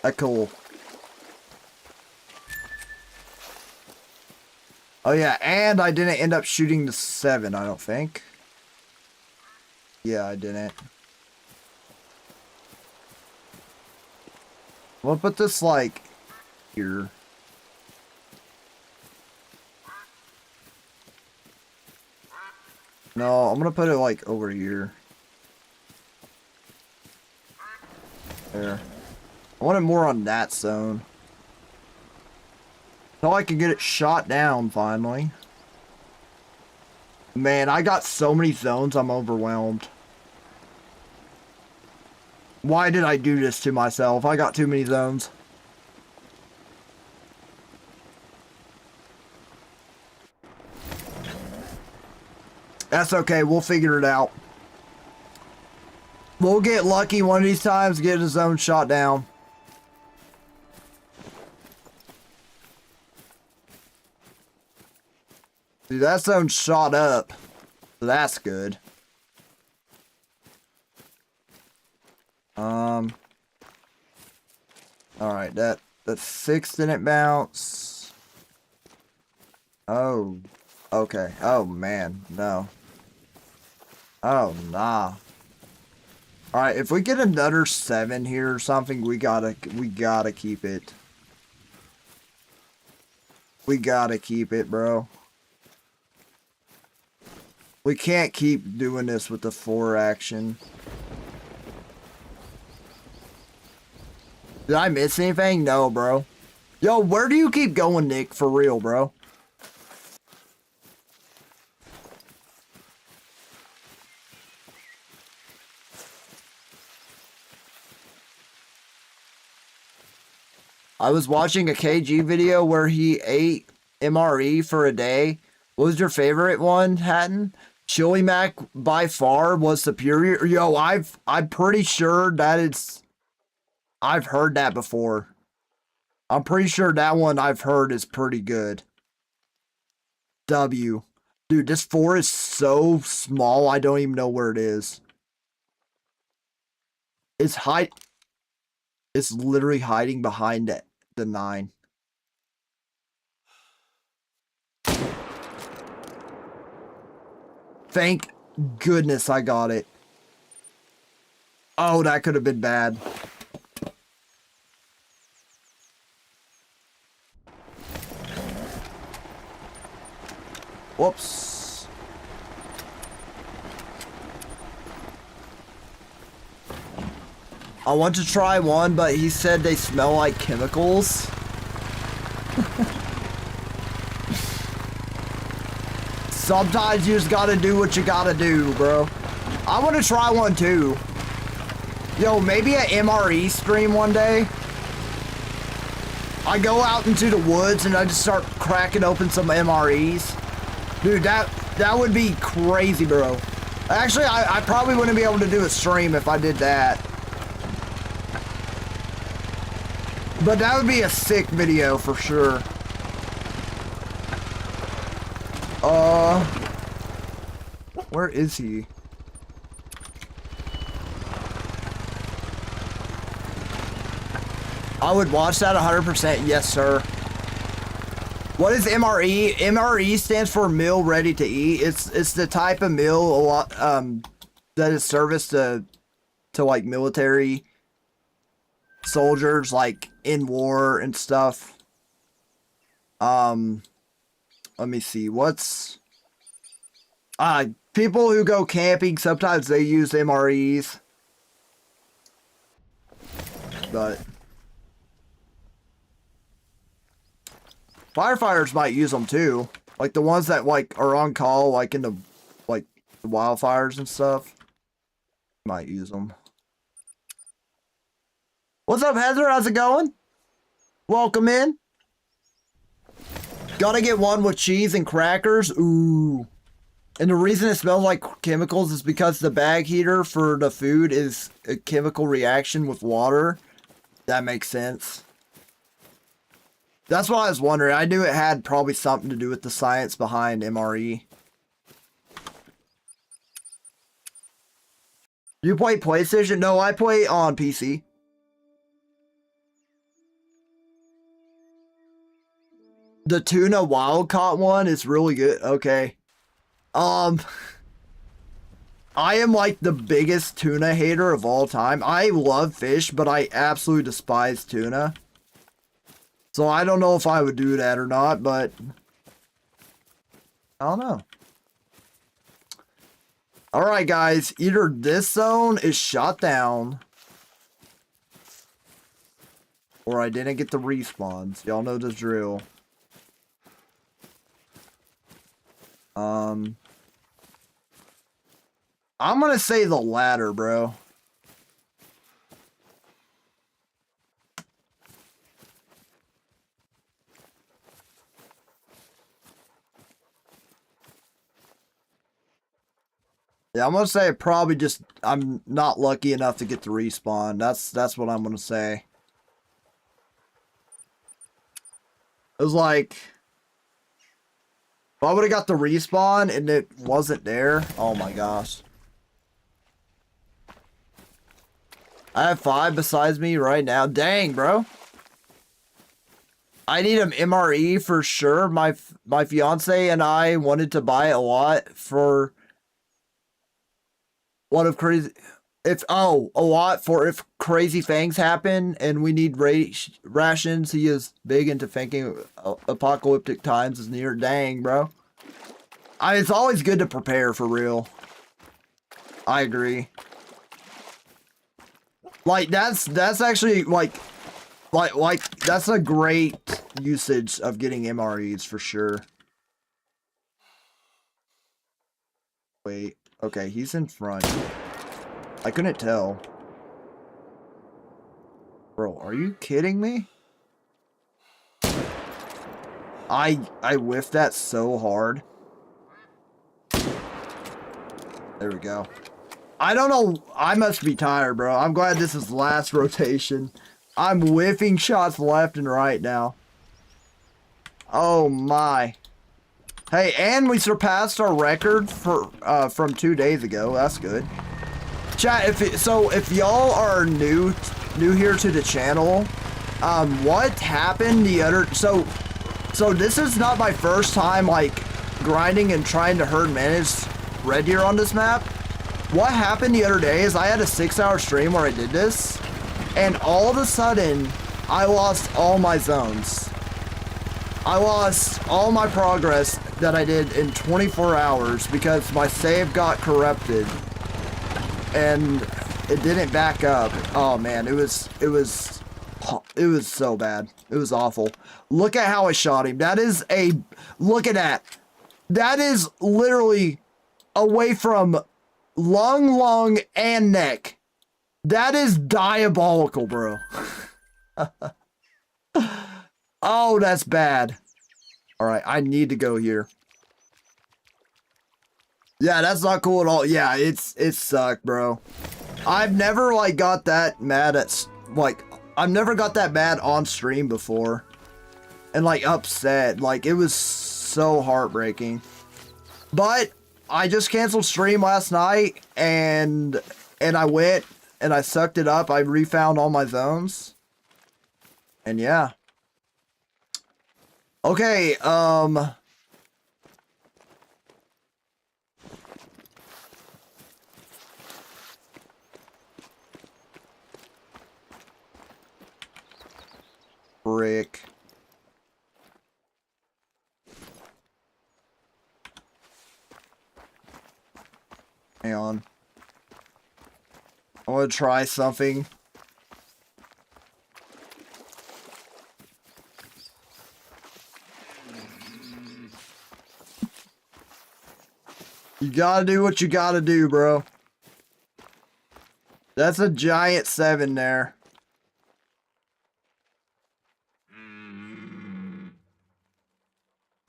That's cool. Oh yeah, and I didn't end up shooting the 7, I don't think. Yeah, I didn't. We'll put this, like, here. No, I'm gonna put it, like, over here. There. I want it more on that zone. So I can get it shot down, finally. Man, I got so many zones, I'm overwhelmed. Why did I do this to myself? I got too many zones. That's okay, we'll figure it out. We'll get lucky one of these times, get a zone shot down. Dude, that zone shot up. So that's good. Alright, that 6 didn't bounce. Oh. Okay. Oh man, no. Oh nah. Alright, if we get another 7 here or something, we gotta keep it. We gotta keep it, bro. We can't keep doing this with the 4 action. Did I miss anything? No, bro. Yo, where do you keep going, Nick? For real, bro. I was watching a KG video where he ate MRE for a day. What was your favorite one, Hatton? Chili Mac by far was superior. Yo, I'm pretty sure that it's... I've heard that before. I'm pretty sure that one I've heard is pretty good. W. Dude, this 4 is so small, I don't even know where it is. It's literally hiding behind the 9. Thank goodness I got it. Oh, that could have been bad. Whoops. I want to try one, but he said they smell like chemicals. Sometimes you just gotta do what you gotta do, bro. I want to try one too. Yo, maybe an MRE stream one day. I go out into the woods and I just start cracking open some MREs. Dude, that would be crazy, bro. Actually, I probably wouldn't be able to do a stream if I did that. But that would be a sick video for sure. Where is he? I would watch that 100%. Yes, sir. What is MRE? MRE stands for meal ready to eat. It's the type of meal that is serviced to like military soldiers, like in war and stuff. Let me see. What's people who go camping, sometimes they use MREs. But firefighters might use them too. Like the ones that like are on call, like in the wildfires and stuff. Might use them. What's up, Heather? How's it going? Welcome in. Gotta get one with cheese and crackers. Ooh. And the reason it smells like chemicals is because the bag heater for the food is a chemical reaction with water. That makes sense. That's what I was wondering. I knew it had probably something to do with the science behind MRE. You play PlayStation? No, I play on PC. The tuna wild caught one is really good. Okay. I am like the biggest tuna hater of all time. I love fish, but I absolutely despise tuna. So I don't know if I would do that or not, but I don't know. Alright guys, either this zone is shut down or I didn't get the respawns. Y'all know the drill. I'm gonna say the latter, bro. Yeah, I'm gonna say probably just I'm not lucky enough to get the respawn. That's what I'm gonna say. It was like if I would have got the respawn and it wasn't there, oh my gosh. I have 5 besides me right now. Dang, bro. I need an MRE for sure. My fiance and I wanted to buy it a lot for what if crazy if a lot for if crazy things happen and we need rations. He is big into thinking apocalyptic times is near. Dang, bro. It's always good to prepare for real. I agree. Like that's actually like that's a great usage of getting MREs for sure. Wait, okay, he's in front. I couldn't tell. Bro, are you kidding me? I whiffed that so hard. There we go. I don't know. I must be tired, bro. I'm glad this is last rotation. I'm whiffing shots left and right now. Oh my. Hey, and we surpassed our record for from 2 days ago. That's good. Chat, if y'all are new here to the channel, what happened the other so this is not my first time like grinding and trying to herd manage red deer on this map. What happened the other day is I had a 6-hour stream where I did this, and all of a sudden I lost all my zones. I lost all my progress that I did in 24 hours because my save got corrupted and it didn't back up. Oh man, it was so bad. It was awful. Look at how I shot him. Look at that. That is literally away from lung, and neck. That is diabolical, bro. Oh, that's bad. Alright, I need to go here. Yeah, that's not cool at all. Yeah, it sucked, bro. I've never, like, got that mad at, like, I've never got that mad on stream before. And, like, upset. Like, it was so heartbreaking. But I just canceled stream last night, and I went, and I sucked it up. I refound all my zones. And yeah. Okay, frick. Hang on. I want to try something. You gotta do what you gotta do, bro. That's a giant 7 there.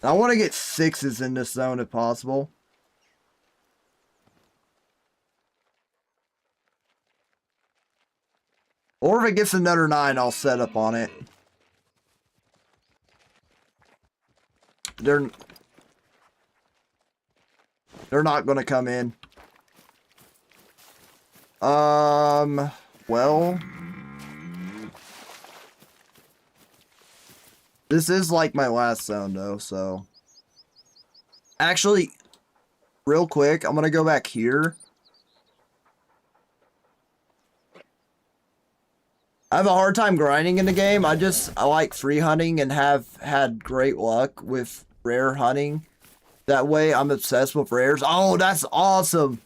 I want to get 6s in this zone if possible. Or if it gets another 9, I'll set up on it. they're not gonna come in. Well, this is like my last zone though, so actually, real quick, I'm gonna go back here. I have a hard time grinding in the game. I like free hunting and have had great luck with rare hunting. That way, I'm obsessed with rares. Oh, that's awesome.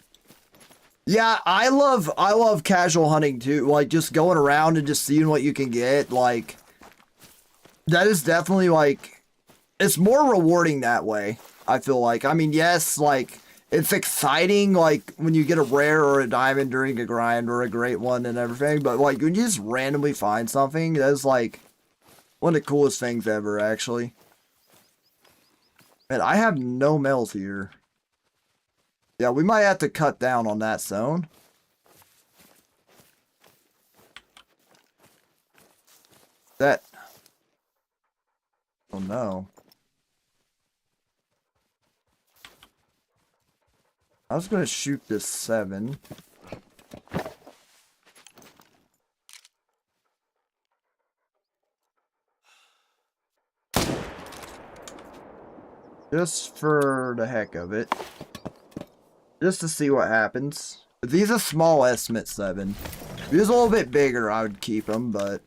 Yeah, I love casual hunting too. Like just going around and just seeing what you can get. Like that is definitely like it's more rewarding that way. I feel like. I mean, yes, like it's exciting, like when you get a rare or a diamond during a grind or a great one and everything. But like when you just randomly find something, that's like one of the coolest things ever, actually. Man, I have no males here. Yeah, we might have to cut down on that zone. That. Oh no. I was gonna shoot this 7. Just for the heck of it. Just to see what happens. These are small estimate 7. If he was a little bit bigger, I would keep them, but...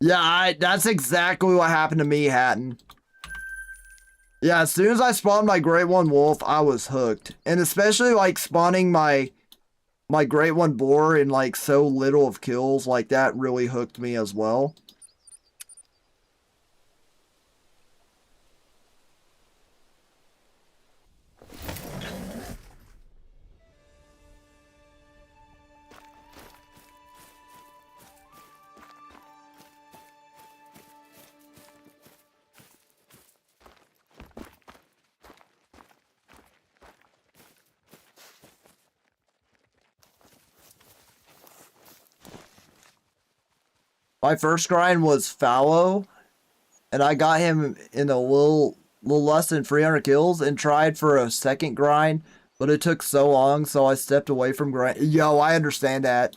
Yeah, that's exactly what happened to me, Hatton. Yeah, as soon as I spawned my Great One Wolf, I was hooked. And especially, like, spawning my Great One Boar in, like, so little of kills, like, that really hooked me as well. My first grind was Fallow, and I got him in a little less than 300 kills and tried for a second grind, but it took so long, so I stepped away from grind. Yo, I understand that.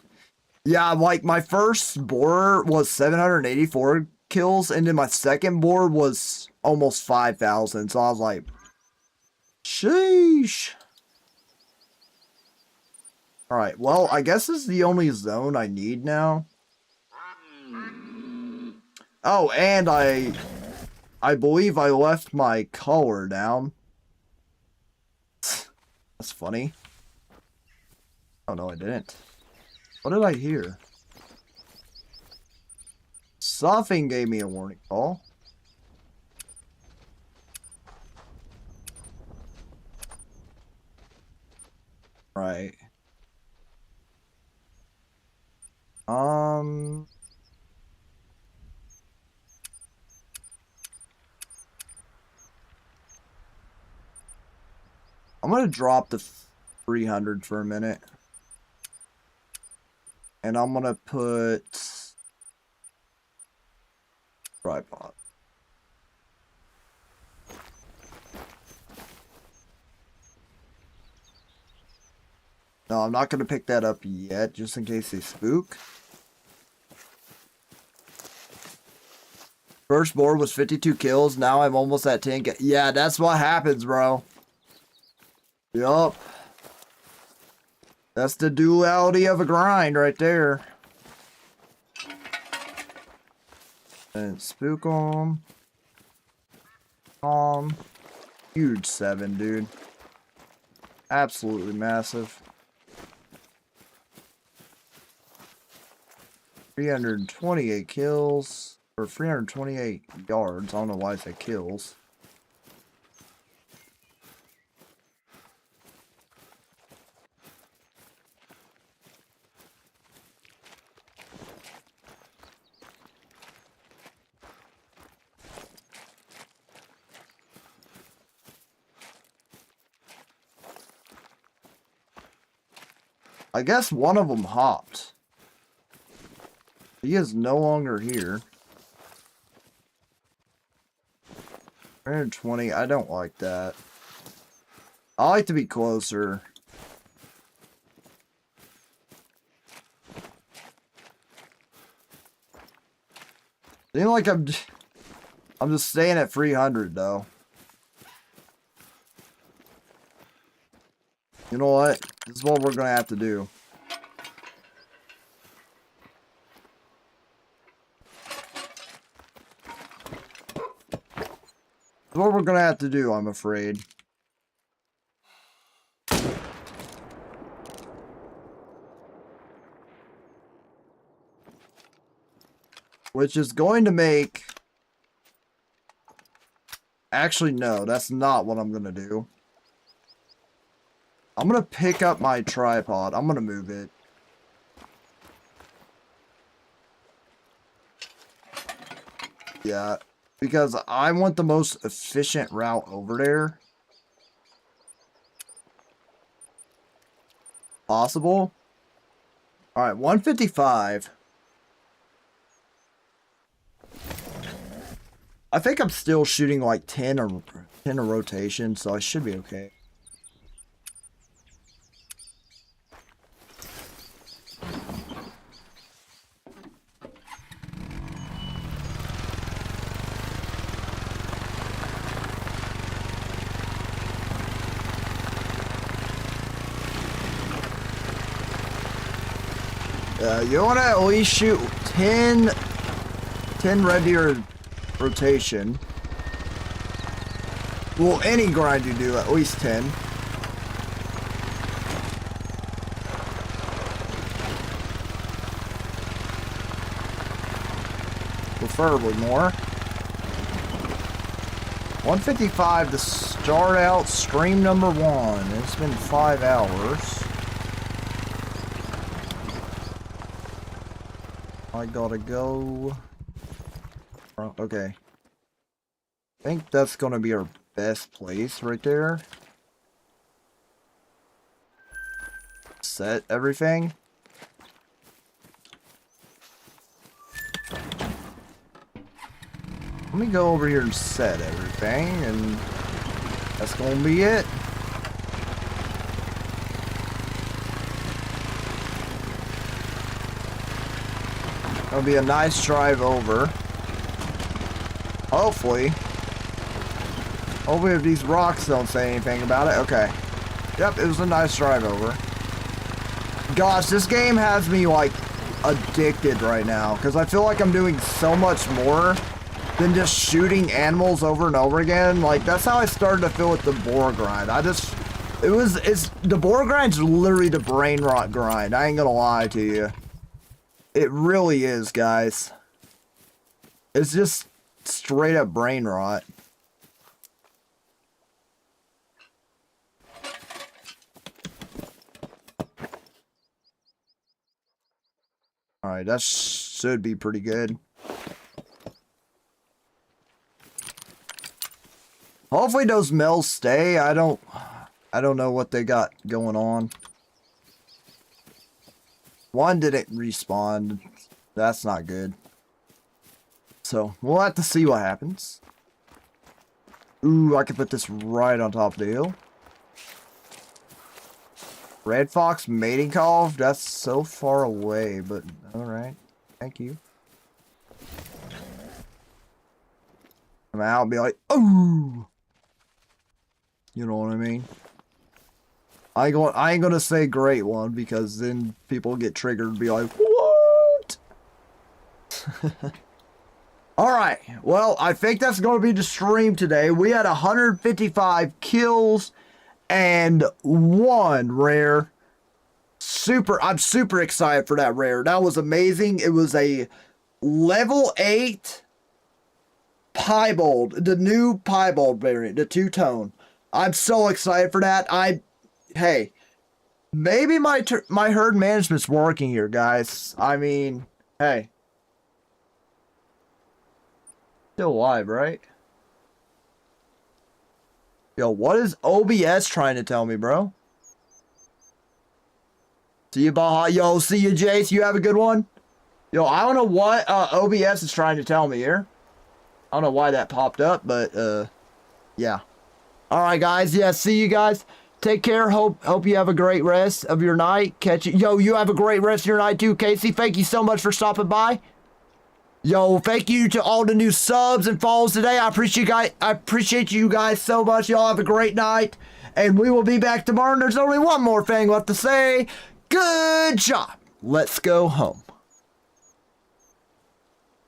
Yeah, like my first boar was 784 kills, and then my second boar was almost 5,000, so I was like, sheesh. Alright, well, I guess this is the only zone I need now. Oh, and I believe I left my collar down. That's funny. Oh, no, I didn't. What did I hear? Something gave me a warning call. Right. I'm gonna drop the 300 for a minute. And I'm gonna put tripod. No, I'm not gonna pick that up yet, just in case they spook. First board was 52 kills, now I'm almost at 10. Yeah, that's what happens, bro. Yup. That's the duality of a grind right there. And spook them. Huge 7, dude. Absolutely massive. 328 kills. Or 328 yards. I don't know why I say kills. I guess one of them hopped. He is no longer here. 320, I don't like that. I like to be closer. Seems like I'm just staying at 300 though. You know what? This is what we're gonna have to do. This is what we're gonna have to do, I'm afraid. Which is going to make... Actually, no, that's not what I'm gonna do. I'm gonna pick up my tripod. I'm gonna move it. Yeah, because I want the most efficient route over there possible. Alright, 155. I think I'm still shooting like 10 a rotation, so I should be okay. You want to at least shoot 10 red deer rotation. Well, any grind you do, at least 10. Preferably more. 155 to start out stream number 1. It's been 5 hours. I gotta go. Okay. I think that's gonna be our best place right there. Set everything. Let me go over here and set everything, and that's gonna be it. It'll be a nice drive over. Hopefully if these rocks don't say anything about it. Okay. Yep, it was a nice drive over. Gosh, this game has me, like, addicted right now. Because I feel like I'm doing so much more than just shooting animals over and over again. Like, that's how I started to feel with the boar grind. The boar grind's literally the brain rot grind. I ain't gonna lie to you. It really is, guys. It's just straight up brain rot. Alright, that should be pretty good. Hopefully those mills stay. I don't know what they got going on. One didn't respawn. That's not good. So, we'll have to see what happens. Ooh, I can put this right on top of the hill. Red Fox mating call? That's so far away, but alright. Thank you. I'm out and be like, oh! You know what I mean? I ain't gonna say great one, because then people get triggered and be like, what? Alright, well, I think that's gonna be the stream today. We had 155 kills and 1 rare. I'm super excited for that rare. That was amazing. It was a level 8 piebald, the new piebald variant, the two-tone. I'm so excited for that. Hey, maybe my herd management's working here, guys. I mean, hey. Still alive, right? Yo, what is OBS trying to tell me, bro? See you, Baja. Yo, see you, Jace. You have a good one. Yo, I don't know what OBS is trying to tell me here. I don't know why that popped up, but yeah. All right, guys. Yeah, see you guys. Take care. Hope you have a great rest of your night. Catch you. Yo, you have a great rest of your night too, Casey. Thank you so much for stopping by. Yo, thank you to all the new subs and follows today. I appreciate you guys so much. Y'all have a great night. And we will be back tomorrow. And there's only one more thing left to say. Good job. Let's go home.